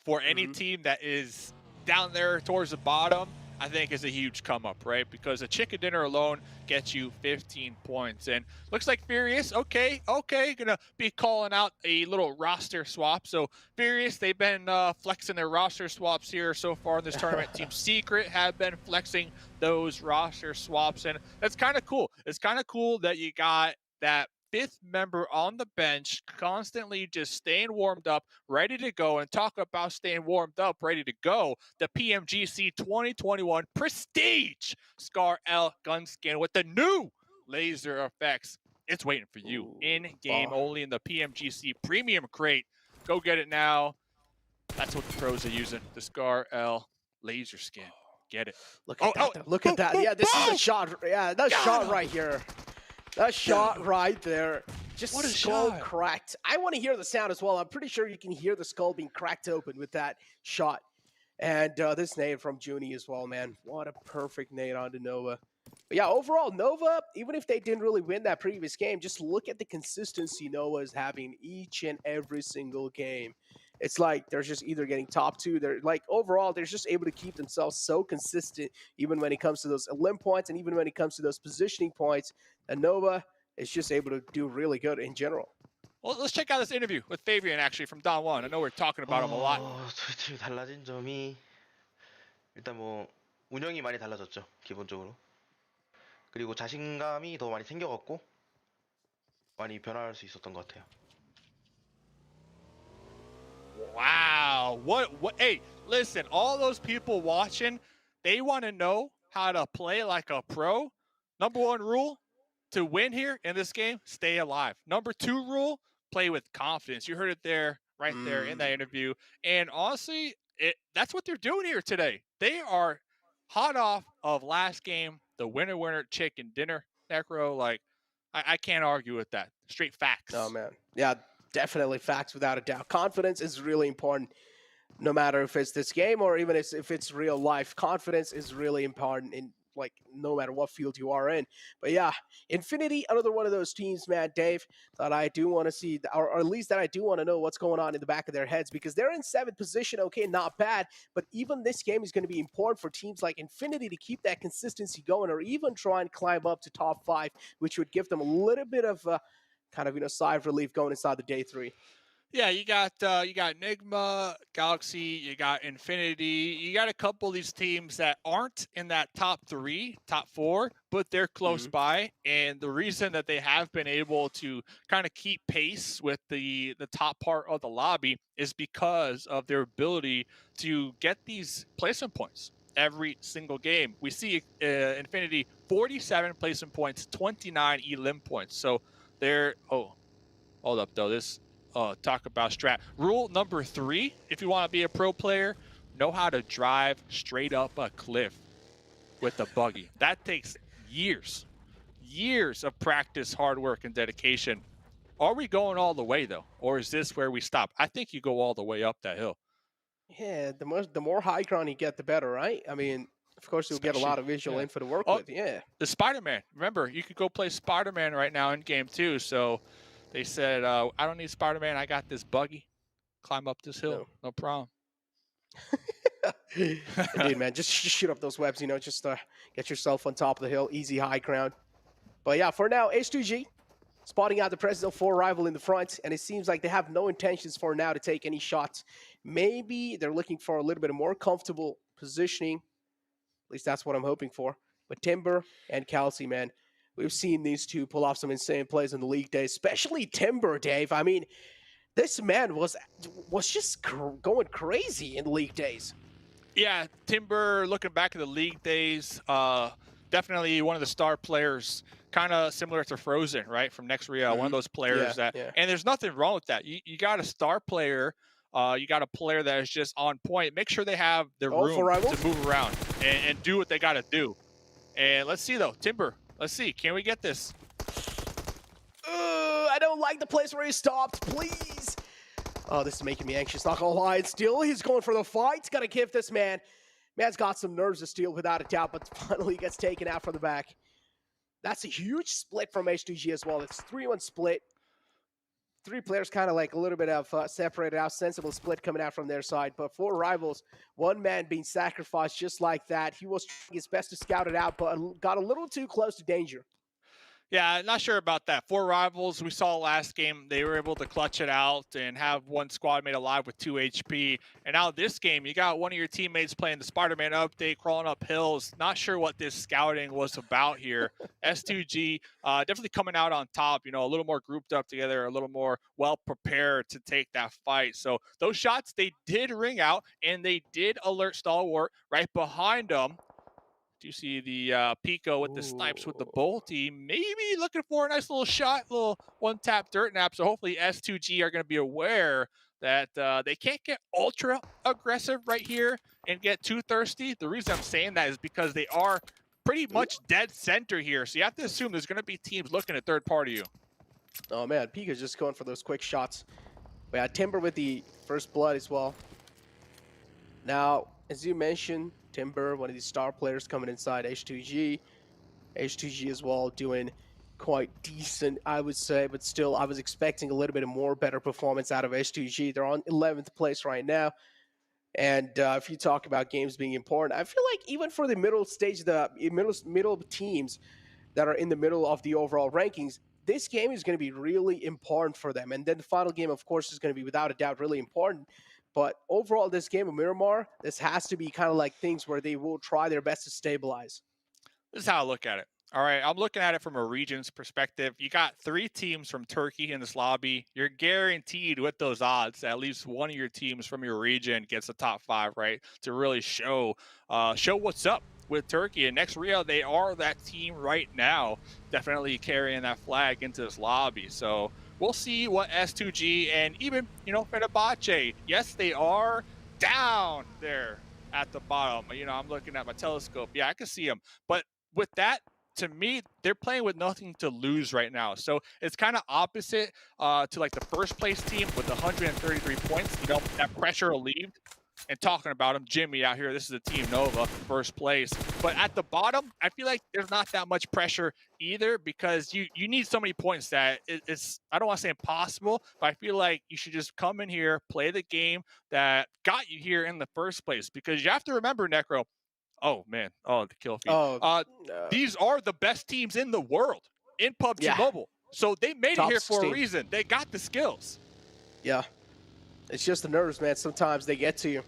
for any team that is down there towards the bottom, I think is a huge come up, right? Because a chicken dinner alone gets you 15 points. And looks like Furious, okay, gonna be calling out a little roster swap. So Furious, they've been flexing their roster swaps here so far in this tournament. Team Secret have been flexing those roster swaps, and that's kind of cool. It's kind of cool that you got that 5th member on the bench constantly just staying warmed up, ready to go. And talk about staying warmed up, ready to go, the PMGC 2021 Prestige Scar L gun skin with the new laser effects. It's waiting for you in-game only in the PMGC Premium Crate. Go get it now. That's what the pros are using, the Scar L laser skin. Get it. Look at that. Look at that. Yeah, this is a shot. Yeah, that shot right here. That shot right there. Just what a skull shot. Cracked. I want to hear the sound as well. I'm pretty sure you can hear the skull being cracked open with that shot. And this nade from Junie as well, man. What a perfect nade onto Nova. But yeah, overall, Nova, even if they didn't really win that previous game, just look at the consistency Nova is having each and every single game. It's like they're just either getting top 2. They're like overall, they're just able to keep themselves so consistent, even when it comes to those elim points and even when it comes to those positioning points. And Nova is just able to do really good in general. Well, let's check out this interview with Fabian actually from Don Juan. I know we're talking about him a lot. 지금 달라진 점이 일단 뭐 운영이 많이 달라졌죠, 기본적으로. 그리고 자신감이 더 많이 생겨갖고 많이 변화할 수 있었던 것 같아요. Wow. What? Hey, listen, all those people watching, they want to know how to play like a pro. Number 1 rule to win here in this game, stay alive. Number 2 rule, play with confidence. You heard it there, right there in that interview. And honestly, that's what they're doing here today. They are hot off of last game, the winner chicken dinner. Necro, like, I can't argue with that. Straight facts. Oh, man. Yeah, definitely facts without a doubt. Confidence is really important, no matter if it's this game or even if it's real life. Confidence is really important in like no matter what field you are in. But yeah, Infinity, another one of those teams, man, Dave, that I do want to see, or at least that I do want to know what's going on in the back of their heads, because they're in 7th position. Okay, not bad, but even this game is going to be important for teams like Infinity to keep that consistency going, or even try and climb up to top 5, which would give them a little bit of kind of, you know, sigh of relief going inside the day 3. Yeah, you got Nigma, Galaxy, you got Infinity, you got a couple of these teams that aren't in that top 3, top 4, but they're close by. And the reason that they have been able to kind of keep pace with the top part of the lobby is because of their ability to get these placement points every single game. We see Infinity 47 placement points, 29 elim points. So they're, hold up though, this. Talk about strat. Rule number 3, if you want to be a pro player, know how to drive straight up a cliff with a buggy. That takes years of practice, hard work, and dedication. Are we going all the way, though? Or is this where we stop? I think you go all the way up that hill. Yeah, the more high ground you get, the better, right? I mean, Of course, you'll get a lot of visual info to work with. Yeah. The Spider-Man. Remember, you could go play Spider-Man right now in game 2. So they said, I don't need Spider-Man. I got this buggy. Climb up this hill. No problem. Indeed, man. Just shoot up those webs, you know, just get yourself on top of the hill. Easy high ground. But yeah, for now, H2G spotting out the presence of 4 rival in the front, and it seems like they have no intentions for now to take any shots. Maybe they're looking for a little bit more comfortable positioning. At least that's what I'm hoping for. But Timber and Kelsey, man, we've seen these two pull off some insane plays in the league days, especially Timber, Dave. I mean, this man was just going crazy in the league days. Yeah, Timber, looking back at the league days, definitely one of the star players, kind of similar to Frozen, right, from Next Ruya, one of those players and there's nothing wrong with that. You got a star player, you got a player that is just on point. Make sure they have the room to move around and do what they got to do. And let's see, though, Timber, let's see, can we get this? I don't like the place where he stopped, please. Oh, this is making me anxious, not gonna lie. Still, he's going for the fight. Gotta give this man. Man's got some nerves to steal without a doubt, but finally gets taken out from the back. That's a huge split from H2G as well. It's 3-1 split. 3 players kind of like a little bit of separated out, sensible split coming out from their side. But 4 rivals, 1 man being sacrificed just like that. He was trying his best to scout it out, but got a little too close to danger. Yeah, not sure about that. 4 rivals we saw last game, they were able to clutch it out and have 1 squad mate alive with 2 HP. And now this game, you got one of your teammates playing the Spider-Man update, crawling up hills. Not sure what this scouting was about here. S2G definitely coming out on top, you know, a little more grouped up together, a little more well prepared to take that fight. So those shots, they did ring out, and they did alert Stalwart right behind them. Do you see the Pico with the snipes with the bolty? Maybe looking for a nice little shot, little one-tap dirt nap. So hopefully S2G are going to be aware that they can't get ultra aggressive right here and get too thirsty. The reason I'm saying that is because they are pretty much dead center here. So you have to assume there's going to be teams looking at third party you. Oh, man, Pico's just going for those quick shots. We had Timber with the first blood as well. Now, as you mentioned, Timber, one of these star players coming inside H2G. H2G as well doing quite decent, I would say, but still I was expecting a little bit more better performance out of H2G. They're on 11th place right now. And if you talk about games being important, I feel like even for the middle stage, the middle teams that are in the middle of the overall rankings, this game is going to be really important for them. And then the final game, of course, is going to be without a doubt really important. But overall, this game of Miramar, this has to be kind of like things where they will try their best to stabilize. This is how I look at it. All right, I'm looking at it from a region's perspective. You got 3 teams from Turkey in this lobby. You're guaranteed with those odds at least one of your teams from your region gets the top 5, right? To really show what's up with Turkey. And Next Ruya, they are that team right now, definitely carrying that flag into this lobby. So we'll see what S2G and even, you know, Fenerbahçe, yes, they are down there at the bottom. You know, I'm looking at my telescope. Yeah, I can see them. But with that, to me, they're playing with nothing to lose right now. So it's kind of opposite to like the first place team with 133 points. You know, that pressure relieved. And talking about him, Jimmy out here, this is a Team Nova, first place. But at the bottom, I feel like there's not that much pressure either because you need so many points that it's, I don't want to say impossible, but I feel like you should just come in here, play the game that got you here in the first place. Because you have to remember, Necro, oh, man, oh, the kill feed. No. These are the best teams in the world in PUBG Mobile. So they made Top it here for 16. a reason. They got the skills. Yeah. It's just the nerves, man. Sometimes they get to you.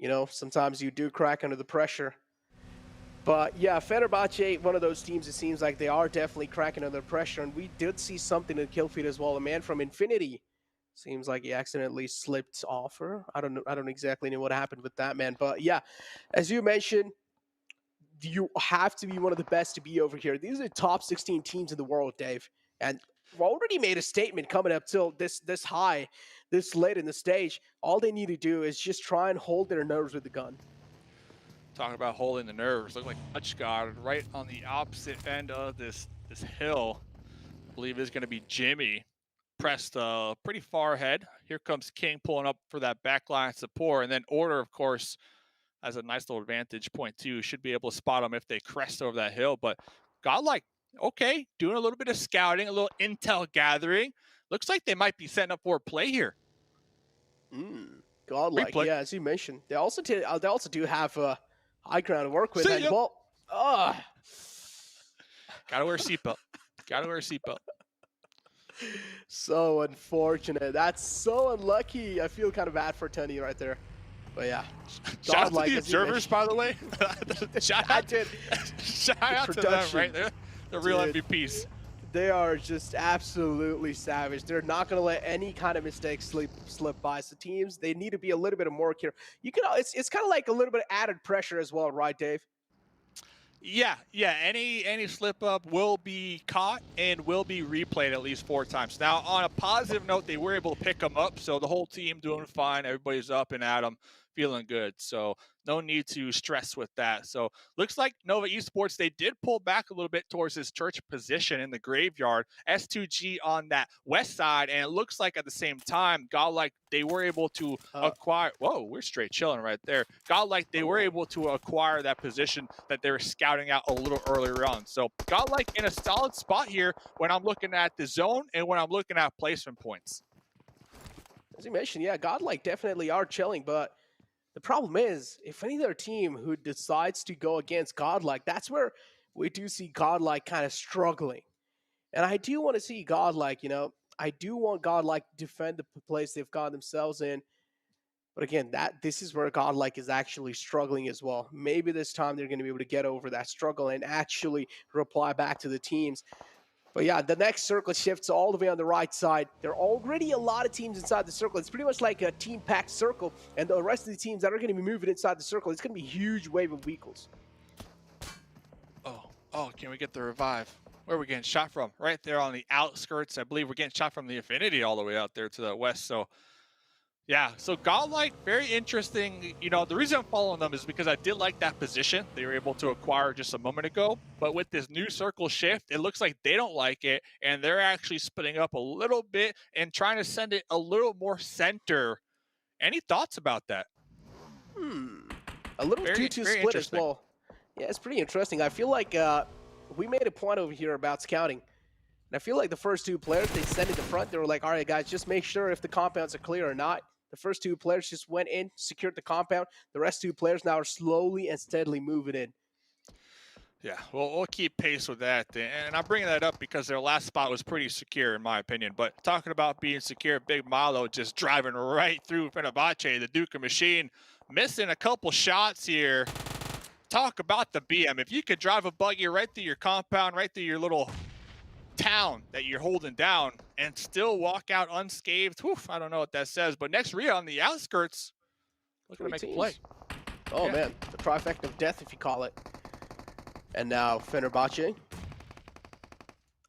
You know, sometimes you do crack under the pressure. But yeah, Fenerbahçe, one of those teams, it seems like they are definitely cracking under pressure. And we did see something in kill feed as well. A man from Infinity. Seems like he accidentally slipped off her. I don't exactly know what happened with that, man. But yeah, as you mentioned, you have to be one of the best to be over here. These are the top 16 teams in the world, Dave. And we've already made a statement coming up till this high, this late in the stage. All they need to do is just try and hold their nerves with the gun. Talking about holding the nerves, look like Touch God right on the opposite end of this hill. I believe is going to be Jimmy. Pressed pretty far ahead. Here comes King pulling up for that backline support. And then Order, of course, as a nice little vantage point too. Should be able to spot them if they crest over that hill. But GodLike, okay, doing a little bit of scouting, a little intel gathering. Looks like they might be setting up for a play here. GodLike, yeah, as you mentioned, they also do have high ground to work with. And well, gotta wear a seatbelt. Gotta wear a seatbelt. So unfortunate. That's so unlucky. I feel kind of bad for Tony right there. But yeah. Shout out to the observers, by the way. Shout out to them, right? They're the real MVPs. They are just absolutely savage. They're not going to let any kind of mistake slip by. So teams, they need to be a little bit more careful. It's kind of like a little bit of added pressure as well, right, Dave? Yeah. Any slip up will be caught and will be replayed at least 4 times. Now, on a positive note, they were able to pick them up, so the whole team doing fine. Everybody's up and at them, feeling good. So no need to stress with that. So looks like Nova Esports, they did pull back a little bit towards this church position in the graveyard. S2G on that west side, and it looks like at the same time, GodLike, they were able to acquire. Whoa, we're straight chilling right there. GodLike, they were able to acquire that position that they were scouting out a little earlier on. So GodLike in a solid spot here when I'm looking at the zone and when I'm looking at placement points. As you mentioned, yeah, GodLike definitely are chilling, but the problem is, if any other team who decides to go against GodLike, that's where we do see GodLike kind of struggling. And I do want to see GodLike, I do want GodLike to defend the place they've got themselves in. But again, this is where GodLike is actually struggling as well. Maybe this time they're going to be able to get over that struggle and actually reply back to the teams. But yeah, the next circle shifts all the way on the right side. There are already a lot of teams inside the circle. It's pretty much like a team-packed circle. And the rest of the teams that are going to be moving inside the circle, it's going to be a huge wave of vehicles. Oh, can we get the revive? Where are we getting shot from? Right there on the outskirts. I believe we're getting shot from the Infinity all the way out there to the west. So, yeah. So, GodLike, very interesting. The reason I'm following them is because I did like that position they were able to acquire just a moment ago. But with this new circle shift, it looks like they don't like it. And they're actually splitting up a little bit and trying to send it a little more center. Any thoughts about that? A little 2-2 split as well. Yeah, it's pretty interesting. I feel like we made a point over here about scouting. And I feel like the first 2 players, they sent it to front. They were like, all right, guys, just make sure if the compounds are clear or not. The first 2 players just went in, secured the compound. The rest 2 players now are slowly and steadily moving in. Yeah, well, we'll keep pace with that. And I'm bringing that up because their last spot was pretty secure, in my opinion. But talking about being secure, Big Malo just driving right through Fenerbahçe, the Duke machine, missing a couple shots here. Talk about the BM. If you could drive a buggy right through your compound, right through your little town that you're holding down and still walk out unscathed, I don't know what that says. But next Ruya on the outskirts, looking to make a play. Oh, yeah. Man, the trifecta of death, if you call it. And now Fenerbahçe.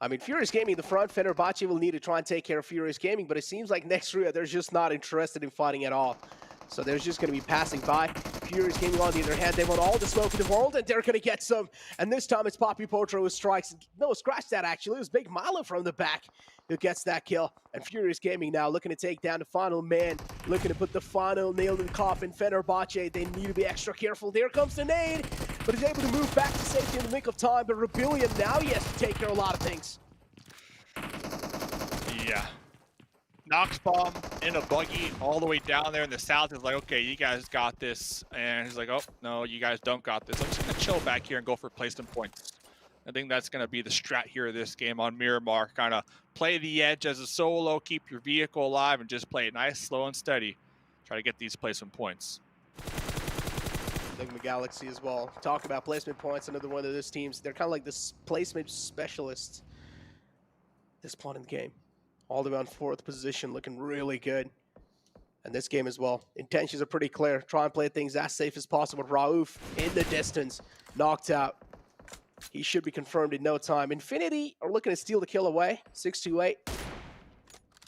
I mean, Furious Gaming in the front. Fenerbahçe will need to try and take care of Furious Gaming, but it seems like next Ruya, they're just not interested in fighting at all. So they're just going to be passing by. Furious Gaming, on the other hand, they want all the smoke in the world, and they're going to get some. And this time it's Poppy Potro who strikes. No, scratch that, actually. It was Big Malo from the back who gets that kill. And Furious Gaming now looking to take down the final man, looking to put the final nail in the coffin. Fenerbahçe, they need to be extra careful. There comes the nade, but he's able to move back to safety in the nick of time. But Rebellion, now he has to take care of a lot of things. Yeah. Knox bomb in a buggy all the way down there in the south. Is like, okay, you guys got this. And he's like, oh, no, you guys don't got this. I'm just going to chill back here and go for placement points. I think that's going to be the strat here of this game on Miramar. Kind of play the edge as a solo, keep your vehicle alive, and just play it nice, slow, and steady. Try to get these placement points. Nigma Galaxy as well. Talk about placement points. Another one of those teams. They're kind of like this placement specialists this point in the game. All the way on 4th position, looking really good. And this game as well. Intentions are pretty clear. Try and play things as safe as possible. Rauf in the distance, knocked out. He should be confirmed in no time. Infinity are looking to steal the kill away. 628.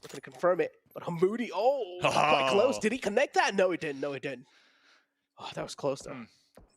Looking to confirm it. But Hamoudi, quite close. Did he connect that? No, he didn't. No, he didn't. Oh, that was close, though.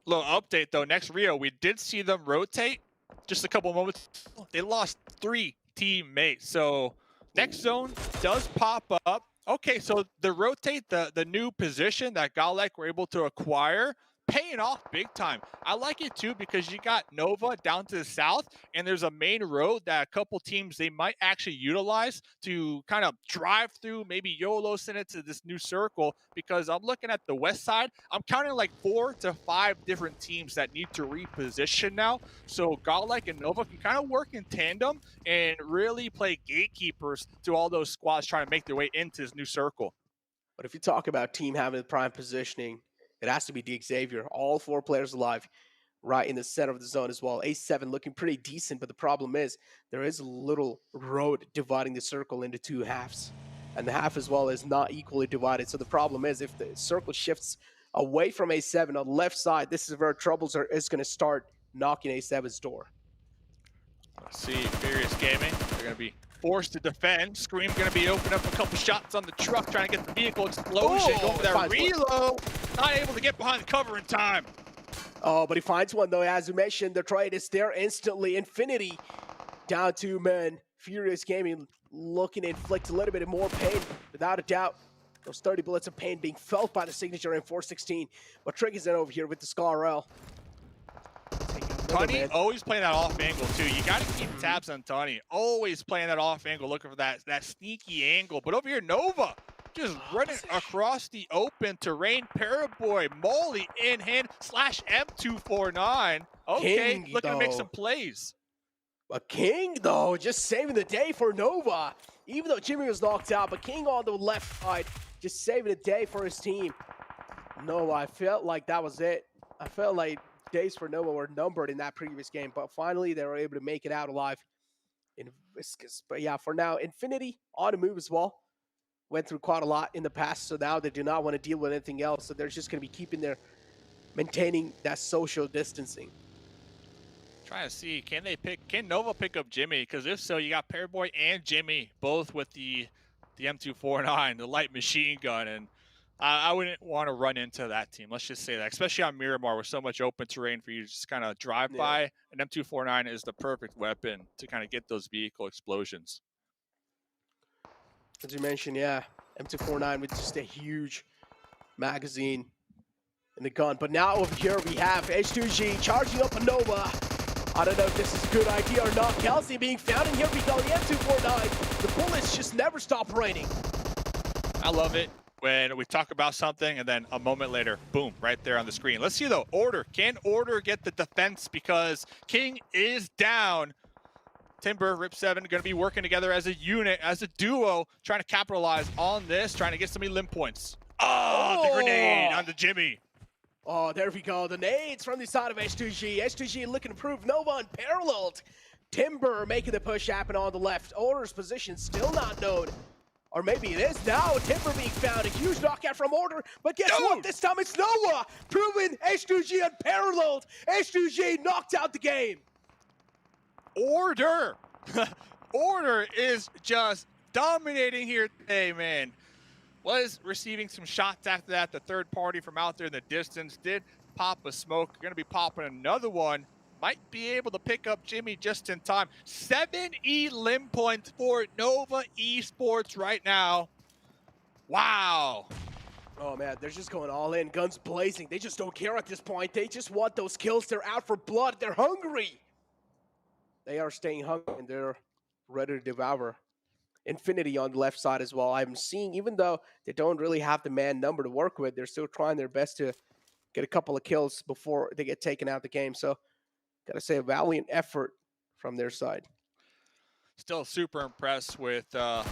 Little update, though. Next Rio, we did see them rotate just a couple moments. They lost 3 teammates. So next zone does pop up. Okay, so the rotate, the new position that GodLike were able to acquire paying off big time. I like it too because you got Nova down to the south, and there's a main road that a couple teams they might actually utilize to kind of drive through, maybe YOLO send it to this new circle. Because I'm looking at the west side, I'm counting like 4 to 5 different teams that need to reposition now. So GodLike and Nova can kind of work in tandem and really play gatekeepers to all those squads trying to make their way into this new circle. But if you talk about team having the prime positioning, it has to be the Xavier. All 4 players alive right in the center of the zone as well. A7 looking pretty decent, but the problem is there is a little road dividing the circle into 2 halves. And the half as well is not equally divided. So the problem is if the circle shifts away from A7 on the left side, this is where troubles is going to start knocking A7's door. Let's see, Furious Gaming, they're going to be forced to defend. Scream going to be opening up a couple shots on the truck, trying to get the vehicle explosion. Going for that reload. Not able to get behind the cover in time. Oh, but he finds one though. As you mentioned, the trade is there instantly. Infinity down 2 men. Furious Gaming looking to inflict a little bit more pain, without a doubt. Those 30 bullets of pain being felt by the signature in 416. But Trick is in over here with the Scar. Tony always playing that off angle too. You got to keep tabs on Tony. Always playing that off angle, looking for that sneaky angle. But over here, Nova just running across the open terrain. Paraboy, Molly in hand, /M249. Okay, King, looking to make though. some plays. But King, though, just saving the day for Nova. Even though Jimmy was knocked out, but King on the left side, just saving the day for his team. No, I felt like that was it. I felt like days for Nova were numbered in that previous game, but finally they were able to make it out alive in Viscous. But yeah, for now, Infinity on the move as well. Went through quite a lot in the past, so now they do not want to deal with anything else. So they're just going to be maintaining that social distancing. Trying to see, can Nova pick up Jimmy? Because if so, you got Paraboy and Jimmy both with the M249, the light machine gun, and I wouldn't want to run into that team. Let's just say that, especially on Miramar with so much open terrain for you to just kind of drive by. An M249 is the perfect weapon to kind of get those vehicle explosions. As you mentioned, yeah, M249 with just a huge magazine in the gun. But now over here we have H2G charging up a Nova. I don't know if this is a good idea or not. Kelsey being found in here because the M249, the bullets just never stop raining. I love it when we talk about something and then a moment later, boom, right there on the screen. Let's see though, Order. Can Order get the defense because King is down? Timber, Rip7 going to be working together as a unit, as a duo, trying to capitalize on this, trying to get some limb points. Oh, the grenade on the Jimmy. Oh, there we go. The nades from the side of H2G. H2G looking to prove Nova unparalleled. Timber making the push happen on the left. Order's position still not known. Or maybe it is now. Timber being found. A huge knockout from Order. But guess what? This time it's Nova. Proving H2G unparalleled. H2G knocked out the game. Order. Order is just dominating here today, man. Was receiving some shots after that. The third party from out there in the distance did pop a smoke. Going to be popping another one. Might be able to pick up Jimmy just in time. 7 limb points for Nova Esports right now. Wow. Oh, man, they're just going all in. Guns blazing. They just don't care at this point. They just want those kills. They're out for blood. They're hungry. They are staying hungry, and they're ready to devour. Infinity on the left side as well. I'm seeing, even though they don't really have the man number to work with, they're still trying their best to get a couple of kills before they get taken out of the game. So, gotta say, a valiant effort from their side. Still super impressed with Nova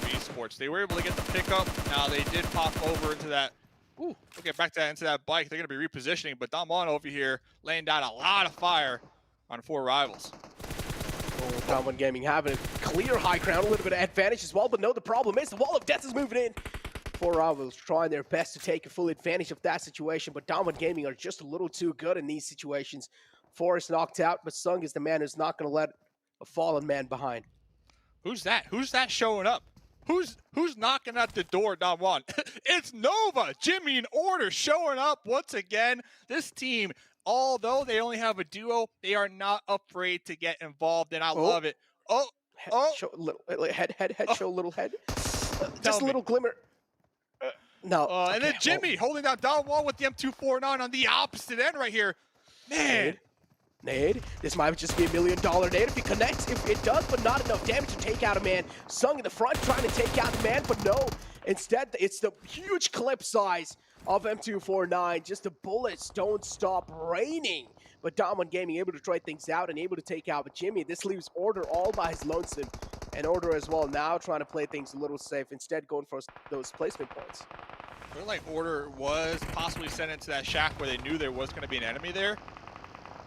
Esports. They were able to get the pickup. Now they did pop over into that. Ooh, okay, back to into that bike. They're gonna be repositioning, but Damon over here laying down a lot of fire on 4 rivals. Oh, Damon Gaming having a clear high ground, a little bit of advantage as well, but no, the problem is the Wall of Death is moving in. 4 rivals trying their best to take a full advantage of that situation, but Damon Gaming are just a little too good in these situations. 4 is knocked out, but Sung is the man who's not going to let a fallen man behind. Who's that? Who's that showing up? Who's knocking at the door, Damon? It's Nova, Jimmy, and Order showing up once again. This team, although they only have a duo, they are not afraid to get involved, and I love it. Show a little head, show a little head. Just a little glimmer. No. And then Jimmy holding down Don Wall with the M249 on the opposite end right here. Man. Nade. This might just be $1 million nade if he connects. If it does, but not enough damage to take out a man. Sung in the front trying to take out the man, but no. Instead, it's the huge clip size of M249. Just the bullets don't stop raining. But Diamond Gaming able to try things out and able to take out Jimmy. This leaves Order all by his lonesome. And Order as well now trying to play things a little safe. Instead, going for those placement points. Looked like Order was possibly sent into that shack where they knew there was going to be an enemy there.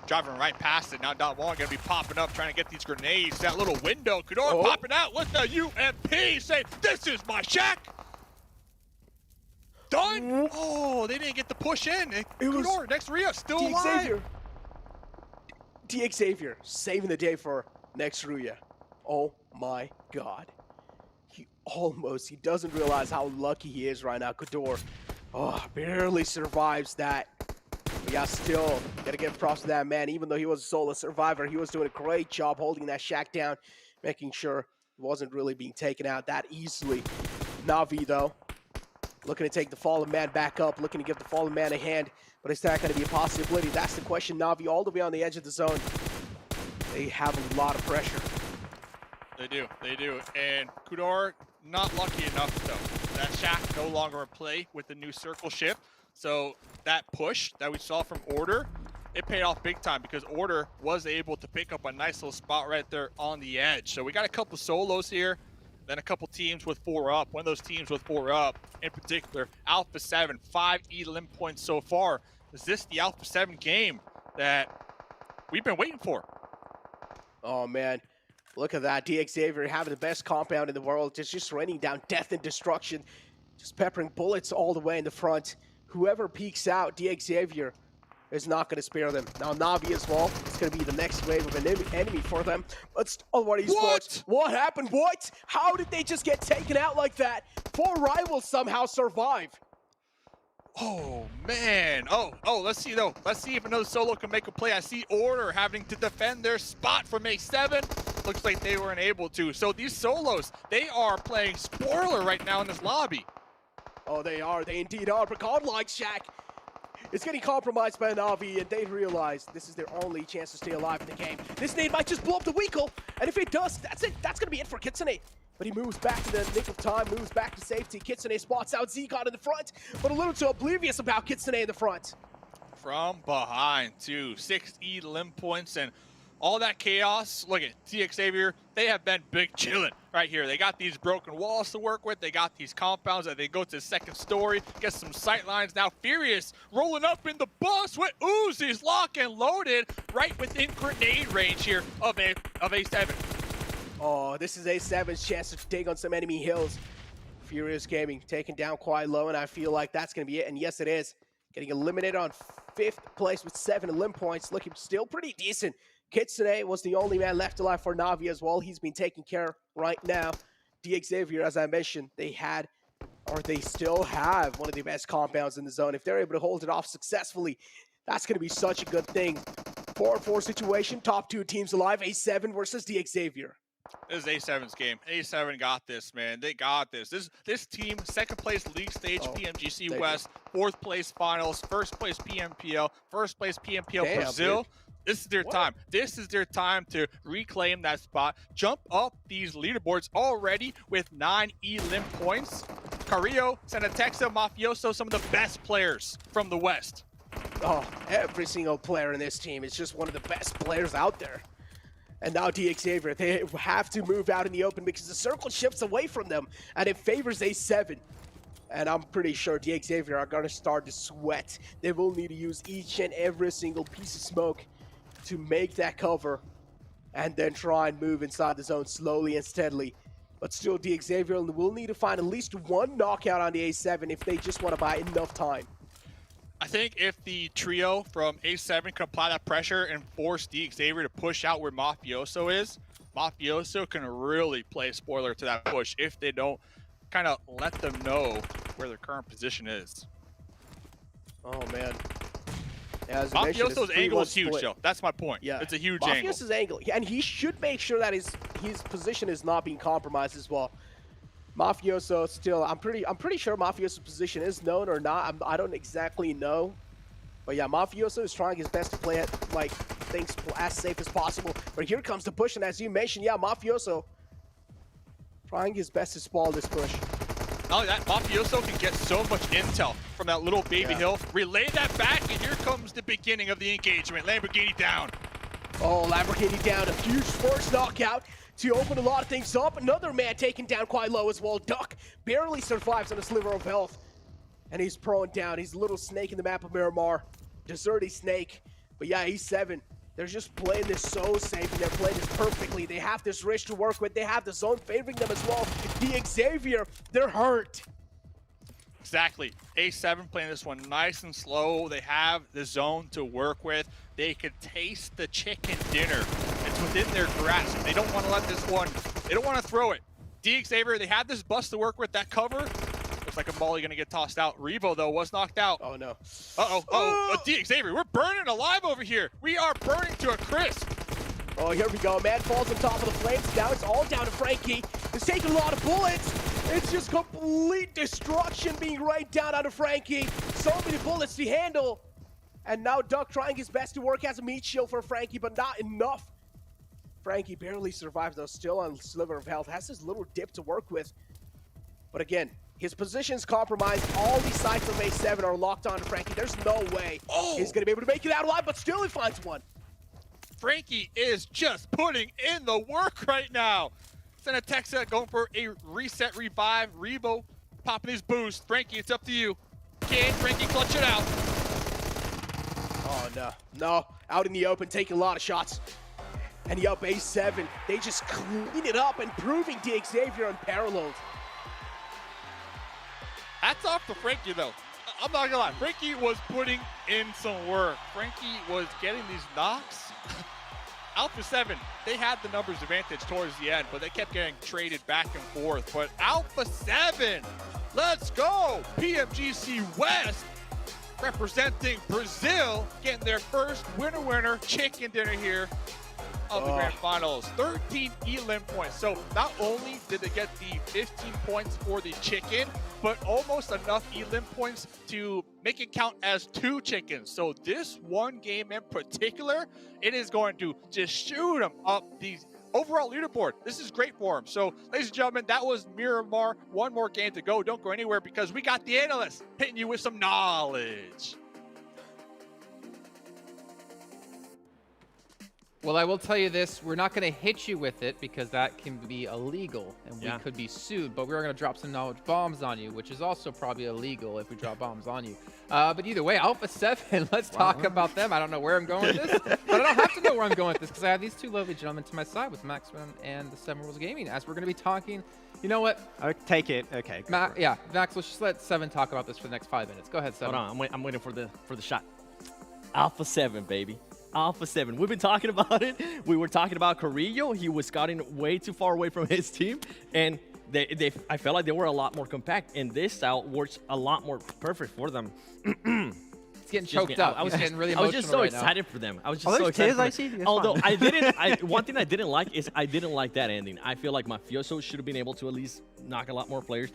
Driving right past it. Now Don Wall going to be popping up, trying to get these grenades. That little window. Kudor popping out with the UMP, saying, "This is my shack." Done. Oh, they didn't get the push in. Kudor, next Ruya, still alive. Xavier saving the day for next Ruya. Oh my God. He doesn't realize how lucky he is right now. Kudor, barely survives that. But yeah, still gotta give props to that man. Even though he was a solo survivor, he was doing a great job holding that shack down, making sure he wasn't really being taken out that easily. Na'Vi though, looking to take the fallen man back up, looking to give the fallen man a hand, but is that going to be a possibility? That's the question. Na'Vi all the way on the edge of the zone. They have a lot of pressure. They do. And Kudor not lucky enough though. That shack no longer in play with the new circle ship. So that push that we saw from Order, it paid off big time because Order was able to pick up a nice little spot right there on the edge. So we got a couple solos here, then a couple teams with 4 up. One of those teams with 4 up, in particular, Alpha 7, 5 elim points so far. Is this the Alpha 7 game that we've been waiting for? Oh man, look at that. Xavier having the best compound in the world, just raining down death and destruction, just peppering bullets all the way in the front. Whoever peeks out, Xavier is not going to spare them. Now Na'Vi as well. It's going to be the next wave of an enemy for them. But Stalwart Esports, what happened? What? How did they just get taken out like that? 4 rivals somehow survive. Oh man. Oh, let's see though. Let's see if another solo can make a play. I see Order having to defend their spot from A7. Looks like they weren't able to. So these solos, they are playing spoiler right now in this lobby. Oh, they are. They indeed are. But GodLike Shack is getting compromised by Na'Vi, and they realize this is their only chance to stay alive in the game. This nade might just blow up the Weekle, and if it does, that's it. That's going to be it for Kitsune. But he moves back to the nick of time, moves back to safety. Kitsune spots out Zegon in the front, but a little too oblivious about Kitsune in the front. From behind, too. 6 elim points and all that chaos. Look at Xavier. They have been big chilling right here. They got these broken walls to work with. They got these compounds that they go to the second story, get some sight lines. Now Furious rolling up in the bus with Uzis locked and loaded right within grenade range here of A7. Oh, this is A7's chance to take on some enemy hills. Furious Gaming taken down quite low, and I feel like that's going to be it. And yes, it is. Getting eliminated on 5th place with 7 elim points. Looking still pretty decent. Kitsune was the only man left alive for Na'Vi as well. He's been taken care right now. Xavier, as I mentioned, they still have one of the best compounds in the zone. If they're able to hold it off successfully, that's going to be such a good thing. 4-4 situation, top 2 teams alive, A7 versus Xavier. This is A7's game. A7 got this, man. They got this. This team, 2nd place league stage, PMGC West, 4th place finals, 1st place PMPL, 1st place PMPL Brazil. Dude. This is their time. This is their time to reclaim that spot. Jump up these leaderboards already with 9 elim points. Carrillo, Senatexa, Mafioso, some of the best players from the West. Oh, every single player in this team is just one of the best players out there. And now Xavier, they have to move out in the open because the circle shifts away from them and it favors A7. And I'm pretty sure Xavier are going to start to sweat. They will need to use each and every single piece of smoke to make that cover and then try and move inside the zone slowly and steadily. But still, Xavier will need to find at least 1 knockout on the A7 if they just want to buy enough time. I think if the trio from A7 can apply that pressure and force Xavier to push out where Mafioso is, Mafioso can really play spoiler to that push if they don't kind of let them know where their current position is. Oh, man. Yeah, Mafioso's angle is huge, though. That's my point. Yeah, it's a huge angle. Mafioso's angle, and he should make sure that his position is not being compromised as well. Mafioso still, I'm pretty sure Mafioso's position is known or not. I don't exactly know. But yeah, Mafioso is trying his best to play it, like, things as safe as possible. But here comes the push, and as you mentioned, yeah, Mafioso trying his best to stall this push. Oh, that Mafioso can get so much intel from that little baby hill. Relay that back, and here comes the beginning of the engagement. Lamborghini down. Oh, Lamborghini down, a huge first knockout to open a lot of things up. Another man taken down quite low as well. Duck barely survives on a sliver of health. And he's prone down. He's a little snake in the map of Miramar. Deserty snake. But yeah, he's 7. They're just playing this so safe, and they're playing this perfectly. They have this Rich to work with. They have the zone favoring them as well. The Xavier, they're hurt. Exactly. A7 playing this one nice and slow. They have the zone to work with. They could taste the chicken dinner. It's within their grasp. They don't want to let this one, they don't want to throw it. D Xavier, they have this bus to work with. That cover, looks like a molly gonna get tossed out. Revo though was knocked out. Oh no. D Xavier, we're burning alive over here. We are burning to a crisp. Oh, here we go. Man falls on top of the flames. Now it's all down to Frankie. He's taking a lot of bullets. It's just complete destruction being rained down onto Frankie. So many bullets to handle. And now Duck trying his best to work as a meat shield for Frankie, but not enough. Frankie barely survives though, still on a sliver of health. Has this little dip to work with. But again, his position's compromised. All these sides of A7 are locked on to Frankie. There's no way he's going to be able to make it out alive, but still he finds one. Frankie is just putting in the work right now. Senatexa going for a reset revive. Revo popping his boost. Frankie, it's up to you. Can Frankie clutch it out? Oh, no. No. Out in the open, taking a lot of shots. And he up A7. They just clean it up and proving D Xavier unparalleled. Hats off to Frankie, though. I'm not gonna lie. Frankie was putting in some work. Frankie was getting these knocks. Alpha 7, they had the numbers advantage towards the end, but they kept getting traded back and forth. But Alpha 7, let's go! PMGC West representing Brazil, getting their first winner chicken dinner here of the Grand Finals. 13 elim points. So not only did they get the 15 points for the chicken, but almost enough elim points to make it count as 2 chickens. So this one game in particular, it is going to just shoot them up the overall leaderboard. This is great for them. So ladies and gentlemen, that was Miramar. One more game to go. Don't go anywhere because we got the analysts hitting you with some knowledge. Well, I will tell you this, we're not going to hit you with it because that can be illegal and we could be sued, but we're going to drop some knowledge bombs on you, which is also probably illegal if we drop bombs on you. But either way, Alpha 7, let's talk about them. I don't know where I'm going with this, but I don't have to know where I'm going with this because I have these 2 lovely gentlemen to my side with Maxwell and the 7 Rules Gaming, as we're going to be talking. You know what? I'll take it. Okay. Yeah, Max, let's just let 7 talk about this for the next 5 minutes. Go ahead, 7. Hold on, I'm waiting for the shot. Alpha 7, baby. Alpha 7. We've been talking about it. We were talking about Carrillo. He was scouting way too far away from his team, and I felt like they were a lot more compact, and this out works a lot more perfect for them. It's getting choked up. I was getting really emotional. I was just so excited for them. I was just so excited. Although I didn't, one thing I didn't like is I didn't like that ending. I feel like Mafioso should have been able to at least knock a lot more players.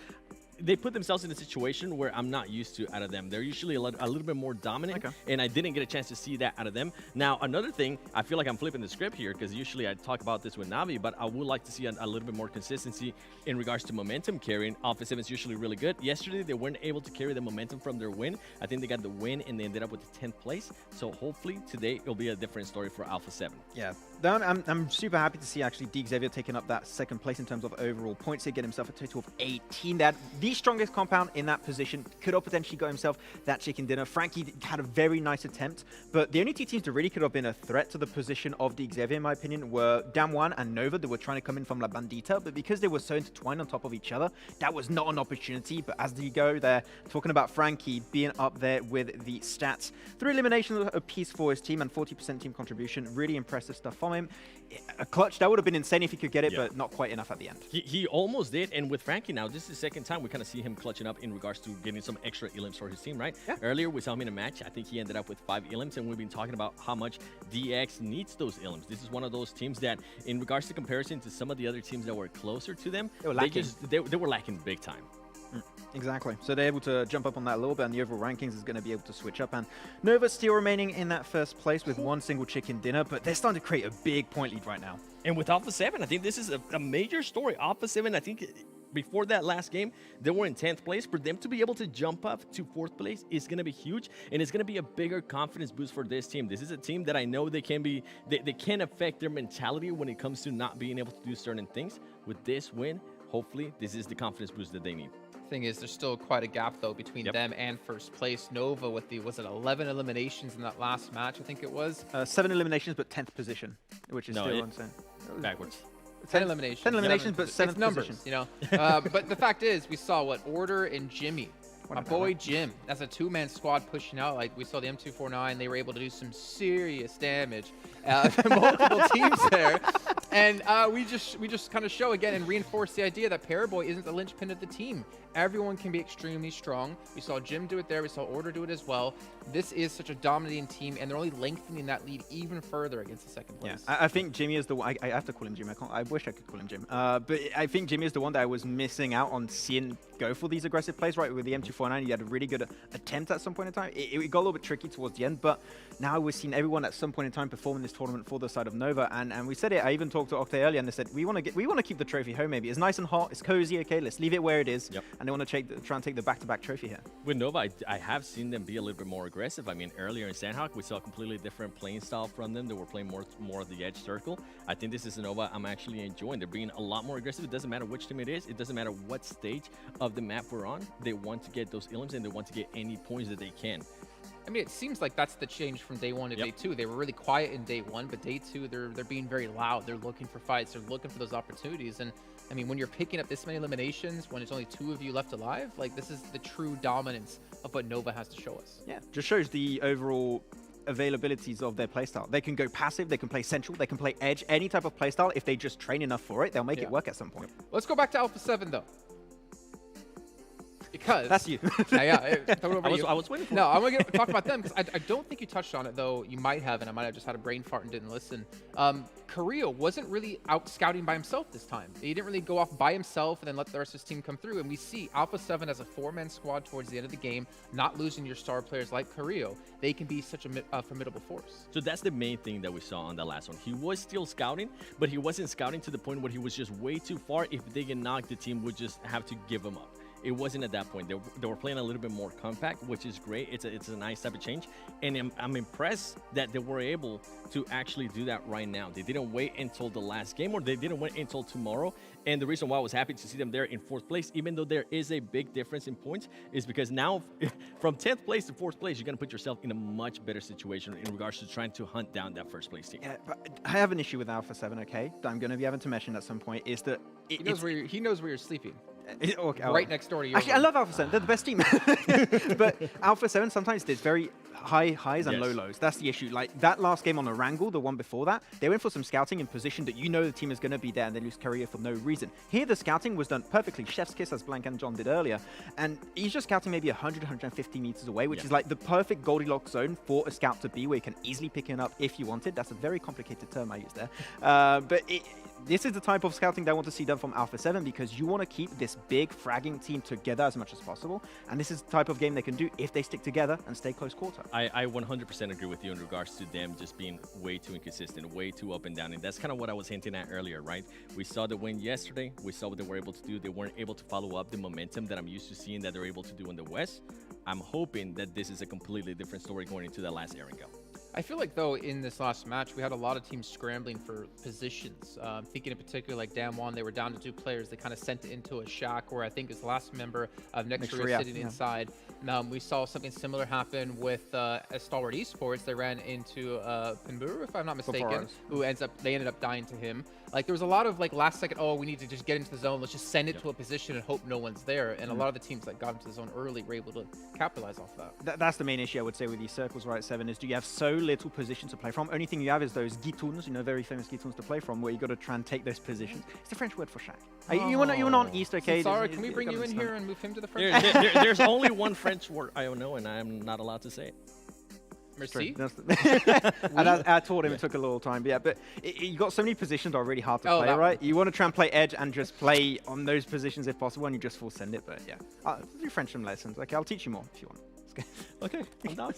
They put themselves in a situation where I'm not used to out of them. They're usually a little bit more dominant, and I didn't get a chance to see that out of them. Now, another thing, I feel like I'm flipping the script here because usually I talk about this with Navi, but I would like to see a little bit more consistency in regards to momentum carrying. Alpha 7 is usually really good. Yesterday, they weren't able to carry the momentum from their win. I think they got the win, and they ended up with the 10th place. So hopefully today, it'll be a different story for Alpha 7. Yeah, I'm super happy to see actually D Xavier taking up that 2nd place in terms of overall points. He get himself a total of 18. That the strongest compound in that position, could have potentially got himself that chicken dinner. Frankie had a very nice attempt, but the only 2 teams that really could have been a threat to the position of D Xavier, in my opinion, were Damwon and Nova. They were trying to come in from La Bandita, but because they were so intertwined on top of each other, that was not an opportunity. But as you go there, talking about Frankie being up there with the stats, 3 eliminations apiece for his team and 40% team contribution, really impressive stuff from him. A clutch, that would have been insane if he could get it, but not quite enough at the end. He almost did, and with Frankie now, this is the second time we kind of see him clutching up in regards to getting some extra elims for his team, right? Yeah. Earlier, we saw him in a match. I think he ended up with 5 elims, and we've been talking about how much DX needs those elims. This is one of those teams that, in regards to comparison to some of the other teams that were closer to them, they were lacking big time. Exactly. So they're able to jump up on that a little bit, and the overall rankings is going to be able to switch up. And Nova still remaining in that first place with 1 single chicken dinner, but they're starting to create a big point lead right now. And with Alpha 7, I think this is a major story. Alpha 7, I think before that last game, they were in 10th place. For them to be able to jump up to 4th place is going to be huge, and it's going to be a bigger confidence boost for this team. This is a team that I know they can affect their mentality when it comes to not being able to do certain things. With this win, hopefully, this is the confidence boost that they need. Thing is, there's still quite a gap though between them and first place. Nova with the 11 eliminations in that last match, I think it was. 7 eliminations, but 10th position, which is still insane. Backwards. 10 eliminations. 10 eliminations, but 7th numbers, position. you know. But the fact is, we saw Order and Jimmy. My boy Jim, that's a 2-man squad pushing out. Like we saw the M249, they were able to do some serious damage to multiple teams there. And we just kind of show again and reinforce the idea that Paraboy isn't the linchpin of the team. Everyone can be extremely strong. We saw Jim do it there. We saw Order do it as well. This is such a dominating team, and they're only lengthening that lead even further against the second place. Yeah, I think Jimmy is the one. I have to call him Jimmy. I wish I could call him Jim. But I think Jimmy is the one that I was missing out on seeing go for these aggressive plays, right? With the M249, he had a really good attempt at some point in time. It got a little bit tricky towards the end, but now we're seeing everyone at some point in time perform in this tournament for the side of Nova. And we said it. I even talked to Octay earlier, and they said we want to keep the trophy home. Maybe it's nice and hot, it's cozy. Okay, let's leave it where it is. And they want to try and take the back-to-back trophy here. With Nova, I have seen them be a little bit more aggressive. I mean, earlier in Sanhok, we saw a completely different playing style from them. They were playing more of the edge circle. I think this is a Nova I'm actually enjoying. They're being a lot more aggressive. It doesn't matter which team it is. It doesn't matter what stage of the map we're on. They want to get those elims, and they want to get any points that they can. I mean, it seems like that's the change from day 1 to day 2. They were really quiet in day 1, but day 2, they're being very loud. They're looking for fights. They're looking for those opportunities. And I mean, when you're picking up this many eliminations, when there's only 2 of you left alive, like this is the true dominance of what Nova has to show us. Yeah, just shows the overall availabilities of their playstyle. They can go passive, they can play central, they can play edge, any type of playstyle. If they just train enough for it, they'll make it work at some point. Let's go back to Alpha 7 though. Because that's you. I was waiting for No, I'm going to talk about them because I don't think you touched on it, though. You might have, and I might have just had a brain fart and didn't listen. Korea wasn't really out scouting by himself this time. He didn't really go off by himself and then let the rest of his team come through. And we see Alpha 7 as a 4-man squad towards the end of the game, not losing your star players like Korea. They can be such a formidable force. So that's the main thing that we saw on the last one. He was still scouting, but he wasn't scouting to the point where he was just way too far. If they get knocked, the team would just have to give him up. It wasn't at that point. They were playing a little bit more compact, which is great. It's a nice type of change. And I'm impressed that they were able to actually do that right now. They didn't wait until the last game, or they didn't wait until tomorrow. And the reason why I was happy to see them there in 4th place, even though there is a big difference in points, is because now from 10th place to 4th place, you're going to put yourself in a much better situation in regards to trying to hunt down that 1st place team. Yeah, but I have an issue with Alpha 7, okay, that I'm going to be having to mention at some point, is that he knows where you're sleeping. Okay, right next door to you. Actually, I love Alpha 7. They're the best team. But Alpha 7 sometimes there's very high highs and low lows. That's the issue. Like that last game on Erangel, the one before that, they went for some scouting in position that you know the team is going to be there, and they lose career for no reason. Here, the scouting was done perfectly. Chef's kiss, as Blank and John did earlier. And he's just scouting maybe 100, 150 meters away, which is like the perfect Goldilocks zone for a scout to be, where you can easily pick it up if you wanted. That's a very complicated term I use there. But this is the type of scouting that I want to see done from Alpha 7, because you want to keep this big fragging team together as much as possible. And this is the type of game they can do if they stick together and stay close quarter. I 100% agree with you in regards to them just being way too inconsistent, way too up and down. And that's kind of what I was hinting at earlier, right? We saw the win yesterday. We saw what they were able to do. They weren't able to follow up the momentum that I'm used to seeing that they're able to do in the West. I'm hoping that this is a completely different story going into that last Erangel. I feel like, though, in this last match, we had a lot of teams scrambling for positions. Thinking in particular, like Damwon, they were down to 2 players. They kind of sent it into a shack where I think his last member of Nextria sitting inside. We saw something similar happen with Stalwart Esports. They ran into Pinburu, if I'm not mistaken, who they ended up dying to him. Like, there was a lot of, like, last second, oh, we need to just get into the zone. Let's just send it to a position and hope no one's there. And a lot of the teams that got into the zone early were able to capitalize off that. That's the main issue, I would say, with these circles, right, 7, is do you have so little position to play from. Only thing you have is those guitons, you know, very famous guitons to play from, where you got to try and take those positions. It's the French word for shack. You were not East, okay? Sorry, can we bring you in here and move him to the French? There's only one French word I don't know, and I'm not allowed to say it. Merci. I told him it took a little time, but yeah, but you got so many positions that are really hard to play, right? You want to try and play edge and just play on those positions if possible, and you just full send it, but yeah. I'll do French some lessons. Okay, I'll teach you more if you want. Okay, I'm down.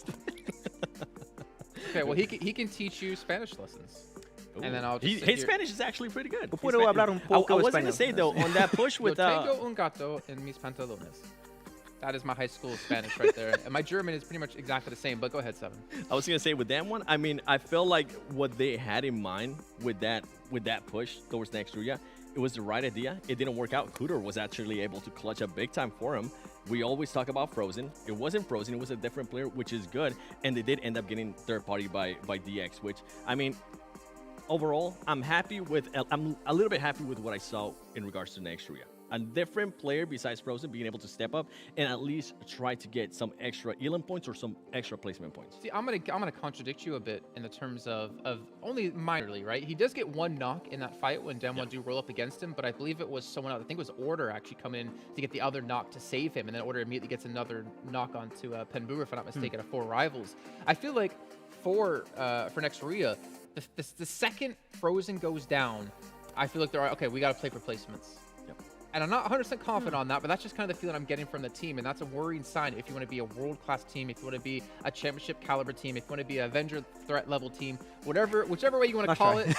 Okay, well, he can teach you Spanish lessons. Ooh. And then I'll just His Spanish is actually pretty good. I was going to say, though, on that push with... Yo tengo un gato en mis pantalones. That is my high school Spanish right there. And my German is pretty much exactly the same, but go ahead, Seven. I was going to say, with that one, I mean, I feel like what they had in mind with that push towards next Ruya, it was the right idea. It didn't work out. Cooter was actually able to clutch up big time for him. We always talk about Frozen. It wasn't Frozen. It was a different player, which is good. And they did end up getting third party by DX, which, I mean, overall, I'm a little bit happy with what I saw in regards to next Ruya. A different player besides Frozen being able to step up and at least try to get some extra Elam points or some extra placement points. See, I'm gonna contradict you a bit in the terms of only minorly, right? He does get one knock in that fight when Demwa do roll up against him, but I believe it was someone else. I think it was Order actually come in to get the other knock to save him, and then Order immediately gets another knock onto Penbu, if I'm not mistaken, of 4 rivals. I feel like for next Ruya, the second Frozen goes down, I feel like okay, we gotta play for placements. And I'm not 100% confident on that, but that's just kind of the feeling I'm getting from the team. And that's a worrying sign if you want to be a world-class team, if you want to be a championship caliber team, if you want to be an Avenger threat level team, whichever way you want to call it,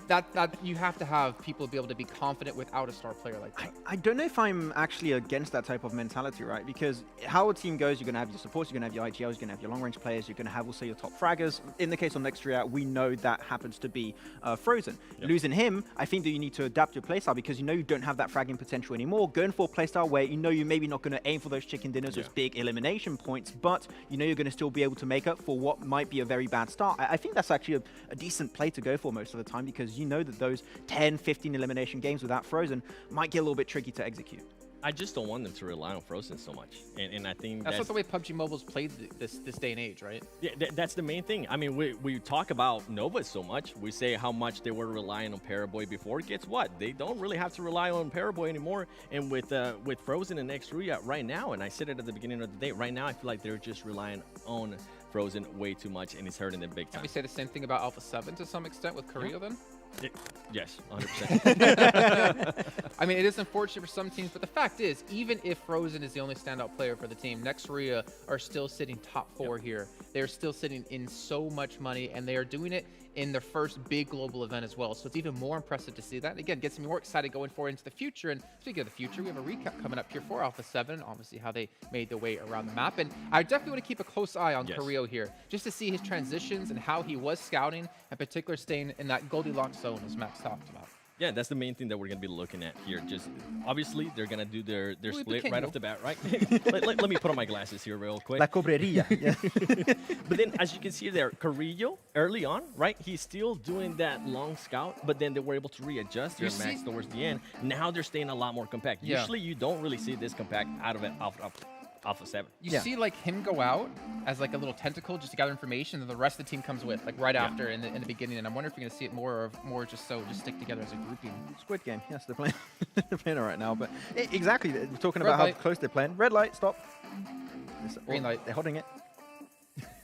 that you have to have people be able to be confident without a star player like that. I don't know if I'm actually against that type of mentality, right? Because how a team goes, you're going to have your supports, you're going to have your IGLs, you're going to have your long-range players, you're going to have also your top fraggers. In the case of next Ruya, we know that happens to be Frozen. Yep. Losing him, I think that you need to adapt your playstyle because you know you don't have that fragging potential anymore. Going for a playstyle where you know you're maybe not going to aim for those chicken dinners with big elimination points, but you know you're going to still be able to make up for what might be a very bad start. I think that's actually a decent play to go for most of the time because you know that those 10, 15 elimination games without Frozen might get a little bit tricky to execute. I just don't want them to rely on Frozen so much, and I think that's not the way PUBG Mobile's played this day and age, right? Yeah, that's the main thing. I mean, we talk about Nova so much. We say how much they were relying on Paraboy before. Guess what? They don't really have to rely on Paraboy anymore. And with Frozen and next Ruya right now, and I said it at the beginning of the day, right now I feel like they're just relying on Frozen way too much, and it's hurting them big time. Can we say the same thing about Alpha 7 to some extent with Korea then? Yes, 100%. I mean, it is unfortunate for some teams, but the fact is, even if Frozen is the only standout player for the team, next Ruya are still sitting top 4 here. They're still sitting in so much money, and they are doing it in their first big global event as well. So it's even more impressive to see that. And again, gets me more excited going forward into the future. And speaking of the future, we have a recap coming up here for Alpha 7, obviously how they made their way around the map. And I definitely want to keep a close eye on Carrillo here, just to see his transitions and how he was scouting, in particular staying in that Goldilocks zone, as Max talked about. Yeah, that's the main thing that we're going to be looking at here. Just obviously, they're going to do their split right off the bat, right? let me put on my glasses here real quick. La Cobreria. Yeah. But then, as you can see there, Carrillo, early on, right? He's still doing that long scout, but then they were able to readjust their max towards the end. Now they're staying a lot more compact. Yeah. Usually, you don't really see this compact out of it Alpha 7. You see like him go out as like a little tentacle just to gather information, and the rest of the team comes with like right after in the beginning. And I'm wondering if you're gonna see it more just stick together as a grouping. Squid Game, yes, they're playing. They're playing it right now, but exactly, we're talking about how close they're playing. Red light, stop. Green light. They're holding it.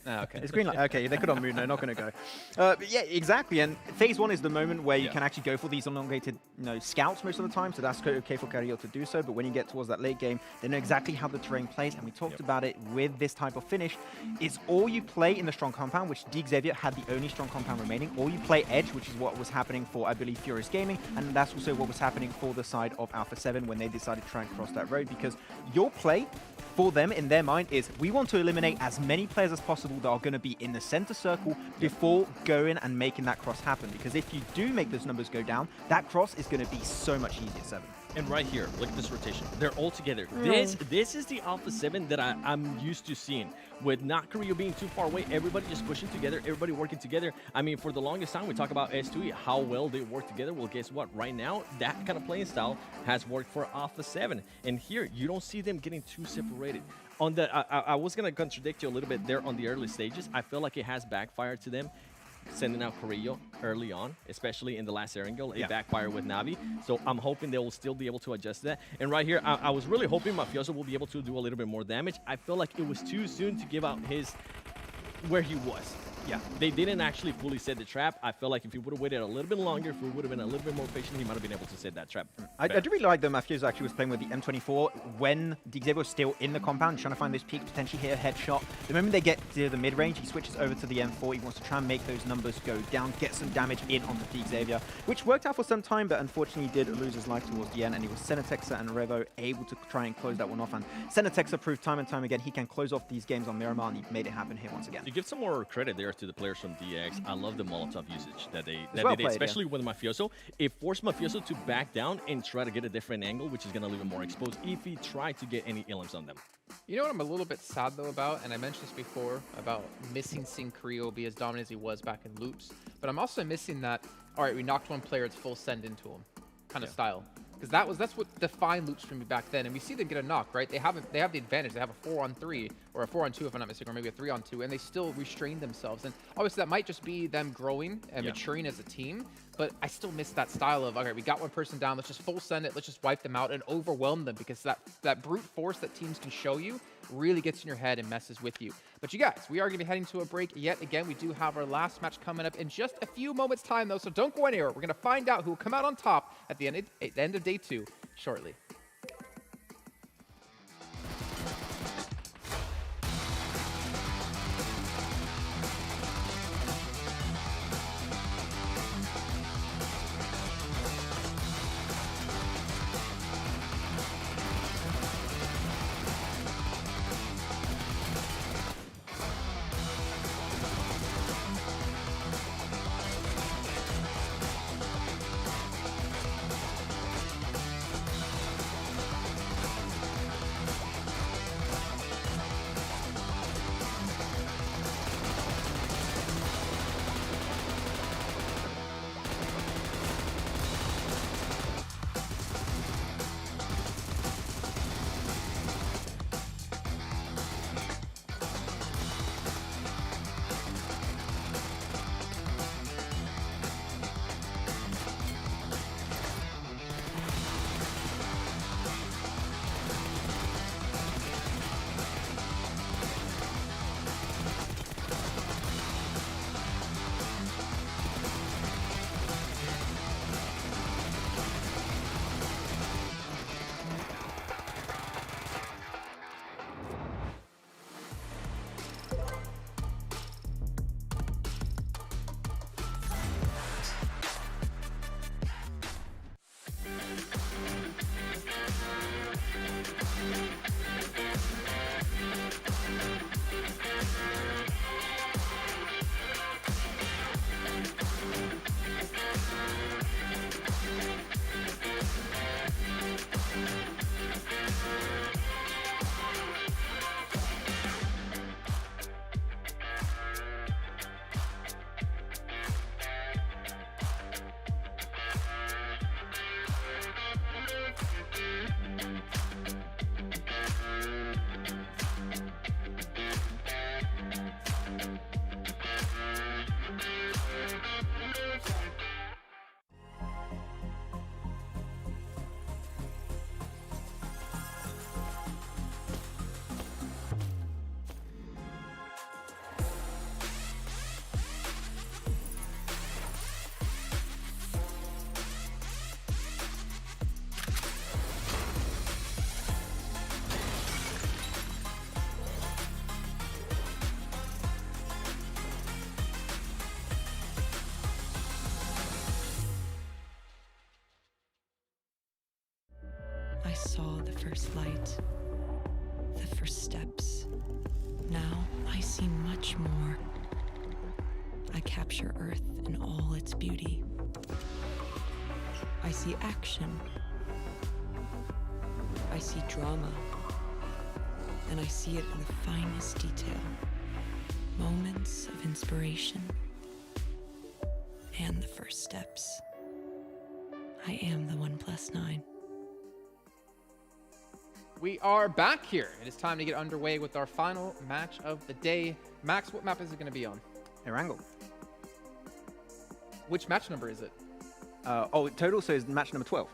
Ah, okay. It's green light. Okay, they could on moon. No, not going to go. But yeah, exactly. And phase 1 is the moment where you can actually go for these elongated, scouts most of the time. So that's okay for Carrillo to do so. But when you get towards that late game, they know exactly how the terrain plays. And we talked about it with this type of finish. It's all you play in the strong compound, which Xavier had the only strong compound remaining. Or you play edge, which is what was happening for, I believe, Furious Gaming. And that's also what was happening for the side of Alpha 7 when they decided to try and cross that road. Because your play for them in their mind is we want to eliminate as many players as possible that are going to be in the center circle before going and making that cross happen. Because if you do make those numbers go down, that cross is going to be so much easier, 7. And right here, look at this rotation. They're all together. This is the Alpha 7 that I'm used to seeing. With not Carrillo being too far away, everybody just pushing together, everybody working together. I mean, for the longest time, we talk about S2E, how well they work together. Well, guess what? Right now, that kind of playing style has worked for Alpha 7. And here, you don't see them getting too separated. On the, I was gonna contradict you a little bit there on the early stages. I feel like it has backfired to them, sending out Carrillo early on, especially in the last Erangel. It backfired with Navi. So I'm hoping they will still be able to adjust that. And right here, I was really hoping Mafioso will be able to do a little bit more damage. I feel like it was too soon to give out his where he was. Yeah, they didn't actually fully set the trap. I feel like if he would have waited a little bit longer, if we would have been a little bit more patient, he might have been able to set that trap. I do really like that Mafioso actually was playing with the M24 when Xavier was still in the compound, trying to find those peaks, potentially hit a headshot. The moment they get to the mid-range, he switches over to the M4. He wants to try and make those numbers go down, get some damage in onto Peak Xavier, which worked out for some time, but unfortunately did lose his life towards the end, and he was Senatexa and Revo able to try and close that one off. And Senatexa proved time and time again he can close off these games on Miramar, and he made it happen here once again. To give some more credit there to the players from DX, I love the Molotov usage that they well did, especially with Mafioso. It forced Mafioso to back down and try to get a different angle, which is going to leave him more exposed if he tried to get any illims on them. You know what I'm a little bit sad though about, and I mentioned this before, about missing seeing Carrillo be as dominant as he was back in loops, but I'm also missing that, all right, we knocked one player, it's full send into him kind of style. Because that's what defined loops for me back then, and we see them get a knock, right? They have the advantage. They have a 4-on-3 or a 4-on-2 if I'm not mistaken, or maybe a 3-on-2, and they still restrain themselves. And obviously that might just be them growing and maturing as a team, but I still miss that style of, okay, we got one person down, let's just full send it, let's just wipe them out and overwhelm them, because that brute force that teams can show you really gets in your head and messes with you. But you guys, we are going to be heading to a break yet again. We do have our last match coming up in just a few moments time though, so don't go anywhere. We're going to find out who will come out on top at the end of day 2 shortly. I saw the first light, the first steps. Now I see much more. I capture Earth in all its beauty. I see action. I see drama. And I see it in the finest detail. Moments of inspiration. And the first steps. I am the 1+9. We are back here. It is time to get underway with our final match of the day. Max, what map is it going to be on? Erangel. Which match number is it? Total says match number 12.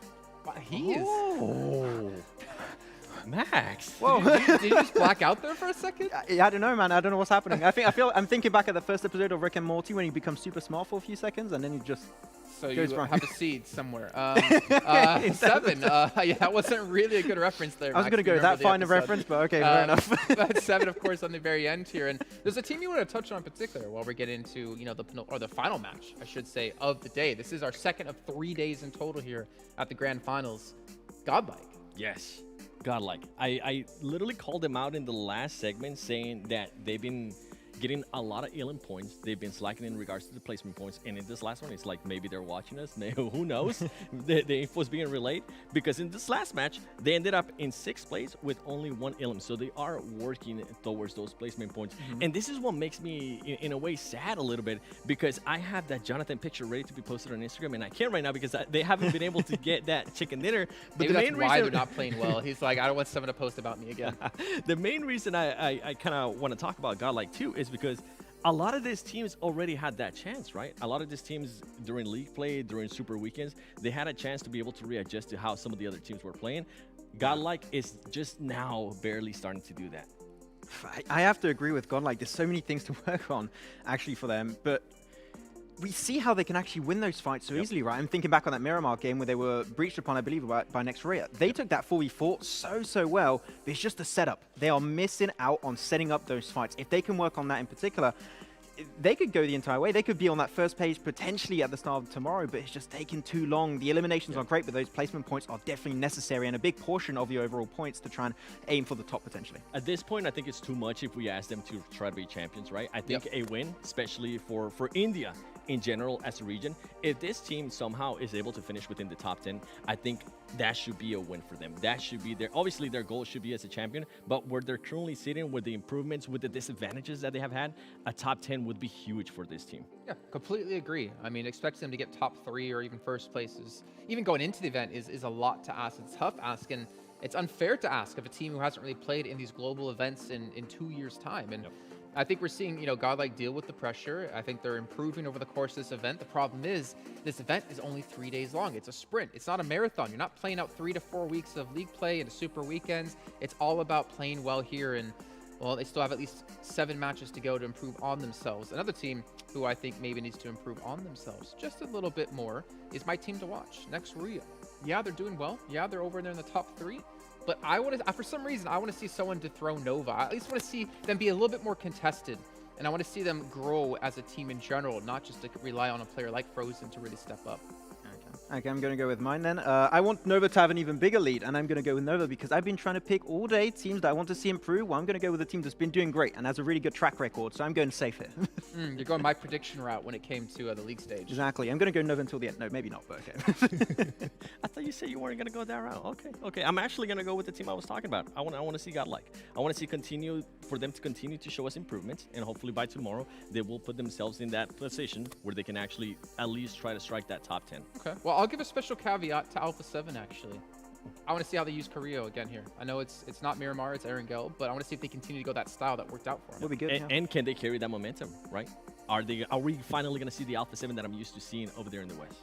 Wow, he is. Max. Whoa. Did you just black out there for a second? I don't know, man. I don't know what's happening. I'm thinking back at the first episode of Rick and Morty when he becomes super smart for a few seconds and then he just So goes you wrong. have a seed somewhere. 7. Yeah, that wasn't really a good reference there. I was going to go with that fine of reference, but okay, fair enough. But 7, of course, on the very end here. And there's a team you want to touch on in particular while we get into, the final match, I should say, of the day. This is our second of 3 days in total here at the grand finals. GodLike. Yes. GodLike. I literally called them out in the last segment saying that they've been getting a lot of elim points. They've been slacking in regards to the placement points. And in this last one, it's like maybe they're watching us. Who knows? the info is being relayed. Because in this last match, they ended up in 6th place with only 1 elim. So they are working towards those placement points. And this is what makes me, in a way, sad a little bit. Because I have that Jonathan picture ready to be posted on Instagram. And I can't right now because they haven't been able to get that chicken dinner. But Maybe the that's main why reason they're not playing well. He's like, I don't want someone to post about me again. The main reason I kind of want to talk about GodLike too is because a lot of these teams already had that chance, right? A lot of these teams during league play, during super weekends, they had a chance to be able to readjust to how some of the other teams were playing. GodLike is just now barely starting to do that. I have to agree with GodLike. There's so many things to work on actually for them, but we see how they can actually win those fights so easily, right? I'm thinking back on that Miramar game where they were breached upon, I believe, by next Ruya. They took that 4v4 so well, but it's just the setup. They are missing out on setting up those fights. If they can work on that in particular, they could go the entire way. They could be on that first page potentially at the start of tomorrow, but it's just taking too long. The eliminations are great, but those placement points are definitely necessary and a big portion of your overall points to try and aim for the top potentially. At this point, I think it's too much if we ask them to try to be champions, right? I think a win, especially for India in general as a region, if this team somehow is able to finish within the top 10, I think that should be a win for them. That should be obviously their goal should be as a champion, but where they're currently sitting with the improvements, with the disadvantages that they have had, a top 10 would be huge for this team. Yeah, completely agree. I mean, expect them to get top 3 or even first places. Even going into the event is a lot to ask. It's tough asking. It's unfair to ask of a team who hasn't really played in these global events in 2 years' time. And I think we're seeing, GodLike deal with the pressure. I think they're improving over the course of this event. The problem is this event is only 3 days long. It's a sprint. It's not a marathon. You're not playing out 3 to 4 weeks of league play and super weekends. It's all about playing well here. And, well, they still have at least 7 matches to go to improve on themselves. Another team who I think maybe needs to improve on themselves just a little bit more is my team to watch, next Ruya. Yeah, they're doing well. Yeah, they're over there in the top 3. But for some reason, I want to see someone dethrone Nova. I at least want to see them be a little bit more contested. And I want to see them grow as a team in general, not just to rely on a player like Frozen to really step up. Okay, I'm going to go with mine then. I want Nova to have an even bigger lead, and I'm going to go with Nova because I've been trying to pick all day teams that I want to see improve. Well, I'm going to go with a team that's been doing great and has a really good track record, so I'm going safe here. You're going my prediction route when it came to the league stage. Exactly. I'm going to go Nova until the end. No, maybe not, but okay. I thought you said you weren't going to go that route. Okay. I'm actually going to go with the team I was talking about. I want to see GodLike. I want to see for them to continue to show us improvements, and hopefully by tomorrow they will put themselves in that position where they can actually at least try to strike that top 10. Okay. Well, I'll give a special caveat to Alpha 7 actually. I want to see how they use Carrillo again here. I know it's not Miramar, it's Erangel, but I want to see if they continue to go that style that worked out for them. Will be good. And can they carry that momentum, right? Are we finally going to see the Alpha 7 that I'm used to seeing over there in the West?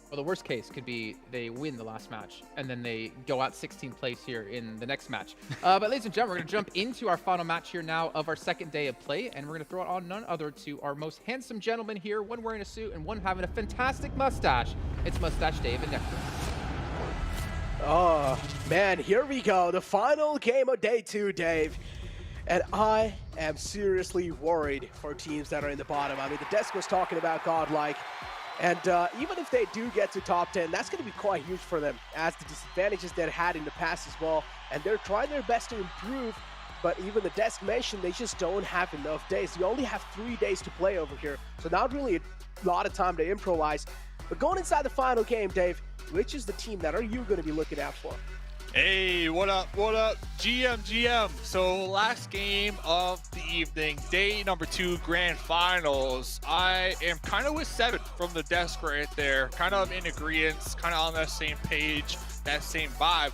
Well, the worst case could be they win the last match, and then they go out 16th place here in the next match. But ladies and gentlemen, we're going to jump into our final match here now of our second day of play, and we're going to throw it on none other to our most handsome gentleman here, one wearing a suit and one having a fantastic mustache. It's Mustache Dave and Nectar. Oh, man, here we go. The final game of day 2, Dave. And I am seriously worried for teams that are in the bottom. I mean, the desk was talking about GodLike. And even if they do get to top 10, that's going to be quite huge for them as the disadvantages they had in the past as well. And they're trying their best to improve, but even the desk mentioned they just don't have enough days. You only have 3 days to play over here, so not really a lot of time to improvise. But going inside the final game, Dave, which is the team that are you going to be looking out for? Hey, what up, GM. So last game of the evening, day number 2, grand finals. I am kind of with 7 from the desk right there, kind of in agreement, kind of on that same page, that same vibe.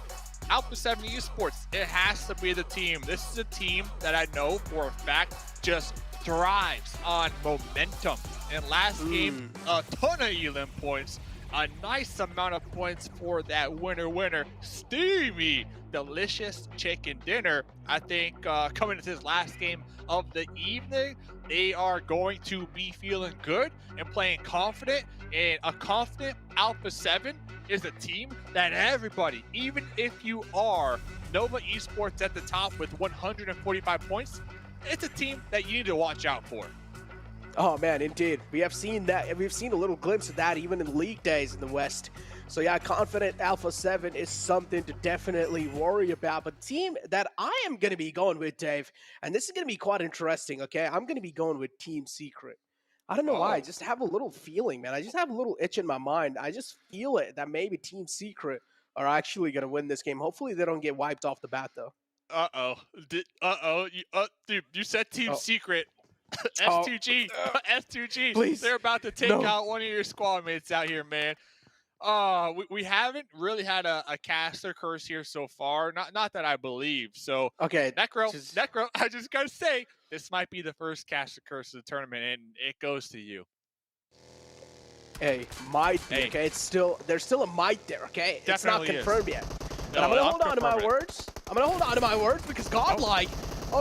Alpha 7 Esports, it has to be the team. This is a team that I know for a fact just thrives on momentum. And last game, a ton of elim points, a nice amount of points for that winner, steamy, delicious chicken dinner. I think coming into this last game of the evening, they are going to be feeling good and playing confident. And a confident Alpha 7 is a team that everybody, even if you are Nova Esports at the top with 145 points, it's a team that you need to watch out for. Oh man, indeed. We have seen that. We've seen a little glimpse of that even in league days in the West. So yeah, confident Alpha 7 is something to definitely worry about. But team that I am going to be going with, Dave, and this is going to be quite interesting, okay? I'm going to be going with Team Secret. I don't know why. I just have a little feeling, man. I just have a little itch in my mind. I just feel it that maybe Team Secret are actually going to win this game. Hopefully they don't get wiped off the bat, though. Dude, you said Team Secret. S2G, S2G. Please. They're about to take out one of your squad mates out here, man. We haven't really had a caster curse here so far. Not that I believe. So okay, Necro, I just gotta say, this might be the first caster curse of the tournament, and it goes to you. Hey, might be, okay? There's still a might there, okay? It's not Definitely confirmed yet. But No, I'm gonna I'll hold on to my confirm it. words. I'm gonna hold on to my words because GodLike,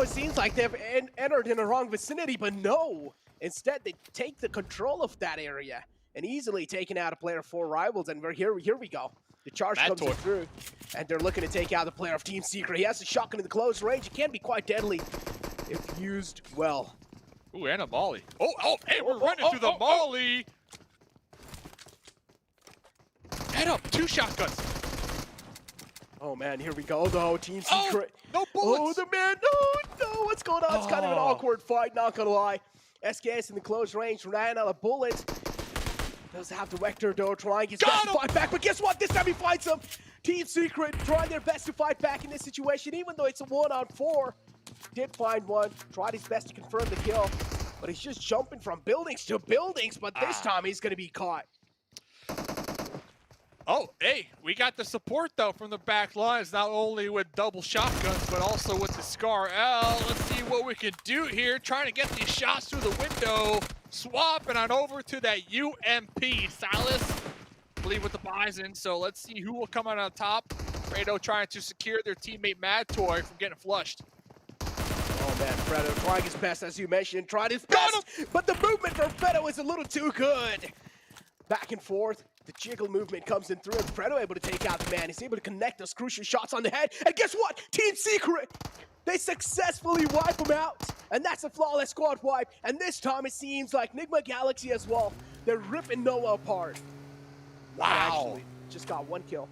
it seems like they've entered in the wrong vicinity, but no. Instead, they take the control of that area and easily taking out a player for rivals. And here we go. The charge comes through, and they're looking to take out the player of Team Secret. He has a shotgun in the close range. It can be quite deadly if used well. Ooh, and a molly. Hey, we're running through the molly. Head up, 2 shotguns. Oh man, here we go though, Team Secret. No bullets. Oh, the man, no, what's going on? It's kind of an awkward fight, not gonna lie. SKS in the close range, ran out of bullets. Does have the Vector though, trying his best to fight back, but guess what? This time he fights him. Team Secret trying their best to fight back in this situation, even though it's a 1-on-4. Did find one, tried his best to confirm the kill, but he's just jumping from buildings to buildings, but this time he's gonna be caught. Oh, hey, we got the support, though, from the back lines, not only with double shotguns, but also with the Scar L. Let's see what we can do here, trying to get these shots through the window. Swapping on over to that UMP. Silas, I believe, with the Bison, so let's see who will come out on top. Fredo trying to secure their teammate Mad Toy from getting flushed. Oh man, Fredo trying his best, as you mentioned, tried his best, but the movement for Fredo is a little too good. Back and forth, the jiggle movement comes in through, and Fredo able to take out the man. He's able to connect those crucial shots on the head, and guess what? Team Secret, they successfully wipe him out, and that's a flawless squad wipe, and this time it seems like Nigma Galaxy as well. They're ripping Noah apart. Wow. Actually, just got 1 kill.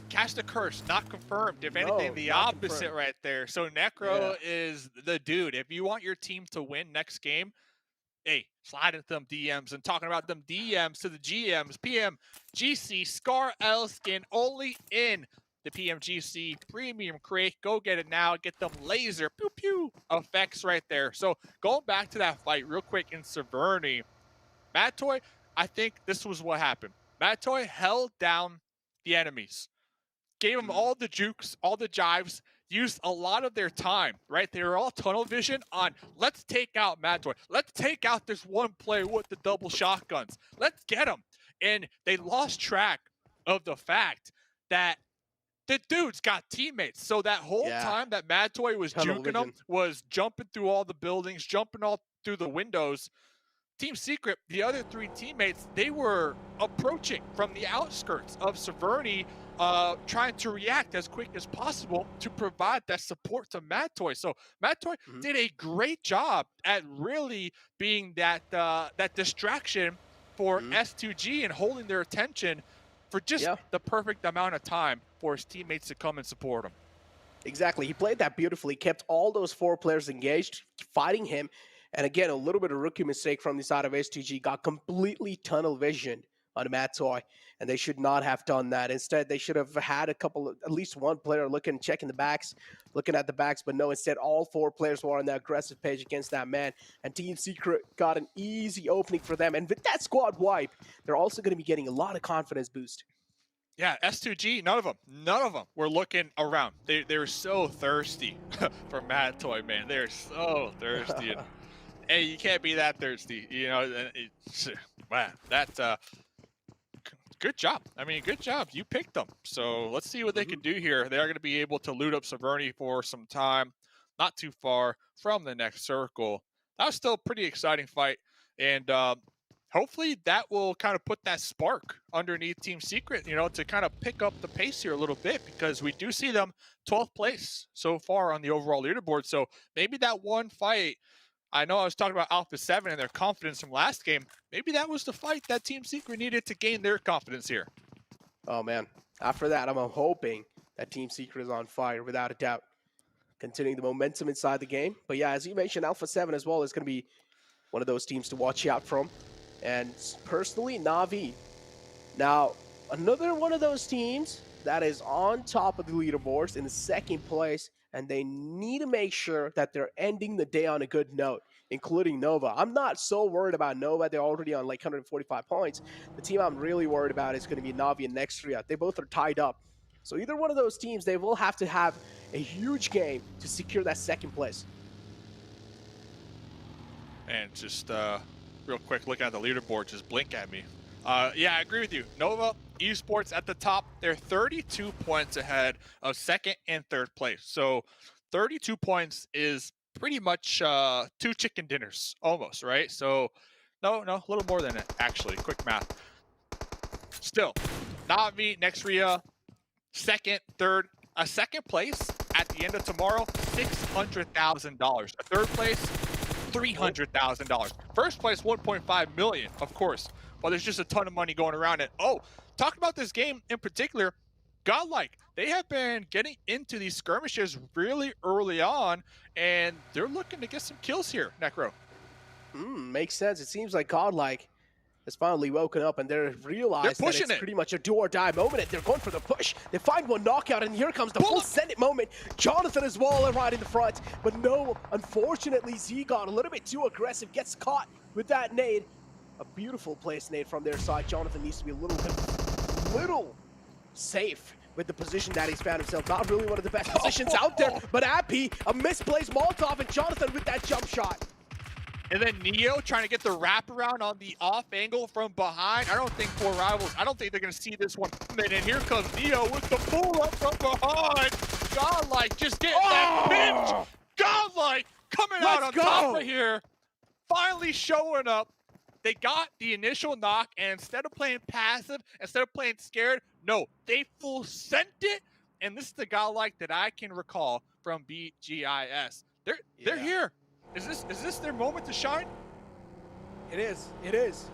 Cast a curse, not confirmed. If anything, the opposite confirmed. right there. So Necro is the dude. If you want your team to win next game, hey, slide into them DMs and talking about them DMs to the GMs. PMGC Scar L skin only in the PMGC premium crate. Go get it now. Get them laser pew pew effects right there. So going back to that fight real quick in Severny, Matoy, I think this was what happened. Matoy held down the enemies, gave them all the jukes, all the jives, used a lot of their time, right? They were all tunnel vision on, let's take out Matoy. Let's take out this one player with the double shotguns. Let's get him. And they lost track of the fact that the dude's got teammates. So that whole time that Matoy was juking them, was jumping through all the buildings, jumping all through the windows, Team Secret, the other 3 teammates, they were approaching from the outskirts of Severny, trying to react as quick as possible to provide that support to Matoy. So Matoy did a great job at really being that that distraction for S2G and holding their attention for just the perfect amount of time for his teammates to come and support him. Exactly. He played that beautifully, kept all those 4 players engaged, fighting him. And again, a little bit of rookie mistake from the side of S2G, got completely tunnel vision on Matoy, and they should not have done that. Instead, they should have had at least 1 player checking the backs, looking at the backs, but no, instead all 4 players were on the aggressive page against that man, and Team Secret got an easy opening for them. And with that squad wipe, they're also going to be getting a lot of confidence boost. Yeah, S2G, none of them were looking around. They're so thirsty for Mad Toy, man. They're so thirsty. And, hey, you can't be that thirsty, you know. Man, that's good job. I mean, good job. You picked them. So let's see what they can do here. They are going to be able to loot up Severny for some time, not too far from the next circle. That was still a pretty exciting fight, and hopefully that will kind of put that spark underneath Team Secret, you know, to kind of pick up the pace here a little bit, because we do see them 12th place so far on the overall leaderboard. So maybe that one fight, I know I was talking about Alpha 7 and their confidence from last game. Maybe that was the fight that Team Secret needed to gain their confidence here. Oh, man. After that, I'm hoping that Team Secret is on fire, without a doubt. Continuing the momentum inside the game. But yeah, as you mentioned, Alpha 7 as well is going to be one of those teams to watch out from. And personally, Na'Vi. Now, another one of those teams that is on top of the leaderboards in the second place, and they need to make sure that they're ending the day on a good note, including Nova. I'm not so worried about Nova. They're already on like 145 points. The team I'm really worried about is going to be Na'Vi and Nextria. They both are tied up. So either one of those teams, they will have to have a huge game to secure that second place. And just real quick, looking at the leaderboard, just blink at me. Yeah, I agree with you. Nova Esports at the top. They're 32 points ahead of second and third place. So 32 points is pretty much 2 chicken dinners almost, right? So no, a little more than it, actually. Quick math. Still, Na'Vi, Nextria, second, third. A second place at the end of tomorrow, $600,000. A third place, $300,000. First place, $1.5 million, of course. Well, there's just a ton of money going around it. Oh, talking about this game in particular, GodLike, they have been getting into these skirmishes really early on, and they're looking to get some kills here, Necro. Makes sense. It seems like GodLike has finally woken up, and they're realized that it's pretty much a do-or-die moment, and they're going for the push. They find one knockout, and here comes the full send it moment. Jonathan as well right in the front, but no, unfortunately, Z got a little bit too aggressive, gets caught with that nade. A beautiful place nade from their side. Jonathan needs to be a little safe with the position that he's found himself. Not really one of the best positions out there, but Appy, a misplaced Molotov, and Jonathan with that jump shot. And then Neo trying to get the wraparound on the off angle from behind. I don't think Four Rivals, I don't think they're going to see this one coming. And here comes Neo with the pull up from behind. GodLike just getting that pinch. GodLike coming out on top of here. Finally showing up. They got the initial knock, and instead of playing passive, instead of playing scared, no, they full sent it. And this is the GodLike that I can recall from BGIS. They're here. Is this their moment to shine? It is. It is.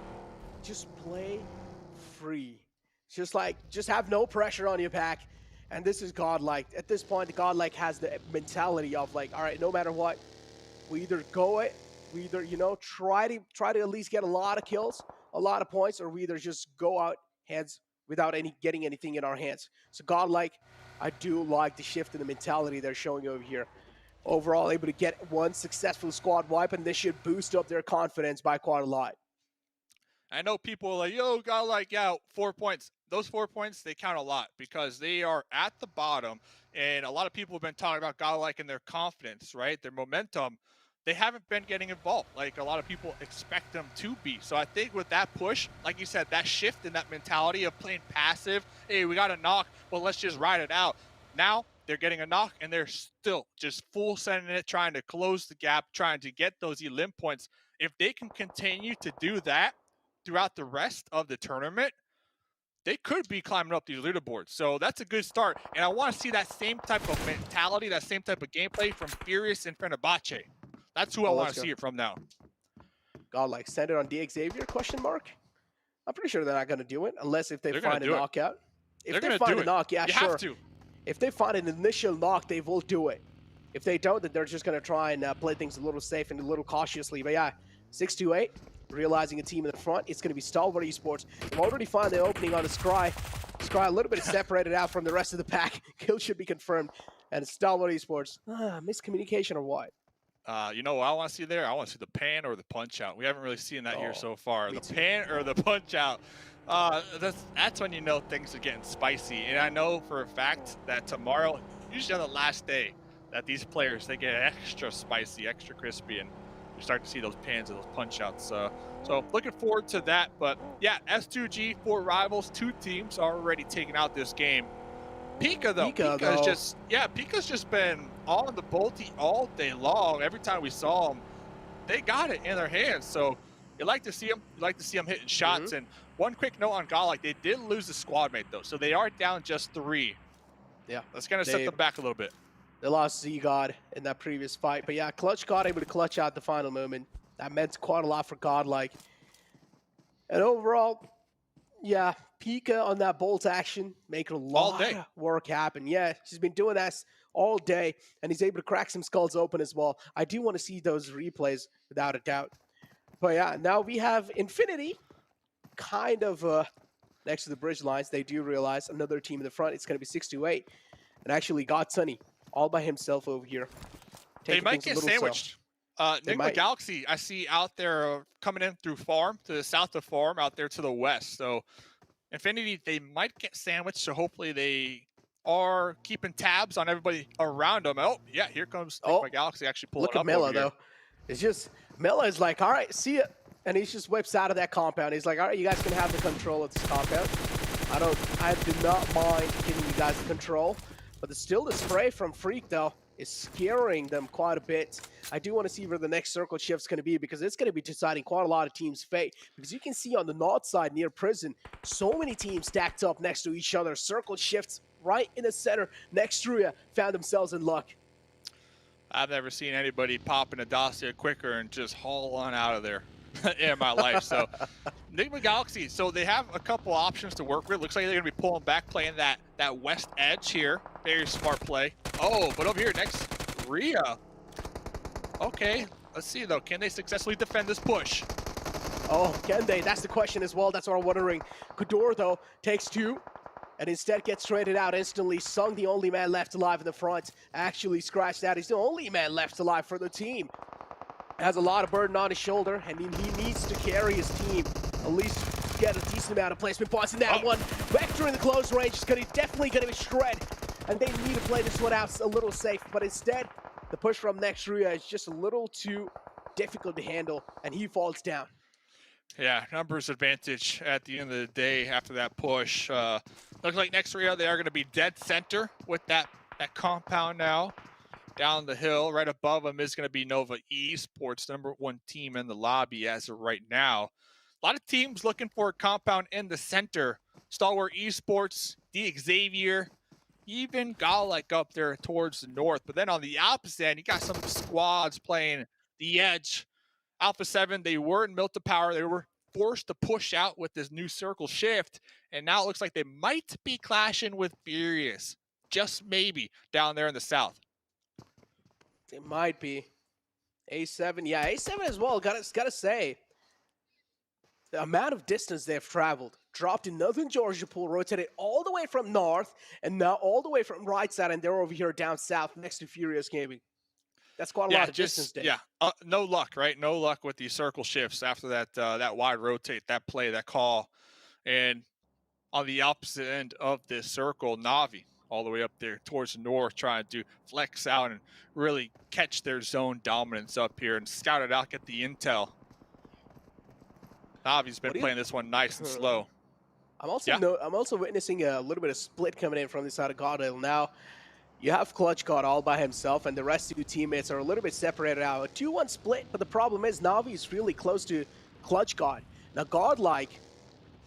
Just play free. Just have no pressure on your pack. And this is GodLike. At this point, GodLike has the mentality of like, all right, no matter what, we either go it, we either, you know, try to at least get a lot of kills, a lot of points, or we either just go out hands without getting anything in our hands. So GodLike, I do like the shift in the mentality they're showing over here. Overall, able to get one successful squad wipe, and this should boost up their confidence by quite a lot. I know people are like, yo, GodLike, yeah, 4 points. Those 4 points, they count a lot because they are at the bottom, and a lot of people have been talking about GodLike and their confidence, right? Their momentum. They haven't been getting involved like a lot of people expect them to be. So I think with that push, like you said, that shift in that mentality of playing passive, hey, we got a knock, well, let's just ride it out. Now, they're getting a knock, and they're still just full sending it, trying to close the gap, trying to get those elim points. If they can continue to do that throughout the rest of the tournament, they could be climbing up these leaderboards. So that's a good start. And I want to see that same type of mentality, that same type of gameplay from Furious and Fenerbahçe. That's who I want to see it from now. GodLike, send it on DXavier, question mark? I'm pretty sure they're not going to do it, unless if they find a knockout. If they find a knock, yeah, sure. You have to. If they find an initial knock, they will do it. If they don't, then they're just going to try and play things a little safe and a little cautiously. But yeah, 628, realizing a team in the front. It's going to be Stalwart Esports. We've already found the opening on the Scry. Scry a little bit separated out from the rest of the pack. Kill should be confirmed. And Stalwart Esports. Miscommunication or what? You know what I want to see there? I want to see the pan or the punch out. We haven't really seen that here so far. The pan or the punch out. That's when you know things are getting spicy. And I know for a fact that tomorrow, usually on the last day, that these players, they get extra spicy, extra crispy, and you start to see those pans and those punch outs. So looking forward to that. But yeah, S2G, 4 rivals, 2 teams already taking out this game. Pika though, Pika's just been on the bolty all day long. Every time we saw them, they got it in their hands. So you like to see them. You like to see them hitting shots. And one quick note on GodLike, they did lose the squad mate though, so they are down just 3. Yeah, that's gonna set them back a little bit. They lost Z-God in that previous fight, but yeah, KlutchGod able to clutch out the final moment. That meant quite a lot for GodLike. And overall, yeah, Pika on that bolt action, making a lot of work happen. Yeah, he's been doing that all day, and he's able to crack some skulls open as well. I do want to see those replays, without a doubt. But yeah, now we have Infinity kind of next to the bridge lines. They do realize another team in the front. It's going to be 6-8. And actually got Sunny all by himself over here. They might get sandwiched. Nigma Galaxy, I see out there coming in through farm, to the south of farm, out there to the west. So Infinity, they might get sandwiched, so hopefully they are keeping tabs on everybody around them. Oh, yeah, here comes Nigma Galaxy actually pulling up. Look at Mela, though. It's just, Mela is like, all right, see ya. And he just whips out of that compound. He's like, all right, you guys can have the control of this compound. I do not mind giving you guys the control. But still the spray from Freak, though, is scaring them quite a bit. I do want to see where the next circle shift's going to be, because it's going to be deciding quite a lot of teams' fate. Because you can see on the north side near prison, so many teams stacked up next to each other. Circle shifts right in the center next to Ruya found themselves in luck. I've never seen anybody pop an Adacia quicker and just haul on out of there in my life. So Nigma Galaxy, so they have a couple options to work with. Looks like they're going to be pulling back, playing that west edge here. Very smart play. Oh, but over here next, Ruya. Okay, let's see though. Can they successfully defend this push? Oh, can they? That's the question as well. That's what I'm wondering. Kador, though, takes 2 and instead gets traded out instantly. Sung, the only man left alive in the front, actually scratched out. He's the only man left alive for the team. Has a lot of burden on his shoulder, and he needs to carry his team, at least get a decent amount of placement points in that one. Vector in the close range is definitely going to be shred, and they need to play this one out a little safe, but instead, the push from next Ruya is just a little too difficult to handle, and he falls down. Yeah, numbers advantage at the end of the day after that push. Looks like next Ruya, they are going to be dead center with that compound now. Down the hill, right above them is going to be Nova Esports, #1 team in the lobby as of right now. A lot of teams looking for a compound in the center. Stalwart Esports, Xavier, even GodLike up there towards the north. But then on the opposite end, you got some squads playing the edge. Alpha 7, they were in Milta Power. They were forced to push out with this new circle shift. And now it looks like they might be clashing with Furious. Just maybe down there in the south. It might be. A7, yeah, A7 as well, gotta say. The amount of distance they've traveled. Dropped in Northern Georgia Pool, rotated all the way from north, and now all the way from right side, and they're over here down south next to Furious Gaming. That's quite a lot of distance there. Yeah, no luck, right? No luck with these circle shifts after that wide rotate, that play, that call. And on the opposite end of this circle, Navi, all the way up there towards the north, trying to flex out and really catch their zone dominance up here and scout it out, get the intel. Navi's been playing this one nice and slow. I'm also witnessing a little bit of split coming in from this side of GodLike. Now, you have KlutchGod all by himself, and the rest of your teammates are a little bit separated out. A 2-1 split, but the problem is Navi is really close to KlutchGod. Now, GodLike,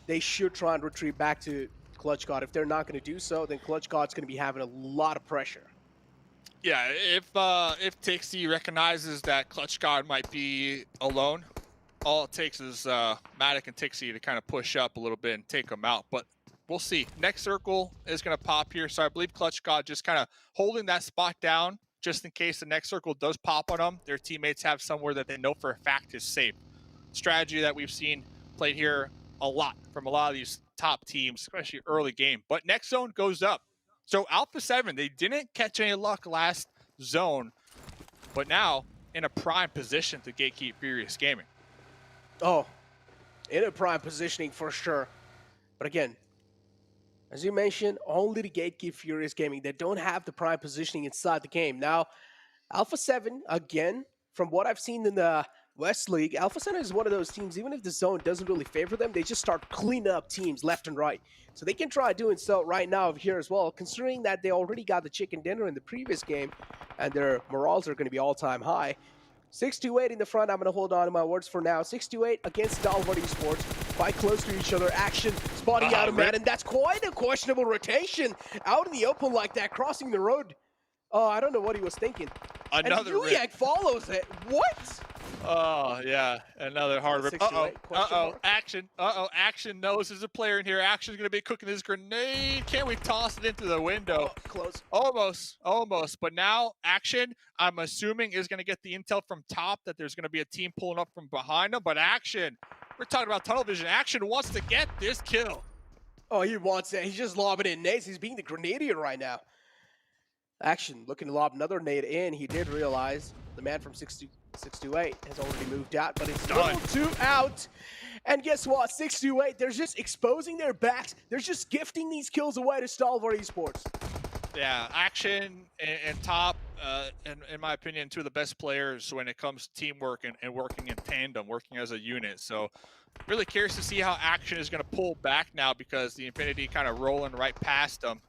they should try and retreat back to KlutchGod. If they're not going to do so, then KlutchGod's going to be having a lot of pressure. Yeah, if Tixie recognizes that KlutchGod might be alone, all it takes is Matic and Tixie to kind of push up a little bit and take them out. But we'll see. Next circle is going to pop here. So I believe KlutchGod just kind of holding that spot down just in case the next circle does pop on them. Their teammates have somewhere that they know for a fact is safe. Strategy that we've seen played here a lot from a lot of these top teams, especially early game. But next zone goes up. So Alpha 7, they didn't catch any luck last zone. But now in a prime position to gatekeep Furious Gaming. Oh, in a prime positioning for sure. But again, as you mentioned, only the gatekeep Furious Gaming. They don't have the prime positioning inside the game. Now, Alpha 7, again, from what I've seen in the West League, Alpha 7 is one of those teams, even if the zone doesn't really favor them, they just start cleaning up teams left and right. So they can try doing so right now over here as well, considering that they already got the chicken dinner in the previous game, and their morals are going to be all-time high. 628 in the front. I'm going to hold on to my words for now. 628 against Stalwart Esports. Quite close to each other. Action spotting out of man, and that's quite a questionable rotation out in the open like that, crossing the road. Oh, I don't know what he was thinking. Another and Ruya follows it. What? Oh, yeah. Another hard rip. Uh-oh. Action. Action knows there's a player in here. Action's going to be cooking his grenade. Can we toss it into the window? Oh, close. Almost. But now, Action, I'm assuming, is going to get the intel from top that there's going to be a team pulling up from behind him. But Action, we're talking about tunnel vision. Action wants to get this kill. Oh, he wants it. He's just lobbing in nades. He's being the grenadier right now. Action looking to lob another nade in. He did realize the man from 628 has already moved out, but it's done. 2 out. And guess what? 628, they're just exposing their backs. They're just gifting these kills away to Stalwart Esports. Yeah, Action and Top, in my opinion, two of the best players when it comes to teamwork and working in tandem, working as a unit. So really curious to see how Action is going to pull back now, because the Infinity kind of rolling right past them.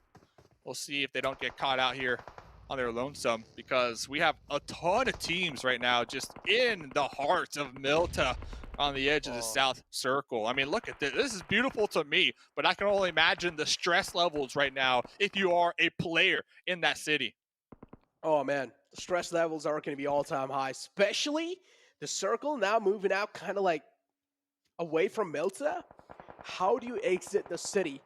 We'll see if they don't get caught out here on their lonesome, because we have a ton of teams right now just in the heart of Milta on the edge of the South Circle. I mean, look at this. This is beautiful to me, but I can only imagine the stress levels right now if you are a player in that city. Oh, man. The stress levels are going to be all-time high, especially the Circle now moving out kind of like away from Milta. How do you exit the city?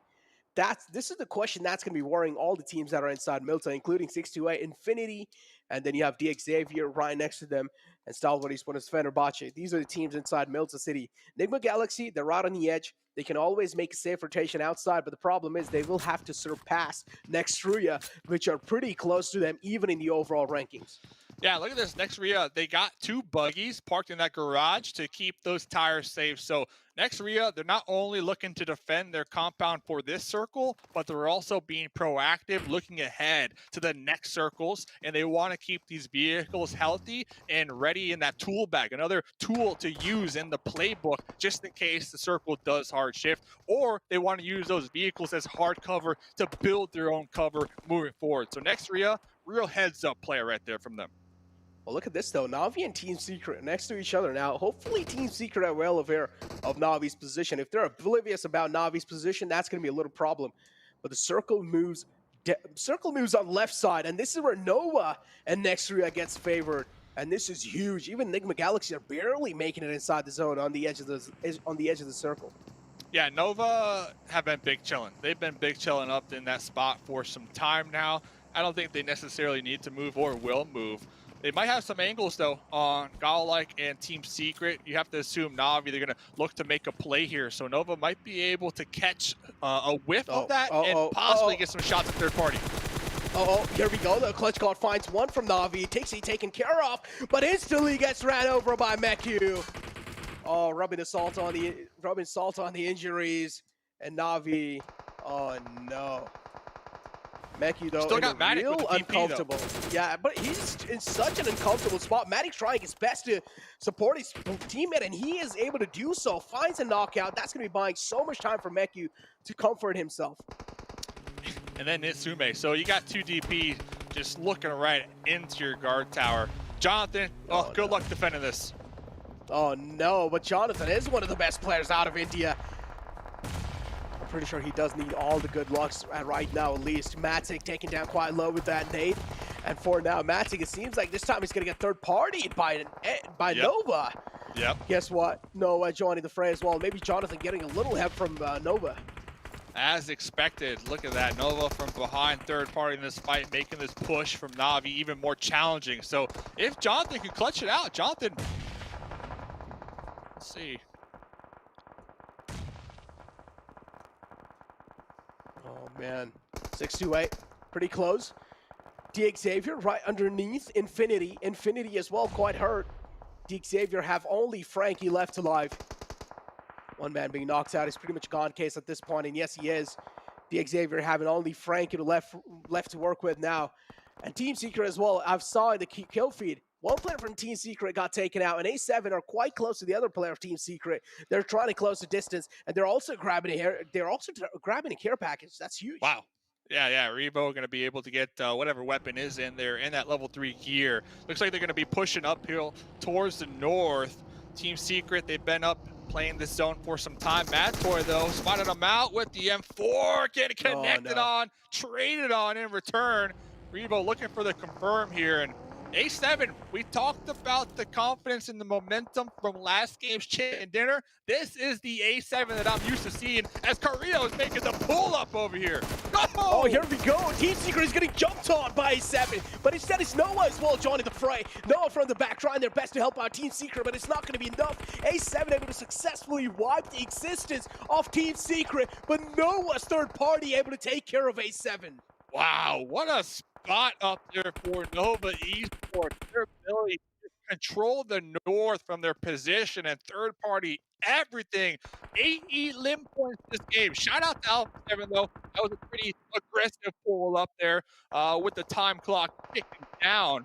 This is the question that's going to be worrying all the teams that are inside Milta, including 628, Infinity, and then you have Xavier right next to them, and Stalwart Esports, Fenerbahçe. These are the teams inside Milta City. Nigma Galaxy, they're right on the edge. They can always make a safe rotation outside, but the problem is they will have to surpass next Ruya, which are pretty close to them, even in the overall rankings. Yeah, look at this. Next Ruya, they got 2 buggies parked in that garage to keep those tires safe. So next Ruya, they're not only looking to defend their compound for this circle, but they're also being proactive, looking ahead to the next circles, and they want to keep these vehicles healthy and ready in that tool bag, another tool to use in the playbook just in case the circle does hard shift, or they want to use those vehicles as hard cover to build their own cover moving forward. So next Ruya, real heads up player right there from them. Well, look at this, though. Na'Vi and Team Secret next to each other now. Hopefully, Team Secret are well aware of Na'Vi's position. If they're oblivious about Na'Vi's position, that's going to be a little problem. But the Circle moves on left side, and this is where Nova and Nextria gets favored. And this is huge. Even Nigma Galaxy are barely making it inside the zone on the edge of the circle. Yeah, Nova have been big chilling. They've been big chilling up in that spot for some time now. I don't think they necessarily need to move or will move. They might have some angles, though, on GodLike and Team Secret. You have to assume Na'Vi, they're going to look to make a play here. So Nova might be able to catch a whiff of that and possibly get some shots at third party. Here we go. The clutch card finds one from Na'Vi. Takes it taken care of, but instantly gets ran over by Meku. Oh, rubbing salt on the injuries. And Na'Vi, oh no. Meku, though, still got Matic real with the DP, uncomfortable. Yeah, but he's in such an uncomfortable spot. Matic trying his best to support his teammate, and he is able to do so. Finds a knockout. That's going to be buying so much time for Meku to comfort himself. And then Nitsume. So you got 2 DP just looking right into your guard tower. Jonathan, good luck defending this. Oh, no, but Jonathan is one of the best players out of India. I'm pretty sure he does need all the good lucks right now, at least. Matic taken down quite low with that nade. And for now, Matic, it seems like this time he's going to get third-partied by Nova. Yep. Guess what? Nova joining the fray as well. Maybe Jonathan getting a little help from Nova. As expected, look at that. Nova from behind, third party in this fight, making this push from Na'Vi even more challenging. So if Jonathan can clutch it out, Jonathan, let's see. Oh, man. 628, pretty close. EXCLUSIVE right underneath Infinity. Infinity as well, quite hurt. EXCLUSIVE have only Frankie left alive. One man being knocked out is pretty much gone case at this point, and yes, he is. EXCLUSIVE having only Frankie left to work with now. And Team Secret as well, I've saw in the kill feed, one player from Team Secret got taken out, and A7 are quite close to the other player of Team Secret. They're trying to close the distance, and they're also grabbing a care package. That's huge. Wow. Yeah, Revo going to be able to get whatever weapon is in there in that level 3 gear. Looks like they're going to be pushing uphill towards the north. Team Secret, they've been up playing this zone for some time. Matoy, though, spotted him out with the M4, getting connected on, traded on in return. Revo looking for the confirm here, and A7, we talked about the confidence and the momentum from last game's chicken dinner. This is the A7 that I'm used to seeing as Carrillo is making the pull-up over here. Oh, here we go. Team Secret is getting jumped on by A7, but instead it's Noah as well joining the fray. Noah from the back trying their best to help out Team Secret, but it's not going to be enough. A7 able to successfully wipe the existence of Team Secret, but Noah's third party able to take care of A7. Wow, what a spot up there for Nova Esports. Their ability to control the north from their position and third party everything. 8 limb points this game. Shout out to Alpha 7 though. That was a pretty aggressive pull up there with the time clock ticking down.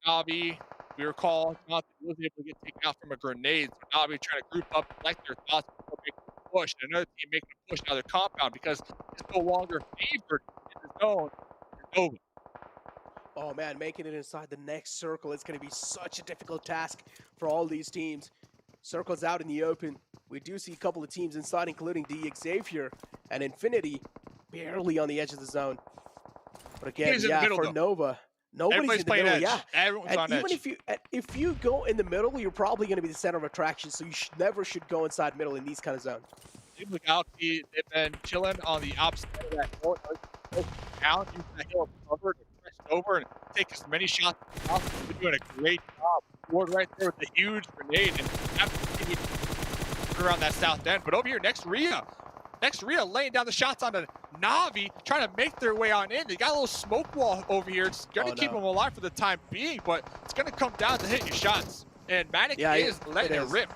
Navi, we recall, not was able to get taken out from a grenade. So Navi trying to group up, collect their thoughts before making a push. And another team making a push out of the compound because it's no longer favored in the zone. Nova. Oh man, making it inside the next circle is going to be such a difficult task for all these teams. Circles out in the open. We do see a couple of teams inside, including the EXCLUSIVE and Infinity, barely on the edge of the zone. But again, yeah, for though. Nova, nobody's in the middle. Edge. Yeah, everyone's on even edge. if you go in the middle, you're probably going to be the center of attraction. So you never should go inside middle in these kind of zones. They've been chilling on the opposite of that north. Down, using the hill of cover to press over and take as many shots as possible. They're doing a great job. Ward right there with a huge grenade and absolutely around that south end. But over here, next Ruya laying down the shots on the Navi, trying to make their way on in. They got a little smoke wall over here. It's going to keep them alive for the time being, but it's going to come down to hitting your shots. And Matic is letting it rip.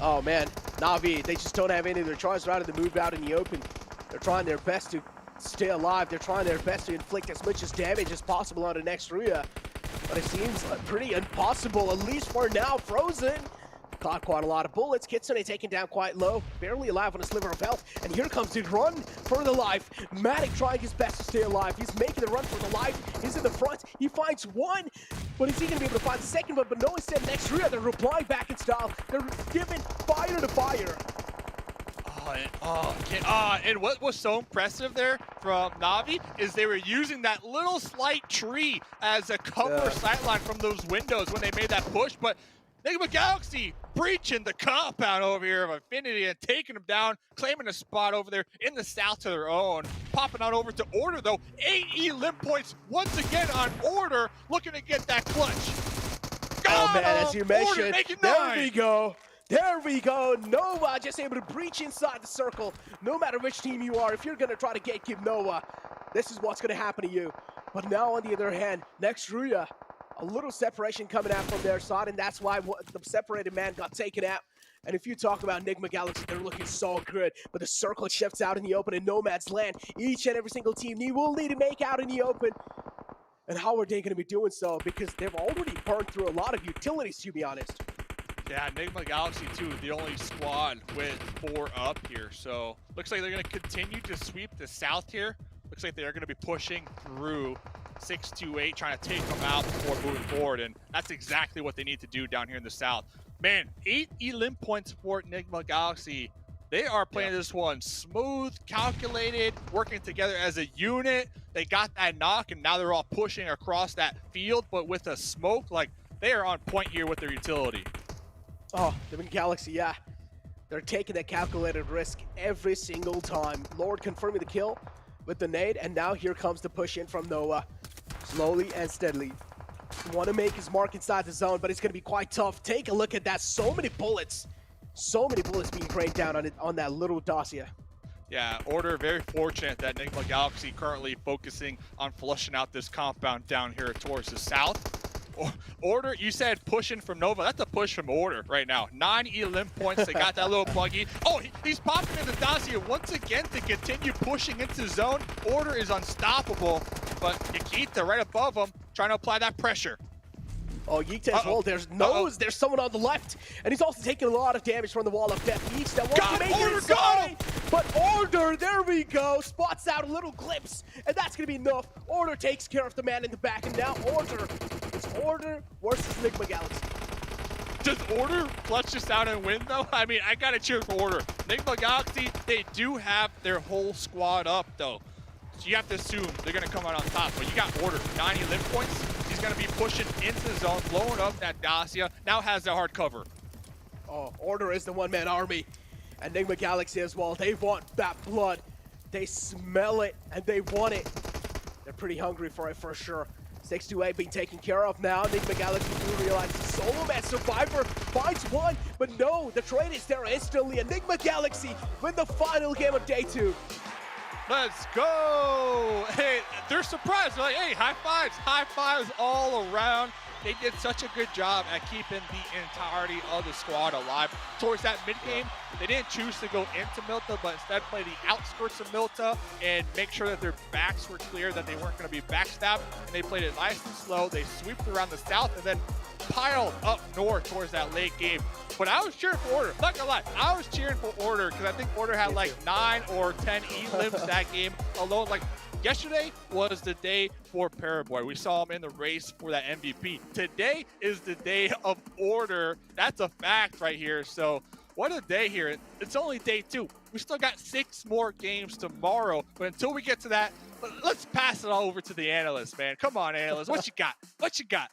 Oh man, Navi, they just don't have any of their charges rather than move out in the open. They're trying their best to stay alive. They're trying their best to inflict as much damage as possible on the next Ruya. But it seems pretty impossible, at least for now. Frozen caught quite a lot of bullets. Kitsune taken down quite low, barely alive on a sliver of health. And here comes the run for the life. Matic trying his best to stay alive. He's making the run for the life. He's in the front. He finds one, but is he going to be able to find the second one? But no, instead next Ruya, they're replying back in style. They're giving fire to fire. And what was so impressive there from Navi is they were using that little slight tree as a cover sightline from those windows when they made that push. But Nigma Galaxy breaching the compound over here of Infinity and taking them down, claiming a spot over there in the south to their own. Popping on over to Order though. 8 limb points once again on Order, looking to get that clutch. Oh man, as you mentioned, there we go. There we go. Noah just able to breach inside the circle. No matter which team you are, if you're going to try to gatekeep Noah, this is what's going to happen to you. But now, on the other hand, next Ruya, a little separation coming out from their side, and that's why the separated man got taken out. And if you talk about Nigma Galaxy, they're looking so good. But the circle shifts out in the open in Nomad's land. Each and every single team will need to make out in the open. And how are they going to be doing so? Because they've already burned through a lot of utilities, to be honest. Yeah, Nigma Galaxy 2, the only squad with 4 up here. So looks like they're going to continue to sweep the south here. Looks like they're going to be pushing through 628, trying to take them out before moving forward. And that's exactly what they need to do down here in the south. Man, 8 elim points for Nigma Galaxy. They are playing this one smooth, calculated, working together as a unit. They got that knock, and now they're all pushing across that field, but with a smoke, like, they are on point here with their utility. Oh, the Galaxy, yeah. They're taking that calculated risk every single time. Lord confirming the kill with the nade, and now here comes the push in from Noah. Slowly and steadily. Want to make his mark inside the zone, but it's going to be quite tough. Take a look at that. So many bullets. So many bullets being rained down on that little dossier. Yeah, Order very fortunate that Nigma Galaxy currently focusing on flushing out this compound down here towards the south. Order, you said pushing from Nova. That's a push from Order right now. 9 elim points. They got that little buggy. Oh, he's popping into Dacia once again to continue pushing into zone. Order is unstoppable, but Nikita right above him trying to apply that pressure. Oh, Yeekta as well. There's nose. There's someone on the left, and he's also taking a lot of damage from the wall of death. Yeekta wants to make it inside, but Order, there we go, spots out a little glimpse, and that's gonna be enough. Order takes care of the man in the back, and now Order, it's Order versus Nigma Galaxy. Does Order clutch this out and win, though? I mean, I gotta cheer for Order. Nigma Galaxy, they do have their whole squad up, though. So you have to assume they're gonna come out on top. But you got Order, 90 limb points. He's gonna be pushing into the zone, blowing up that Dacia. Now has the hard cover. Oh, Order is the one-man army. And Nigma Galaxy as well. They want that blood. They smell it, and they want it. They're pretty hungry for it, for sure. 628 being taken care of now. Nigma Galaxy do realize the solo man survivor finds one, but no, the trade is there instantly. And Nigma Galaxy win the final game of day 2. Let's go! Hey, they're surprised. They're like, hey, high fives all around. They did such a good job at keeping the entirety of the squad alive. Towards that mid-game, they didn't choose to go into Milta, but instead play the outskirts of Milta and make sure that their backs were clear, that they weren't going to be backstabbed. And they played it nice and slow. They swept around the south and then piled up north towards that late game. But I was cheering for Order. I'm not gonna lie, I was cheering for Order because I think Order had like 9 or 10 elims that game alone. Like, yesterday was the day for Paraboy. We saw him in the race for that MVP. Today is the day of Order. That's a fact right here. So what a day here. It's only day 2. We still got 6 more games tomorrow. But until we get to that, let's pass it all over to the analysts, man. Come on, analysts. What you got? What you got?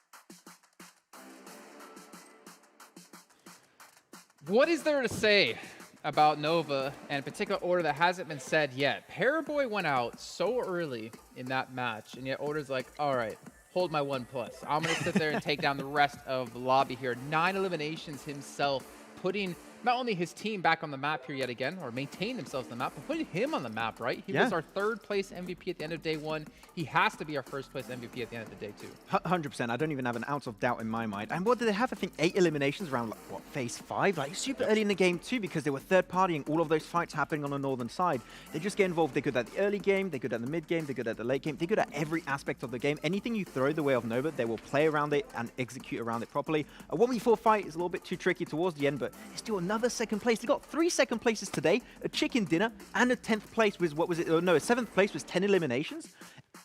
What is there to say about Nova, and in particular Order, that hasn't been said yet? Paraboy went out so early in that match, and yet Order's like, all right, hold my 1+. I'm going to sit there and take down the rest of the lobby here. 9 eliminations himself, putting not only his team back on the map here yet again, or maintain themselves on the map, but putting him on the map, right? He was our 3rd place MVP at the end of day 1. He has to be our 1st place MVP at the end of the day 2. 100%. I don't even have an ounce of doubt in my mind. And what did they have? I think 8 eliminations around, like, what, phase 5? Like, super early in the game, too, because they were third-partying all of those fights happening on the northern side. They just get involved. They're good at the early game. They're good at the mid game. They're good at the late game. They're good at every aspect of the game. Anything you throw the way of Nova, they will play around it and execute around it properly. A 1v4 fight is a little bit too tricky towards the end, but it's still another 2nd place. They got 3 second places today, a chicken dinner, and a 10th place with, what was it? Oh, no, a 7th place was 10 eliminations.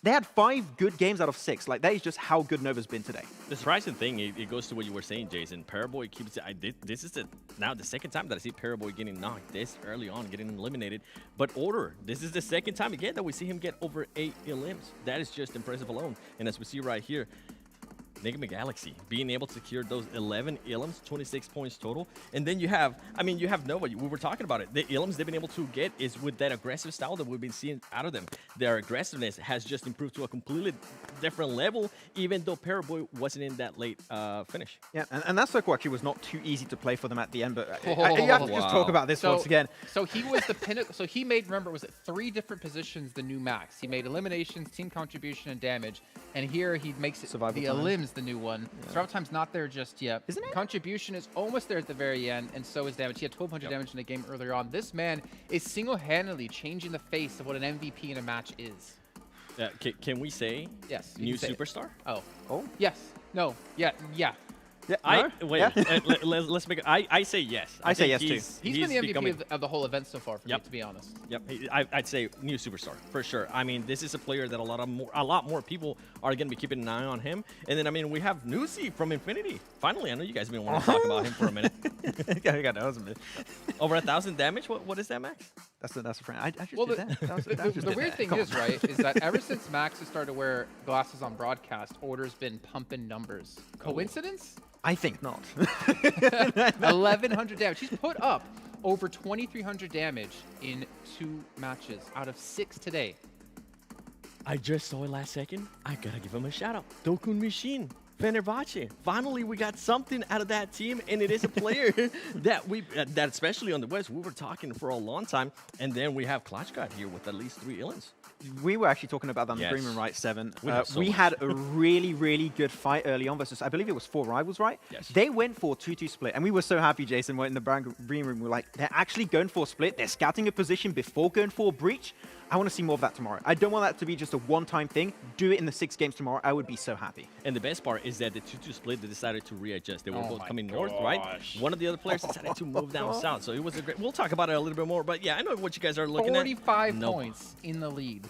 They had 5 good games out of 6. Like, that is just how good Nova's been today. The surprising thing, it goes to what you were saying, Jason. Paraboy keeps it. This is now the 2nd time that I see Paraboy getting knocked this early on, getting eliminated. But Order, this is the 2nd time again that we see him get over 8 elims. That is just impressive alone. And as we see right here, Nigma Galaxy being able to secure those 11 elims, 26 points total. And then you have, I mean, you have Nova. We were talking about it. The elims they've been able to get is with that aggressive style that we've been seeing out of them. Their aggressiveness has just improved to a completely different level, even though Paraboy wasn't in that late finish. Yeah, and that circle actually was not too easy to play for them at the end, but you have to just talk about this once again. So he was the pinnacle. So he made, remember, was it 3 different positions, the new max? He made eliminations, team contribution, and damage. And here he makes it Survival the time. elims the new one. Yeah. Survival time's not there just yet. Isn't it? Contribution is almost there at the very end, and so is damage. He had 1,200 damage in the game earlier on. This man is single-handedly changing the face of what an MVP in a match is. Can we say yes? New superstar? Oh. Yes. No. Yeah. Yeah. Yeah, No? wait. Let's make it. I say yes. I say yes too. He's been the MVP of the whole event so far, for me, to be honest. Yep. I'd say new superstar for sure. I mean, this is a player that a lot more people are going to be keeping an eye on him. And then I mean, we have Nusi from Infinity. Finally, I know you guys have been wanting to talk about him for a minute. Over 1,000 damage. What is that, Max? That's a friend. I just Well, did that. the weird thing is, right, is that ever since Max has started to wear glasses on broadcast, Order's been pumping numbers. Coincidence? I think not. 1,100 damage. He's put up over 2,300 damage in 2 matches out of 6 today. I just saw it last second. I gotta give him a shout out. Dokun Machine. Fenerbahçe. Finally, we got something out of that team, and it is a player that especially on the West, we were talking for a long time, and then we have Klachka here with at least 3 illins. We were actually talking about that on Yes. Green Room Right 7. We Had a really, really good fight early on versus, I believe it was 4 rivals, right? Yes. They went for 2-2 split, and we were so happy, Jason, we're in the Green Room. We're like, they're actually going for a split. They're scouting a position before going for a breach. I want to see more of that tomorrow. I don't want that to be just a one-time thing. Do it in the 6 games tomorrow. I would be so happy. And the best part is that the 2-2 split, they decided to readjust. They were both coming north, right? One of the other players decided to move down south. So it was a great... We'll talk about it a little bit more. But yeah, I know what you guys are looking 45 at. points in the lead.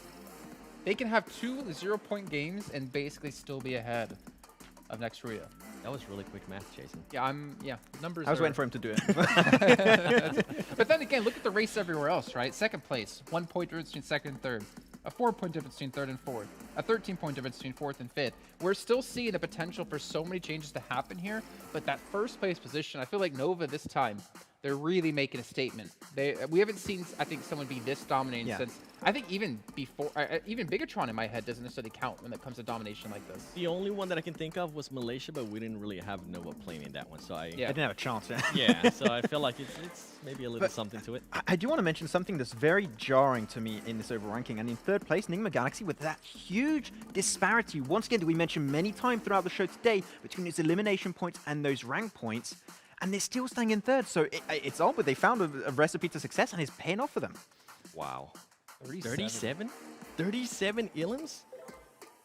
They can have 2 0-point games and basically still be ahead of next Ruya. That was really quick math, Jason. Yeah, numbers I was waiting for him to do it. But then again, look at the race everywhere else, right? Second place, 1 point difference between second and third. A 4-point difference between third and fourth. A 13-point difference between fourth and fifth. We're still seeing the potential for so many changes to happen here, but that first place position, I feel like Nova this time, they're really making a statement. We haven't seen, I think, someone be this dominating since, I think even before, even Bigatron in my head doesn't necessarily count when it comes to domination like this. The only one that I can think of was Malaysia, but we didn't really have Nova playing in that one, so I didn't have a chance. Yeah, so I feel like it's maybe a little something to it. I do want to mention something that's very jarring to me in this overall ranking. And in third place, Nigma Galaxy with that huge disparity. Once again, we mentioned many times throughout the show today between his elimination points and those rank points. And they're still staying in third. So it's odd, but they found a recipe to success and it's paying off for them. Wow. 37? 37 illins?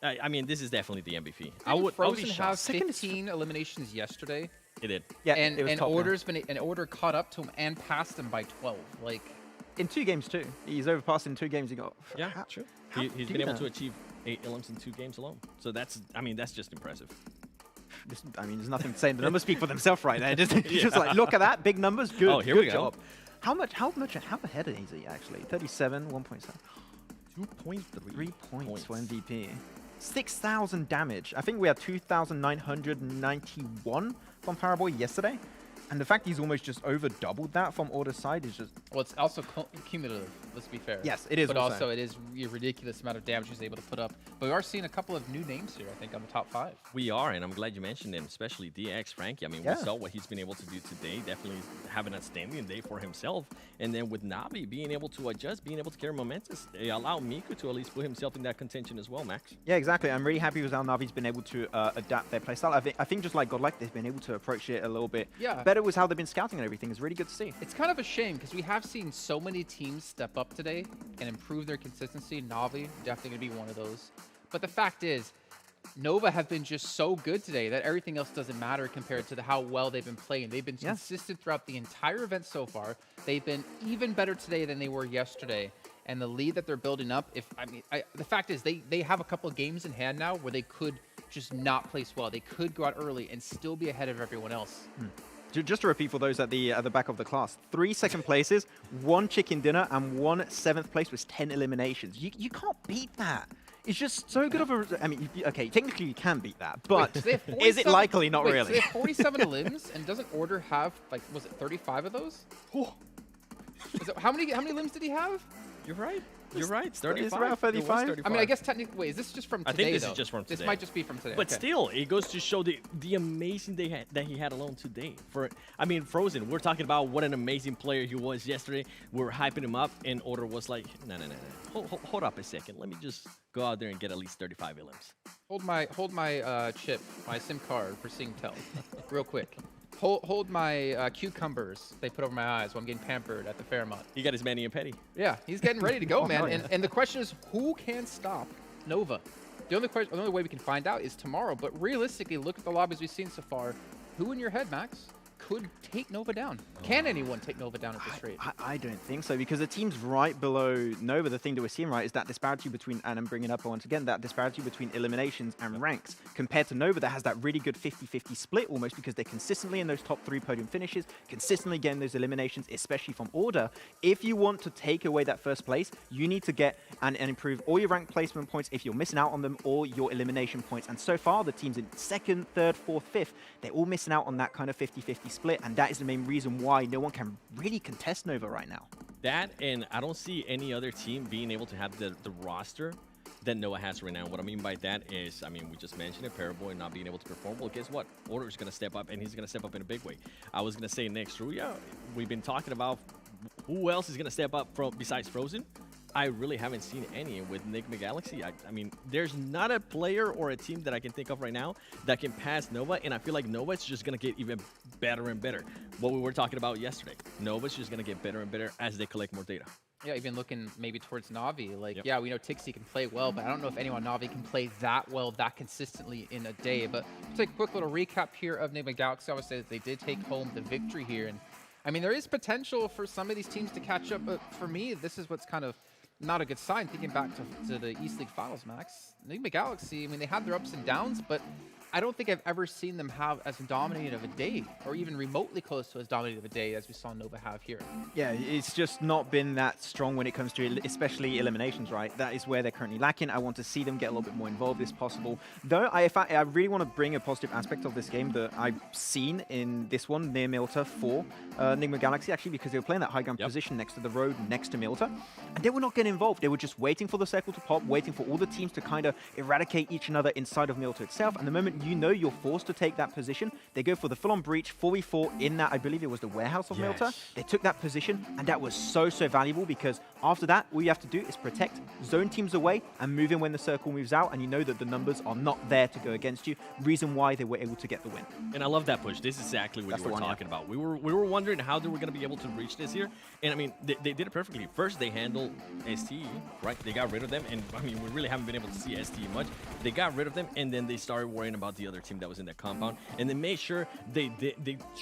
I mean, this is definitely the MVP. I would be have shocked. 15 eliminations yesterday. It did. Yeah, and it was top Order caught up to him and passed him by 12. Like in 2 games too. He's overpassed in 2 games. He got true. He's been able to achieve 8 illins in 2 games alone. So that's just impressive. There's nothing to say. The numbers speak for themselves right there. Just like, look at that. Big numbers. Good. Oh, here good we go. job. How ahead is he actually? 37, 1.7. 2.3 points for MVP. 6,000 damage. I think we had 2,991 from Paraboy yesterday. And the fact he's almost just over doubled that from Order's side is just... Well, it's also cumulative, let's be fair. Yes, it is. But also it is a ridiculous amount of damage he's able to put up. But we are seeing a couple of new names here, I think, on the top 5. We are, and I'm glad you mentioned them, especially DX Frankie. I mean, we saw what he's been able to do today. Definitely have an outstanding day for himself. And then with Navi being able to adjust, being able to carry momentous, they allow Miku to at least put himself in that contention as well, Max. Yeah, exactly. I'm really happy with how Navi's been able to adapt their playstyle. I think just like GodLike, they've been able to approach it a little bit better with how they've been scouting and everything. Is really good to see. It's kind of a shame because we have seen so many teams step up today and improve their consistency. Navi definitely going to be one of those. But the fact is, Nova have been just so good today that everything else doesn't matter compared to how well they've been playing. They've been consistent throughout the entire event so far. They've been even better today than they were yesterday. And the lead that they're building up, the fact is they have a couple of games in hand now where they could just not place well. They could go out early and still be ahead of everyone else. Just to repeat for those at the back of the class, 3 second places, 1 chicken dinner, and 1 7th place was 10 eliminations. You can't beat that. It's just so good of a... I mean, okay, technically you can beat that, but is it likely? Not really. So they have 47 limbs, and doesn't Order have, like, was it 35 of those? How many limbs did he have? You're right. You're right. It's 35. It's around 35. I mean, I guess technically... Wait, is this just from today, I think this though? is just from today. This might just be from today. But still, it goes to show the amazing day that he had alone today. Frozen, we're talking about what an amazing player he was yesterday. We're hyping him up, and Order was like, no. Hold up a second. Let me just go out there and get at least 35 limbs. Hold my chip, my SIM card for Singtel, real quick. Hold my cucumbers they put over my eyes while I'm getting pampered at the Fairmont. He got his Manny and Petty. Yeah, he's getting ready to go, man. And the question is, who can stop Nova? The only way we can find out is tomorrow. But realistically, look at the lobbies we've seen so far. Who in your head, Max, could take Nova down? Can anyone take Nova down at this rate? I don't think so, because the teams right below Nova, the thing that we're seeing, right, is that disparity between, and I'm bringing up once again, that disparity between eliminations and ranks, compared to Nova that has that really good 50-50 split almost, because they're consistently in those top 3 podium finishes, consistently getting those eliminations, especially from Order. If you want to take away that first place, you need to get and improve all your rank placement points if you're missing out on them, or your elimination points. And so far, the teams in 2nd, 3rd, 4th, 5th, they're all missing out on that kind of 50-50 split, and that is the main reason why no one can really contest Nova right now. That, and I don't see any other team being able to have the roster that Noah has right now. What I mean by that is, I mean, we just mentioned it, Paraboy not being able to perform. Well, guess what? Order is going to step up, and he's going to step up in a big way. I was going to say next, Ruya, we've been talking about who else is going to step up from besides Frozen. I really haven't seen any with Nigma Galaxy. I mean, there's not a player or a team that I can think of right now that can pass Nova, and I feel like Nova is just going to get even better and better. What we were talking about yesterday, Nova's just going to get better and better as they collect more data. Yeah, even looking maybe towards Navi. Like, yeah, we know Tixie can play well, but I don't know if anyone Navi can play that well, that consistently in a day. But let's take a quick little recap here of Nigma Galaxy. I would say that they did take home the victory here. And I mean, there is potential for some of these teams to catch up, but for me, this is what's kind of not a good sign. Thinking back to the East League Finals, Max, Nigma Galaxy, I mean, they had their ups and downs, but I don't think I've ever seen them have as dominated of a day, or even remotely close to as dominated of a day as we saw Nova have here. Yeah, it's just not been that strong when it comes to especially eliminations, right? That is where they're currently lacking. I want to see them get a little bit more involved if possible. Though, I really want to bring a positive aspect of this game that I've seen in this one near Milta for Nigma Galaxy, actually, because they were playing that high ground position next to the road next to Milta, and they were not getting involved. They were just waiting for the circle to pop, waiting for all the teams to kind of eradicate each another inside of Milta itself, and the moment you know you're forced to take that position, they go for the full-on breach, 4v4 in that, I believe it was the warehouse of Milta. They took that position, and that was so valuable, because after that, all you have to do is protect, zone teams away, and move in when the circle moves out, and you know that the numbers are not there to go against you. Reason why they were able to get the win. And I love that push. This is exactly what you were talking about. We were wondering how they were going to be able to reach this here, and I mean, they did it perfectly. First, they handled STE, right? They got rid of them, and I mean, we really haven't been able to see STE much. They got rid of them, and then they started worrying about the other team that was in that compound, and they made sure they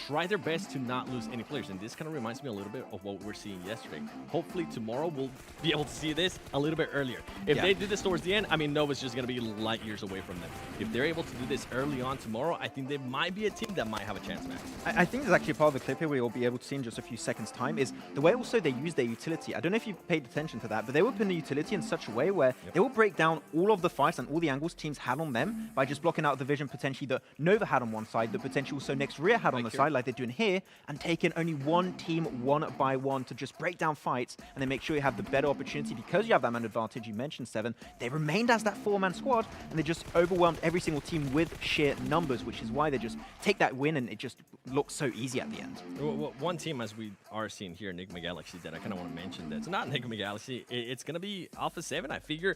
try their best to not lose any players. And this kind of reminds me a little bit of what we were seeing yesterday. Hopefully tomorrow we'll be able to see this a little bit earlier. If they did this towards the end, I mean, Nova's just going to be light years away from them. If they're able to do this early on tomorrow, I think they might be a team that might have a chance, Max. I think there's actually a part of the clip here we'll be able to see in just a few seconds time is the way also they use their utility. I don't know if you paid attention to that, but they were putting the utility in such a way where they will break down all of the fights and all the angles teams had on them by just blocking out the vision potentially that Nova had on one side, the potential also next Ruya had on the side, like they're doing here, and taking only one team one by one to just break down fights, and then make sure you have the better opportunity because you have that man advantage. You mentioned 7. They remained as that 4-man squad, and they just overwhelmed every single team with sheer numbers, which is why they just take that win, and it just looks so easy at the end. Well, one team, as we are seeing here, Nigma Galaxy, that I kind of want to mention, that's not Nigma Galaxy. It's going to be Alpha 7. I figure,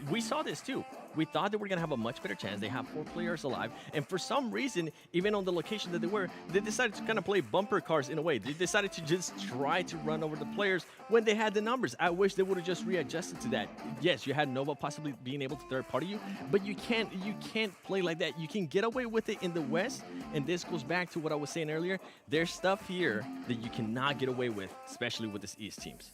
we saw this too. We thought that we're going to have a much better chance. They have 4 players alive, and for some reason, even on the location that they were, they decided to kind of play bumper cars in a way. They decided to just try to run over the players when they had the numbers. I wish they would have just readjusted to that. Yes, you had Nova possibly being able to third party you, but you can't play like that. You can get away with it in the West, and this goes back to what I was saying earlier. There's stuff here that you cannot get away with, especially with this East teams.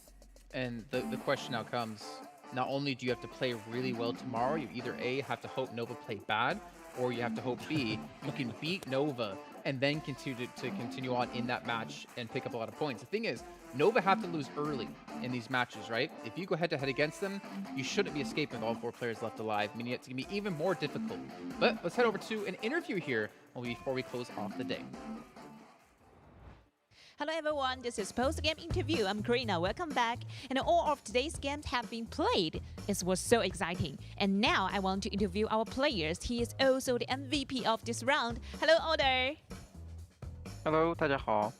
And the question now comes, not only do you have to play really well tomorrow, you either A, have to hope Nova play bad, or you have to hope B, you can beat Nova and then continue on in that match and pick up a lot of points. The thing is, Nova have to lose early in these matches, right? If you go head-to-head against them, you shouldn't be escaping with all 4 players left alive, meaning it's going to be even more difficult. But let's head over to an interview here before we close off the day. Hello everyone, this is post-game interview. I'm Karina, welcome back. And all of today's games have been played. It was so exciting. And now I want to interview our players. He is also the MVP of this round. Hello, Order. Hello, 大家好。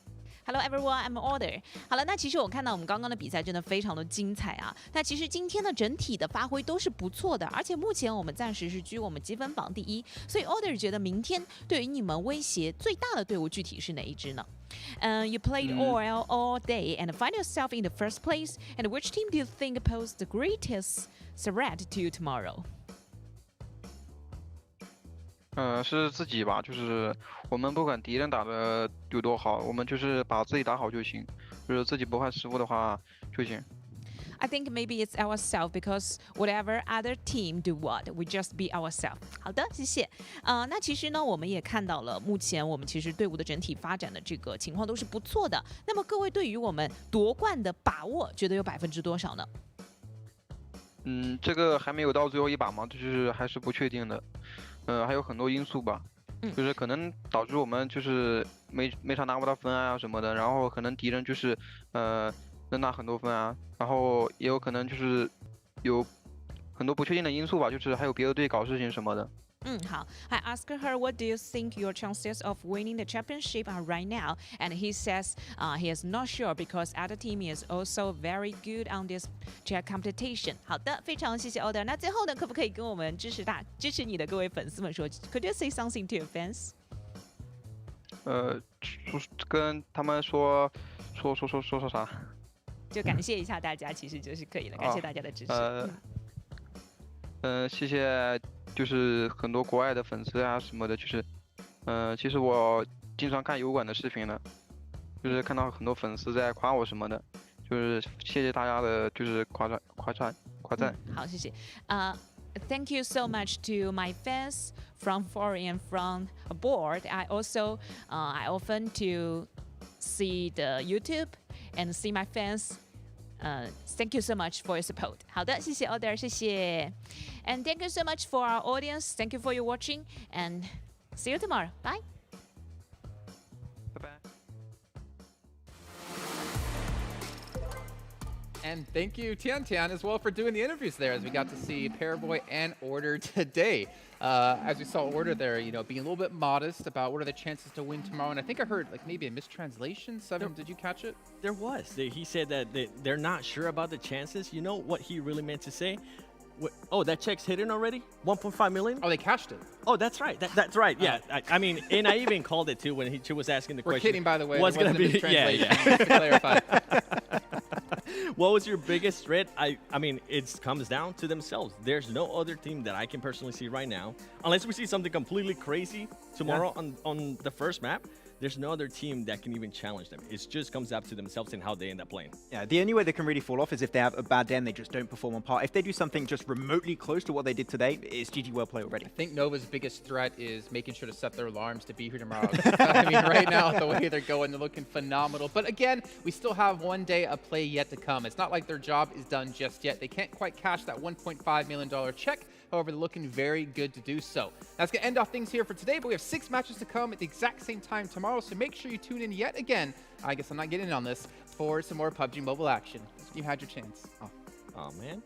Hello everyone, I'm Order. 好了，那其实我看到我们刚刚的比赛真的非常的精彩啊。那其实今天的整体的发挥都是不错的，而且目前我们暂时是居我们积分榜第1。所以 Order 觉得明天对于你们威胁最大的队伍具体是哪一支呢？You played all day and find yourself in the first place. And which team do you think poses the greatest threat to you tomorrow? 是自己吧，就是我们不管敌人打的有多好，我们就是把自己打好就行，就是自己不犯失误的话就行。I think maybe it's ourselves because whatever other team do what, we just be ourselves. 好的，谢谢。那其实呢，我们也看到了，目前我们其实队伍的整体发展的这个情况都是不错的。那么各位对于我们夺冠的把握，觉得有%多少呢？这个还没有到最后一把嘛，就是还是不确定的。还有很多因素吧，就是可能导致我们就是每场拿不到分啊什么的，然后可能敌人就是能拿很多分啊，然后也有可能就是有很多不确定的因素吧，就是还有别的队搞事情什么的。好。I asked her, what do you think your chances of winning the championship are right now? And he says he is not sure because other team is also very good on this competition. 好的，非常谢谢 Order。那最后呢，可不可以跟我们支持你的各位粉丝们说 ？Could you say something to your fans? 跟他们说啥？就感谢一下大家，其实就是可以了。感谢大家的支持。谢谢，就是很多国外的粉丝啊什么的，就是，其实我经常看油管的视频了，就是看到很多粉丝在夸我什么的，就是谢谢大家的，就是夸赞。好，谢谢。Thank you so much to my fans from foreign and from abroad. I also I often to see the YouTube and see my fans. Thank you so much for your support. 好的，谢谢 Order， 谢谢。And thank you so much for our audience. Thank you for your watching and see you tomorrow. Bye. And thank you, Tian Tian, as well for doing the interviews there, as we got to see Paraboy and Order today. As we saw Order there, you know, being a little bit modest about what are the chances to win tomorrow. And I think I heard like maybe a mistranslation. Seven, did you catch it? There was. He said that they're not sure about the chances. You know what he really meant to say? Oh, that check's hidden already? 1.5 million? Oh, they cashed it. Oh, that's right. That's right. Yeah. I mean, and I even called it too when she was asking the question. We're kidding, by the way. What's going to be? Yeah. Just to clarify. What was your biggest threat? I mean, it comes down to themselves. There's no other team that I can personally see right now, unless we see something completely crazy tomorrow on the first map. There's no other team that can even challenge them. It just comes up to themselves and how they end up playing. Yeah, the only way they can really fall off is if they have a bad day and they just don't perform on par. If they do something just remotely close to what they did today, it's GG well play already. I think Nova's biggest threat is making sure to set their alarms to be here tomorrow. I mean, right now, the way they're going, they're looking phenomenal. But again, we still have one day of play yet to come. It's not like their job is done just yet. They can't quite cash that $1.5 million check. However, they're looking very good to do so. That's going to end off things here for today, but we have 6 matches to come at the exact same time tomorrow, so make sure you tune in yet again. I guess I'm not getting in on this, for some more PUBG Mobile action. You had your chance. Oh man.